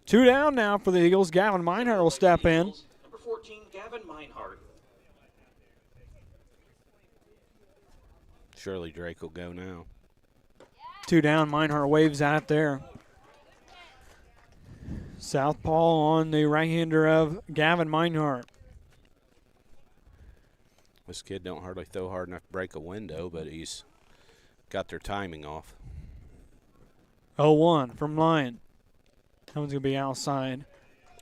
2 down now for the Eagles. Gavin Meinhardt will step in. Number 14, Gavin Meinhardt. Surely Drake will go now. 2 down. Meinhardt waves at it there. Southpaw on the right-hander of Gavin Meinhardt. This kid don't hardly throw hard enough to break a window, but he's got their timing off. 0-1 from Lyon. That one's going to be outside.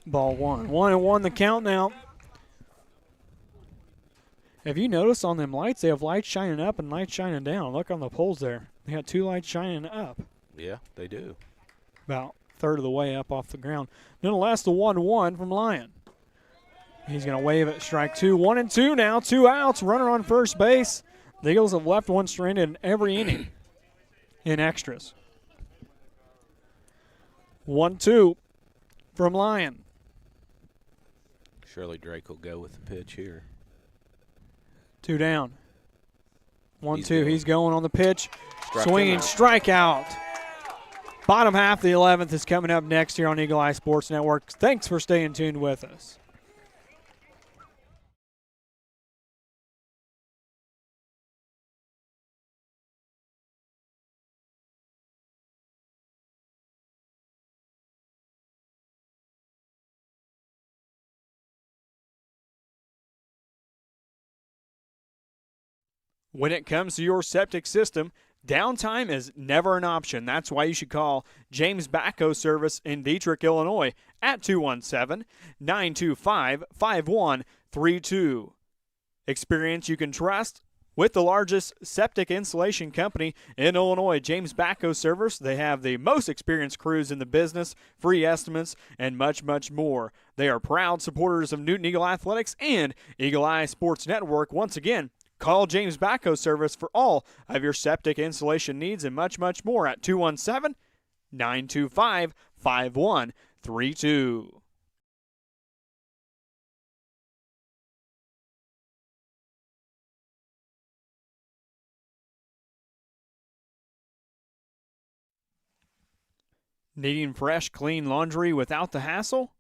Ball 1. 1-1 the count now. Have you noticed on them lights, they have lights shining up and lights shining down? Look on the poles there. They got 2 lights shining up. Yeah, they do. About a third of the way up off the ground. Nonetheless, the 1-1 from Lyon. He's going to wave it, strike 2. 1-2 now, 2 outs, runner on first base. The Eagles have left one stranded in every inning in extras. 1-2 from Lyon. Surely Drake will go with the pitch here. 2 down. 1-2. He's going on the pitch. Swinging strikeout. Bottom half of the 11th is coming up next here on Eagle Eye Sports Network. Thanks for staying tuned with us. When it comes to your septic system, downtime is never an option. That's why you should call James Backhoe Service in Dietrich, Illinois at 217-925-5132. Experience you can trust with the largest septic installation company in Illinois, James Backhoe Service. They have the most experienced crews in the business, free estimates, and much, much more. They are proud supporters of Newton Eagle Athletics and Eagle Eye Sports Network. Once again, call James Backhoe Service for all of your septic installation needs and much, much more at 217-925-5132. Needing fresh, clean laundry without the hassle?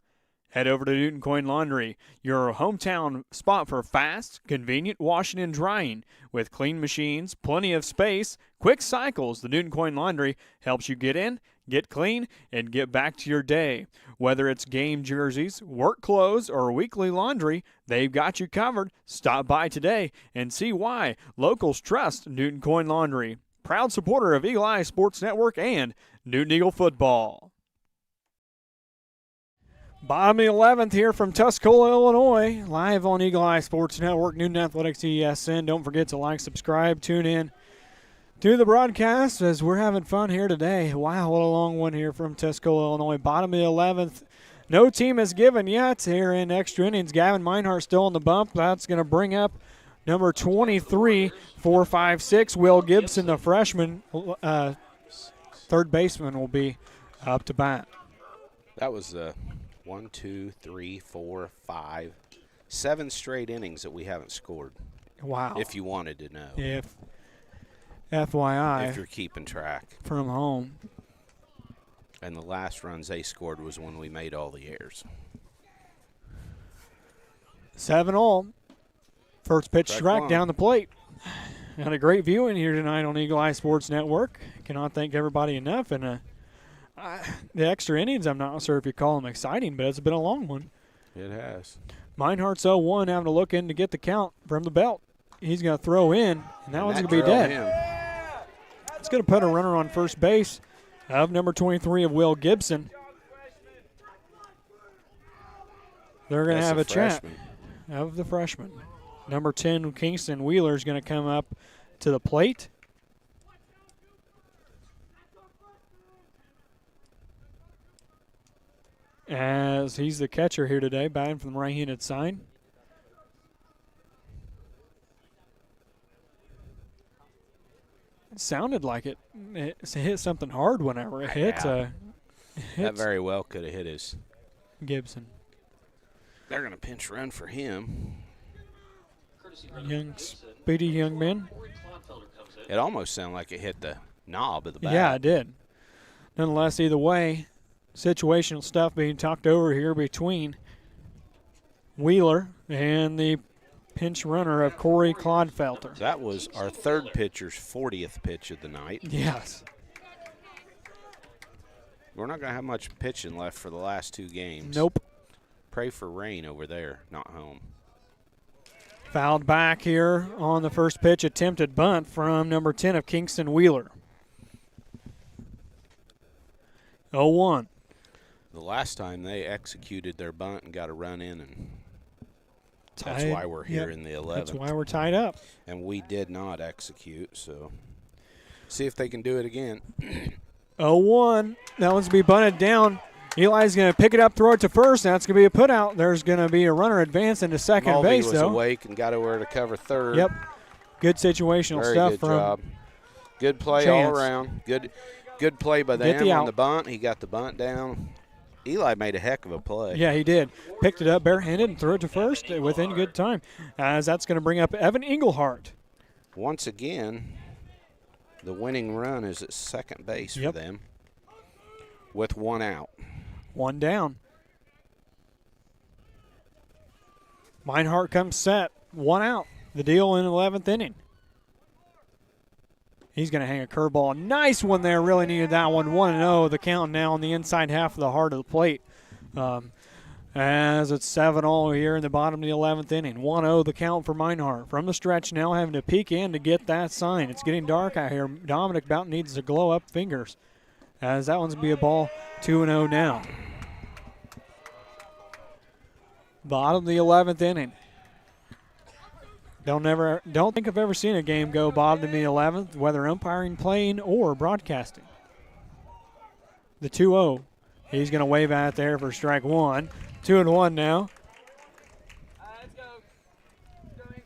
Head over to Newton Coin Laundry, your hometown spot for fast, convenient washing and drying. With clean machines, plenty of space, quick cycles, the Newton Coin Laundry helps you get in, get clean, and get back to your day. Whether it's game jerseys, work clothes, or weekly laundry, they've got you covered. Stop by today and see why locals trust Newton Coin Laundry. Proud supporter of Eagle Eye Sports Network and Newton Eagle football. Bottom of the 11th here from Tuscola, Illinois, live on Eagle Eye Sports Network, Newton Athletics-EESN. Don't forget to like, subscribe, tune in to the broadcast as we're having fun here today. Wow, what a long one here from Tuscola, Illinois. Bottom of the 11th. No team has given yet here in extra innings. Gavin Meinhardt still on the bump. That's going to bring up number 23, 4-5-6. Will Gibson, the freshman, third baseman, will be up to bat. That was 1, 2, 3, 4, 5, 7 straight innings that we haven't scored. Wow. If you wanted to know. If FYI. If you're keeping track. From home. And the last runs they scored was when we made all the errors. 7-0. First pitch strike down the plate. Had a great viewing here tonight on Eagle Eye Sports Network. Cannot thank everybody enough. And the extra innings, I'm not sure if you call them exciting, but it's been a long one. It has. Meinhardt's 0-1, having to look in to get the count from the belt. He's going to throw in, and that one's going to be dead. It's going to put a runner on first base of number 23 of Will Gibson. They're going to have a chat of the freshman. Number 10, Kingston Wheeler, is going to come up to the plate. As he's the catcher here today, batting from the right-handed side. It sounded like it hit something hard whenever it hit. That very well could have hit his Gibson. They're going to pinch run for him. Young, speedy young man. It almost sounded like it hit the knob of the bat. Yeah, it did. Nonetheless, either way, situational stuff being talked over here between Wheeler and the pinch runner of Corey Clodfelter. That was our third pitcher's 40th pitch of the night. Yes. We're not going to have much pitching left for the last 2 games. Nope. Pray for rain over there, not home. Fouled back here on the first pitch, attempted bunt from number 10 of Kingston Wheeler. 0-1. The last time they executed their bunt and got a run in and That's why we're here in the 11th. That's why we're tied up. And we did not execute, so see if they can do it again. 0-1. That one's going to be bunted down. Eli's going to pick it up, throw it to first. That's going to be a putout. There's going to be a runner advance into second base, was though. Awake and got over to cover third. Yep. Good situational Very stuff good from job. Good play Chance. all around. Good play by them on the bunt. He got the bunt down. Eli made a heck of a play. Yeah, he did. Picked it up barehanded and threw it to first within good time, as that's going to bring up Evan Englehart. Once again, the winning run is at second base for them with one out. One down. Meinhardt comes set. One out. The deal in the 11th inning. He's going to hang a curveball. Nice one there. Really needed that one. 1-0. The count now on the inside half of the heart of the plate. As it's 7-0 here in the bottom of the 11th inning. 1-0 the count for Meinhardt. From the stretch now, having to peek in to get that sign. It's getting dark out here. Dominic Boughton needs to glow up fingers, as that one's going to be a ball. 2-0 now. Bottom of the 11th inning. Don't think I've ever seen a game go bottom of the 11th, whether umpiring, playing, or broadcasting. The 2-0. He's going to wave at there for strike one. 2-1 now.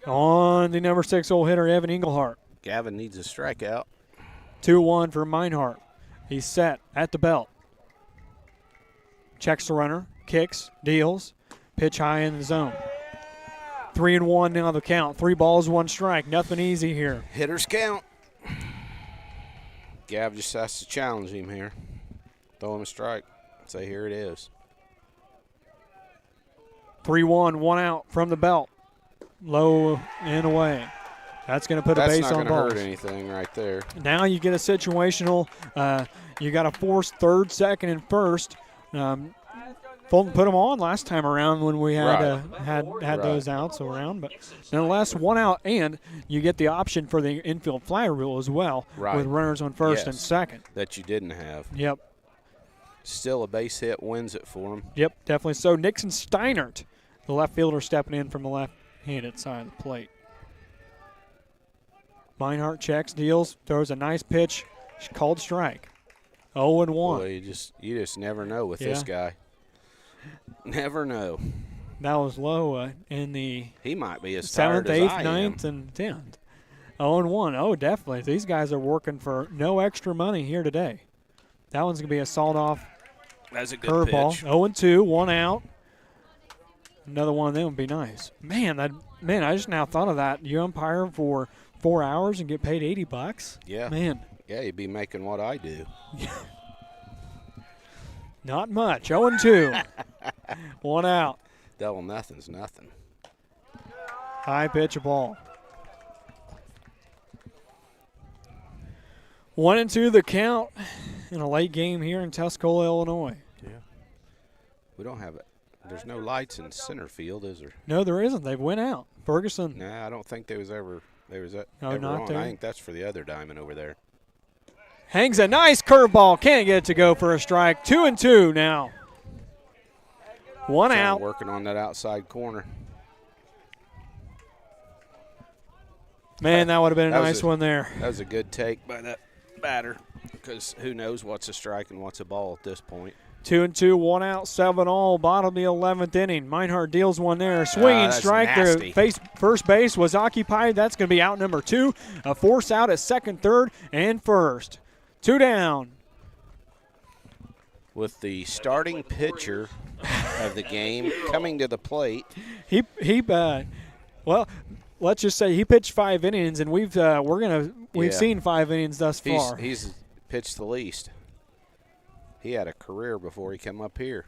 On the number 6 hole hitter, Evan Englehart. Gavin needs a strikeout. 2-1 for Meinhardt. He's set at the belt. Checks the runner, kicks, deals, pitch high in the zone. 3-1 now the count. 3 balls, 1 strike. Nothing easy here. Hitters count. Gav just has to challenge him here. Throw him a strike. Say, here it is. 3-1, 1 out from the belt. Low and away. That's going to put a base on balls. That's not going to hurt anything right there. Now you get a situational. You got to force third, second, and first. Fulton put them on last time around when we had had those outs around, but nonetheless, 1 out, and you get the option for the infield fly rule as well, with runners on first and second. That you didn't have. Yep. Still a base hit wins it for him. Yep, definitely so. Nixon Steinert, the left fielder, stepping in from the left-handed side of the plate. Meinhardt checks, deals, throws a nice pitch, called strike. 0-1. Boy, you just never know with this guy. Never know. That was low in the he might be as tired 7th, as 8th, I 9th, and 10th. 0-1. Oh, definitely. These guys are working for no extra money here today. That one's going to be a sawed-off curveball. 0-2, 1 out. Another one of them would be nice. Man, I just now thought of that. You umpire for 4 hours and get paid $80? Yeah. Man. Yeah, you'd be making what I do. Not much. 0-2. 1 out. Double nothing's nothing. High pitch, a ball. 1-2 the count in a late game here in Tuscola, Illinois. Yeah. We don't have it. There's no lights in center field, is there? No, there isn't. They've went out. Ferguson. Nah, I don't think there was ever not on. there. I think that's for the other diamond over there. Hangs a nice curveball. Can't get it to go for a strike. 2-2 now. 1 out. Working on that outside corner. Man, that would have been a nice one there. That was a good take by that batter, because who knows what's a strike and what's a ball at this point. 2-2, 1 out, 7-all. Bottom of the 11th inning. Meinhardt deals one there. Swinging strike. The first base was occupied. That's going to be out number 2. A force out at second, third, and first. 2 down. With the starting pitcher of the game coming to the plate. Well, let's just say he pitched 5 innings, and we've seen 5 innings thus far. He's pitched the least. He had a career before he came up here.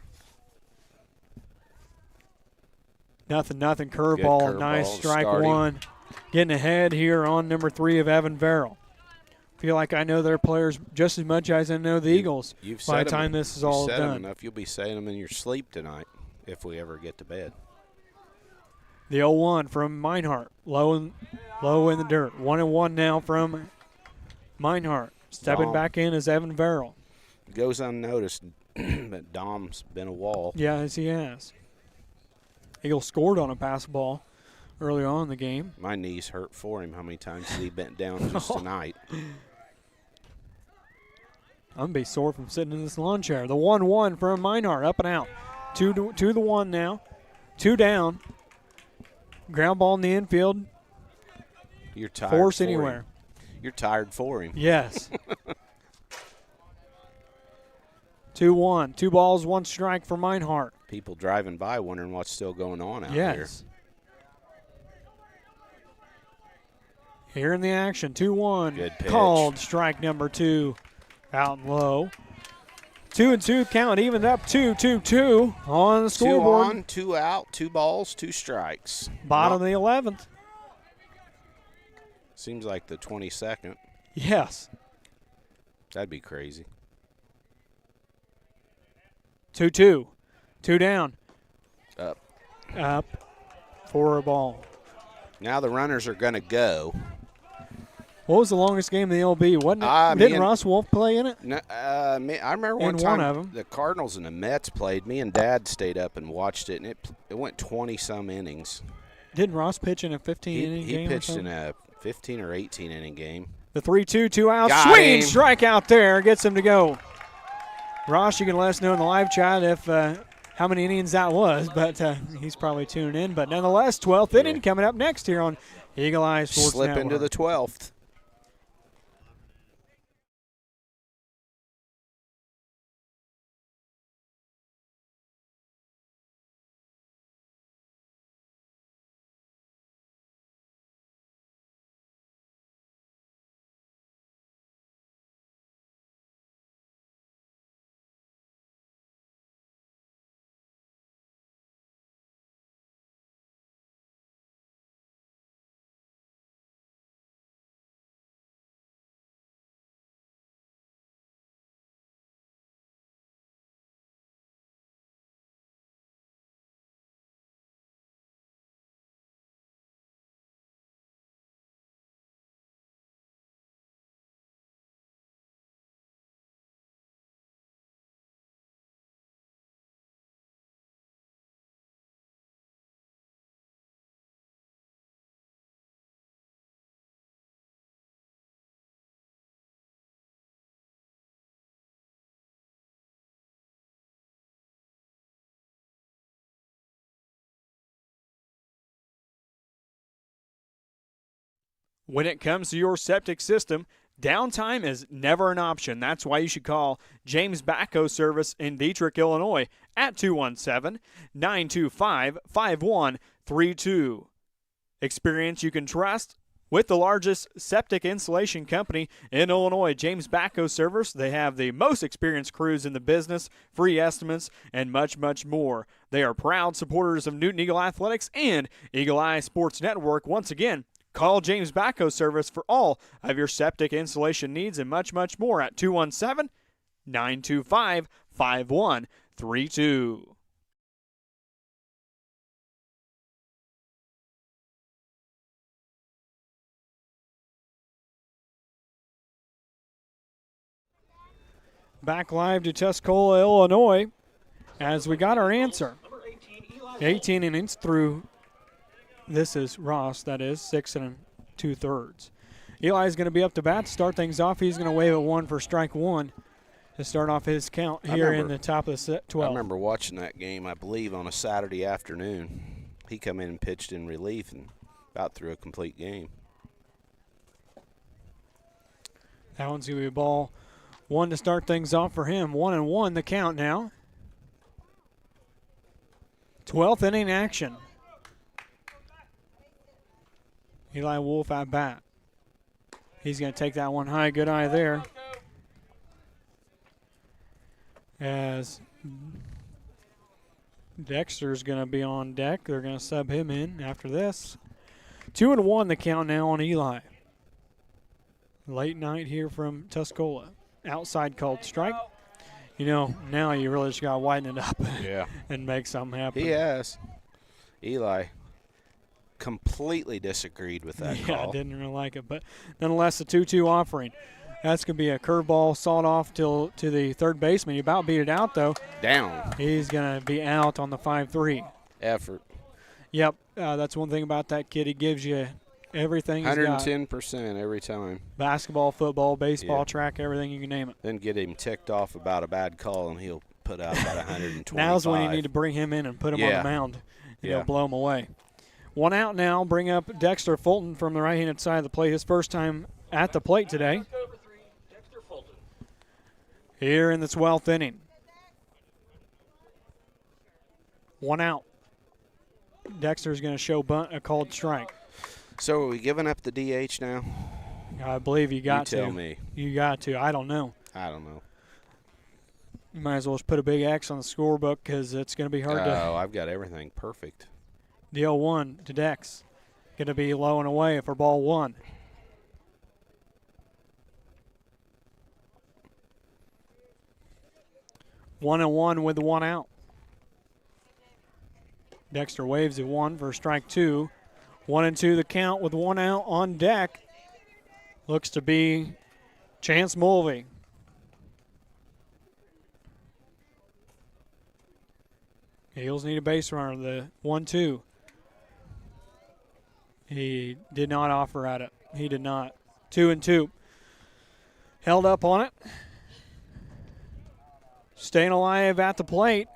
Nothing. Curveball. Nice strike one. Getting ahead here on number 3 of Evan Verrill. Feel like I know their players just as much as I know the Eagles. By the time this is all done. You've said them enough, you'll be saying them in your sleep tonight if we ever get to bed. The 0-1 from Meinhardt. Low in the dirt. 1-1 now from Meinhardt. Stepping back in is Evan Verrill. Goes unnoticed, but Dom's been a wall. Yeah, as he has. Eagles scored on a pass ball early on in the game. My knees hurt for him. How many times has he bent down just tonight? I'm going to be sore from sitting in this lawn chair. The 1-1 from Meinhardt, up and out. 2 to the 1 now. 2 down. Ground ball in the infield. You're tired. Force for anywhere. Him. You're tired for him. Yes. 2-1. 2 balls, 1 strike for Meinhardt. People driving by wondering what's still going on out Yes. Here in the action, 2-1. Good pitch. Called strike number 2. Out and low. 2-2 count, evened up 2-2-2 on the scoreboard. 2 on, 2 out, 2 balls, 2 strikes. Bottom of the 11th. Seems like the 22nd. Yes. That'd be crazy. 2-2. 2 down. Up. Up for a ball. Now the runners are going to go. What was the longest game in the LB? Wasn't it? Didn't Ross Wolf play in it? No, I remember one time one of them. The Cardinals and the Mets played. Me and Dad stayed up and watched it, and it went 20-some innings. Didn't Ross pitch in a 15-inning game? He pitched in a 15 or 18-inning game. The 3-2, 2 out. Got Swinging him. strike out there. Gets him to go. Ross, you can let us know in the live chat if how many innings that was, but he's probably tuning in. But nonetheless, 12th inning coming up next here on Eagle Eye Sports Slip Network. into the 12th. When it comes to your septic system, downtime is never an option. That's why you should call James Backhoe Service in Dietrich, Illinois at 217-925-5132. Experience you can trust with the largest septic installation company in Illinois, James Backhoe Service. They have the most experienced crews in the business, free estimates, and much, much more. They are proud supporters of Newton Eagle Athletics and Eagle Eye Sports Network. Once again, call James Backhoe Service for all of your septic installation needs and much, much more at 217-925-5132. Back live to Tuscola, Illinois, as we got our answer. 18 innings through. This is Ross, that is, 6 2/3. Eli's going to be up to bat to start things off. He's going to wave at 1 for strike 1 to start off his count here in the top of the set 12. I remember watching that game, I believe, on a Saturday afternoon. He come in and pitched in relief and about threw a complete game. That one's going to be a ball 1 to start things off for him. 1-1 the count now. 12th inning action. Eli Wolf at bat. He's going to take that one high. Good eye there. As Dexter's going to be on deck. They're going to sub him in after this. 2-1 the count now on Eli. Late night here from Tuscola. Outside called strike. You know, now you really just got to widen it up and make something happen. He has. Eli completely disagreed with that call. Yeah, I didn't really like it. But nonetheless, the 2-2 offering. That's going to be a curveball sawed off to the third baseman. He about beat it out, though. Down. He's going to be out on the 5-3. Effort. Yep. That's one thing about that kid. He gives you everything he's got. 110% every time. Basketball, football, baseball, track, everything you can name it. Then get him ticked off about a bad call, and he'll put out about 125. Now's when you need to bring him in and put him on the mound. He'll blow him away. One out now. Bring up Dexter Fulton from the right-handed side of the plate. His first time at the plate today. Here in the 12th inning. One out. Dexter's going to show bunt, a called strike. So are we giving up the DH now? I believe you got to. You tell me. You got to. I don't know. I don't know. You might as well just put a big X on the scorebook because it's going to be hard to. Oh, I've got everything perfect. The 0-1 to Dex. Going to be low and away for ball one. One and one with the one out. Dexter waves at one for strike two. 1-2 the count with one out on deck. Looks to be Chance Mulvey. Eagles need a base runner. The 1-2. He did not offer at it. He did not. 2-2. Held up on it. Staying alive at the plate.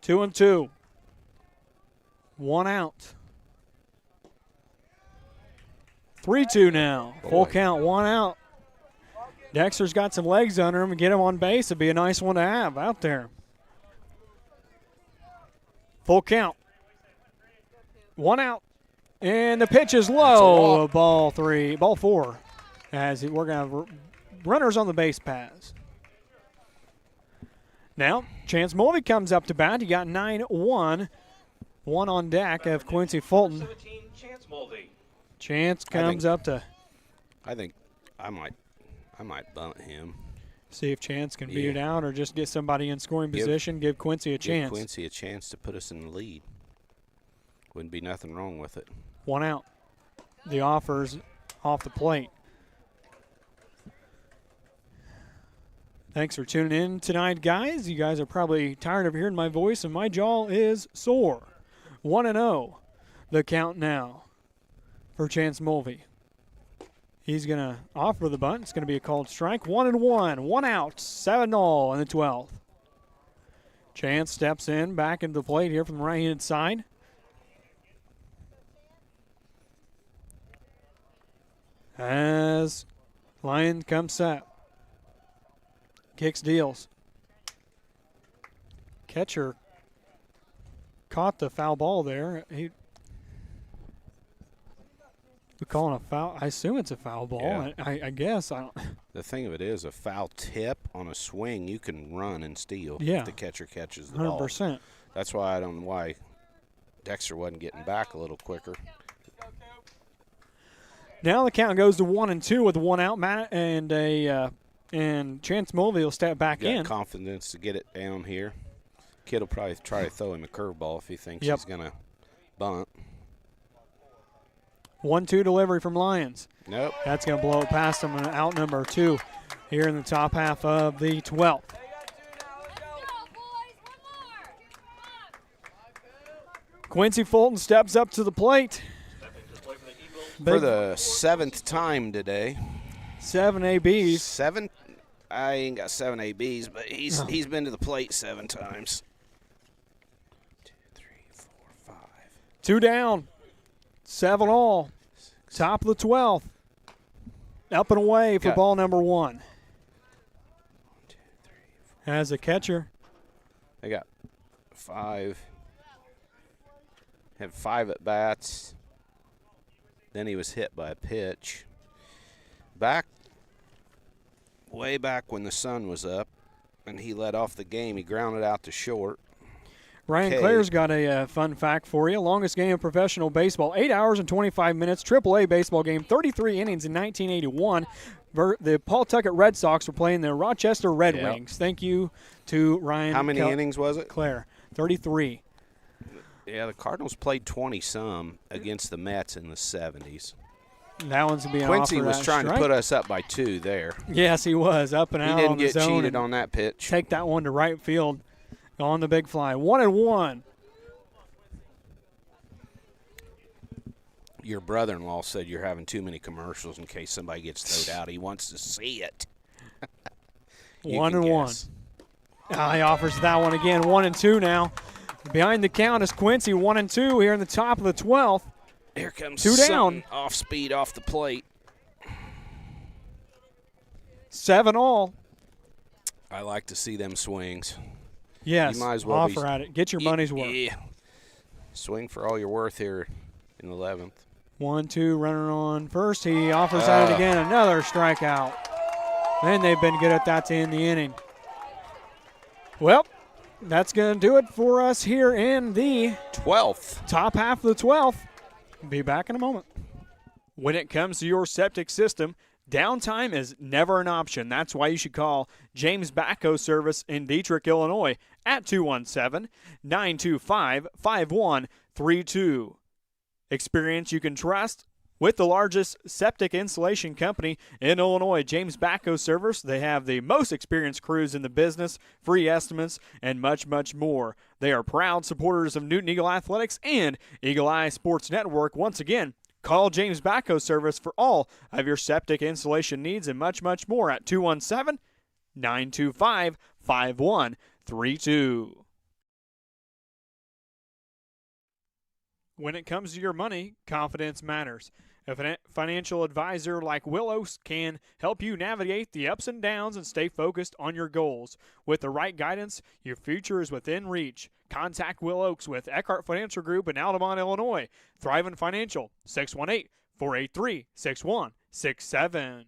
2-2. One out. 3-2 now. Full count, one out. Dexter's got some legs under him and get him on base. It'd be a nice one to have out there. Full count. One out. And the pitch is low. Ball four. As we're going to have runners on the base paths. Now, Chance Mulvey comes up to bat. He got 9-1. One on deck of Quincy Fulton. Chance comes up to. I think I might bunt him. See if Chance can beat it out or just get somebody in scoring position. Give Quincy a chance. Give Quincy a chance to put us in the lead. Wouldn't be nothing wrong with it. One out. The offer's off the plate. Thanks for tuning in tonight, guys. You guys are probably tired of hearing my voice, and my jaw is sore. 1-0, the count now for Chance Mulvey. He's going to offer the bunt. It's going to be a called strike. 1-1, one out, 7-0 in the 12th. Chance steps in, back into the plate here from the right-handed side. As Lion comes set. Kicks, deals. Catcher caught the foul ball there. We're calling a foul. I assume it's a foul ball. Yeah. I guess. I don't. The thing of it is, a foul tip on a swing, you can run and steal if the catcher catches the 100%. ball. That's why I don't know why Dexter wasn't getting back a little quicker. Now the count goes to 1-2 with one out, Matt, and Chance Mulvey will step back in. Confidence to get it down here. Kid will probably try to throw him a curveball if he thinks he's going to bunt. 1-2 delivery from Lions. Nope. That's going to blow it past him. Out number two here in the top half of the 12th. Quincy Fulton steps up to the plate. For the 7th time today. 7 ABs. 7? I ain't got 7 ABs, but he's been to the plate 7 times. 2, 3, 4, 5. 2 down. 7 all. Top of the 12th. Up and away for ball number 1. 1, 2, 3, 4. As a catcher. They got 5. Had 5 at bats. Then he was hit by a pitch. Way back when the sun was up and he led off the game, he grounded out to short. Ryan Clare's got a fun fact for you. Longest game of professional baseball, 8 hours and 25 minutes. AAA baseball game, 33 innings in 1981. The Paul Tuckett Red Sox were playing the Rochester Red Wings. Thank you to Ryan. How many innings was it? Clare, 33. Yeah, the Cardinals played 20-some against the Mets in the 70s. That one's going to be an Quincy was trying strike. to put us up by 2 there. Yes, he was. Up and out He on the didn't get zone cheated on that pitch. Take that one to right field on the big fly. 1-1 Your brother-in-law said you're having too many commercials in case somebody gets thrown out. He wants to see it. 1-1. He offers that one again. 1-2 now. Behind the count is Quincy. 1-2 here in the top of the 12th. Here comes 2 down. Off speed off the plate. 7-all. I like to see them swings. Yes. You might as well offer at it. Get your money's worth. Yeah. Swing for all you're worth here in the 11th. 1-2, runner on first. He offers at it again. Another strikeout. And they've been good at that to end the inning. Well, that's going to do it for us here in the 12th. Top half of the 12th. Be back in a moment. When it comes to your septic system, downtime is never an option. That's why you should call James Backhoe Service in Dietrich, Illinois at 217-925-5132. Experience you can trust with the largest septic installation company in Illinois, James Backhoe Service. They have the most experienced crews in the business, free estimates, and much, much more. They are proud supporters of Newton Eagle Athletics and Eagle Eye Sports Network. Once again, call James Backhoe Service for all of your septic installation needs and much, much more at 217-925-5132. When it comes to your money, confidence matters. A financial advisor like Willows can help you navigate the ups and downs and stay focused on your goals. With the right guidance, your future is within reach. Contact Will Oaks with Eckhart Financial Group in Altamont, Illinois. Thrivent Financial, 618-483-6167.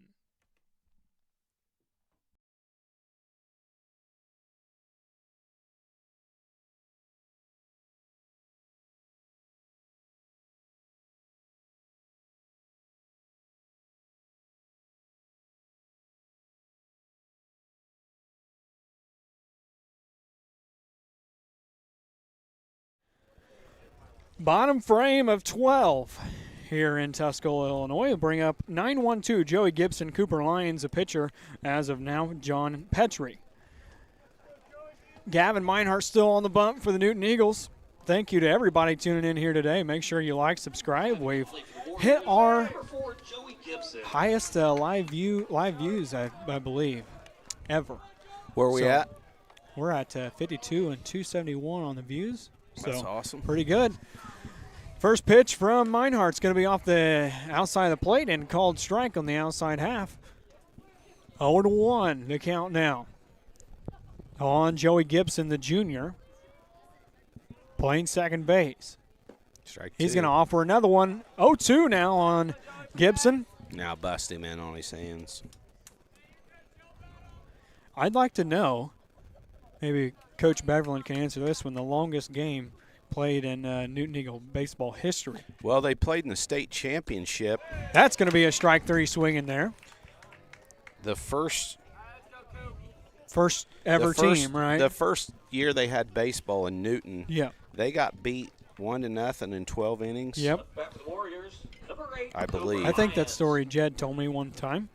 Bottom frame of 12 here in Tuscola, Illinois. We'll bring up 9-1-2, Joey Gibson, Cooper Lyons, a pitcher as of now, John Petrie. Gavin Meinhardt still on the bump for the Newton Eagles. Thank you to everybody tuning in here today. Make sure you like, subscribe. We've hit our highest live views, I believe, ever. Where are we at? We're at 52 and 271 on the views. That's awesome. Pretty good. First pitch from Meinhardt's going to be off the outside of the plate and called strike on the outside half. 0-1 the count now. On Joey Gibson, the junior, playing second base. Strike He's two. going to offer another one. 0-2 now on Gibson. Now bust him in on his hands. I'd like to know, maybe Coach Beverland can answer this one, the longest game played in Newton Eagle baseball history. Well, they played in the state championship. That's going to be a strike three swing in there. The first ever team, right? The first year they had baseball in Newton, yeah, they got beat 1-0 in 12 innings. Yep. Back to the Warriors, number 8. I believe. I think that story Jed told me one time.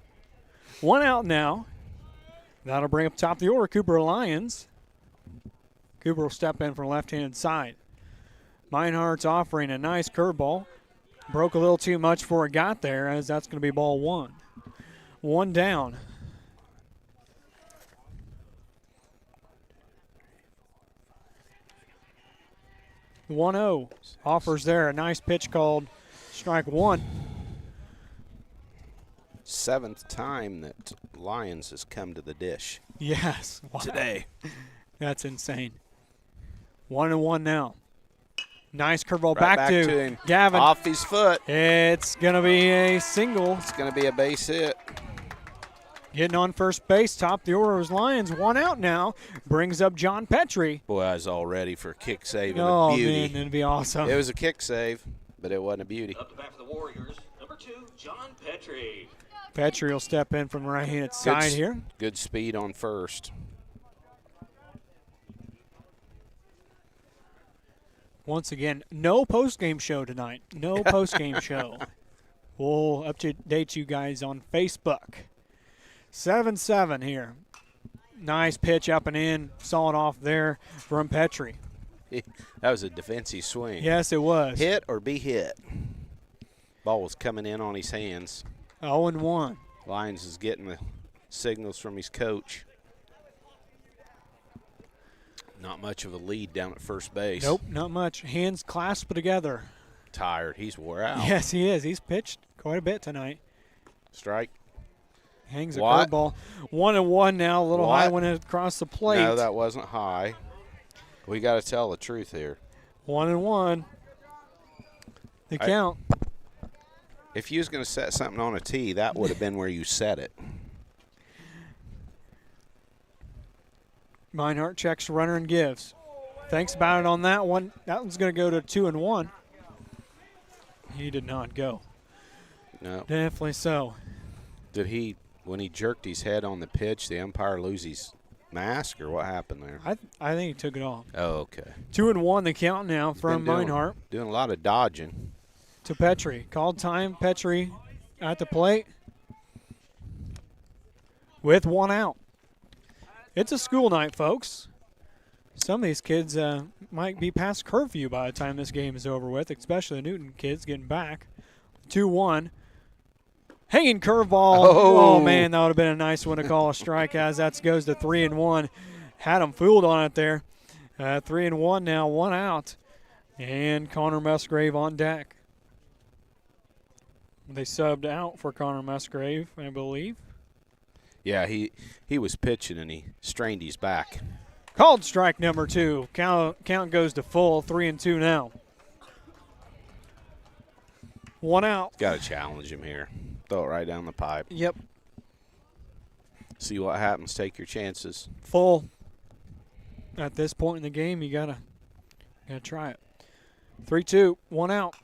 One out now. That'll bring up top of the order Cooper Lyons. Cooper will step in from left-hand side. Meinhardt's offering a nice curveball. Broke a little too much before it got there, as that's going to be ball one. One down. The 1-0 offers there. A nice pitch called strike one. 7th time that Lyons has come to the dish. Yes. Wow. Today. That's insane. 1-1 now. Nice curveball Right back to him. Gavin. Off his foot. It's going to be a single. It's going to be a base hit. Getting on first base, top of the order is Lions. One out now. Brings up John Petrie. Boy, I was all ready for a kick save and Oh, a beauty. man, that'd be awesome. It was a kick save, but it wasn't a beauty. Up to bat for the Warriors, number 2, John Petrie. Petrie will step in from the right-handed side here. Good speed on first. Once again, no post-game show tonight. No post-game show. We'll update you guys on Facebook. 7-7 here. Nice pitch up and in. Saw it off there from Petrie. That was a defensive swing. Yes, it was. Hit or be hit. Ball was coming in on his hands. 0-1. Lyons is getting the signals from his coach. Not much of a lead down at first base. Nope, not much. Hands clasped together. Tired. He's wore out. Yes, he is. He's pitched quite a bit tonight. Strike. Hangs a curveball. 1-1 now. A little high went across the plate. No, that wasn't high. We got to tell the truth here. 1-1. The count. If you was going to set something on a tee, that would have been where you set it. Meinhardt checks runner and gives. Thanks about it on that one. That one's going to go to 2-1. He did not go. No. Definitely so. Did he, when he jerked his head on the pitch, the umpire lose his mask, or what happened there? I think he took it off. Oh, okay. 2-1 the count now from Meinhardt. Doing a lot of dodging. To Petrie. Called time. Petrie at the plate with 1 out. It's a school night, folks. Some of these kids might be past curfew by the time this game is over with, especially the Newton kids getting back. 2-1. Hanging curveball. Oh, man, that would have been a nice one to call a strike, as that goes to 3-1. Had him fooled on it there. 3-1 now, 1 out. And Connor Musgrave on deck. They subbed out for Connor Musgrave, I believe. Yeah, he was pitching and he strained his back. Called strike number 2. Count goes to full. 3-2 now. 1 out. Got to challenge him here. Throw it right down the pipe. Yep. See what happens. Take your chances. Full. At this point in the game, you gotta try it. 3-2. 1 out.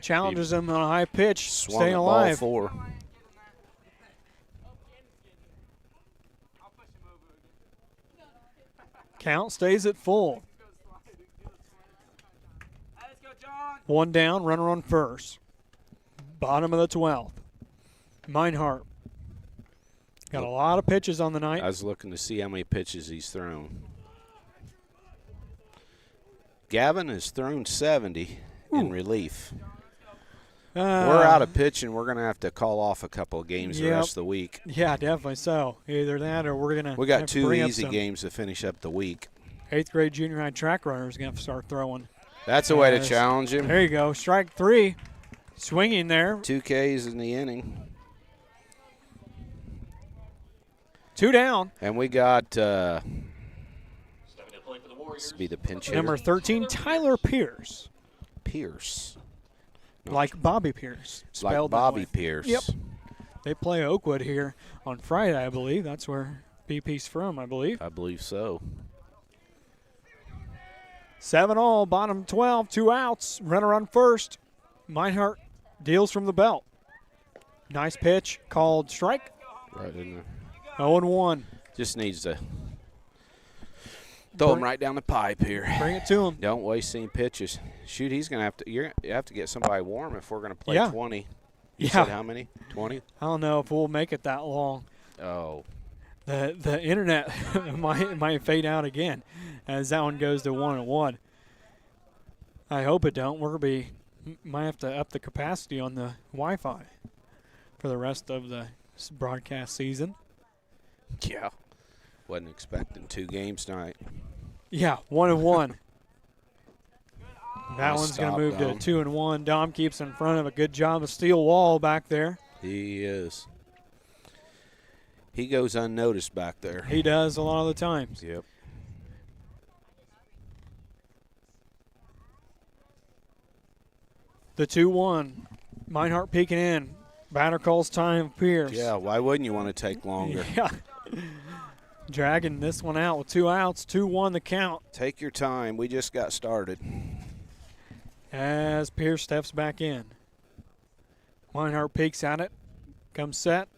Challenges him on a high pitch. Staying alive. Ball 4. Count stays at full. 1 down, runner on first. Bottom of the 12th. Meinhardt. Got a lot of pitches on the night. I was looking to see how many pitches he's thrown. Gavin has thrown 70 in relief. We're out of pitching. We're going to have to call off a couple of games the rest of the week. Yeah, definitely so. Either that or we're going to We got 2 easy games to finish up the week. 8th grade junior high track runners going to have to start throwing. That's a way to challenge him. There you go. Strike 3. Swinging there. 2 Ks in the inning. 2 down. And we got this will be the pinch hitter. Number 13, Tyler Pierce. Pierce. Like Bobby Pierce. Like Bobby Pierce. Yep. They play Oakwood here on Friday, I believe. That's where BP's from, I believe. I believe so. 7-all, bottom 12, 2 outs. Runner on first. Meinhardt deals from the belt. Nice pitch, called strike. Right in there. 0-1. Just needs to throw him right down the pipe here. Bring it to him. Don't waste any pitches. Shoot, he's going to have to. You have to get somebody warm if we're going to play 20. You said how many? 20? I don't know if we'll make it that long. Oh. The internet might fade out again as that one goes to 1-1. I hope it don't. Might have to up the capacity on the Wi-Fi for the rest of the broadcast season. Yeah. Wasn't expecting 2 games tonight. Yeah, 1-1. That Nice one's going to move Dom. to 2-1. Dom keeps in front of a good job of steel wall back there. He is. He goes unnoticed back there. He does a lot of the times. Yep. The 2-1. Meinhardt peeking in. Batter calls time of Pierce. Yeah, why wouldn't you want to take longer? Yeah. Dragging this one out with 2 outs. 2-1 the count. Take your time. We just got started. As Pierce steps back in. Meinhardt peeks at it. Comes set.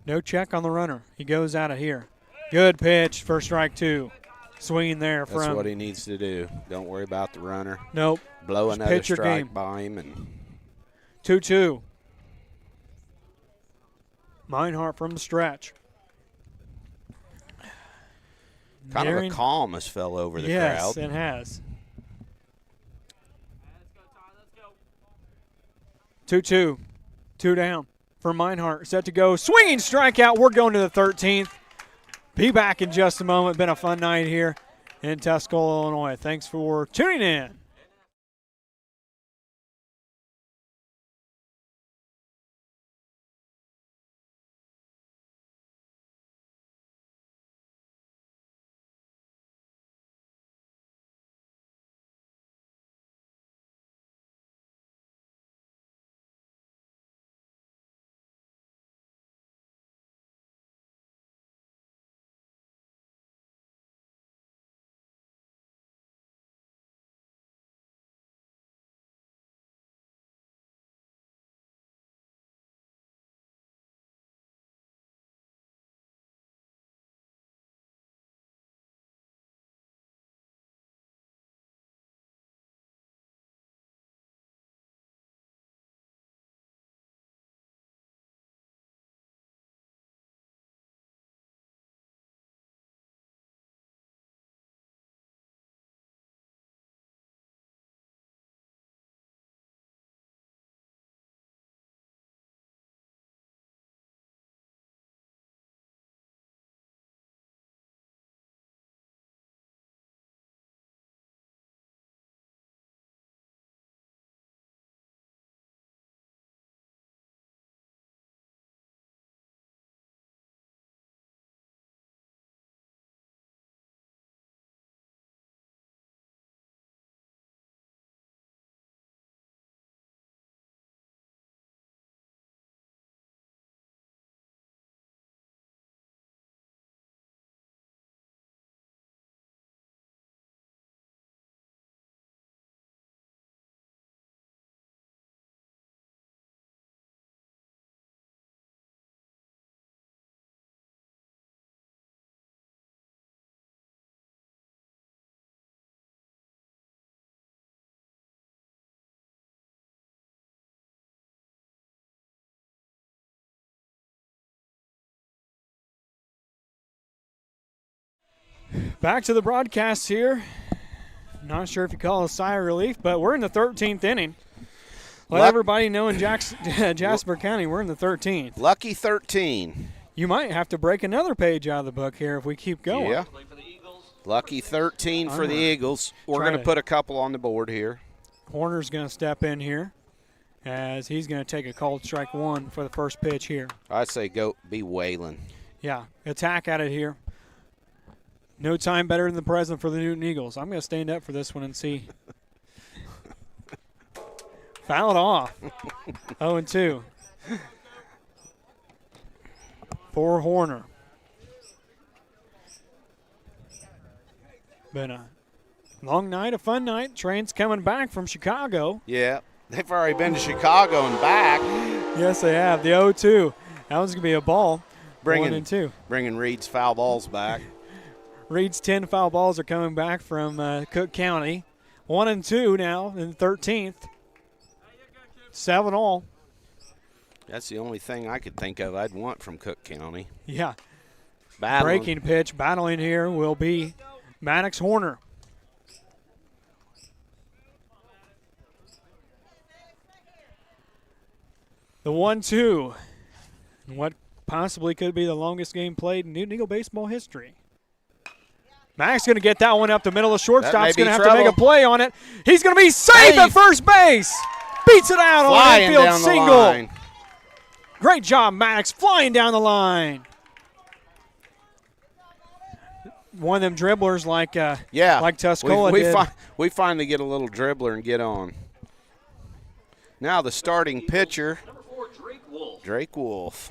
No check on the runner. He goes out of here. Good pitch for strike 2. Swinging there from. That's what he needs to do. Don't worry about the runner. Nope. Blow Just another pitch your strike game. by him. And 2-2. Meinhardt from the stretch. kind of a calm has fell over the crowd. Yes, it has. 2-2. 2 down for Meinhardt. Set to go. Swinging strikeout. We're going to the 13th. Be back in just a moment. Been a fun night here in Tuscola, Illinois. Thanks for tuning in. Back to the broadcast here. Not sure if you call it a sigh of relief, but we're in the 13th inning. Let everybody know in Jasper County we're in the 13th. Lucky 13. You might have to break another page out of the book here if we keep going. Yeah. Lucky 13 for the Eagles. We're going to put a couple on the board here. Horner's going to step in here as he's going to take a called strike one for the first pitch here. I'd say go be Whalen. Yeah, attack at it here. No time better than the present for the Newton Eagles. I'm going to stand up for this one and see. Foul it off. 0-2. For Horner. Been a long night, a fun night. Train's coming back from Chicago. Yeah, they've already been to Chicago and back. Yes, they have. The 0-2. That one's going to be a ball. Bringing 1-2. Bringing Reed's foul balls back. Reed's 10 foul balls are coming back from Cook County. 1-2 now in the 13th. 7 all. That's the only thing I could think of I'd want from Cook County. Yeah. Battling. Breaking pitch, battling here will be Maddox Horner. The 1-2. What possibly could be the longest game played in Newton Eagle baseball history. Max going to get that one up the middle. The shortstop's going to have to make a play on it. He's going to be safe at first base. Beats it out on an infield single. Great job, Maddox, flying down the line. One of them dribblers like Tuscola did. We finally get a little dribbler and get on. Now the starting pitcher, Drake Wolf.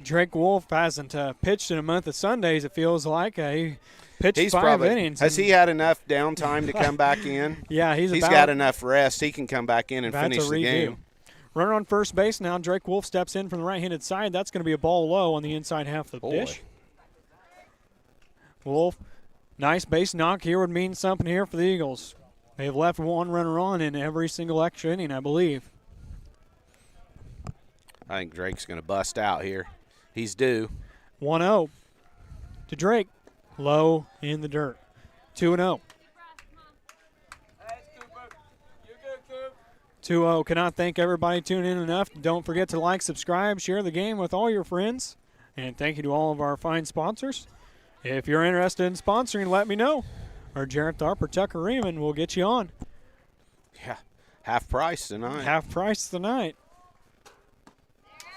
Drake Wolf hasn't pitched in a month of Sundays, it feels like. He pitched 5 innings. Has he had enough downtime to come back in? Yeah, he's got enough rest. He can come back in and finish the game. Runner on first base now. Drake Wolf steps in from the right-handed side. That's going to be a ball low on the inside half of the dish. Wolf, nice base knock here would mean something here for the Eagles. They've left one runner on in every single extra inning, I believe. I think Drake's going to bust out here. He's due. 1-0 to Drake. Low in the dirt. 2-0. 2-0. Cannot thank everybody tuning in enough. Don't forget to like, subscribe, share the game with all your friends. And thank you to all of our fine sponsors. If you're interested in sponsoring, let me know. Or Jarrett Tharp or Tucker Raymond will get you on. Yeah, half price tonight. Half price tonight.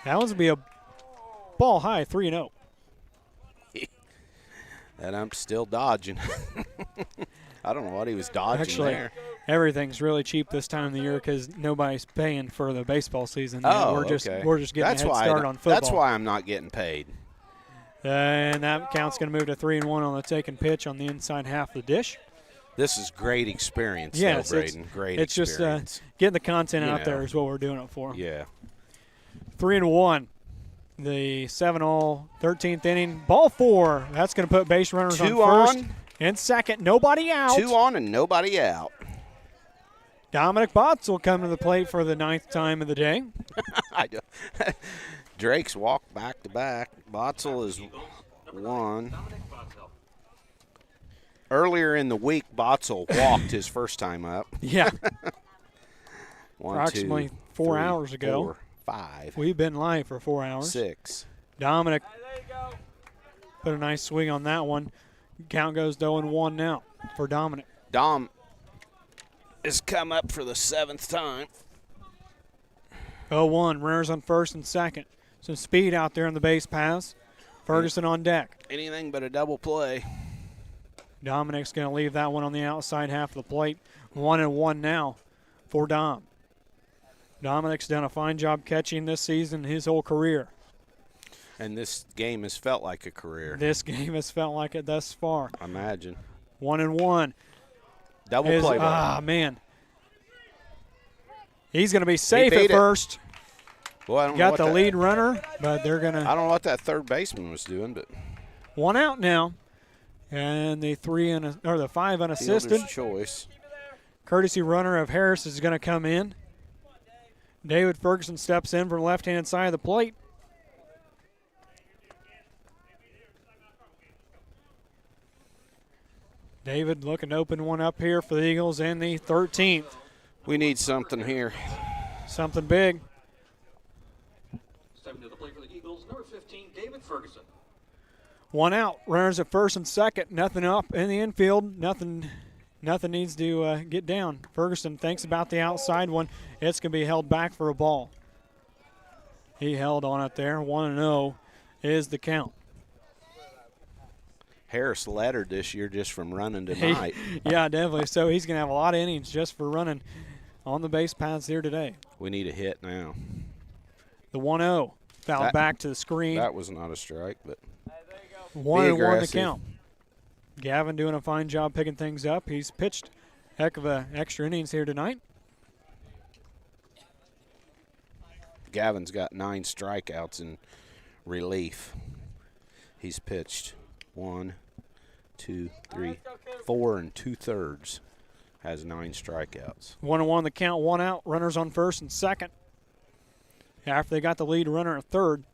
That one's going to be a ball high, 3-0. That ump's still dodging. I don't know what he was dodging. Actually, there. Everything's really cheap this time of the year because nobody's paying for the baseball season. Oh, we're just okay. We're just getting a head start on football. That's why I'm not getting paid. And that count's going to move to 3-1 on the taken pitch on the inside half of the dish. This is great experience, yes, though, Braden. Great it's experience. Just getting the content out there is what we're doing it for. Yeah. 3-1. The 7-all 13th inning. Ball 4. That's going to put base runners on first and second. Nobody out. 2 on and nobody out. Dominic Botts will come to the plate for the 9th time of the day. Drake's walked back to back. Botzel is 1. Earlier in the week, Botzel walked his first time up. Yeah. 1, approximately 2, 4 3, hours ago. 4, 5. We've been live for 4 hours. 6. Dominic put a nice swing on that one. Count goes to 0-1 now for Dominic. Dom has come up for the 7th time. 0-1, runners on first and second. Some speed out there on the base paths. Ferguson on deck. Anything but a double play. Dominic's going to leave that one on the outside half of the plate. 1-1 now for Dom. Dominic's done a fine job catching this season, his whole career. And this game has felt like a career. This game has felt like it thus far. Imagine. 1-1. Double play ball. Ah, man. He's going to be safe at first. Boy, I don't Got know the lead runner, but they're going to. I don't know what that third baseman was doing, but 1 out now. And the 5 unassisted. fielder's choice. Courtesy runner of Harris is going to come in. David Ferguson steps in from the left-hand side of the plate. David looking to open one up here for the Eagles in the 13th. We need something here. Something big. Stepping to the plate for the Eagles, number 15, David Ferguson. 1 out. Runners at first and second. Nothing up in the infield. Nothing needs to get down. Ferguson thinks about the outside one. It's going to be held back for a ball. He held on it there. 1-0 is the count. Harris lettered this year just from running tonight. Yeah, definitely. So he's going to have a lot of innings just for running on the base paths here today. We need a hit now. The 1-0. Fouled back to the screen. That was not a strike, but 1-1 the count. Gavin doing a fine job picking things up. He's pitched heck of a extra innings here tonight. Gavin's got 9 strikeouts in relief. He's pitched 1, 2, 3, 4 2/3. Has 9 strikeouts. 1-1 the count, 1 out. Runners on first and second. After they got the lead runner at third,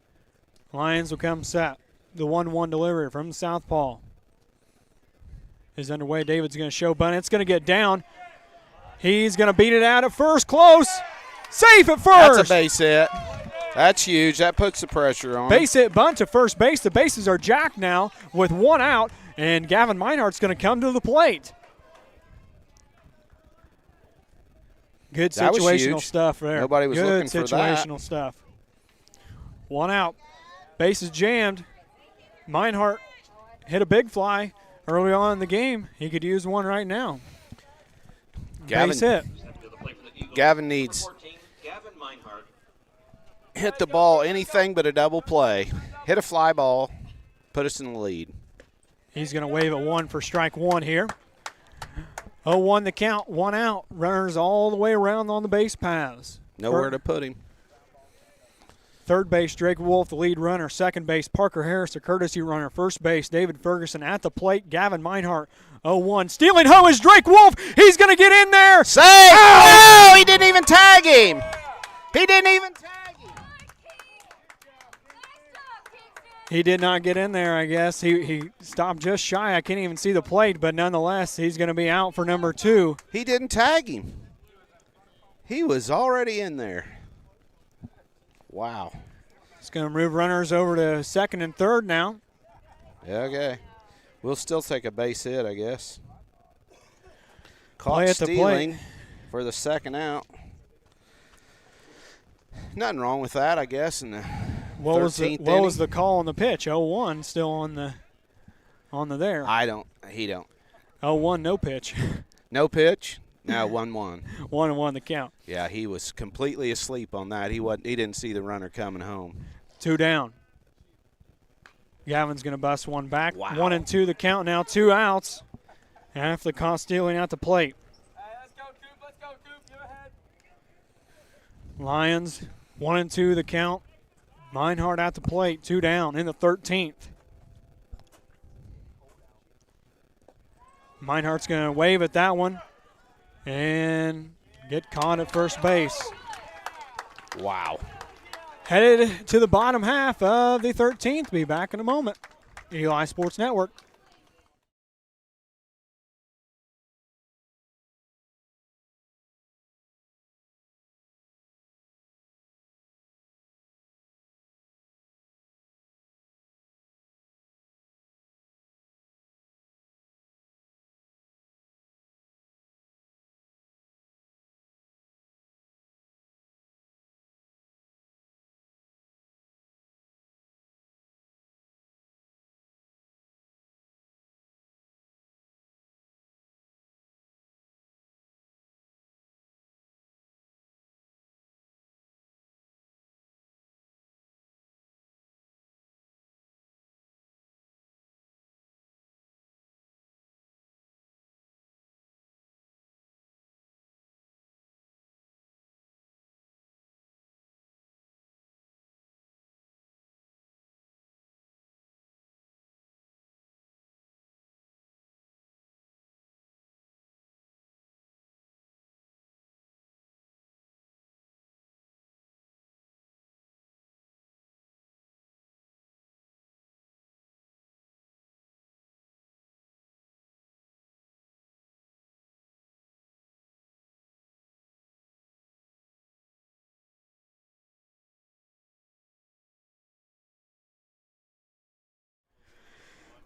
Lions will come set. The 1-1 delivery from the southpaw is underway. David's going to show bunt. It's going to get down. He's going to beat it out at first. Close. Safe at first. That's a base hit. That's huge. That puts the pressure on. Base hit bunt to first base. The bases are jacked now with 1 out, and Gavin Meinhardt's going to come to the plate. Good situational stuff there. Nobody was looking for that. Good situational stuff. 1 out. Base is jammed. Meinhardt hit a big fly early on in the game. He could use one right now. Base hit. Gavin needs hit the ball anything but a double play. Hit a fly ball. Put us in the lead. He's going to wave at 1 for strike 1 here. 0-1 the count, 1 out. Runners all the way around on the base paths. Nowhere to put him. Third base, Drake Wolf, the lead runner. Second base, Parker Harris, the courtesy runner. First base, David Ferguson at the plate. Gavin Meinhardt, 0-1. Stealing home is Drake Wolf. He's going to get in there. Save! Oh, he didn't even tag him. He didn't even tag him. He did not get in there, I guess. He stopped just shy. I can't even see the plate, but nonetheless, he's going to be out for number 2. He didn't tag him. He was already in there. Wow. It's going to move runners over to second and third now. Okay. We'll still take a base hit, I guess. Play Caught at the stealing plate for the second out. Nothing wrong with that, I guess. In the what was 13th the inning. was the call on the pitch? 0-1 still on the there. He don't. 0-1 no pitch. No pitch? No, 1-1. 1-1 the count. Yeah, he was completely asleep on that. He didn't see the runner coming home. 2 down. Gavin's going to bust one back. Wow. 1-2 the count now. 2 outs. After the caught stealing at the plate. Let's go, Coop. Let's go, Coop. You ahead. Lions 1-2 the count. Meinhardt at the plate. 2 down in the 13th. Meinhardt's going to wave at that one and get caught at first base. Wow. Headed to the bottom half of the 13th. Be back in a moment. Eli Sports Network.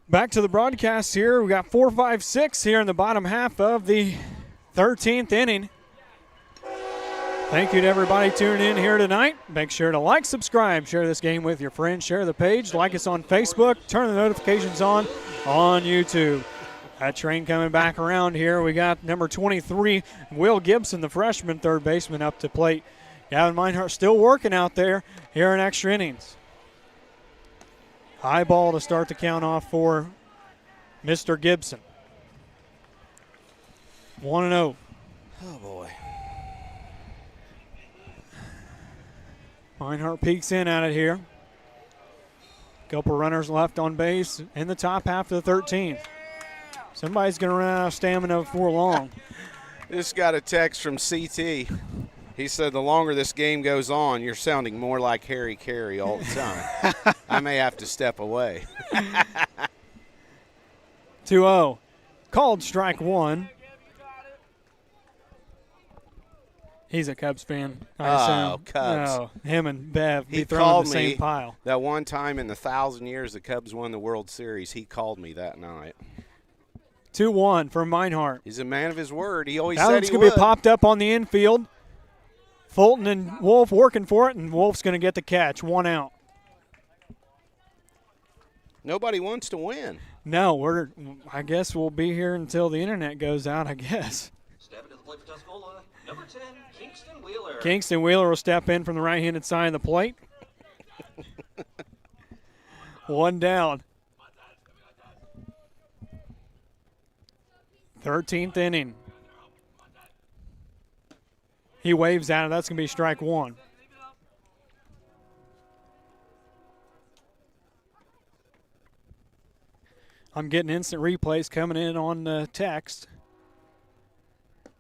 Back to the broadcast here. We got 4, 5, 6 here in the bottom half of the 13th inning. Thank you to everybody tuning in here tonight. Make sure to like, subscribe, share this game with your friends, share the page, like us on Facebook, turn the notifications on YouTube. That train coming back around here. We got number 23, Will Gibson, the freshman third baseman, up to plate. Gavin Meinhardt still working out there here in extra innings. High ball to start the count off for Mr. Gibson. 1-0. Oh, boy. Meinhardt peeks in at it here. Couple runners left on base in the top half of the 13th. Somebody's going to run out of stamina before long. Just got a text from CT. He said the longer this game goes on, you're sounding more like Harry Carey all the time. I may have to step away. 2-0. Called strike one. He's a Cubs fan, I assume. Oh, Cubs. No, him and Bev be He thrown in called the me same pile. that one time in the 1,000 years the Cubs won the World Series. He called me that night. 2-1 for Meinhardt. He's a man of his word. He always That said one's he going to would. be popped up on the infield. Fulton and Wolf working for it, and Wolf's going to get the catch. 1 out. Nobody wants to win. No, I guess we'll be here until the internet goes out, I guess. Stepping to the plate for Tuscola, number 10, Kingston Wheeler. Kingston Wheeler will step in from the right-handed side of the plate. 1 down. 13th inning. He waves at it. That's going to be strike one. I'm getting instant replays coming in on the text.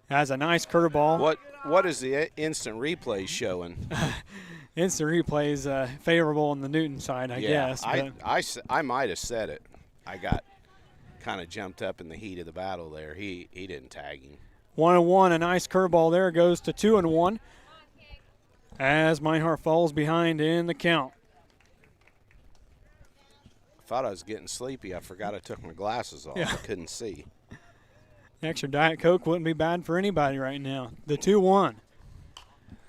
That's a nice curveball. What is the instant replay showing? Instant replays favorable on the Newton side, I guess. I might have said it. I got kind of jumped up in the heat of the battle there. He didn't tag him. 1-1, a nice curveball there, goes to 2-1 as Meinhardt falls behind in the count. I thought I was getting sleepy. I forgot I took my glasses off. Yeah. I couldn't see. Extra Diet Coke wouldn't be bad for anybody right now. The 2-1.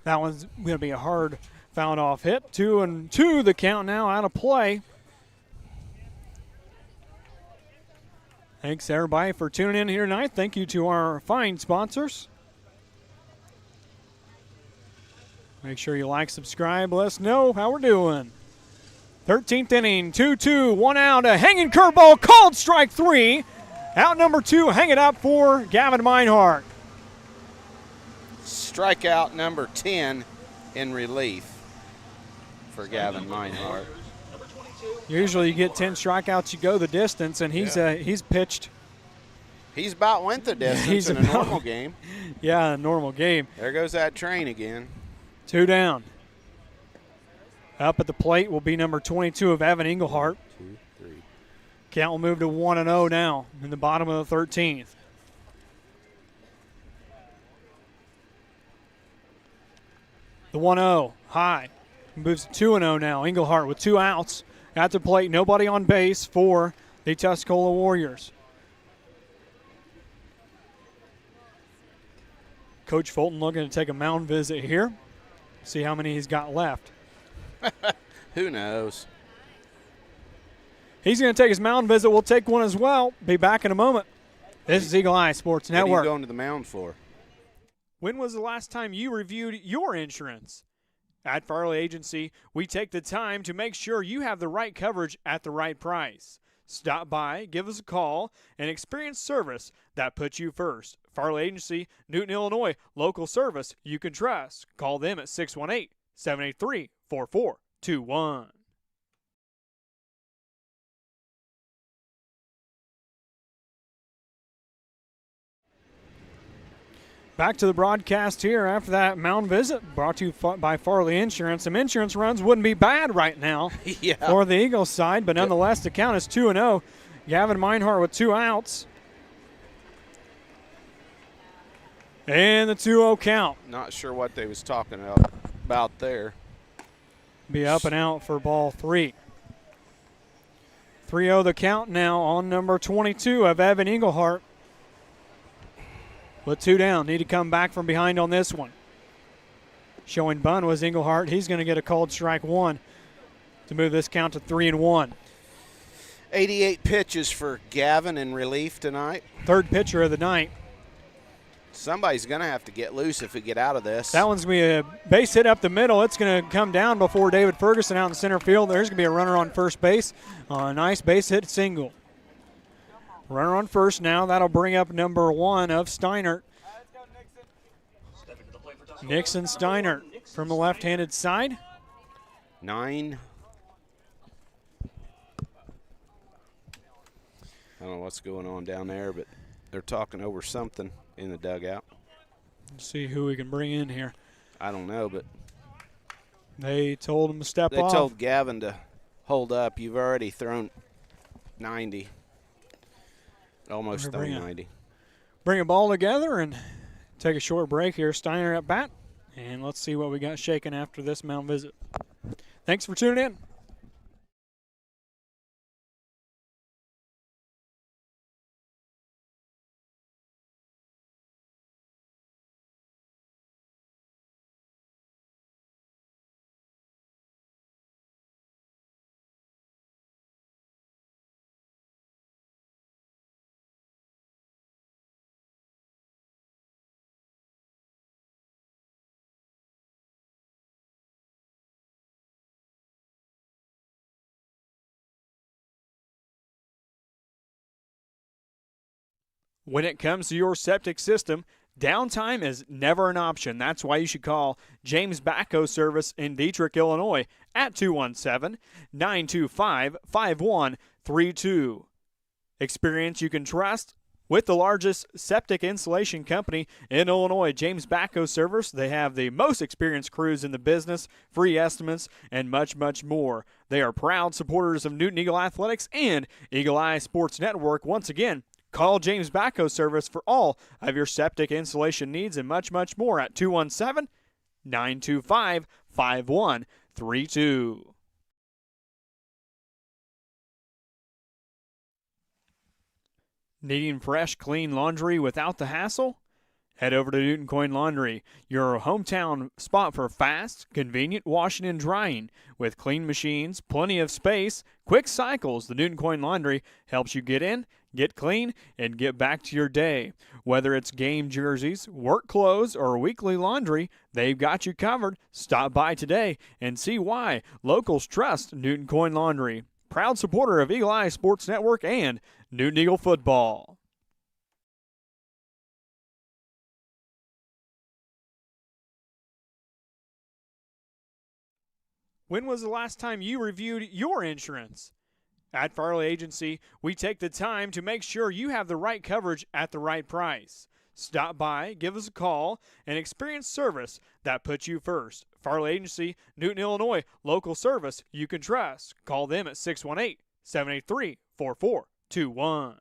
That one's going to be a hard fouled off hit. 2-2, the count now out of play. Thanks, everybody, for tuning in here tonight. Thank you to our fine sponsors. Make sure you like, subscribe, let us know how we're doing. 13th inning, 2-2, one out, a hanging curveball, called strike 3. Out number 2, hang it up for Gavin Meinhardt. Strikeout number 10 in relief for Gavin Meinhardt. Usually you get 10 strikeouts, you go the distance, and he's pitched. He's about went the distance in a normal game. Yeah, a normal game. There goes that train again. 2 down. Up at the plate will be number 22 of Evan Engelhardt. 2, 3. Count will move to 1-0 now in the bottom of the 13th. The 1-0 high. Moves to 2-0 now. Engelhardt with 2 outs. At the plate, nobody on base for the Tuscola Warriors. Coach Fulton looking to take a mound visit here. See how many he's got left. Who knows? He's going to take his mound visit. We'll take one as well. Be back in a moment. This is Eagle Eye Sports Network. What are you going to the mound for? When was the last time you reviewed your insurance? At Farley Agency, we take the time to make sure you have the right coverage at the right price. Stop by, give us a call, and experience service that puts you first. Farley Agency, Newton, Illinois, local service you can trust. Call them at 618-783-4421. Back to the broadcast here after that mound visit, brought to you by Farley Insurance. Some insurance runs wouldn't be bad right now for the Eagles side, but nonetheless the count is 2-0. Gavin Meinhardt with 2 outs. And the 2-0 count. Not sure what they was talking about there. Be up and out for ball 3. 3-0 the count now on number 22 of Evan Engelhardt. With 2 down, need to come back from behind on this one. Showing bunt was Engelhardt. He's going to get a called strike 1 to move this count to 3-1. 88 pitches for Gavin in relief tonight. Third pitcher of the night. Somebody's going to have to get loose if we get out of this. That one's going to be a base hit up the middle. It's going to come down before David Ferguson out in center field. There's going to be a runner on first base. A nice base hit single. Runner on first now. That'll bring up number 1 of Steinert. Nixon Steinert from the left-handed side. 9. I don't know what's going on down there, but they're talking over something in the dugout. Let's see who we can bring in here. I don't know, but they told him to step they off. They told Gavin to hold up. You've already thrown 90. Almost thrown 90. Bring a ball together and take a short break here. Steiner at bat. And let's see what we got shaking after this mound visit. Thanks for tuning in. When it comes to your septic system, downtime is never an option. That's why you should call James Backhoe Service in Dietrich, Illinois at 217-925-5132. Experience you can trust with the largest septic installation company in Illinois, James Backhoe Service. They have the most experienced crews in the business, free estimates, and much, much more. They are proud supporters of Newton Eagle Athletics and Eagle Eye Sports Network. Once again, Call James Backhoe Service for all of your septic installation needs and much, much more at 217-925-5132. Needing fresh, clean laundry without the hassle? Head over to Newton Coin Laundry, your hometown spot for fast, convenient washing and drying. With clean machines, plenty of space, quick cycles, the Newton Coin Laundry helps you get in, get clean, and get back to your day. Whether it's game jerseys, work clothes, or weekly laundry, they've got you covered. Stop by today and see why locals trust Newton Coin Laundry. Proud supporter of Eagle Eye Sports Network and Newton Eagle football. When was the last time you reviewed your insurance? At Farley Agency, we take the time to make sure you have the right coverage at the right price. Stop by, give us a call, and experience service that puts you first. Farley Agency, Newton, Illinois, local service you can trust. Call them at 618-783-4421.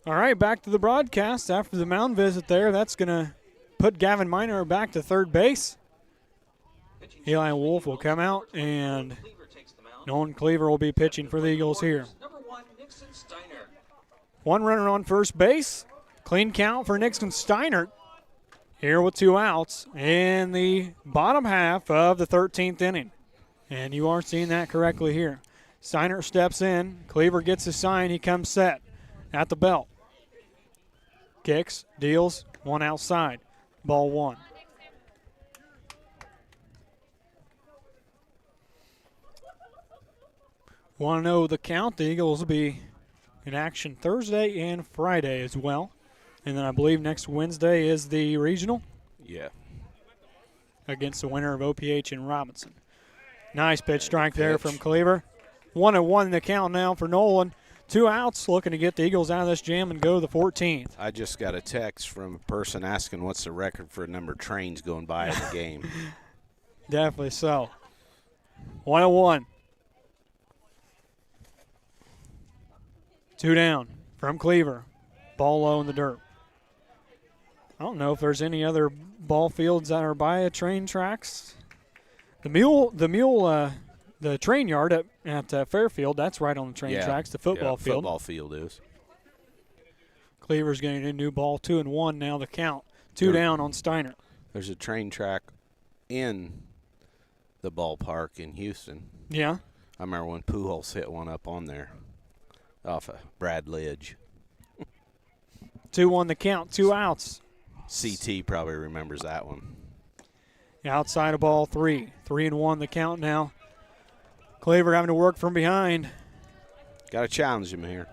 All right, back to the broadcast after the mound visit there. That's going to put Gavin Miner back to third base. Eli Wolf will come out, and Nolan Cleaver will be pitching for the Eagles here. One runner on first base. Clean count for Nixon Steinert here with 2 outs in the bottom half of the 13th inning. And you are seeing that correctly here. Steinert steps in. Cleaver gets his sign. He comes set at the belt. Kicks, deals, one outside. Ball 1. Want to know the count? The Eagles will be in action Thursday and Friday as well. And then I believe next Wednesday is the regional. Yeah. Against the winner of OPH and Robinson. Nice pitch strike there from Cleaver. 1-1 the count now for Nolan. 2 outs, looking to get the Eagles out of this jam and go to the 14th. I just got a text from a person asking what's the record for a number of trains going by in the game. Definitely so. 1-1. 2 down from Cleaver. Ball low in the dirt. I don't know if there's any other ball fields that are by train tracks. The train yard at Fairfield, that's right on the train tracks. The football field. Football field is. Cleaver's getting a new ball, 2-1 now the count. 2 down on Steiner. There's a train track in the ballpark in Houston. Yeah. I remember when Pujols hit one up on there off of Brad Lidge. 2-1 the count, 2 outs. CT probably remembers that one. Outside of ball 3. 3-1 the count now. Cleaver having to work from behind. Got to challenge him here.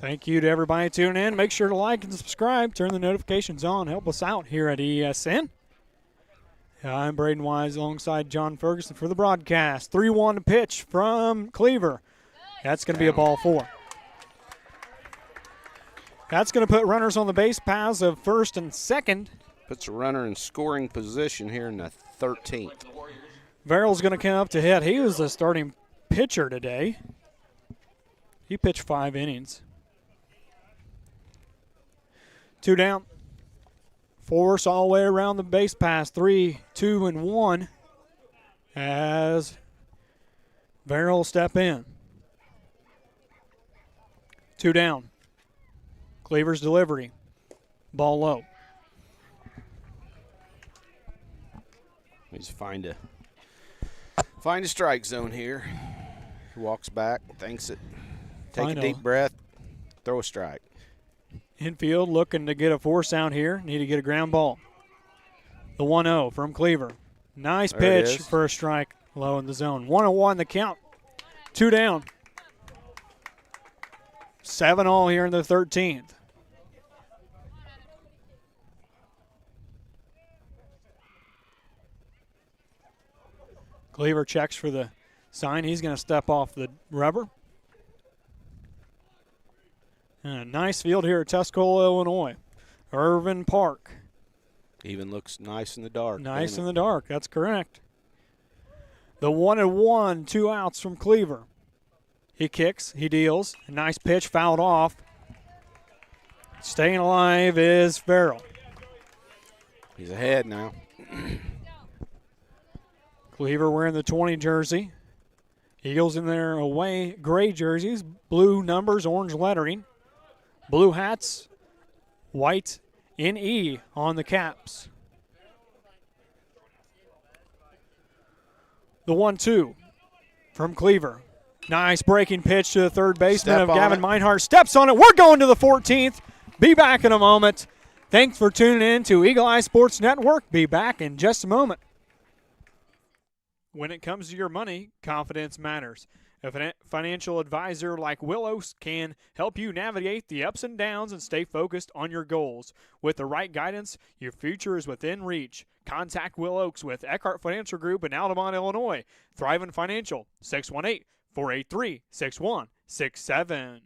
Thank you to everybody tuning in. Make sure to like and subscribe. Turn the notifications on. Help us out here at EESN. I'm Braden Wise alongside John Ferguson for the broadcast. 3-1 to pitch from Cleaver. That's going to be a ball 4. That's going to put runners on the base paths of first and second. Puts a runner in scoring position here in the 13th. Verrill's going to come up to hit. He was the starting pitcher today. He pitched 5 innings. 2 down. Force all the way around the base pass. 3, 2, and 1 as Verrill step in. 2 down. Cleaver's delivery. Ball low. Needs to find a strike zone here. He walks back, thinks it. Take a deep breath, throw a strike. Infield looking to get a force out here. Need to get a ground ball. The 1-0 from Cleaver. Nice pitch for a strike low in the zone. 1-1 the count. 2 down. 7-all here in the 13th. Cleaver checks for the sign. He's going to step off the rubber. And a nice field here at Tuscola, Illinois. Irvin Park. Even looks nice in the dark. Nice in the dark. That's correct. The 1-1, 2 outs from Cleaver. He kicks. He deals. A nice pitch fouled off. Staying alive is Farrell. He's ahead now. Cleaver wearing the 20 jersey. Eagles in their away gray jerseys. Blue numbers, orange lettering. Blue hats, white NE on the caps. The 1-2 from Cleaver. Nice breaking pitch to the third baseman of Gavin Meinhardt. Steps on it. We're going to the 14th. Be back in a moment. Thanks for tuning in to Eagle Eye Sports Network. Be back in just a moment. When it comes to your money, confidence matters. A financial advisor like Willows can help you navigate the ups and downs and stay focused on your goals. With the right guidance, your future is within reach. Contact Will Oaks with Eckhart Financial Group in Altamont, Illinois. Thriving Financial, 618-483-6167.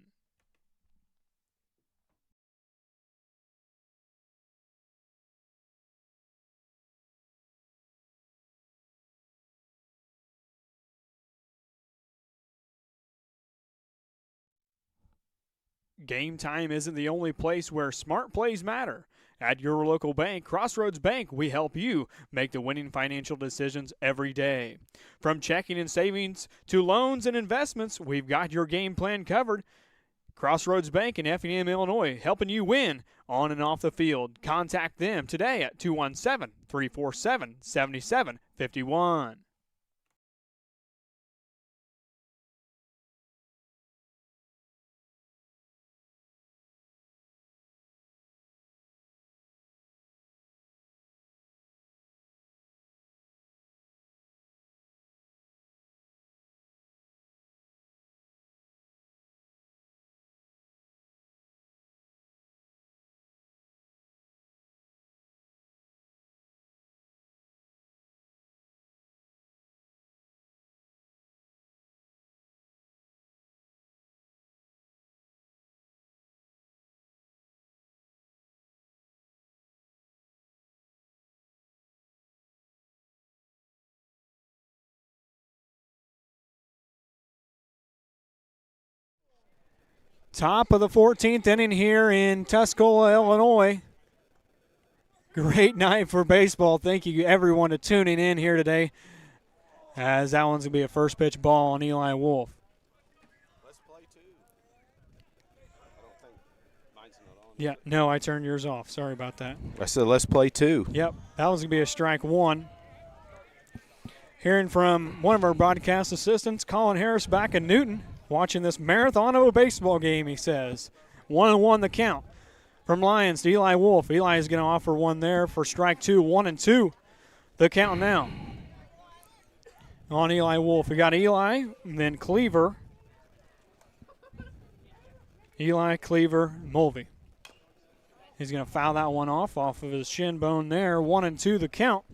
Game time isn't the only place where smart plays matter. At your local bank, Crossroads Bank, we help you make the winning financial decisions every day. From checking and savings to loans and investments, we've got your game plan covered. Crossroads Bank in Effingham, Illinois, helping you win on and off the field. Contact them today at 217-347-7751. Top of the 14th inning here in Tuscola, Illinois. Great night for baseball. Thank you, everyone, for tuning in here today, as that one's going to be a first pitch ball on Eli Wolf. Let's play two. I don't think mine's not on. Yeah, no, I turned yours off. Sorry about that. I said let's play two. Yep, that was going to be a strike one. Hearing from one of our broadcast assistants, Colin Harris, back in Newton, watching this marathon of a baseball game, he says. 1-1 the count. From Lions to Eli Wolf. Eli is going to offer one there for strike two. 1-2 the count now. On Eli Wolf. We got Eli, and then Cleaver. Eli, Cleaver, Mulvey. He's going to foul that one off of his shin bone there. 1-2 the count.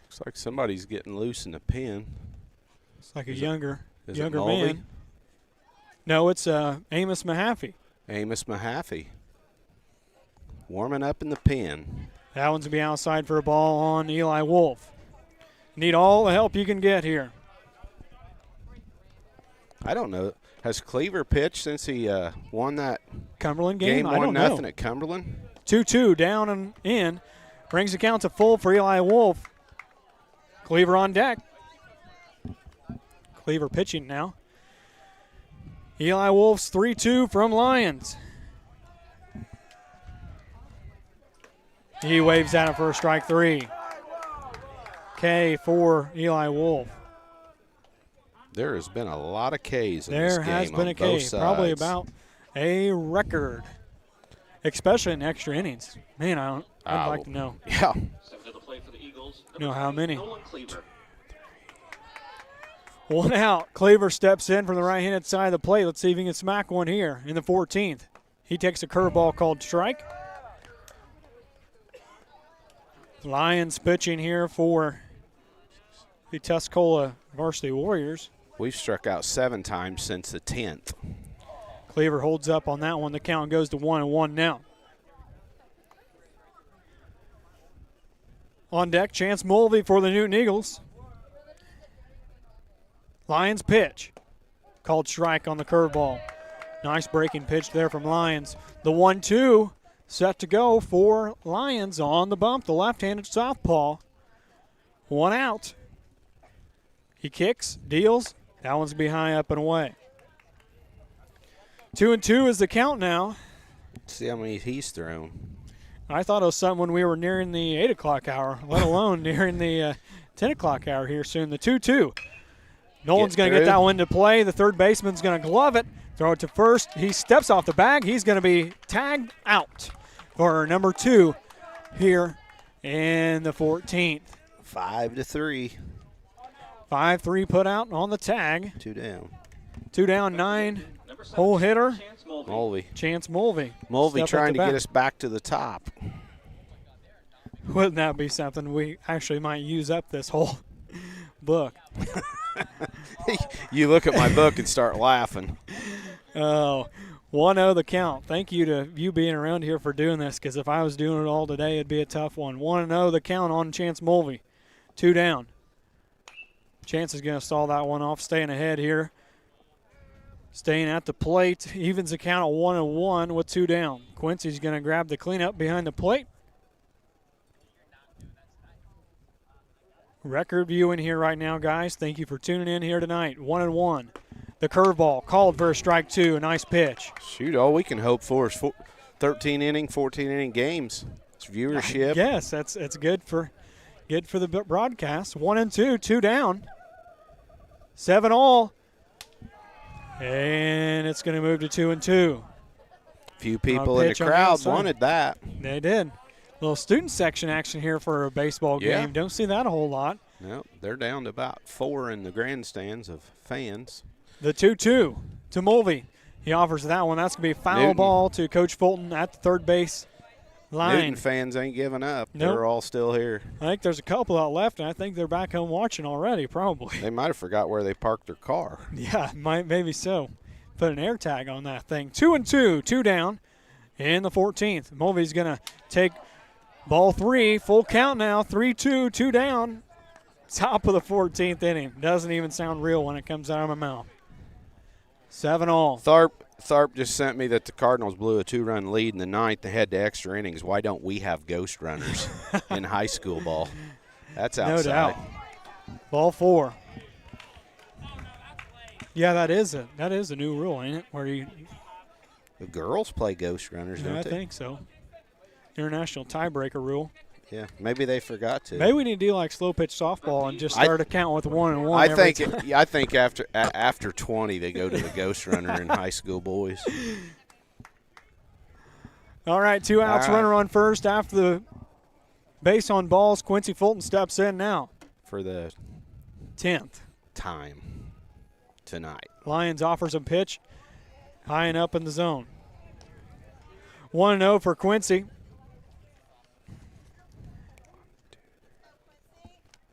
Looks like somebody's getting loose in the pen. It's like a younger Mulvey? man. No, it's Amos Mahaffey. Amos Mahaffey. Warming up in the pen. That one's going to be outside for a ball on Eli Wolf. Need all the help you can get here. I don't know. Has Cleaver pitched since he won that Cumberland game? I don't know. 1-0 at Cumberland? 2-2 down and in. Brings the count to full for Eli Wolf. Cleaver on deck. Cleaver pitching now. Eli Wolf's 3-2 from Lions. He waves at it for a strike three. K for Eli Wolf. There has been a lot of Ks in this game. There has been a K, probably about a record, especially in extra innings. Man, I'd like to know. Yeah. Step to the plate for the Eagles. Know how many? Nolan Cleaver. One out. Cleaver steps in from the right-handed side of the plate. Let's see if he can smack one here in the 14th. He takes a curveball called strike. Lions pitching here for the Tuscola Varsity Warriors. We've struck out 7 times since the 10th. Cleaver holds up on that one. The count goes to 1-1 now. On deck, Chance Mulvey for the Newton Eagles. Lions pitch. Called strike on the curveball. Nice breaking pitch there from Lions. The 1-2 set to go for Lions on the bump. The left-handed southpaw. One out. He kicks, deals. That one's be high up and away. 2-2 is the count now. See how many he's thrown. I thought it was something when we were nearing the 8 o'clock hour, let alone nearing the 10 o'clock hour here soon. The 2-2. Nolan's going to get that one to play. The third baseman's going to glove it, throw it to first. He steps off the bag. He's going to be tagged out for number 2 here in the 14th. 5-3. 5-3 put out on the tag. 2 down. 2 down, 9. Hole hitter. Mulvey. Chance Mulvey. Mulvey trying to get us back to the top. Wouldn't that be something? We actually might use up this whole book. You look at my book and start laughing. Oh, 1-0 the count. Thank you to you being around here for doing this, because if I was doing it all today, it'd be a tough one. 1-0 the count on Chance Mulvey. 2 down. Chance is going to stall that one off, staying ahead here. Staying at the plate, evens the count at 1-1 with 2 down. Quincy's going to grab the cleanup behind the plate. Record viewing here right now, guys. Thank you for tuning in here tonight. 1-1. The curveball called for a strike 2. A nice pitch. Shoot, all we can hope for is 13-inning, 14-inning games. It's viewership. Yes, that's good for the broadcast. 1-2, 2 down. 7 all. And it's going to move to 2-2. Few people in the crowd wanted that. They did. Little student section action here for a baseball game. Don't see that a whole lot. No, they're down to about 4 in the grandstands of fans. The 2-2 to Mulvey. He offers that one. That's going to be a foul ball to Coach Fulton at the third base line. Newton fans ain't giving up. Nope. They're all still here. I think there's a couple out left, and I think they're back home watching already, probably. They might have forgot where they parked their car. Yeah, maybe so. Put an air tag on that thing. 2-2, 2 down in the 14th. Mulvey's going to take ball 3, full count now, 3-2, 2 down. Top of the 14th inning. Doesn't even sound real when it comes out of my mouth. 7 all. Tharp just sent me that the Cardinals blew a 2-run lead in the 9th. They had to extra innings. Why don't we have ghost runners in high school ball? That's outside. No doubt. Ball 4. Yeah, that is a new rule, ain't it? Where The girls play ghost runners, don't I they? think so. International tiebreaker rule. Yeah, maybe they forgot to. Maybe we need to do like slow pitch softball and just start a count with 1-1. I think after 20 they go to the ghost runner in high school boys. All right, 2 outs, All right. runner on first after the base on balls. Quincy Fulton steps in now. For the 10th time tonight. Lions offers a pitch high and up in the zone. 1-0 for Quincy.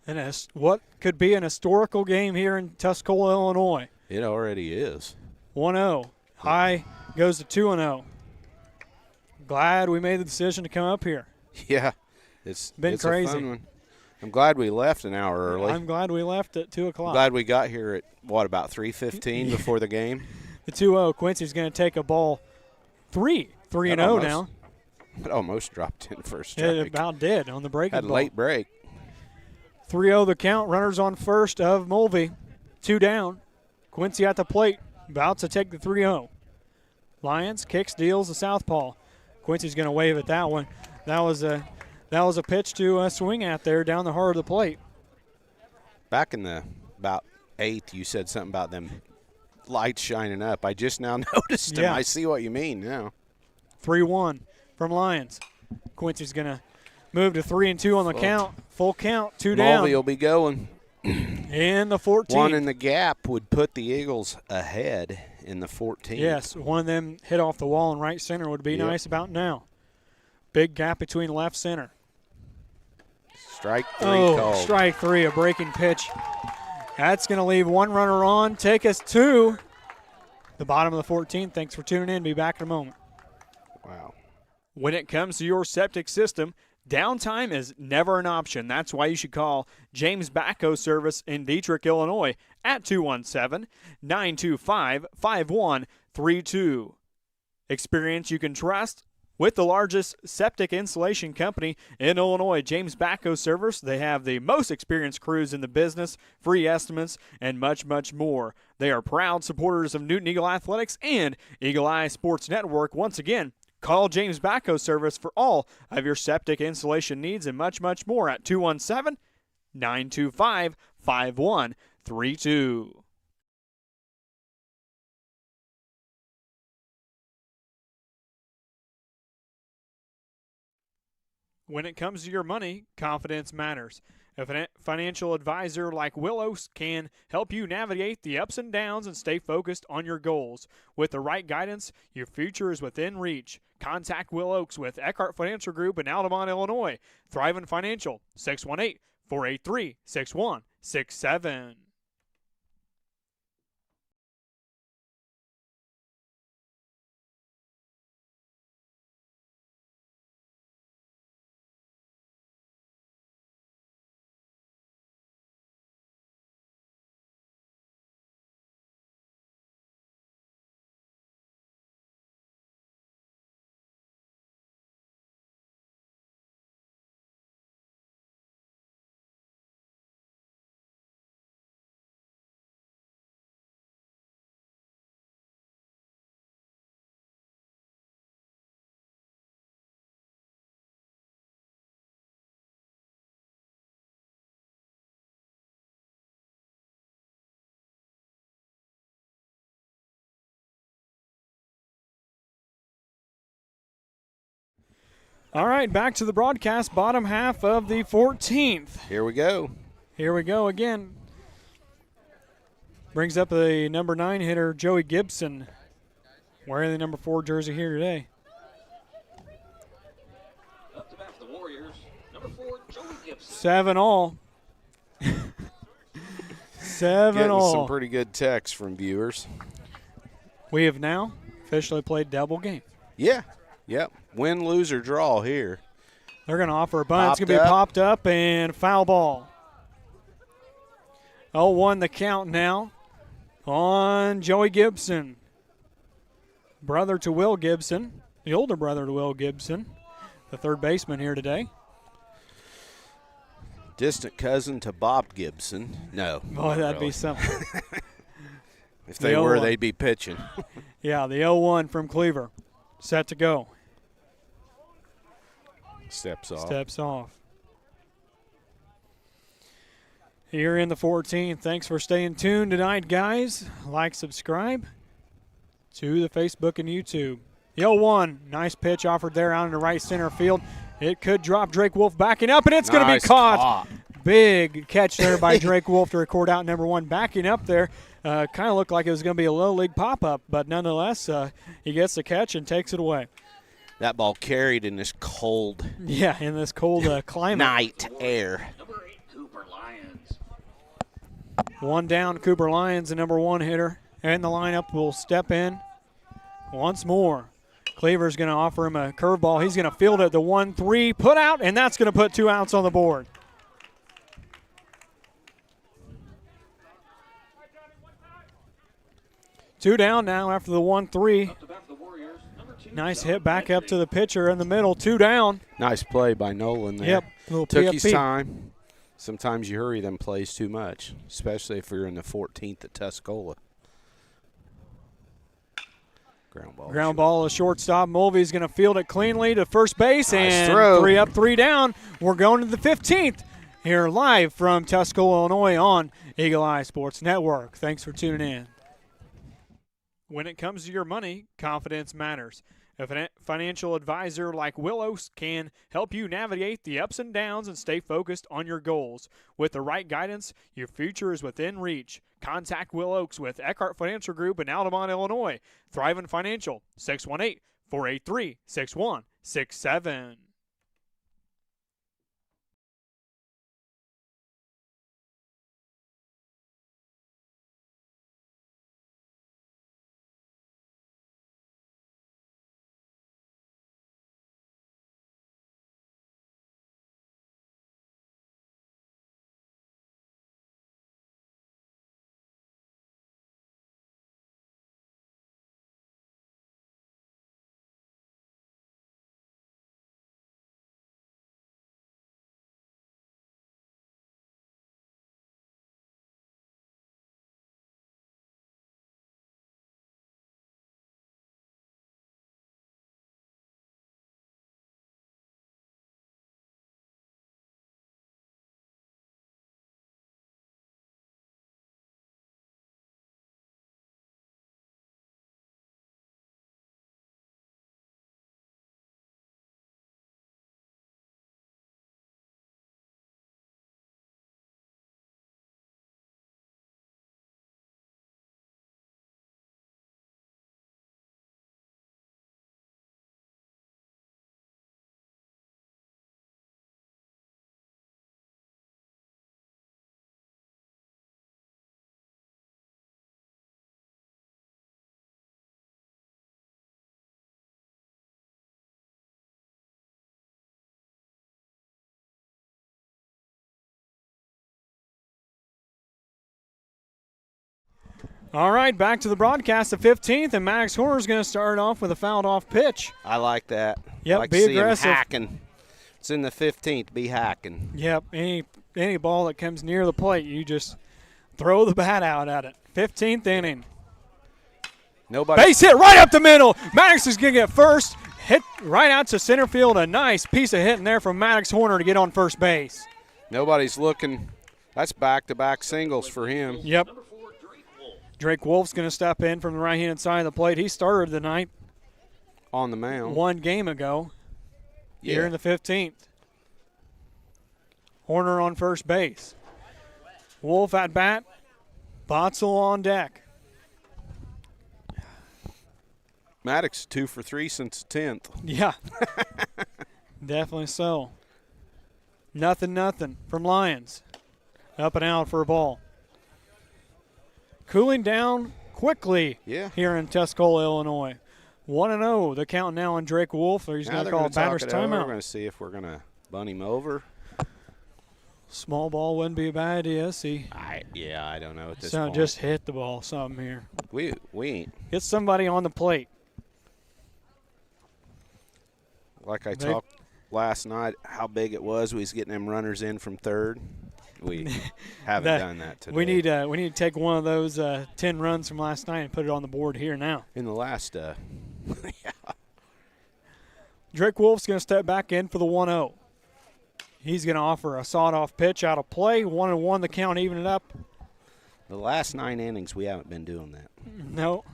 And what could be an historical game here in Tuscola, Illinois. It already is. 1-0. High goes to 2-0. Glad we made the decision to come up here. Yeah, it's crazy. A fun one. I'm glad we left an hour early. I'm glad we left at 2 o'clock. Glad we got here at, about 3:15 before the game? The 2-0. Quincy's going to take a ball 3-0 now. It almost dropped in first strike. It about did on the breaking Had a ball. late break. 3-0 the count. Runners on first of Mulvey. 2 down. Quincy at the plate. About to take the 3-0. Lions kicks, deals the southpaw. Quincy's going to wave at that one. That was a pitch to swing at there down the heart of the plate. Back in the about 8th, you said something about them lights shining up. I just now noticed them. Yeah. I see what you mean now. 3-1 from Lions. Quincy's going to move to 3-2 on the count. Full count, 2 down. Mulvey will be going. In the 14th. One in the gap would put the Eagles ahead in the 14th. Yes, one of them hit off the wall in right center would be nice about now. Big gap between left center. Strike three called. Strike three, a breaking pitch. That's going to leave one runner on, take us to the bottom of the 14th. Thanks for tuning in. Be back in a moment. Wow. When it comes to your septic system, downtime is never an option. That's why you should call James Backhoe Service in Dietrich, Illinois at 217-925-5132. Experience you can trust with the largest septic installation company in Illinois, James Backhoe Service. They have the most experienced crews in the business, free estimates, and much, much more. They are proud supporters of Newton Eagle Athletics and Eagle Eye Sports Network. Once again, call James Backhoe Service for all of your septic installation needs and much, much more at 217-925-5132. When it comes to your money, confidence matters. A financial advisor like Willows can help you navigate the ups and downs and stay focused on your goals. With the right guidance, your future is within reach. Contact Will Oaks with Eckhart Financial Group in Altamont, Illinois. Thriving Financial, 618-483-6167. All right, back to the broadcast, bottom half of the 14th. Here we go. Here we go again. Brings up the number 9 hitter, Joey Gibson, wearing the number 4 jersey here today. Up to bat for the Warriors, number 4, Joey Gibson. 7 all. 7 Getting all. some pretty good texts from viewers. We have now officially played double game. Yeah. Yep. Win, lose, or draw here. They're going to offer a bunt. It's Popped going to be up. popped up and foul ball. 0-1 the count now on Joey Gibson. Brother to Will Gibson, the older brother to Will Gibson, the third baseman here today. Distant cousin to Bob Gibson. No. Boy, not that'd really. be something. If they The were, 0-1. they'd be pitching. Yeah, the 0-1 from Cleaver. Set to go. Steps off. Steps off. Here in the 14th. Thanks for staying tuned tonight, guys. Like, subscribe to the Facebook and YouTube. The 0-1. Nice pitch offered there out into right center field. It could drop. Drake Wolf backing up, and it's going to be Nice caught. Big catch there by Drake Wolf to record out number 1. Backing up there. Kind of looked like it was going to be a low league pop-up, but nonetheless, he gets the catch and takes it away. That ball carried in this cold Yeah, in this cold climate. night air. Number 8, Cooper Lyons. 1 down, Cooper Lyons, the number 1 hitter. And the lineup will step in once more. Cleaver's going to offer him a curveball. He's going to field it, the 1-3, put out, and that's going to put 2 outs on the board. Two down now after the 1-3. Up to bat for the Warriors, number 2. Nice hit back up to the pitcher in the middle. 2 down. Nice play by Nolan there. Yep, little Took PFP. his time. Sometimes you hurry them plays too much, especially if you're in the 14th at Tuscola. Ground ball. Ground ball to shortstop. Mulvey's going to field it cleanly to first base. Nice And throw. 3 up, 3 down. We're going to the 15th here live from Tuscola, Illinois on Eagle Eye Sports Network. Thanks for tuning in. When it comes to your money, confidence matters. A financial advisor like Willows can help you navigate the ups and downs and stay focused on your goals. With the right guidance, your future is within reach. Contact Will Oaks with Eckhart Financial Group in Altamont, Illinois. Thrivent Financial, 618-483-6167. All right, back to the broadcast, the 15th, and Maddox Horner is going to start off with a fouled-off pitch. I like that. Yep, I like be to see aggressive. him hacking. It's in the 15th, be hacking. Yep, any ball that comes near the plate, you just throw the bat out at it. 15th inning. Nobody. Base hit right up the middle. Maddox is going to get first, hit right out to center field. A nice piece of hitting there from Maddox Horner to get on first base. Nobody's looking. That's back-to-back singles for him. Yep. Drake Wolf's going to step in from the right-hand side of the plate. He started the night on the mound 1 game ago here in the 15th. Horner on first base. Wolf at bat. Botzel on deck. Maddox 2 for 3 since the 10th. Yeah. Definitely so. Nothing from Lions. Up and out for a ball. Cooling down quickly here in Tuscola, Illinois. 1-0. The count now on Drake Wolf. He's going to call a batter's timeout. We're going to see if we're going to bunt him over. Small ball wouldn't be a bad idea. See. I don't know at this point. Just hit the ball something here. We ain't. Get somebody on the plate. Like I talked last night, how big it was. We was getting them runners in from third. We haven't done that today. We need to take one of those 10 runs from last night and put it on the board here now. In the last, yeah. Drake Wolf's going to step back in for the 1-0. He's going to offer a sawed-off pitch out of play. 1-1, the count, even it up. The last 9 innings, we haven't been doing that. No.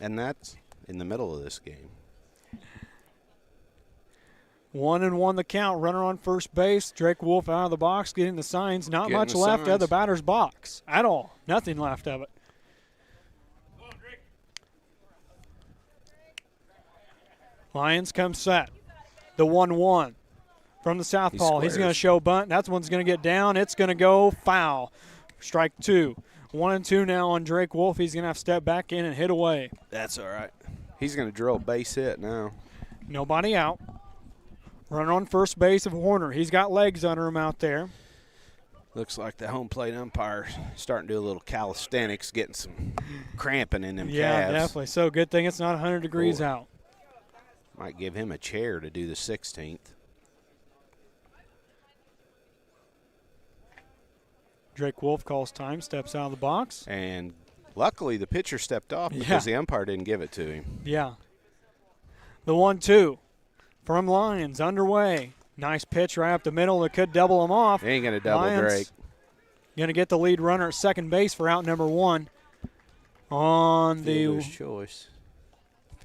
And that's in the middle of this game. 1-1 the count. Runner on first base. Drake Wolf out of the box, getting the signs. Not much left of the batter's box at all. Nothing left of it. Lions come set. The 1-1 from the southpaw. He's going to show bunt. That one's going to get down. It's going to go foul. Strike 2. 1-2 now on Drake Wolf. He's going to have to step back in and hit away. That's all right. He's going to drill a base hit now. Nobody out. Runner on first base of Horner. He's got legs under him out there. Looks like the home plate umpire's starting to do a little calisthenics, getting some cramping in them calves. Yeah, definitely. So good thing it's not 100 degrees out. Might give him a chair to do the 16th. Drake Wolf calls time, steps out of the box. And luckily the pitcher stepped off because the umpire didn't give it to him. Yeah. The 1-2 from Lions underway. Nice pitch right up the middle that could double him off. They ain't going to double Lions Drake. Going to get the lead runner at second base for out number 1 on Fielder's choice.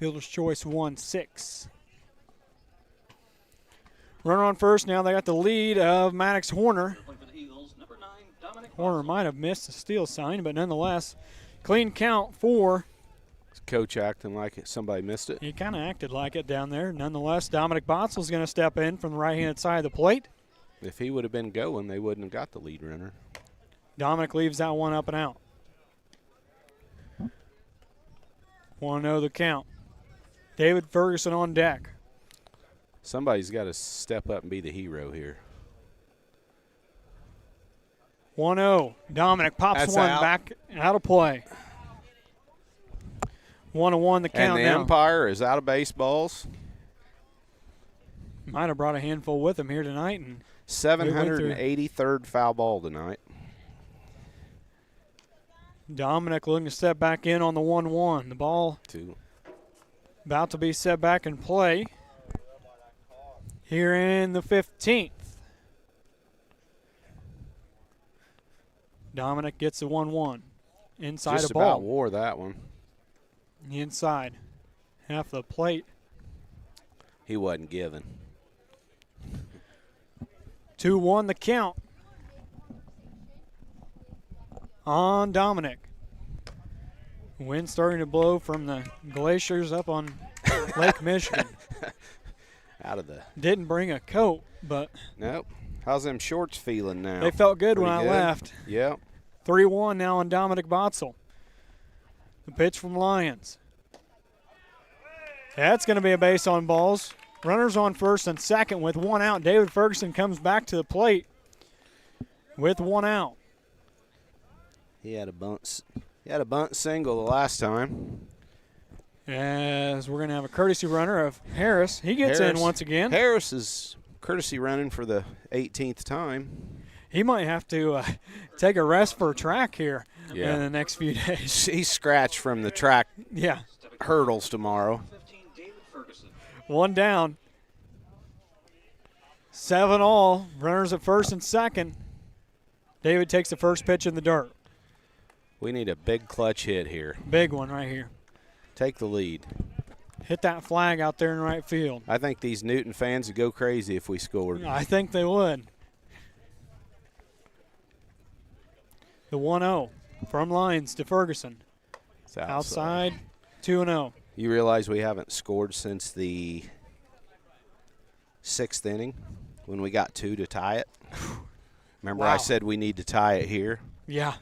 Fielder's choice 1-6. Runner on first now. They got the lead of Maddox Horner. For the Eagles, number 9, Dominic Horner might have missed the steal sign, but nonetheless, clean count for. Is Coach acting like somebody missed it? He kind of acted like it down there. Nonetheless, Dominic Botzel's going to step in from the right-hand side of the plate. If he would have been going, they wouldn't have got the lead runner. Dominic leaves that one up and out. 1-0 the count. David Ferguson on deck. Somebody's got to step up and be the hero here. 1-0. Dominic pops That's one out. back out of play. 1-1 the count And the now. umpire is out of baseballs. Might have brought a handful with him here tonight. And 783rd foul ball tonight. Dominic looking to step back in on the 1-1. The ball about to be set back in play here in the 15th. Dominic gets the 1-1. Inside Just the ball. about wore that one. Inside. Half the plate. He wasn't given. 2-1 the count on Dominic. Wind starting to blow from the glaciers up on Lake Michigan. Out of the. Didn't bring a coat, but Nope. How's them shorts feeling now? they felt good when Pretty I good? left. Yep. 3-1 now on Dominic Botzel. The pitch from Lyons. That's going to be a base on balls. Runners on first and second with one out. David Ferguson comes back to the plate with one out. He had a bunt. He had a bunt single the last time. As we're going to have a courtesy runner of Harris. He gets in once again. Harris is courtesy running for the 18th time. He might have to take a rest for a track here Yeah. in the next few days. He's scratched from the track Yeah. hurdles tomorrow. 15, David Ferguson. One down. 7 all. Runners at first and second. David takes the first pitch in the dirt. We need a big clutch hit here. Big one right here. Take the lead. Hit that flag out there in right field. I think these Newton fans would go crazy if we scored. I think they would. The 1-0 from Lyons to Ferguson. It's Outside 2-0. You realize we haven't scored since the 6th inning when we got 2 to tie it? Remember Wow. I said we need to tie it here? Yeah.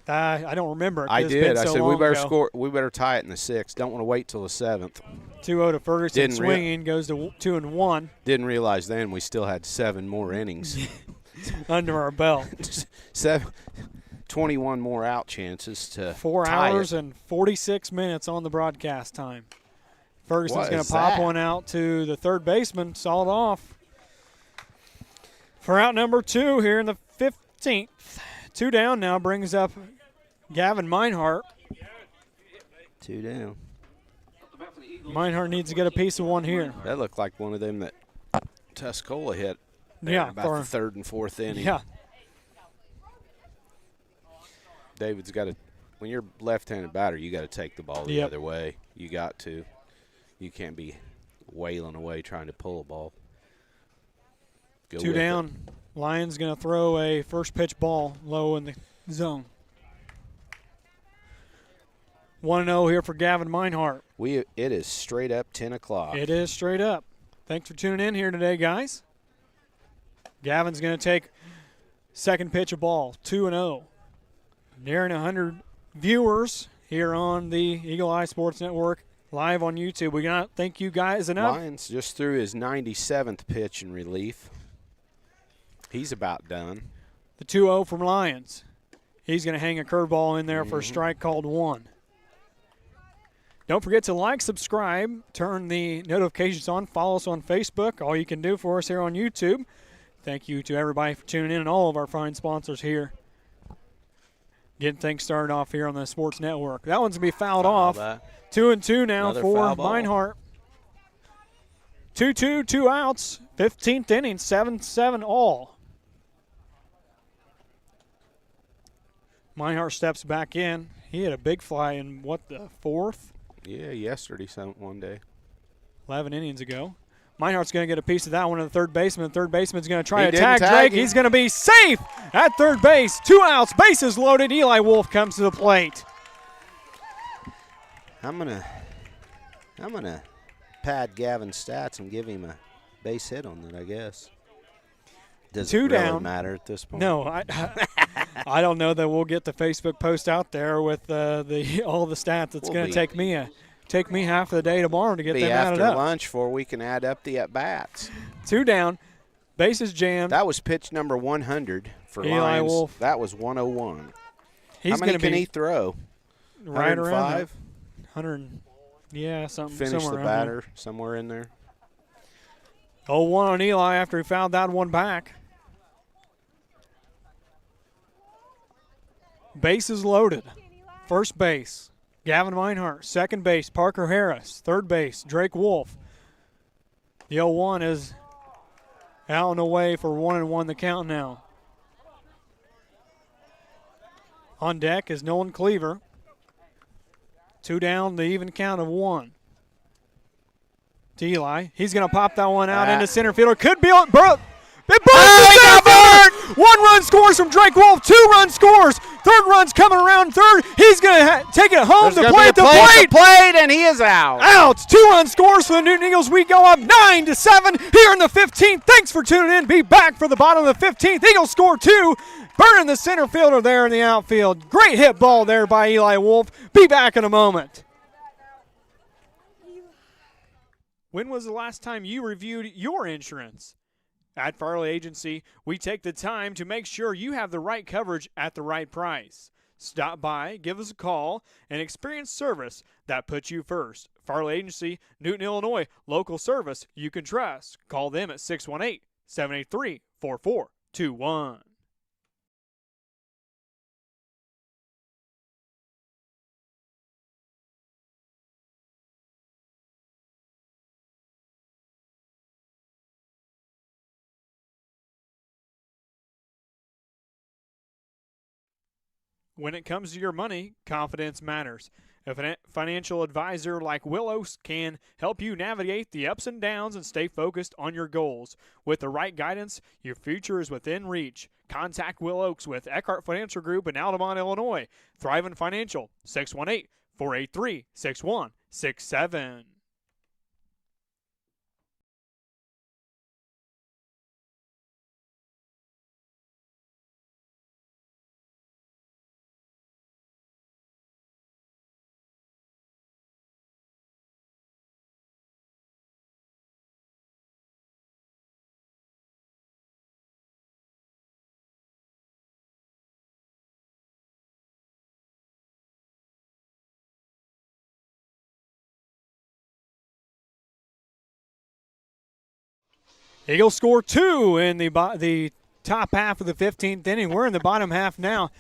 I don't remember it. 'cause I it's did. been I so said we long better ago. score. We better tie it in the 6th. Don't want to wait till the 7th. 2-0 to Ferguson. Didn't rea- Swinging goes to 2-1 Didn't realize then we still had 7 more innings. under our belt. 21 more out chances to 4 tie hours it. and 46 minutes on the broadcast time. Ferguson's What going is to pop that? one out to the third baseman, solid off. For out number 2 here in the 15th. 2 down now brings up Gavin Meinhardt. 2 down. Up the bat for the Eagles. Meinhardt needs to get a piece of one here. That looked like one of them that Tuscola hit there Yeah, about the 3rd and 4th inning. Yeah, David's got to, when you're left-handed batter, you got to take the ball the Yep. other way. You got to. You can't be wailing away trying to pull a ball. Go 2 with it. down. Lions going to throw a first pitch ball low in the zone. 1-0 here for Gavin Meinhardt. It is straight up 10 o'clock. It is straight up. Thanks for tuning in here today, guys. Gavin's going to take second pitch of ball, 2-0. Nearing 100 viewers here on the Eagle Eye Sports Network, live on YouTube. We cannot thank you guys enough. Lyons just threw his 97th pitch in relief. He's about done. The 2-0 from Lyons. He's going to hang a curveball in there for a strike called 1. Don't forget to like, subscribe, turn the notifications on, follow us on Facebook, all you can do for us here on YouTube. Thank you to everybody for tuning in and all of our fine sponsors here. Getting things started off here on the Sports Network. That one's going to be fouled off. 2-2 now Another for foul ball. Meinhardt. 2-2, 2 outs. 15th inning, 7-7 all. Meinhardt steps back in. He had a big fly in, what, the 4th? Yeah, yesterday, one day. 11 innings ago. Meinhardt's going to get a piece of that one to the third baseman. The third baseman's going to try He to didn't tag Drake. him. He's going to be safe at third base. 2 outs, bases loaded. Eli Wolf comes to the plate. I'm gonna pad Gavin's stats and give him a base hit on that, I guess. Does it really matter at this point? No, I don't know that we'll get the Facebook post out there with all the stats. It's going to take me half of the day tomorrow to get them added up. After lunch before we can add up the at-bats. 2 down, bases jammed. That was pitch number 100 for Eli Lions. Wolf. That was 101. How many can he throw? Right around 105? 100. Yeah, something. Finish the somewhere batter somewhere in there. 0-1 on Eli after he fouled that one back. Bases loaded. First base, Gavin Meinhardt. Second base, Parker Harris. Third base, Drake Wolf. The 0-1 is out and away for 1-1 the count now. On deck is Nolan Cleaver. 2 down, the even count of 1. To Eli. He's going to pop that one out into center fielder. Could be on. It burns! 1 run scores from Drake Wolf. 2 run scores. Third run's coming around third. He's going to take it home to play at the plate. And he is out. Out. 2 run scores for the Newton Eagles. We go up 9-7 here in the 15th. Thanks for tuning in. Be back for the bottom of the 15th. Eagles score 2. Burning the center fielder there in the outfield. Great hit ball there by Eli Wolf. Be back in a moment. When was the last time you reviewed your insurance? At Farley Agency, we take the time to make sure you have the right coverage at the right price. Stop by, give us a call, and experience service that puts you first. Farley Agency, Newton, Illinois, local service you can trust. Call them at 618-783-4421. When it comes to your money, confidence matters. A financial advisor like Willows can help you navigate the ups and downs and stay focused on your goals. With the right guidance, your future is within reach. Contact Will Oaks with Eckhart Financial Group in Altamont, Illinois. Thriving Financial, 618-483-6167. Eagles score 2 in the top half of the 15th inning. We're in the bottom half now,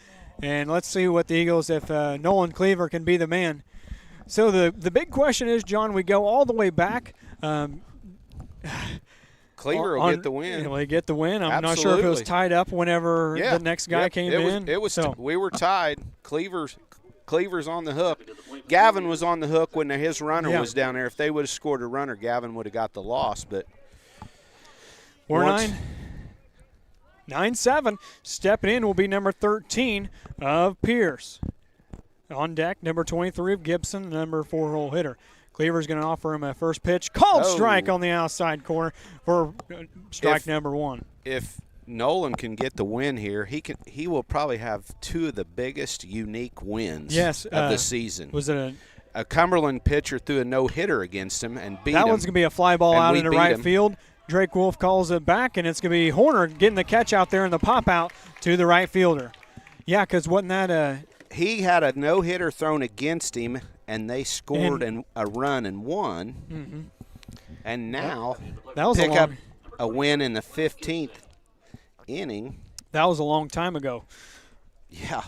and let's see what the Eagles, if Nolan Cleaver can be the man. So the big question is, John, we go all the way back. Cleaver will get the win. Will he get the win? I'm Absolutely. not sure if it was tied up whenever the next guy came in. We were tied. Cleaver's on the hook. Gavin was on the hook when his runner was down there. If they would have scored a runner, Gavin would have got the loss, but – We're 9-7. Stepping in will be number 13 of Pierce. On deck, number 23 of Gibson, number 4 hole hitter. Cleaver's going to offer him a first pitch. Called strike on the outside corner for strike number 1. If Nolan can get the win here, he will probably have 2 of the biggest unique wins of the season. Was it a Cumberland pitcher threw a no-hitter against him and beat him. That one's going to be a fly ball out into right field. Drake Wolf calls it back, and it's going to be Horner getting the catch out there and the pop out to the right fielder. Yeah, because wasn't that he had a no-hitter thrown against him, and they scored a run and won. Mm-hmm. And now pick up a win in the 15th inning. That was a long time ago. Yeah.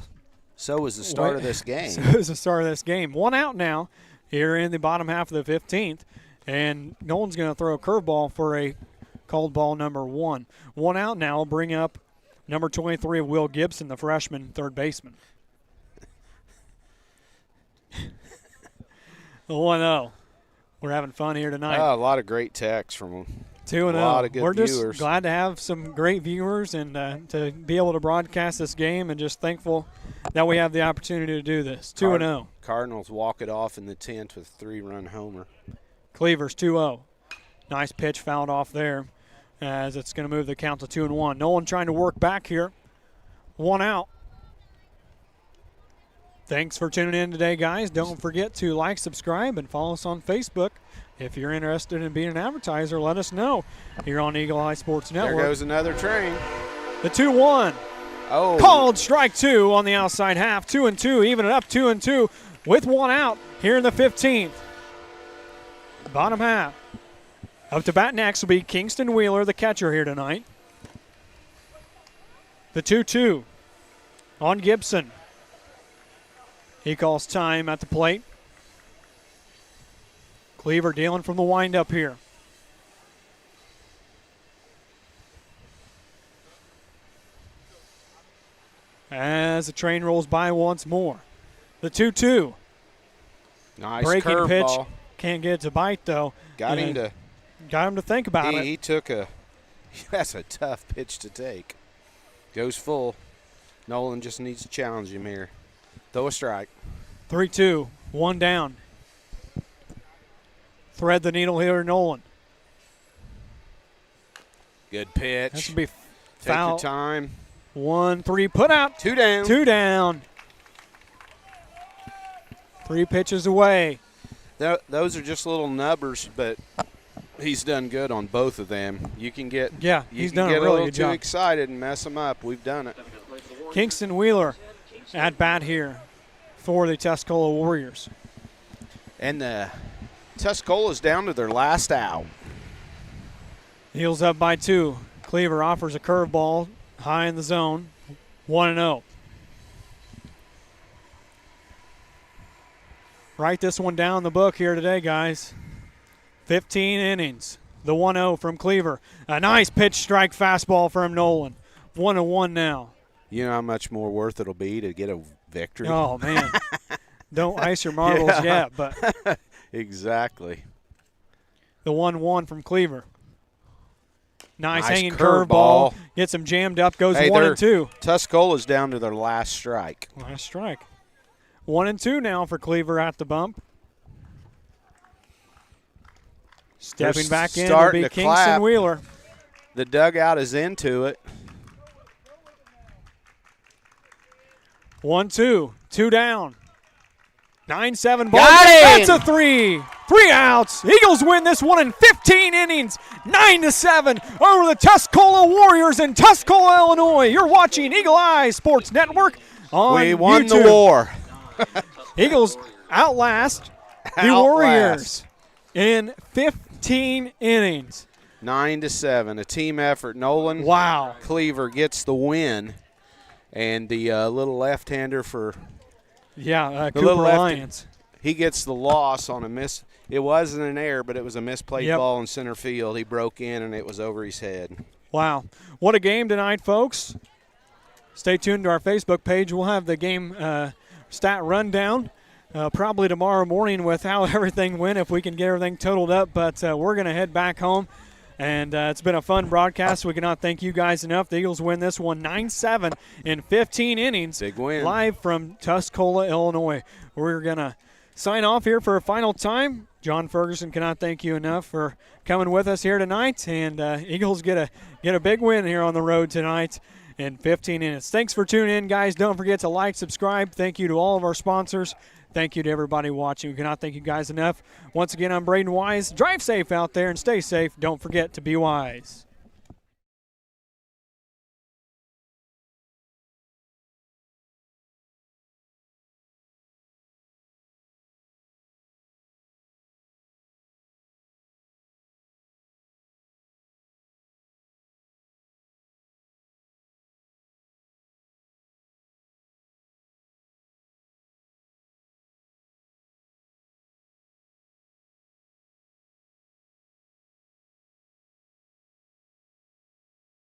So was the start of this game. So was the start of this game. 1 out now here in the bottom half of the 15th. And Nolan's going to throw a curveball for a called ball number 1. 1 out now. Bring up number 23 of Will Gibson, the freshman third baseman. 1-0. We're having fun here tonight. A lot of great texts from 2-0. A lot of good We're viewers. just glad to have some great viewers and to be able to broadcast this game, and just thankful that we have the opportunity to do this. 2-0. Cardinals walk it off in the 10th with a 3-run homer. Cleaver's 2-0. Nice pitch fouled off there, as it's going to move the count to 2-1. Nolan trying to work back here. 1 out. Thanks for tuning in today, guys. Don't forget to like, subscribe, and follow us on Facebook. If you're interested in being an advertiser, let us know here on Eagle Eye Sports Network. There goes another train. The 2-1. Oh. Called strike 2 on the outside half. 2-2, even it up 2-2 with 1 out here in the 15th. Bottom half. Up to bat next will be Kingston Wheeler, the catcher here tonight. The 2-2 on Gibson. He calls time at the plate. Cleaver dealing from the windup here. As the train rolls by once more. The 2-2. Nice breaking pitch. Ball. Can't get it to bite, though. Got him to think about it. He took that's a tough pitch to take. Goes full. Nolan just needs to challenge him here. Throw a strike. 3-2, 1 down. Thread the needle here, Nolan. Good pitch. That should be Take foul. your time. 1-3, put out. 2 down. 2 down. 3 pitches away. Those are just little nubbers, but he's done good on both of them. You can get he's done a get really little good too job. excited and mess them up. We've done it. Kingston Wheeler at bat here for the Tuscola Warriors. And the Tuscola's down to their last out. Heels up by 2. Cleaver offers a curveball high in the zone. 1-0. Write this one down in the book here today, guys. 15 innings. The 1-0 from Cleaver. A nice pitch strike fastball from Nolan. 1-1 now. You know how much more worth it'll be to get a victory? Oh, man. Don't ice your marbles yet, but exactly. the 1-1 from Cleaver. Nice hanging curveball. Gets him jammed up. Goes 1-2. Tuscola's down to their last strike. Last strike. 1-2 now for Cleaver at the bump. Stepping back in will be Kingston clap. Wheeler. The dugout is into it. 1-2. 2 down. 9-7 ball. Got him! That's a 3. 3 outs. Eagles win this one in 15 innings. 9-7 over the Tuscola Warriors in Tuscola, Illinois. You're watching Eagle Eye Sports Network on We won YouTube. the war. Eagles outlast the Warriors in 15 innings. 9-7. A team effort. Nolan Wow. Cleaver gets the win. And the little left-hander for Yeah, the little Cooper lefty, Lyons. he gets the loss on a miss. It wasn't an error, but it was a misplayed ball in center field. He broke in, and it was over his head. Wow. What a game tonight, folks. Stay tuned to our Facebook page. We'll have the game stat rundown probably tomorrow morning with how everything went, if we can get everything totaled up. But we're going to head back home. And it's been a fun broadcast. We cannot thank you guys enough. The Eagles win this one 9-7 in 15 innings. Big win. Live from Tuscola, Illinois. We're going to sign off here for a final time. John Ferguson cannot thank you enough for coming with us here tonight. And Eagles get a big win here on the road tonight in 15 innings. Thanks for tuning in, guys. Don't forget to like, subscribe. Thank you to all of our sponsors. Thank you to everybody watching. We cannot thank you guys enough. Once again, I'm Braden Wise. Drive safe out there and stay safe. Don't forget to be wise.